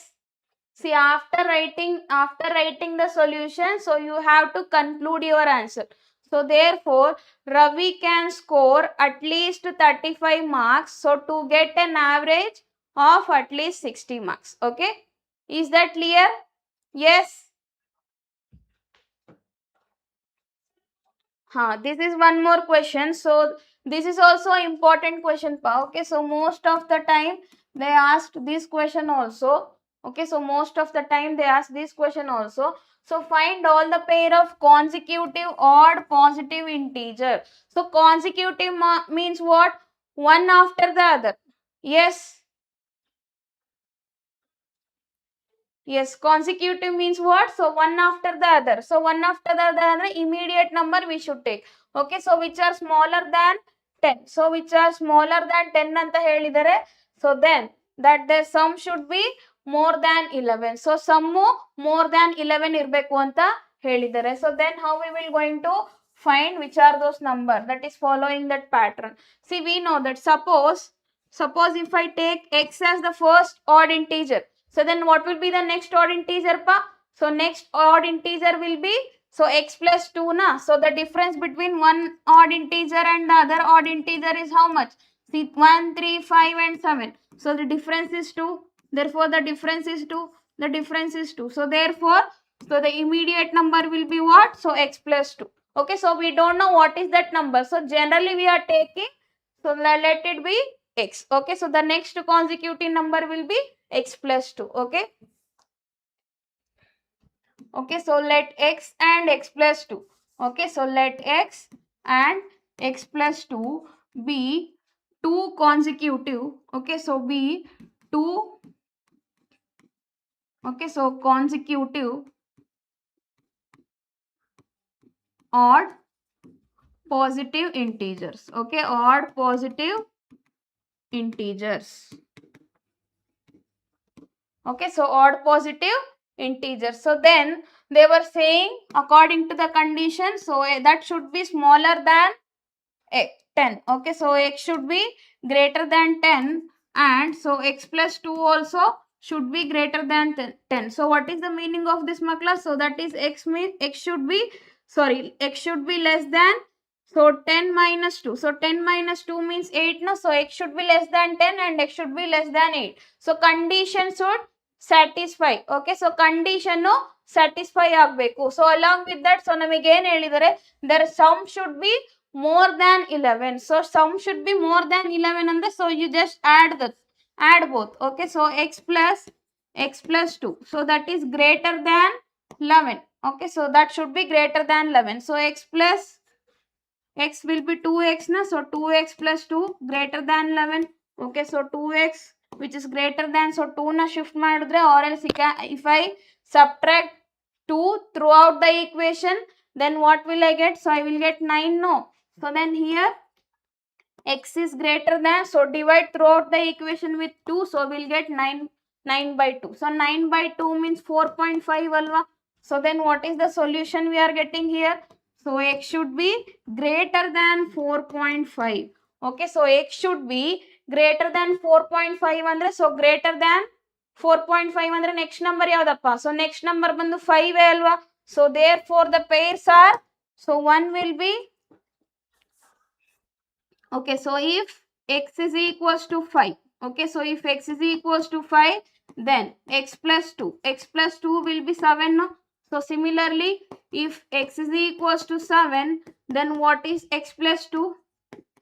See, after writing the solution, so you have to conclude your answer. So therefore Ravi can score at least 35 marks, so to get an average of at least 60 marks. Okay, is that clear? Yes. This is one more question. So this is also important question pa. Okay, so most of the time they asked this question also. Okay, so most of the time they ask this question also. So find all the pair of consecutive odd positive integer. So consecutive means what? One after the other. Yes. Yes, consecutive means what? So one after the other. So one after the other, immediate number we should take. Okay, so which are smaller than 10. So which are smaller than 10 anta helidare. So then that their sum should be more than 11. So sum more than 11 irbeku anta helidare. So then how we will going to find which are those number? That is following that pattern. See, we know that suppose if I take x as the first odd integer, so then what will be the next odd integer pa? So next odd integer will be, so x plus 2 na. So the difference between one odd integer and the other odd integer is how much? See, 1, 3, 5 and 7. So the difference is 2. Therefore the difference is 2. The difference is 2. So therefore, so the immediate number will be what? So x plus 2. Okay, so we don't know what is that number. So generally we are taking, so let it be x. Okay, so the next consecutive number will be x plus 2. Okay. Okay, so let x and x plus 2. Okay, so let x and x plus 2 be two consecutive. Okay, so be two, okay, so consecutive odd positive integers, okay, odd positive integers, okay, so odd positive integers. So then they were saying according to the condition, so that should be smaller than 10, okay, so x should be greater than 10, and so x plus 2 also should be greater than 10. So what is the meaning of this, makla? So that is x should be, sorry, x should be less than, so 10 minus 2, so 10 minus 2 means 8, no, so x should be less than 10 and x should be less than 8. So condition should satisfy, okay, so condition satisfy ಆಗಬೇಕು. So along with that, so ನಮಗೆ ಏನು ಹೇಳಿದರೆ, their sum should be more than 11. So sum should be more than 11 andre, so you just add both, okay, so x plus 2, so that is greater than 11, okay, so that should be greater than 11. So x plus x will be 2x na, so 2x plus 2 greater than 11, okay, so 2x which is greater than, so 2 na shift ಮಾಡಿದ್ರೆ, or else if I subtract 2 throughout the equation, then what will I get? So I will get 9, no, so then here x is greater than, so divide throughout the equation with 2, so we'll get 9 by 2. So 9 by 2 means 4.5 alva. So then what is the solution we are getting here? So x should be greater than 4.5, okay, so x should be greater than 4.5 andre, so greater than 4.5 andre next number yavudappa? So next number bandu 5 alva. So therefore the pairs are, so one will be, okay, so if x is equals to 5, okay, so if x is equals to 5, then x plus 2 will be 7, no? So similarly, if x is equals to 7, then what is x plus 2?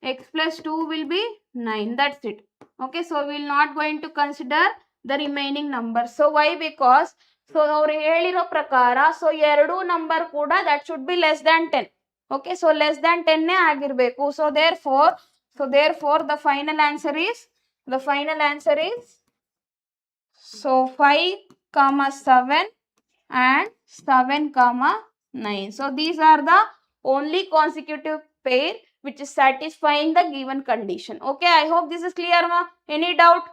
X plus 2 will be 9, that's it, okay, so we will not going to consider the remaining number. So why? Because so ಅವರು ಹೇಳಿರೋ ಪ್ರಕಾರ, so ಎರಡು number ಕೂಡ that should be less than 10, okay, so less than 10 ಆಗಿರಬೇಕು. So therefore the final answer is so 5 comma 7 and 7 comma 9. So these are the only consecutive pair which is satisfying the given condition. Okay, I hope this is clear, ma. Any doubt?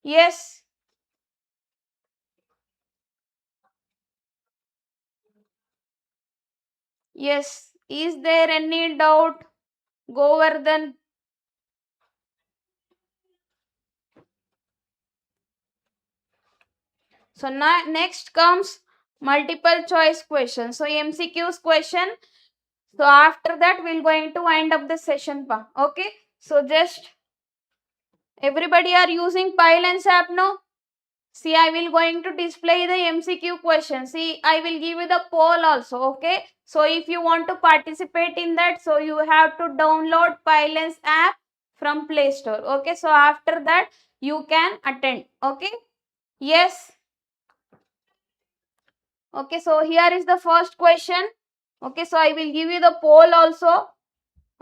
Yes. Yes. Is there any doubt, Govardhan? So now next comes multiple choice question. So MCQs question. So after that we'll going to wind up the session, pa. Okay. So just everybody are using Pylance app, no? See, I will going to display the MCQ question. See, I will give you the poll also, okay? So if you want to participate in that, so you have to download Pylance app from Play Store, okay? So after that, you can attend, okay? Yes. Okay, so here is the first question. Okay, so I will give you the poll also.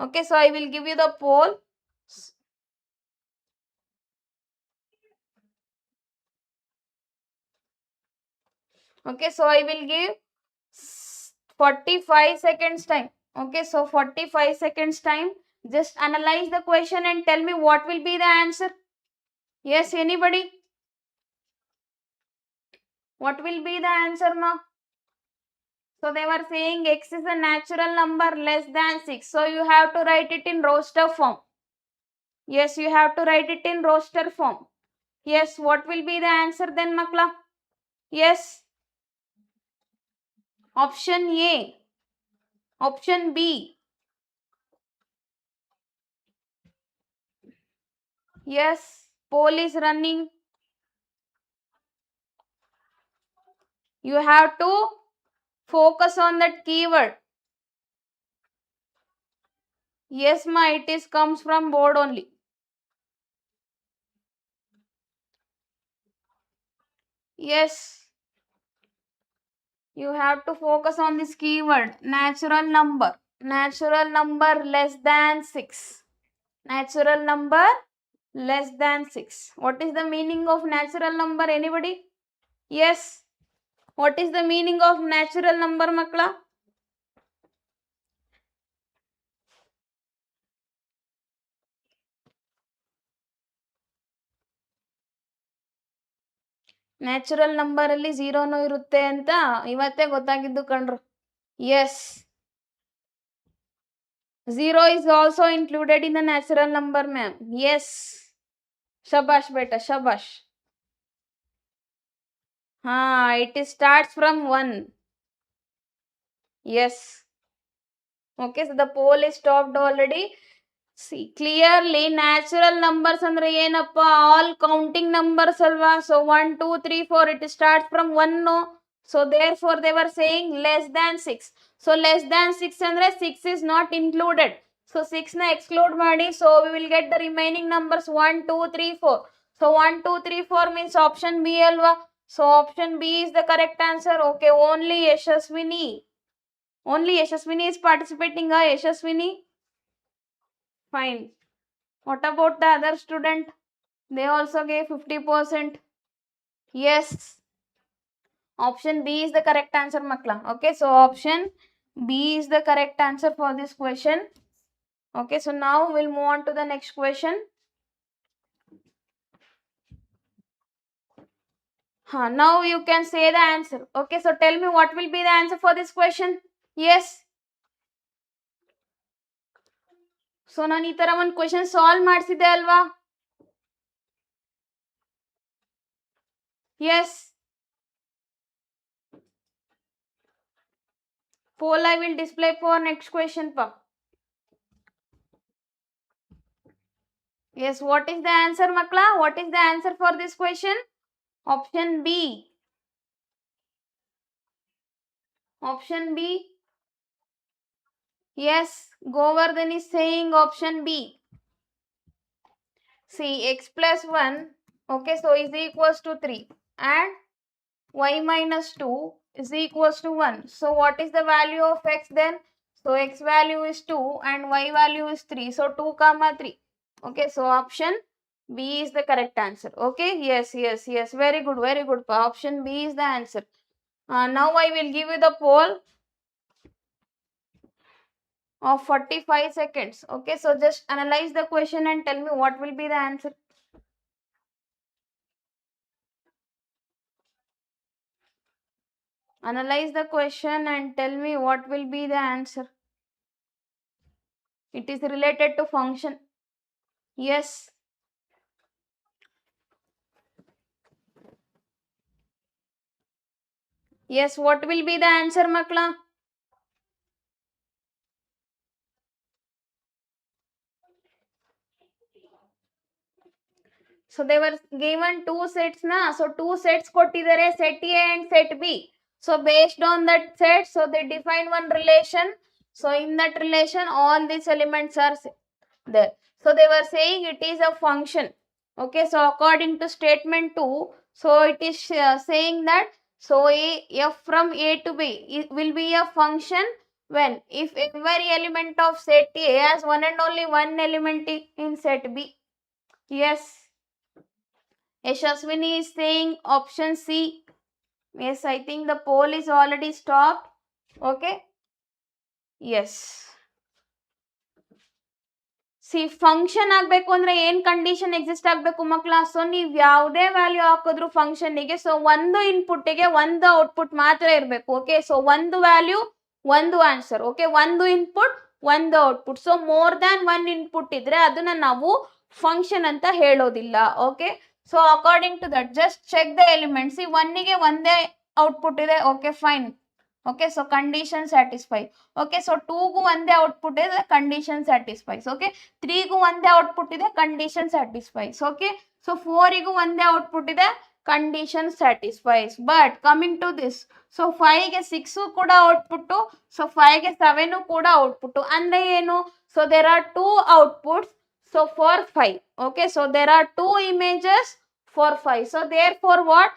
Okay, so I will give you the poll. Okay, so I will give 45 seconds time. Okay, so 45 seconds time. Just analyze the question and tell me what will be the answer. Yes, anybody? What will be the answer, ma? So they were saying x is a natural number less than 6. So you have to write it in roster form. Yes, you have to write it in roster form. Yes, what will be the answer then, makla? Yes. Option A. Option B. Yes, poll is running. You have to focus on that keyword. Yes, ma, it is comes from board only. Yes. You have to focus on this keyword. Natural number. Natural number less than 6. Natural number less than 6. What is the meaning of natural number? Anybody? Yes. What is the meaning of natural number, makla? Natural number ಅಲ್ಲಿ ಝೀರೋನೂ ಇರುತ್ತೆ ಅಂತ ಇವತ್ತೇ ಗೊತ್ತಾಗಿದ್ದು ಕಣ್ರು. Yes, zero is also included in the natural number ma'am. Yes, ಶಬಾಷ್ ಬೇಟ, ಶಬಾಷ್. ಹಾ, it is starts from 1. Yes. Okay, so the poll is stopped already. See clearly natural numbers ಅಂದ್ರೆ ಏನಪ್ಪ? ಆಲ್ ಕೌಂಟಿಂಗ್ ನಂಬರ್ಸ್ ಅಲ್ವಾ? So 1 2 3 4 it start from 1. So therefore they were saying less than 6. So less than 6 ಅಂದ್ರೆ 6 is not included. So 6 ನ exclude ಮಾಡಿ. So we will get the remaining numbers 1 2 3 4. So 1 2 3 4 means option B ಅಲ್ವಾ? So option B is the correct answer. Okay, only Yashaswini. Only Yashaswini is participating. Yashaswini? Fine. What about the other student? They also gave 50%. Yes. Option B is the correct answer, makla. Okay, so option B is the correct answer for this question. Okay, so now we'll move on to the next question. Now you can say the answer. Okay, so tell me what will be the answer for this question. Yes. So ನಾನು ಈ ತರ ಒಂದು question solve ಮಾಡಿಸಿದ್ದೆ ಅಲ್ವಾ? S. Poll I will display for next question pa. Yes, what is the answer, makla? What is the answer for this question? Option B. Option B. Yes, Govardhan is saying option B. See, x plus 1, okay, so is equals to 3 and y minus 2 is equals to 1. So what is the value of x then? So x value is 2 and y value is 3. So 2 comma 3. Okay, so option B is the correct answer. Okay, yes. Very good, very good. Option B is the answer. Now I will give you the poll of 45 seconds. Okay, so just analyze the question and tell me what will be the answer. Analyze the question and tell me what will be the answer. It is related to function. Yes. Yes, what will be the answer, makla? So they were given two sets na. So two sets kottidare, set A and set B. So based on that set, so they define one relation. So in that relation, all these elements are there. So they were saying it is a function. Okay, so according to statement 2, so it is saying that so f from A to B it will be a function when if every element of set A has one and only one element in set B. Yes. Yashaswini is saying option C. Yes, I think the poll is already stopped. Okay. Yes. C function ಆಗಬೇಕು ಅಂದ್ರೆ ಏನ್ condition exist ಆಗಬೇಕು ಮಕ್ಕಳ? So ನೀವು ಯಾವುದೇ value ಹಾಕಿದ್ರು ಫಂಕ್ಷನ್ಗೆ, so ಒಂದು ಇನ್ಪುಟ್ಗೆ ಒಂದು ಔಟ್ಪುಟ್ ಮಾತ್ರ ಇರಬೇಕು. ಓಕೆ, ಸೊ ಒಂದು ವ್ಯಾಲ್ಯೂ ಒಂದು ಆನ್ಸರ್. ಓಕೆ, ಒಂದು ಇನ್ಪುಟ್ ಒಂದು output. So more than one input ಇದ್ರೆ ಅದನ್ನ ನಾವು ಫಂಕ್ಷನ್ ಅಂತ ಹೇಳೋದಿಲ್ಲ. Okay, so according to that just check the elements. ಈ ಒನ್ನಿಗೆ ಒಂದೇ ಔಟ್ಪುಟ್ ಇದೆ. Okay, fine. Okay, so condition satisfied. Okay, so 2 gu ಒಂದೇ ಔಟ್ಪುಟ್ ಇದೆ, condition satisfies. Okay, 3 gu ಒಂದೇ ಔಟ್ಪುಟ್ ಇದೆ, condition satisfies. Okay, so 4 gu ಒಂದೇ ಔಟ್ಪುಟ್ ಇದೆ, condition satisfies. But coming to this, so 5 ಗೆ 6 ಕೂಡ ಔಟ್ಪುಟ್, so 5 ಗೆ 7 ಕೂಡ ಔಟ್ಪುಟ್. ಅಂದ್ರೆ ಏನು? So there are two outputs, so for 5. Okay, so there are two images for 5. So therefore what?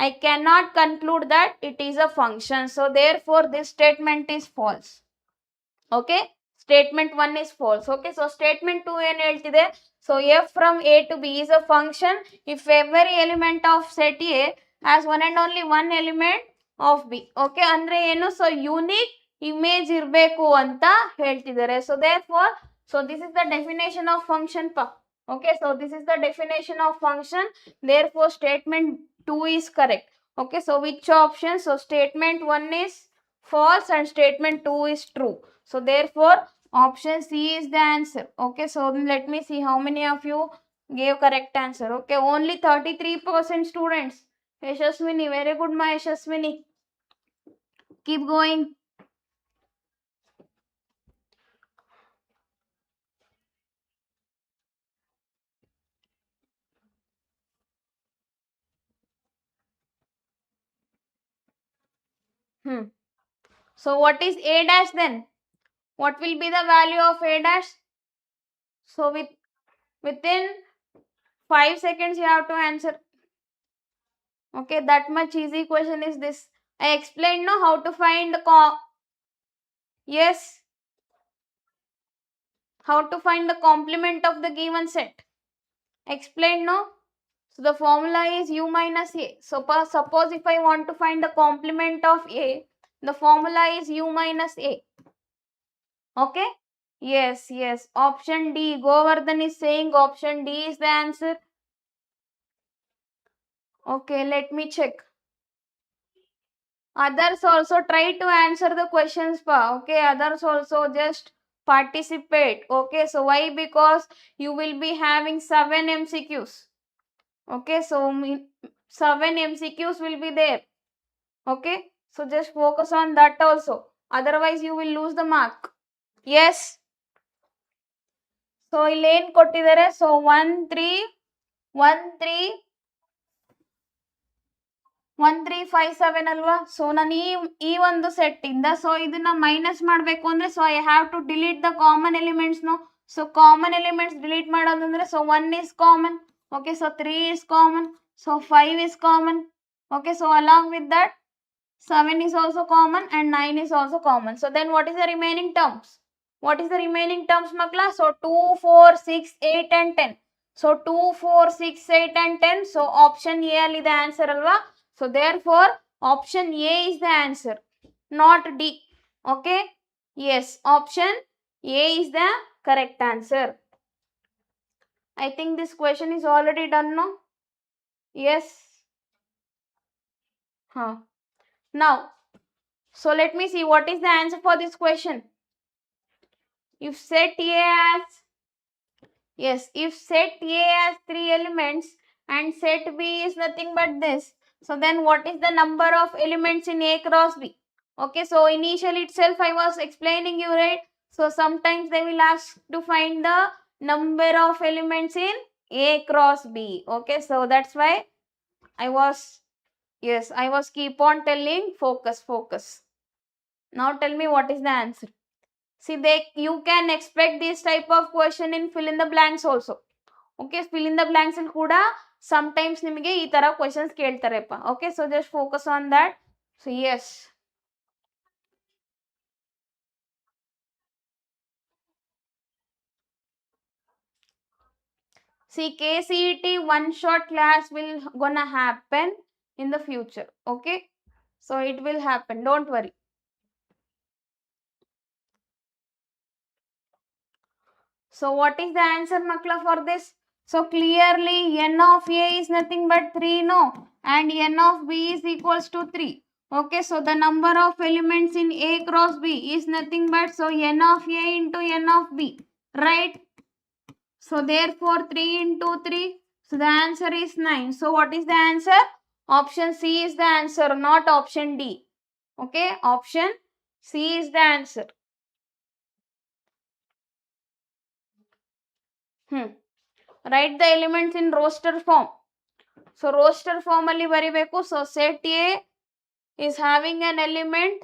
I cannot conclude that it is a function. So therefore this statement is false. Okay. Statement 1 is false. Okay, so statement 2 ಏನು ಹೇಳ್ತಿದೆ? So f from a to b is a function if every element of set a has one and only one element of b. Okay, ಅಂದ್ರೆ ಏನು? So unique image ಇರಬೇಕು ಅಂತ ಹೇಳ್ತಿದ್ದಾರೆ. So therefore, so this is the definition of function pa. Okay, so this is the definition of function. Therefore, statement 2 is correct. Okay, so which option? So statement 1 is false and statement 2 is true. So therefore, option C is the answer. Okay, so let me see how many of you gave correct answer. Okay, only 33% students. Yashaswini, very good, my Yashaswini. Keep going. So what is A dash then? What will be the value of A dash? So within 5 seconds you have to answer. Okay, that much easy question is this. I explained now how to find the yes, how to find the complement of the given set. Explained no? So the formula is u minus a. So suppose if I want to find the complement of a, the formula is u minus a. Okay? Yes, yes. Option D. Govardhan is saying option D is the answer. Okay, let me check. Others also try to answer the questions pa. Okay, others also just participate. Okay, so why? Because you will be having 7 MCQs. Okay, so 7 MCQs will be there. Okay, so just focus on that also. Otherwise, you will lose the mark. Yes. So ಇಲ್ಲಿ ಏನು ಕೊಟ್ಟಿದ್ದಾರೆ? So 1 3 1 3 1 3 5 7 ಅಲ್ವಾ? So ನಾನು ಈ ಒಂದು set ಇಂದ so ಇದನ್ನ minus ಮಾಡಬೇಕು ಅಂದ್ರೆ so I have to delete the common elements no. So common elements delete ಮಾಡೋದಂದ್ರೆ so 1 is common. Okay, so 3 is common. So 5 is common. Okay, so along with that 7 is also common and 9 is also common. So then what is the remaining terms? What is the remaining terms, Makla? So 2, 4, 6, 8 and 10. So 2, 4, 6, 8 and 10. So option A ali the answer alva. So therefore option A is the answer, not D. Okay? Yes, option A is the correct answer. I think this question is already done, no? Yes. Now, so let me see what is the answer for this question. If set A has, yes, if set A has 3 elements and set B is nothing but this, so then what is the number of elements in A cross B? Okay, so initially itself I was explaining you, right? So sometimes they will ask to find the number of elements in A cross B. Okay, so that's why I was keep on telling focus. Now tell me what is the answer. See, you can expect this type of question in fill in the blanks also. Okay, fill in the blanks in kuda sometimes nimage ee tara questions keltarepa. Okay, so just focus on that. So yes. See, KCET one shot class will gonna happen in the future. Okay, so it will happen, don't worry. So what is the answer, Makla, for this? So clearly n of A is nothing but 3, no? And n of B is equals to 3. Okay, so the number of elements in A cross B is nothing but so n of A into n of B, right? So therefore 3 into 3, so the answer is 9. So what is the answer? Option C is the answer, not option D. Okay, option C is the answer. Write the elements in roster form. So roster form alli baribeku. So set A is having an element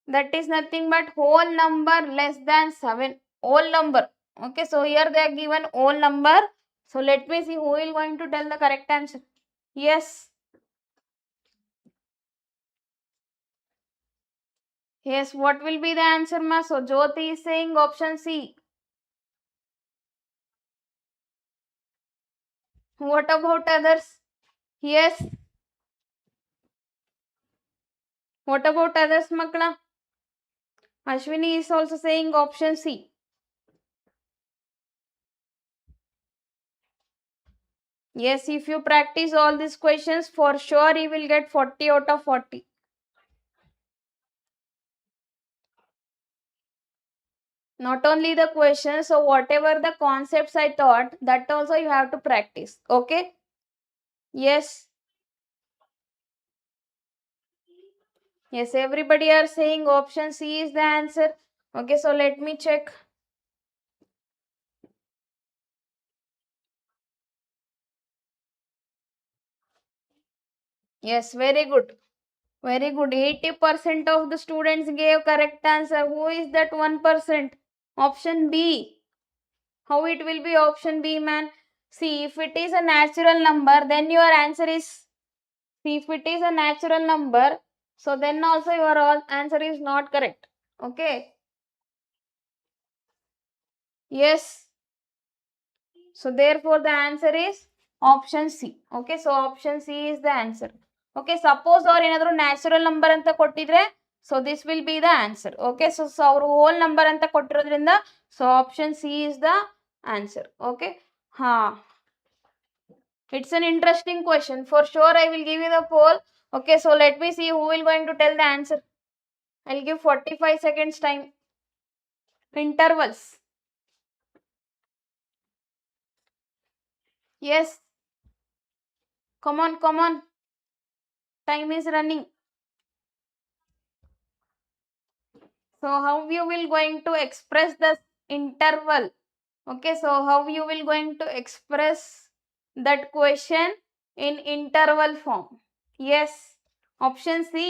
that is nothing but whole number less than 7. Whole number. Okay, so here they are given whole number. So let me see who is going to tell the correct answer. Yes. Yes, what will be the answer, ma? So Jyoti is saying option C. What about others? Yes. What about others, Makla? Ashwini is also saying option C. Yes, if you practice all these questions, for sure you will get 40 out of 40. Not only the questions, so whatever the concepts I taught, that also you have to practice. Okay? Yes. Yes, everybody are saying option C is the answer. Okay, so let me check. Yes, very good. Very good. 80% of the students gave correct answer. Who is that 1%? Option B. How it will be option B, man? See, if it is a natural number, then your answer is. See, if it is a natural number, so then also your answer is not correct. Okay? Yes. So therefore the answer is option C. Okay, so option C is the answer. Okay, suppose or ಏನಾದರೂ natural number ಅಂತ ಕೊಟ್ಟಿದ್ರೆ so this will be the answer. Okay, so ಅವರು whole number ಅಂತ ಕೊಟ್ಟಿರೋದ್ರಿಂದ so option C is the answer. Okay, ಹಾ, it's an interesting question. For sure I will give you the poll. Okay, so let me see who will going to tell the answer. I'll give 45 seconds time. Intervals. Yes, come on, come on. Time is running. So how you will going to express the interval? Okay, so how you will going to express that question in interval form? Yes, option C.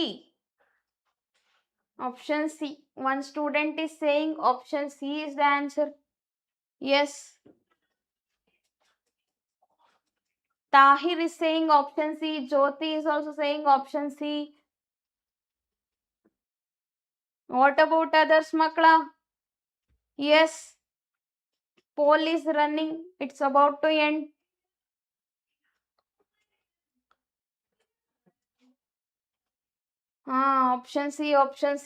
Option C. One student is saying option C is the answer. Yes. Tahir is saying option C. Jyoti is also saying option C. What about others, Makla? Yes. Poll is running. It's about to end. Option C, option C.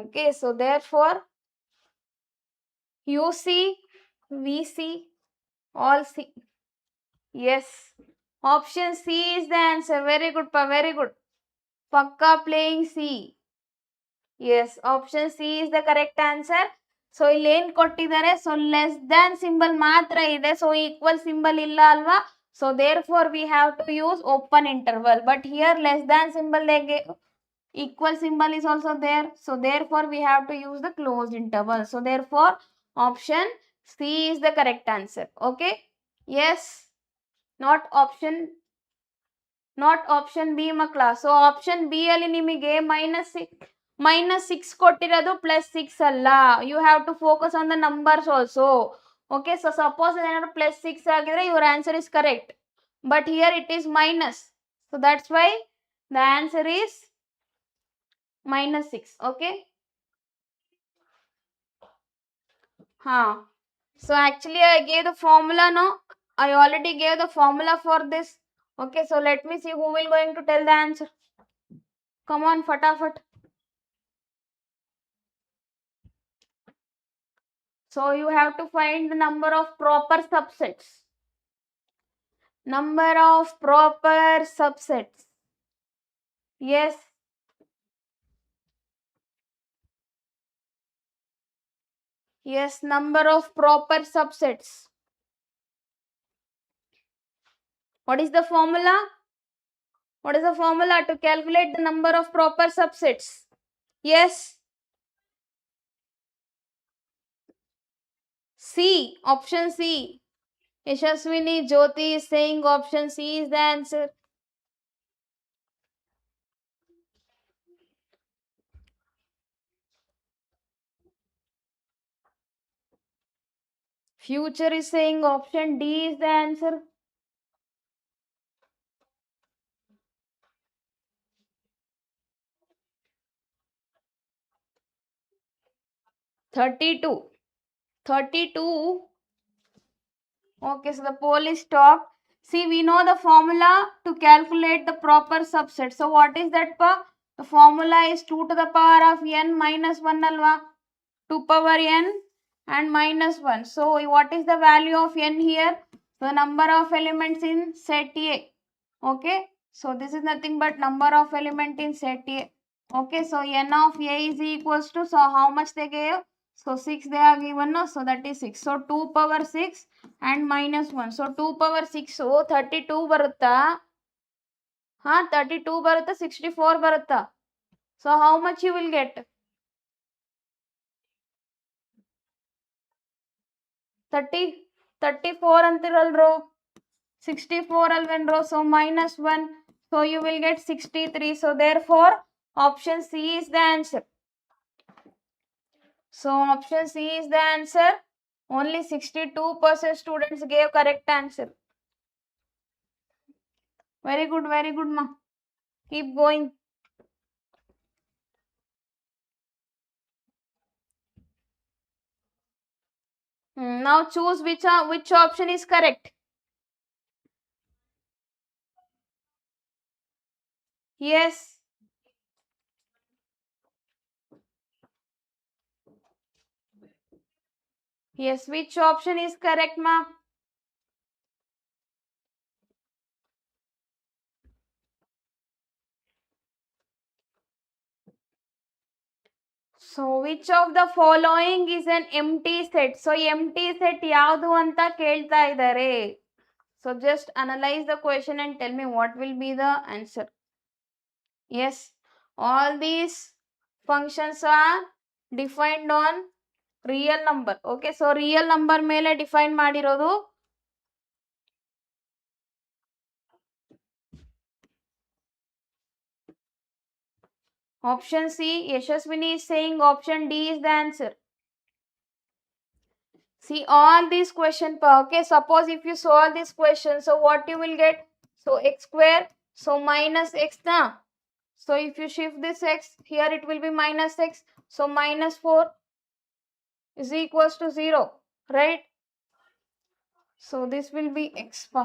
Okay, so therefore, you see, we see, all see. Yes. Option C is the answer. Very good, pa. Very good. Pakka playing C. Yes. Option C is the correct answer. So ಇಲ್ಲಿ ಏನು ಕೊಟ್ಟಿದ್ದಾರೆ, so less than symbol ಮಾತ್ರ ಇದೆ, so equal symbol ಇಲ್ಲ ಅಲ್ವಾ, so therefore we have to use open interval, but here less than symbol equal symbol is also there, so therefore we have to use the closed interval, so therefore option C is the correct answer. Okay, yes, not option B makla. So option B ಅಲ್ಲಿ ನಿಮಗೆ -6 ಕೊಟ್ಟಿರೋದು +6 ಅಲ್ಲ, you have to focus on the numbers also. Okay, so suppose ಏನಾದ್ರು +6 ಆಗಿದ್ರೆ your answer is correct, but here it is minus, so that's why the answer is -6. Okay, so actually I gave the formula, no, I already gave the formula for this. Okay, so let me see who will going to tell the answer. Come on, fatafat. So you have to find the number of proper subsets. Number of proper subsets. Yes. Yes, number of proper subsets. What is the formula? What is the formula to calculate the number of proper subsets? Yes. C. Option C. Yashaswini Jyoti is saying option C is the answer. Future is saying option D is the answer. 32. 32. Okay, so the poll is stopped. See, we know the formula to calculate the proper subset. So what is that, pa? The formula is 2 to the power of n minus 1 alva. 2 power n and minus 1. So what is the value of n here? The number of elements in set A. Okay, so this is nothing but number of element in set A. Okay, so n of A is equals to, so how much they gave? So 6 they are given, no? So that is 6. So 2 power 6 and minus 1. So 2 power 6, so 32 barutta. 32 barutta, 64 barutta. So how much you will get? 34 antiralro. 64 alvenro. So minus 1. So you will get 63. So therefore option C is the answer. So option C is the answer. Only 62% students gave correct answer. Very good, ma. Keep going. Now choose which option is correct. Yes. Yes, which option is correct, ma? So which of the following is an empty set? So empty set ಯಾವುದು ಅಂತ ಕೇಳ್ತಾ ಇದ್ದಾರೆ. So just analyze the question and tell me what will be the answer. Yes, all these functions are defined on real number. Okay, so real number ಮೇಲೆ define ಮಾಡಿರೋದು. Option C, Yashaswini is saying option D is the answer. See all these questions, okay, suppose if you solve this question, so what you will get? So x square, so minus x na. So if you shift this x, here it will be minus x, so minus 4 is equals to 0, right? So this will be x pa.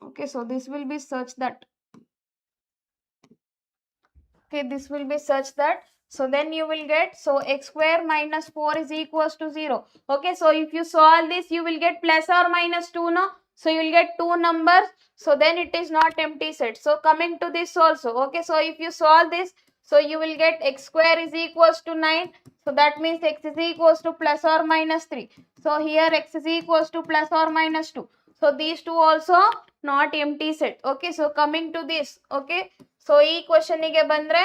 Okay, so this will be such that, okay, this will be such that, so then you will get, so x square minus 4 is equals to 0. Okay, so if you solve this, you will get plus or minus 2, no? So you will get two numbers, so then it is not empty set. So coming to this also, okay, so if you solve this, so you will get x square is equals to 9. So that means x is equals to plus or minus 3. So here x is equals to plus or minus 2. So these two also not empty set. Okay, so coming to this, okay, so ಈ ಕ್ವಶನಿಗೆ ಬಂದ್ರೆ,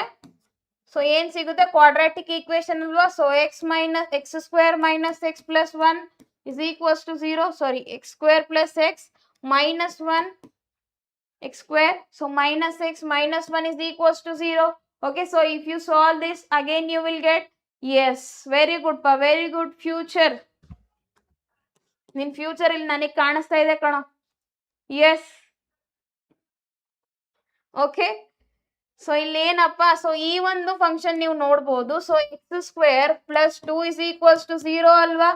so ಏನ್ ಸಿಗುತ್ತೆ? Quadratic equation ಅಲ್ವಾ? So X minus X square minus X plus 1 is equals to 0. Sorry, x square plus x minus 1 x square. So minus x minus 1 is equals to 0. Okay, so if you solve this, again you will get, yes, very good pa, very good. Future, ನಿನ್ future ಇಲ್ಲಿ ನನಗೆ ಕಾಣಿಸ್ತಾ ಇದೆ ಕಣೋ. S, okay. So ಇಲ್ಲಿ ಏನಪ್ಪ, so ಈ ಒಂದು ಫಂಕ್ಷನ್ ನೀವು ನೋಡ್ಬೋದು. So X square plus 2 is equals to 0 ಅಲ್ವಾ?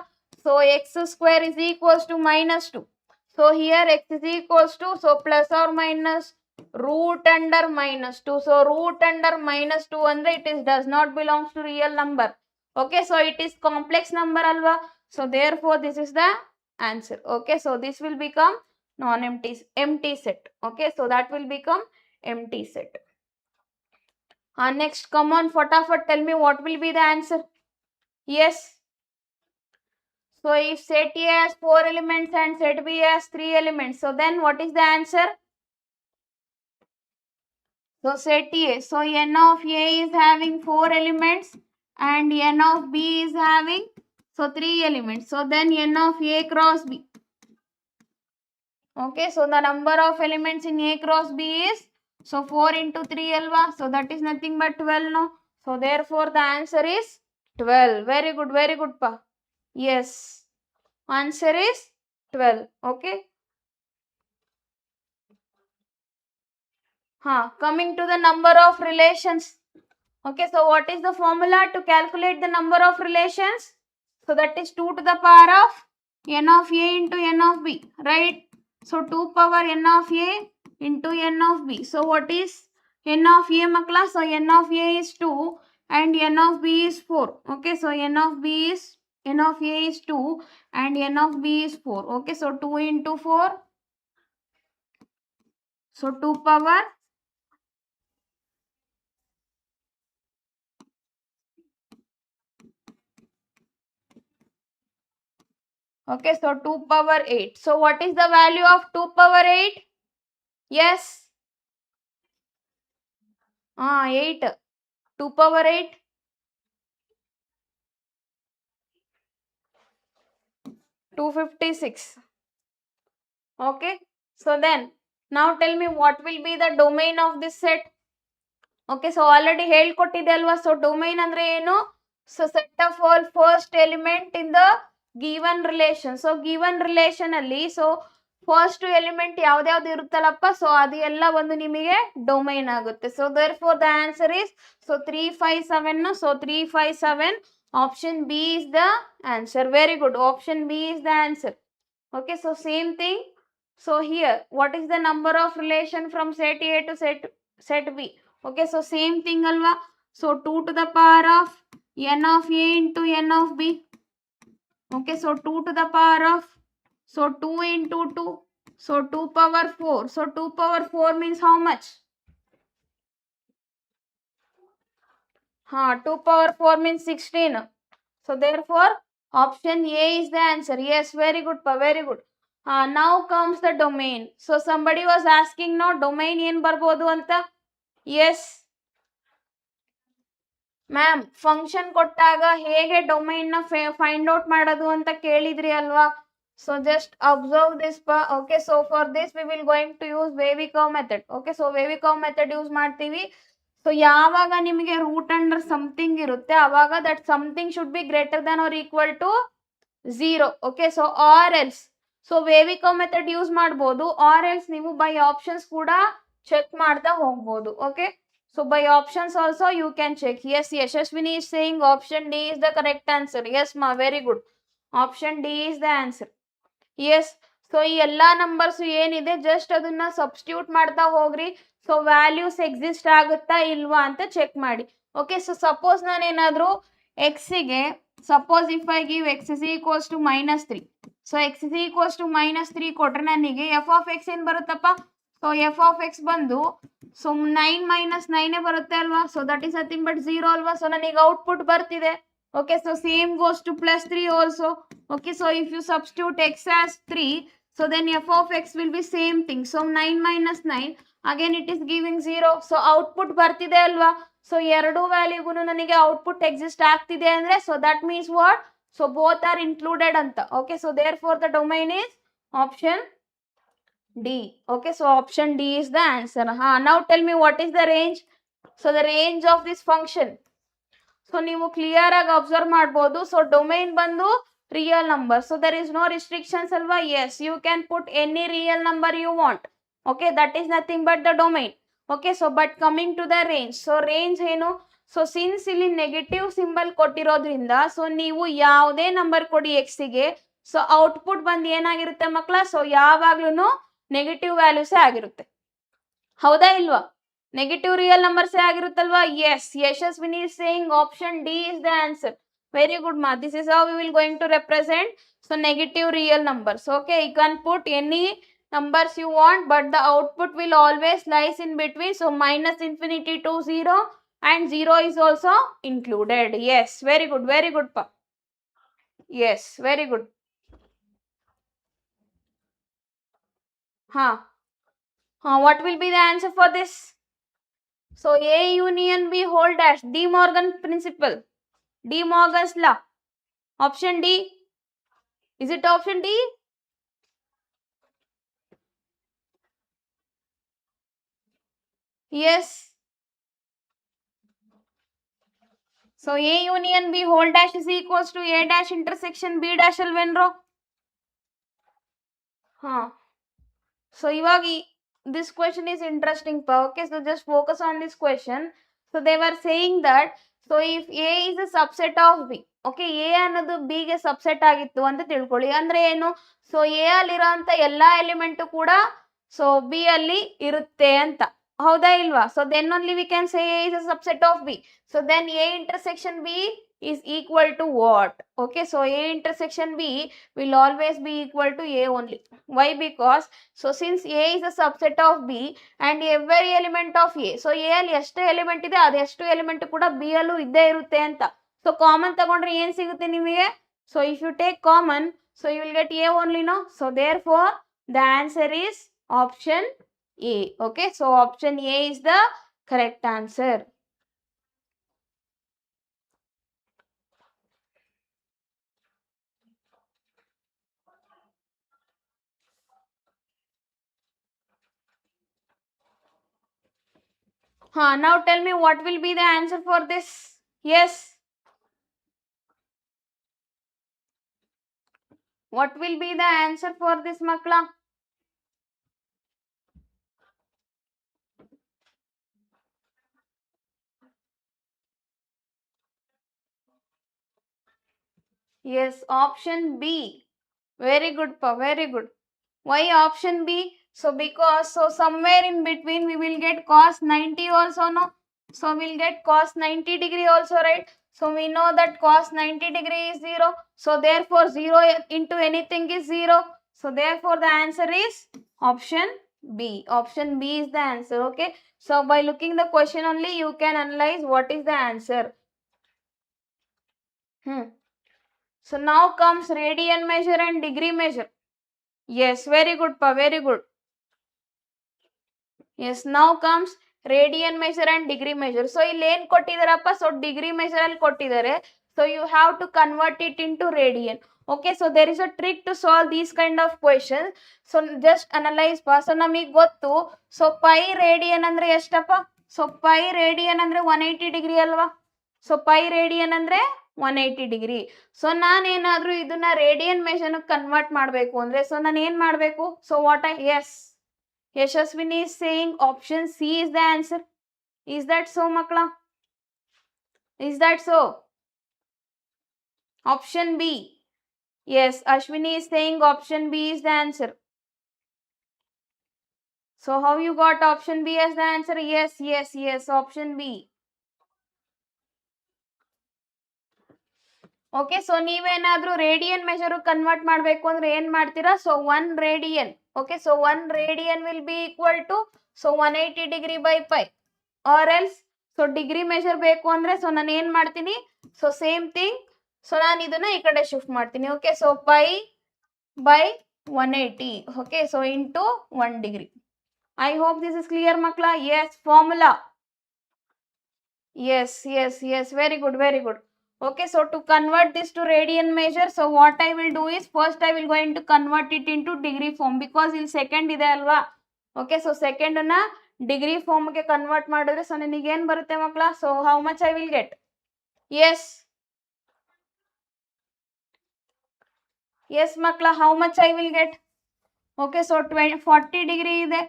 So X square is equals to minus 2. So here x is equals to, so plus or minus root under minus 2. So root under minus 2 andre it is does not belongs to real number. Okay, so it is complex number alva. So therefore this is the answer. Okay, so this will become empty set. Okay, so that will become empty set. Next, come on, fatafat, tell me what will be the answer. Yes. So if set A has 4 elements and set B has 3 elements, so then what is the answer? So set A, so n of A is having 4 elements and n of B is having, so 3 elements. So then n of A cross B. Okay, so the number of elements in A cross B is, so 4 into 3 alva, so that is nothing but 12, no? So therefore the answer is 12. Very good pa. Yes, answer is 12. Okay. Coming to the number of relations. Okay, so what is the formula to calculate the number of relations? So that is 2 to the power of n of a into n of b, right? So 2 power n of a into n of b. So what is n of a makla? So n of a is 2 and n of b is 4. Okay, so n of a is 2 and n of b is 4. Okay, so 2 into 4. So 2 power. Okay, so 2 power 8. So what is the value of 2 power 8? Yes. 8. 2 power 8. 256. Okay. So then, now tell me what will be the domain of this set. Okay, so already ಹೇಳ್ಕೊಟ್ಟಿದೆ ಅಲ್ವಾ. So domain ಅಂದ್ರೆ ಏನು? So set of all first element in the given relation. So given relation ಅಲ್ಲಿ so first element ಯಾವ್ದ್ಯಾವ್ದು ಇರುತ್ತಲ್ಲಪ್ಪ so ಅದು ಎಲ್ಲ ಒಂದು ನಿಮಗೆ ಡೊಮೈನ್ ಆಗುತ್ತೆ. So therefore the answer is so 357. So 357 option B is the answer. Very good, option B is the answer. Okay, so same thing. So here what is the number of relation from set A to set B? Okay, so same thing alva. So 2 to the power of n of A into n of B. Okay, so 2 to the power of, so 2 into 2, so 2 power 4. So 2 power 4 means how much? 2 power 4 means 16. So therefore option A is the answer. Yes, very good pa, very good. Now comes the domain. So somebody was asking no domain ಏನು ಬರ್ಬೋದು ಅಂತ. Yes ma'am, function ಕೊಟ್ಟಾಗ ಹೇಗೆ domain ನ find out ಮಾಡೋದು ಅಂತ ಕೇಳಿದ್ರಿ ಅಲ್ವಾ. ಸೊ ಜಸ್ಟ್ ಅಬ್ಸರ್ವ್ ದಿಸ್ ಪಾ. Okay, so for this we will going to use wavy curve method. Okay, so wavy curve method use ಮಾಡ್ತೀವಿ. ಸೊ ಯಾವಾಗ ನಿಮಗೆ ರೂಟ್ ಅಂಡರ್ ಸಮಥಿಂಗ್ ಇರುತ್ತೆ ಅವಾಗ that something should be greater than or equal to 0. Okay, so or else so wavy curve method use ಮಾಡ್ಬೋದು. Or else ನೀವು by options ಕೂಡ check ಮಾಡ್ತಾ ಹೋಗ್ಬೋದು. Okay, so by options also you can check. Yes, Yashaswini is saying option D is the correct answer. Yes ma, very good. Option D is the answer. Yes, so ಈ ಎಲ್ಲಾ numbers ಏನಿದೆ just ಅದನ್ನ substitute ಮಾಡ್ತಾ ಹೋಗ್ರಿ. So values exist ಆಗುತ್ತಾ ಇಲ್ವಾ ಅಂತ check ಮಾಡಿ. ಓಕೆ, ಸೊ ಸಪೋಸ್ ನಾನೇನಾದ್ರೂ ಎಕ್ಸಿಗೆ suppose if I give x is equals to -3. So x is equals to -3 ಕೊಟ್ರೆ ನನಗೆ ಎಫ್ ಆಫ್ ಎಕ್ಸ್ ಏನ್ ಬರುತ್ತಪ್ಪ? ಸೊ ಎಫ್ ಆಫ್ ಎಕ್ಸ್ ಬಂದು ಸೊ 9 - 9 ಬರುತ್ತೆ ಅಲ್ವಾ. So that is nothing but 0 ಅಲ್ವಾ. ಸೊ ನನಗೆ ಔಟ್ಪುಟ್ ಬರ್ತಿದೆ. Okay, so same goes to +3 also. Okay, so if you substitute x as 3, so then f of x will be same thing. So 9 - 9 again it is giving 0. So output ಬರ್ತಿದೆ ಅಲ್ವಾ. So ಎರಡು ವ್ಯಾಲ್ಯೂಗೂ ನನಗೆ output exist ಆಗ್ತಿದೆ ಅಂದ್ರೆ so that means what? So both are included ಅಂತ. Okay, so therefore the domain is option D. Okay, so option D is the answer. Now tell me what is the range. So the range of this function. So ನೀವು clear ಆಗಿ observe ಮಾಡ್ಬೋದು. So domain ಬಂದು real number. So there is no restrictions ಅಲ್ವಾ. Yes, you can put any real number you want. Okay, that is nothing but the domain. Okay, so but coming to the range. So range ಏನು? So since ಇಲ್ಲಿ negative symbol ಕೊಟ್ಟಿರೋದ್ರಿಂದ so ನೀವು ಯಾವುದೇ number ಕೊಡಿ ಎಕ್ಸಿಗೆ, so output ಬಂದು ಏನಾಗಿರುತ್ತೆ ಮಕ್ಕಳ? So ಯಾವಾಗ್ಲೂ ನೆಗೆಟಿವ್ ವ್ಯಾಲ್ಯೂಸೇ ಆಗಿರುತ್ತೆ. ಹೌದಾ ಇಲ್ವಾ? ನೆಗೆಟಿವ್ ರಿಯಲ್ ನಂಬರ್ಸೇ ಆಗಿರುತ್ತಲ್ವಾ. Yes, Yashaswini is saying option D is the answer. Very good ಮಾ. This is how we will going to represent so negative real numbers. Okay, you can put any numbers you want but the output will always lies in between. So -infinity to 0 and 0 is also included. Yes, very good, very good pa. Yes, very good. What will be the answer for this? So A union B whole dash, De Morgan principle, De Morgan's law. Option D. Is it option D? Yes. So A union B whole dash is equals to A dash intersection B dash alvenro. So Ivagi, this question is interesting pa. Okay, so just focus on this question. So they were saying that so if A is a subset of B, okay, A ಅನ್ನೋದು B ಗೆ subset ಆಗಿತ್ತು ಅಂತ ತಿಳ್ಕೊಳ್ಳಿ. ಅಂದ್ರೆ ಏನು? So A ಅಲ್ಲಿರೋಂಥ ಎಲ್ಲಾ element ಕೂಡ so B ಅಲ್ಲಿ ಇರುತ್ತೆ ಅಂತ. ಹೌದಾ ಇಲ್ವಾ? So then only we can say A is a subset of B. So then A intersection B is equal to what? Okay, so A intersection B will always be equal to A only. Why? Because so since A is a subset of B and every element of A, so A ಅಲ್ಲಿ ಎಷ್ಟು element ಇದೆ ಅದೆಷ್ಟು element ಕೂಡ B ಅಲ್ಲೂ ಇದ್ದೇ ಇರುತ್ತೆ ಅಂತ. So common ತಗೊಂಡ್ರೆ ಏನ್ ಸಿಗುತ್ತೆ ನಿಮಗೆ? So if you take common, so you will get A only, no? So therefore the answer is option A. Okay, so option A is the correct answer. Now tell me what will be the answer for this? Yes. What will be the answer for this, makla? Yes, option B. Very good, pa. Very good. Why option B? So because so somewhere in between we will get cos 90 also, no? So we'll get cos 90 degree also, right? So we know that cos 90 degree is 0. So therefore 0 into anything is 0. So therefore the answer is option B. Option B is the answer. Okay. So by looking the question only you can analyze what is the answer. So now comes radian measure and degree measure. Yes, very good, pa. Very good. Yes, now comes radian measure and degree measure. So ಇಲ್ಲಿ ಏನು ಕೊಟ್ಟಿದಾರಪ್ಪ? So degree measure ಅಲ್ಲಿ ಕೊಟ್ಟಿದ್ದಾರೆ. So you have to convert it into radian. Okay, so there is a trick to solve these kind of questions. So just analyze pa. So ನಮಗೆ ಗೊತ್ತು. So pi radian ಅಂದ್ರೆ ಎಷ್ಟಪ್ಪ? So pi radian ಅಂದ್ರೆ 180 degree ಅಲ್ವಾ? So pi radian ಅಂದ್ರೆ 180 degree. So ನಾನೇನಾದ್ರೂ ಇದನ್ನ radian measure convert ಮಾಡಬೇಕು ಅಂದ್ರೆ ಸೊ ನಾನು ಏನ್ ಮಾಡಬೇಕು? So what yes, Yashaswini is saying option C is the answer. Is that so, makla? Is that so? Option B. Yes, Ashwini is saying option B is the answer. So how you got option B as the answer? Yes, yes, yes, option B. Okay, so ನೀವೇನಾದ್ರೂ radian measure convert ಮಾಡಬೇಕು ಅಂದ್ರೆ ಏನ್ ಮಾಡ್ತೀರಾ? So 1 radian. Okay, so 1 radian will be equal to so 180 degree by pi. Or else so degree measure ಬೇಕು ಅಂದ್ರೆ so ನಾನು ಏನ್ ಮಾಡ್ತೀನಿ? So same thing. ಸೊ ನಾನು ಇದನ್ನ ಈ ಕಡೆ ಶಿಫ್ಟ್ ಮಾಡ್ತೀನಿ. Okay, so pi by 180. Okay, so into 1 degree. I hope this is clear, ಮಕ್ಳ? Yes, formula. Yes, yes, yes. Very good, very good. Okay, so to convert this to radian measure, so what I will do is first I will going to convert it into degree form because ಇಲ್ಲಿ second ಇದೆ ಅಲ್ವಾ? Okay, so second ನ degree form ಗೆ convert ಮಾಡಿದ್ರೆ so ನಿಮಗೆ ಏನು ಬರುತ್ತೆ ಮಕ್ಕಳ? So how much I will get? Yes. Yes, ಮಕ್ಕಳ, how much I will get? Okay, so 40 degree ಇದೆ.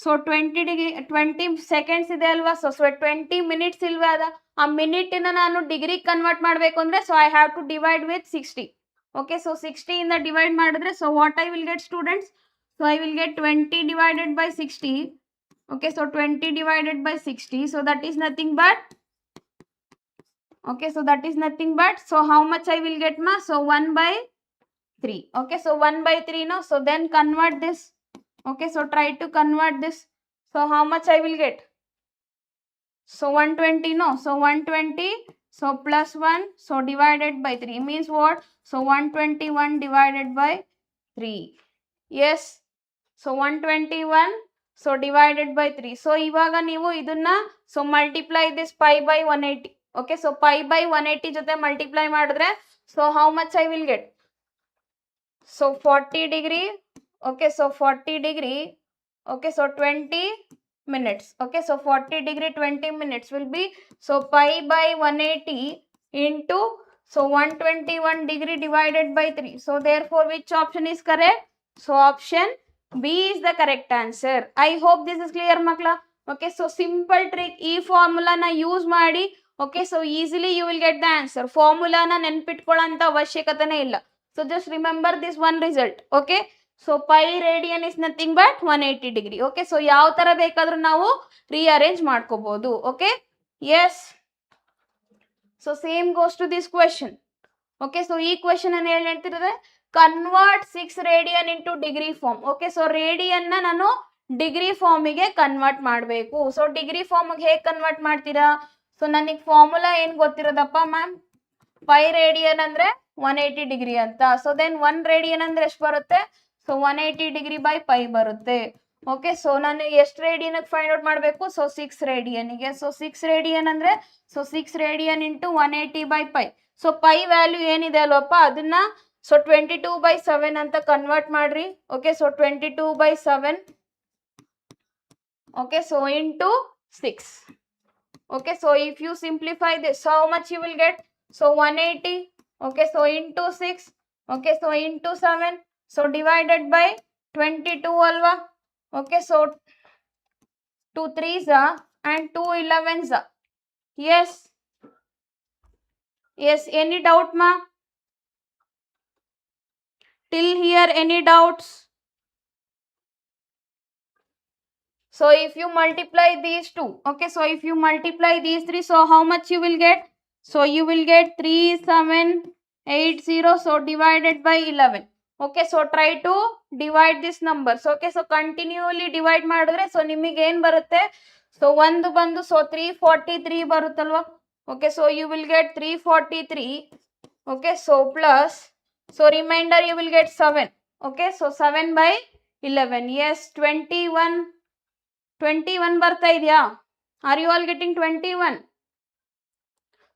ಸೊ 20 ಡಿಗ್ರಿ 20 ಸೆಕೆಂಡ್ಸ್ ಇದೆ ಅಲ್ವಾ? ಸೊ 20 ಮಿನಿಟ್ಸ್ ಇಲ್ವಾ? ಅದ ಆ ಮಿನಿಟಿನ ನಾನು ಡಿಗ್ರಿ ಕನ್ವರ್ಟ್ ಮಾಡಬೇಕು ಅಂದ್ರೆ so I have to divide with 60. Okay, so 60 ಇಂದ ಡಿವೈಡ್ ಮಾಡಿದ್ರೆ so what I will get students? So I will get 20 divided by 60. Okay, so 20 divided by 60. So that is nothing but okay, so that is nothing but so how much I will get, ma? So 1/3. Okay, so 1/3, no? So then convert this. Okay, so try to convert this. So how much I will get? So 120, no? So 120, so plus 1, so divided by 3 means what? So 121 divided by 3. Yes, so 121, so divided by 3. So ivaga neevu idunna so multiply this pi by 180. Okay, so pi by 180 jote multiply madidre so how much I will get? So 40 degree. Okay, so 40 degree. Okay, so 20 minutes. Okay, so 40 degree 20 minutes will be so pi by 180 into so 121 degree divided by 3. So therefore which option is correct? So option B is the correct answer. I hope this is clear, makla. Okay, so simple trick, ಈ formula ನ use ಮಾಡಿ okay, so easily you will get the answer. ಫಾರ್ಮುಲಾನ ನೆನ್ಪಿಟ್ಕೊಳ್ಳೋಂಥ ಅವಶ್ಯಕತೆನೇ ಇಲ್ಲ. So just remember this one result. Okay, so pi radian is nothing but 180 degree. Okay, so ಯಾವ ತರ ಬೇಕಾದ್ರೂ ನಾವು ರೀಅರೇಂಜ್ ಮಾಡ್ಕೋಬಹುದು. Okay, yes. So same goes to this question. Okay, so ಈ ಕ್ವೆಶನ್ ಅನ್ನು ಏನ್ ಹೇಳ್ತಿದ್ದಾರೆ, convert 6 radian into degree form. Okay, so radian ನ ನಾನು ಡಿಗ್ರಿ ಫಾರ್ಮಿಗೆ ಕನ್ವರ್ಟ್ ಮಾಡಬೇಕು. ಸೊ ಡಿಗ್ರಿ ಫಾರ್ಮ್ಗೆ ಹೇಗೆ ಕನ್ವರ್ಟ್ ಮಾಡ್ತೀರಾ? ಸೊ ನನಗೆ ಫಾರ್ಮುಲಾ ಏನ್ ಗೊತ್ತಿರೋದಪ್ಪ ಮ್ಯಾಮ್, ಪೈ ರೇಡಿಯನ್ ಅಂದ್ರೆ 180 ಡಿಗ್ರಿ ಅಂತ. ಸೊ ದೆನ್ 1 ರೇಡಿಯನ್ ಅಂದ್ರೆ ಎಷ್ಟು ಬರುತ್ತೆ? ಸೊ 180 ಡಿಗ್ರಿ ಬೈ ಪೈ ಬರುತ್ತೆ. ಓಕೆ, ಸೊ ನಾನು ಎಷ್ಟು ರೇಡಿಯನ್ ಫೈಂಡ್ ಔಟ್ ಮಾಡಬೇಕು? ಸೊ 6 ರೇಡಿಯನ್ಗೆ. ಸೊ 6 ರೇಡಿಯನ್ ಅಂದ್ರೆ so 6 radian into 180 by pi. So pi value ಏನಿದೆ ಅಲ್ವಪ್ಪ ಅದನ್ನ ಸೊ 22/7 ಅಂತ ಕನ್ವರ್ಟ್ ಮಾಡ್ರಿ. Okay, so 22/7. okay, so into 6. okay, so if you simplify this, so how much you will get? So 180. okay, so into 6. okay, so into 7. so divided by 22 alva. okay, so 2 3s and 2 11s. yes, yes, any doubt ma? till here any doubts? So if you multiply these two, okay, so if you multiply these three, so how much you will get? So you will get 3780. so divided by 11. okay, so try to divide this numbers. okay, so continually divide ಮಾಡಿದ್ರೆ so ನಿಮಗೆ ಏನು ಬರುತ್ತೆ? so ಒಂದು ಬಂದು so 343 ಬರುತ್ತಲ್ವಾ? okay, so you will get 343. okay, so plus so remainder you will get 7. okay, so 7/11. yes, 21 ಬರ್ತಾ ಇದೆಯಾ? Are you all getting 21?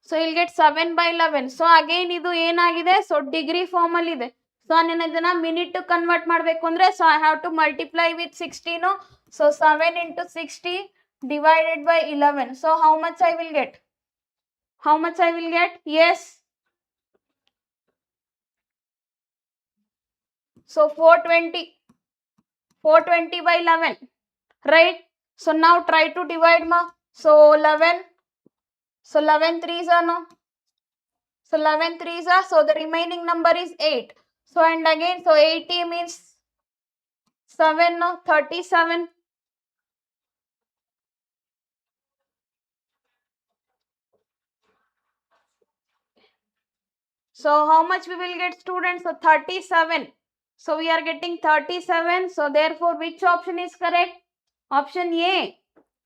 So I'll get 7/11. So again ಇದು ಏನಾಗಿದೆ? ಸೊ ಡಿಗ್ರಿ ಫಾರ್ಮ್ ಅಲ್ಲಿ ಇದೆ. ಸೊ ನಾನು ಇದನ್ನ ಮಿನಿಟ್ ಕನ್ವರ್ಟ್ ಮಾಡಬೇಕು ಅಂದ್ರೆ so I have to multiply with 16. So 7 into 60 divided by 11. So how much I will get? How much I will get? Yes, so 420/11, right? So now try to divide ma. So 11. So 11 3s are no. So 11 3s are. So the remaining number is 8. So and again so 80 means 7 no, 37. So how much we will get, students? So 37. So we are getting 37. So therefore which option is correct? Option A.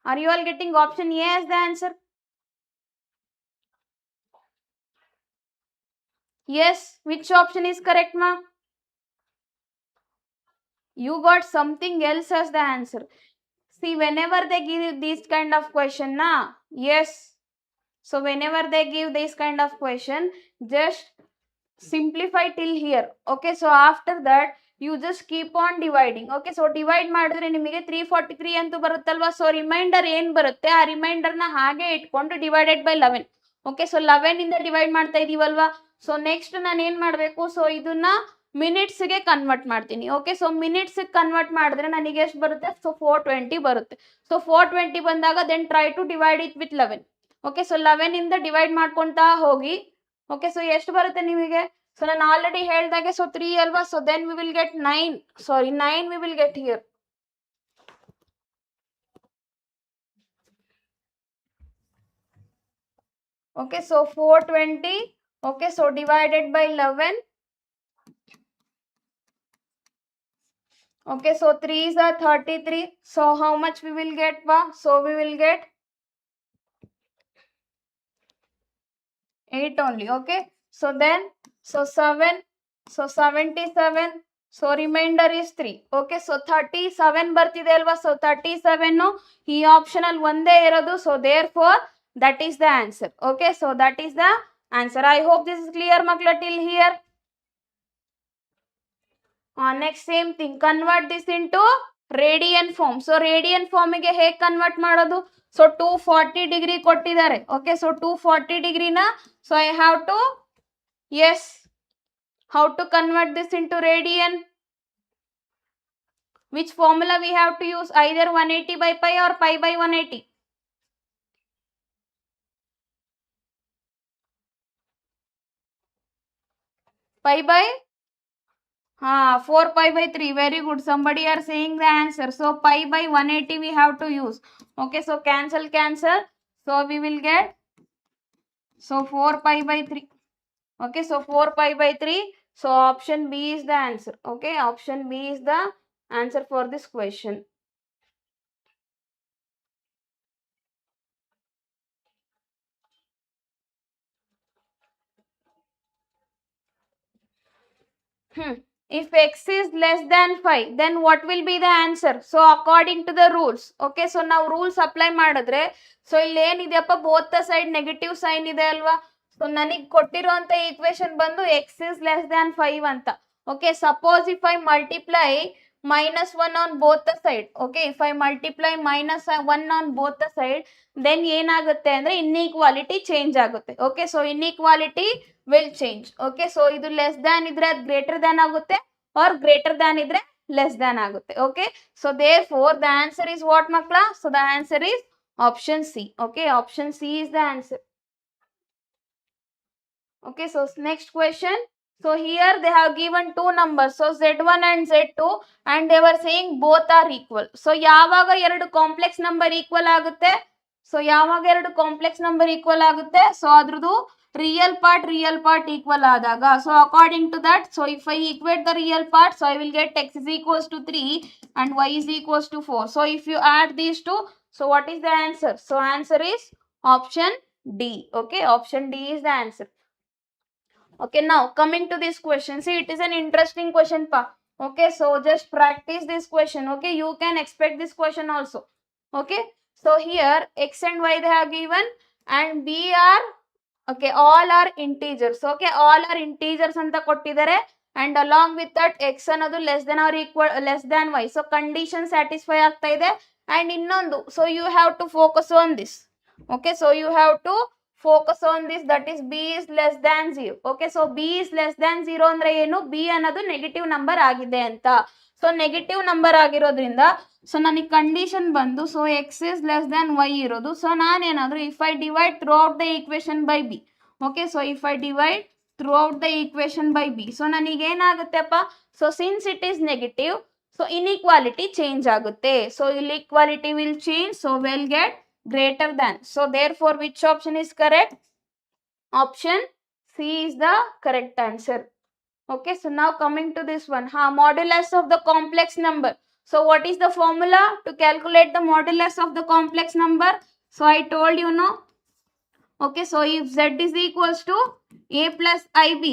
Are you all getting option A as the answer? Yes, which option is correct ma? You got something else as the answer. See, whenever they give you this kind of question na, yes, so whenever they give this kind of question, just simplify till here. okay, so after that you just keep on dividing. okay, so divide ಮಾಡಿದ್ರೆ ನಿಮಗೆ 343 ಅಂತ ಬರುತ್ತಲ್ವಾ? So reminder ಏನು ಬರುತ್ತೆ ಆ ರಿಮೈಂಡರ್ನ ಹಾಗೆ ಇಟ್ಕೊಂಡು divided by 11. Okay, so 11 ಇಂದ divide ಮಾಡ್ತಾ ಇದೀವಲ್ವಾ? ಸೊ ನೆಕ್ಸ್ಟ್ ನಾನು ಏನು ಮಾಡಬೇಕು? ಸೊ ಇದನ್ನ ಮಿನಿಟ್ಸ್ಗೆ ಕನ್ವರ್ಟ್ ಮಾಡ್ತೀನಿ. ಓಕೆ, ಸೊ ಮಿನಿಟ್ಸ್ಗೆ ಕನ್ವರ್ಟ್ ಮಾಡಿದ್ರೆ ನನಗೆ ಎಷ್ಟು ಬರುತ್ತೆ? ಸೊ 420 ಬರುತ್ತೆ. ಸೊ 420 ಬಂದಾಗ then try to divide it with 11. Okay, so 11 ಇಂದ ಡಿವೈಡ್ ಮಾಡ್ಕೊತಾ ಹೋಗಿ. ಓಕೆ, ಸೊ ಎಷ್ಟು ಬರುತ್ತೆ ನಿಮಗೆ? ಸೊ ನಾನು ಆಲ್ರೆಡಿ ಹೇಳ್ದಾಗೆ ಸೊ 3 ಅಲ್ವಾ? So then we will get 9. Sorry 9 we will get here. okay, so 420. okay, so divided by 11. okay, so 3s are 33. so how much we will get pa? So we will get 8 only. okay, so then so 7. so 77. so remainder is 3. okay, so 37 ಬರ್ತಿದೆ ಅಲ್ವಾ? so 37 ಈ option ಅಲ್ಲಿ ಒಂದೇ ಇರೋದು. so therefore that is the answer. okay, so that is the answer. I hope this is clear makla till here. next same thing, convert this into radian form. so radian form ಗೆ ಹೇಗೆ convert ಮಾಡೋದು? so 240 degree ಕೊಟ್ಟಿದ್ದಾರೆ. okay, so 240 degree ನ so I have to, yes, how to convert this into radian? Which formula we have to use? Either 180 by pi or pi by 180. pi by 4 pi by 3. Very good. Somebody are saying the answer. So pi by 180 we have to use. Okay, so cancel. So we will get, so 4 pi by 3. Okay, so 4 pi by 3. So option B is the answer. Okay, option B is the answer for this question. If x is less than 5, then what will be the answer? So according to the rules. Okay, so now rules apply ಮಾಡಿದ್ರೆ, so ಇಲ್ಲಿ ಏನಿದೆಯಪ್ಪ, both the side negative sign ಇದೆ ಅಲ್ವಾ. So ನನಗೆ ಕೊಟ್ಟಿರುವಂತ equation ಬಂದು x is less than 5 ಅಂತ. Okay, suppose if I multiply -1 on both the side. Okay, if I multiply -1 on both the side, then ಏನಾಗುತ್ತೆ ಅಂದ್ರೆ inequality change ಆಗುತ್ತೆ. Okay, so inequality will change. Okay, so ಇದು less than ಇದ್ರೆ ಅದು greater than ಆಗುತ್ತೆ, R greater than ಇದ್ರೆ less than ಆಗುತ್ತೆ. Okay, so therefore the answer is what ಮಕ್ಕಳ? So the answer is option C. Okay, option C is the answer. Okay, so next question. So here they have given two numbers, so z1 and z2, and they were saying both are equal. So ಯಾವಾಗ ಎರಡು complex number equal ಆಗುತ್ತೆ? So ಯಾವಾಗ ಎರಡು complex number equal ಆಗುತ್ತೆ? So ಅದ್ರದ್ದು real part equal ಆದಾಗ. So according to that, so if I equate the real part, so I will get x is equals to 3 and y is equals to 4. So if you add these two, so what is the answer? So answer is option D. Okay, option D is the answer. Okay, now coming to this question, see, it is an interesting question pa. Okay, so just practice this question. Okay, you can expect this question also. Okay, so here x and y they have given, and b are, okay, all are integers. Okay, all are integers anta kottidare, and along with that x ಅನ್ನೋದು less than or equal less than y. So condition satisfy ಆಗ್ತಾ ಇದೆ. And ಇನ್ನೊಂದು, so you have to focus on this. Okay, so you have to focus on this, that is b is less than 0. Okay, so b is less than 0 ಅಂದ್ರೆ ಏನು? b ಅನ್ನೋದು negative number ಆಗಿದೆ ಅಂತ. So negative number ಆಗಿರೋದ್ರಿಂದ, so ನನಗೆ condition ಬಂದು, so x is less than y ಇರೋದು. So ನಾನೇನಾದ್ರು if I divide throughout the equation by b. Okay, so if I divide throughout the equation by b, so ನನಗೇನಾಗುತ್ತೆಪ್ಪ, so since it is negative, so inequality change ಆಗುತ್ತೆ. So ಇಲ್ಲಿ equality will change, so will get greater than. So therefore which option is correct? Option C is the correct answer. Okay, so now coming to this one, modulus of the complex number. So what is the formula to calculate the modulus of the complex number? So I told you, no. Okay, so if z is equals to a plus ib,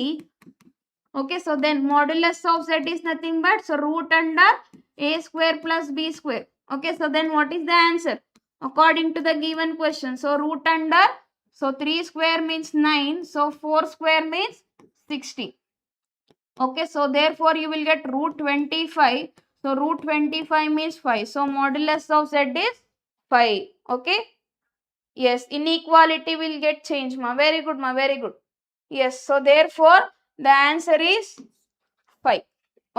okay, so then modulus of z is nothing but, so root under a square plus b square. Okay, so then what is the answer according to the given question? So root under, so 3 square means 9, so 4 square means 60. Okay, so therefore you will get root 25. So root 25 means 5. So modulus of z is 5. Okay, yes, inequality will get changed, ma. Very good, ma, very good. Yes, so therefore the answer is 5.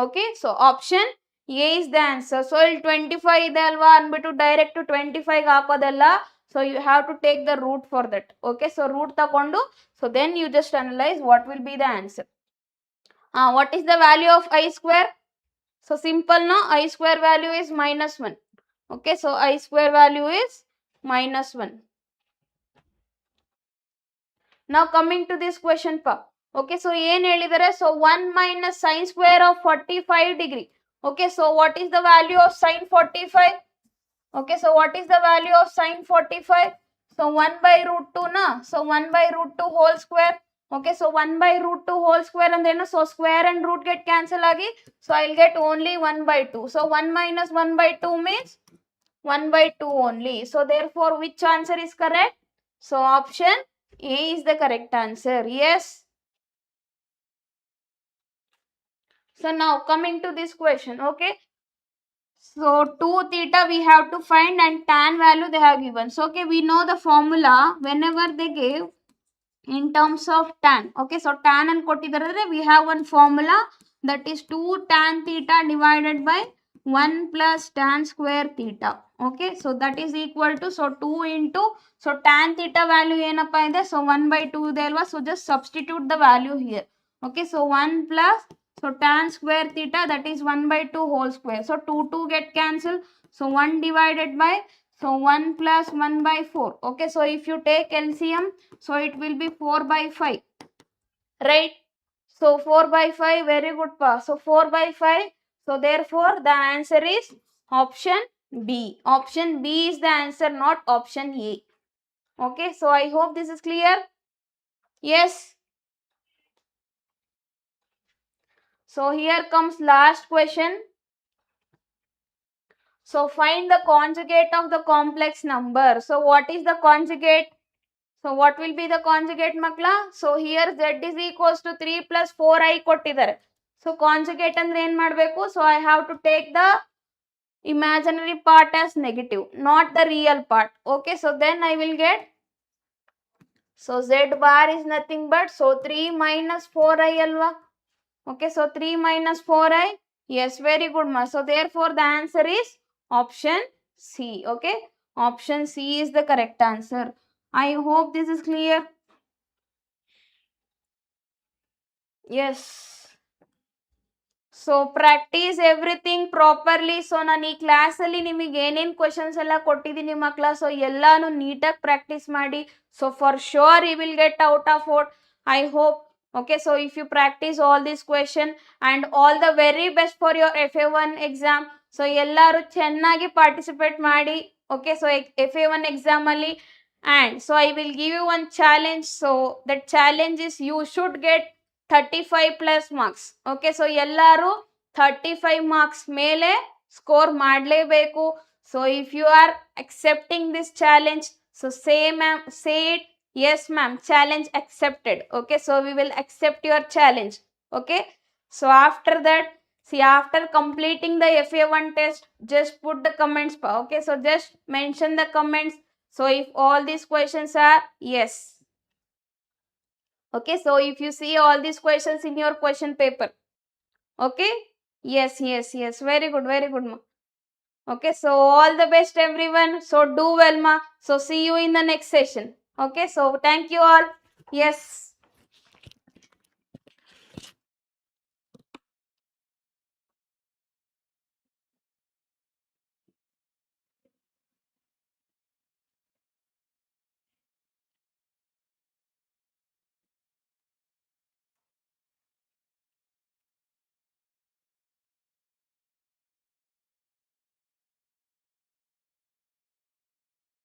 Okay, so option A is the answer. So 25 ಇದೆ ಅಲ್ವಾ ಅಂದ್ಬಿಟ್ಟು direct 25 ಹಾಕೋದಲ್ಲ. So you have to take the root for that. Okay, so root ತಗೊಂಡು, so then you just analyze what will be the answer. What is the value of I square? So simple, no? I square value is -1. Okay, so I square value is -1. Now coming to this question pa. Okay, so ಏನು ಹೇಳಿದರೆ? So 1 minus sin square of 45 degree. Okay, so what is the value of sin 45? Okay, so what is the value of sin 45? So 1 by root 2 na. So 1 by root 2 whole square. Okay, so 1 by root 2 whole square and then, so square and root get cancel agi. So I'll get only 1 by 2. So 1 minus 1 by 2 means 1 by 2 only. So therefore which answer is correct? So option A is the correct answer. Yes. So now coming to this question, okay. So 2 theta we have to find, and tan value they have given. So okay, we know the formula whenever they gave in terms of tan. Okay, so tan and kottidare we have one formula, that is 2 tan theta divided by 1 plus tan square theta. Okay, so that is equal to, so 2 into, so tan theta value ಏನಪ್ಪ ಇದೆ? So 1 by 2 ಇದೆ ಅಲ್ವಾ, so just substitute the value here. Okay, so 1 plus, so tan square theta, that is 1 by 2 whole square. So 2 get cancelled. So 1 divided by, so 1 plus 1 by 4. Okay, so if you take LCM, so it will be 4 by 5. Right? So 4 by 5, very good pa. So 4 by 5. So therefore the answer is option B. Option B is the answer, not option A. Okay, so I hope this is clear. Yes. So here comes last question. So find the conjugate of the complex number. So what is the conjugate? So what will be the conjugate makla? So here z is equals to 3 plus 4i kottidare. So conjugate andre ಏನು ಮಾಡಬೇಕು? So I have to take the imaginary part as negative, not the real part. Okay, so then I will get, so z bar is nothing but, so 3 minus 4i alva. Okay, so 3 minus 4i. Yes, very good ma. So therefore the answer is option C. Okay, option C is the correct answer. I hope this is clear. Yes. So practice everything properly. So ನಾನು ಈ ಕ್ಲಾಸಲ್ಲಿ ನಿಮಗೆ ಏನೇನು questions ಎಲ್ಲ ಕೊಟ್ಟಿದ್ದೀನಿ ಮಕ್ಕಳ, so ಎಲ್ಲಾನು ನೀಟಾಗಿ ಪ್ರಾಕ್ಟೀಸ್ ಮಾಡಿ. So for sure you will get out of what I hope. Okay, so if you practice all this question and all the very best for your FA1 exam. So ಎಲ್ಲರೂ ಚೆನ್ನಾಗಿ participate ಮಾಡಿ. Okay, so FA1 ಎಕ್ಸಾಮಲ್ಲಿ. And so I will give you one challenge. So that challenge is you should get 35 plus marks. Okay, so ಎಲ್ಲರೂ 35 marks ಮೇಲೆ score ಮಾಡಲೇಬೇಕು. So if you are accepting this challenge, so say ma'am, say it, yes ma'am, challenge accepted. Okay, so we will accept your challenge. Okay, so after that, see, after completing the FA1 test, just put the comments. Okay, so just mention the comments. So if all these questions are yes. Okay, so if you see all these questions in your question paper. Okay, yes, yes, yes, very good ma. Okay, so all the best everyone. So do well ma. So see you in the next session. Okay, so thank you all. Yes.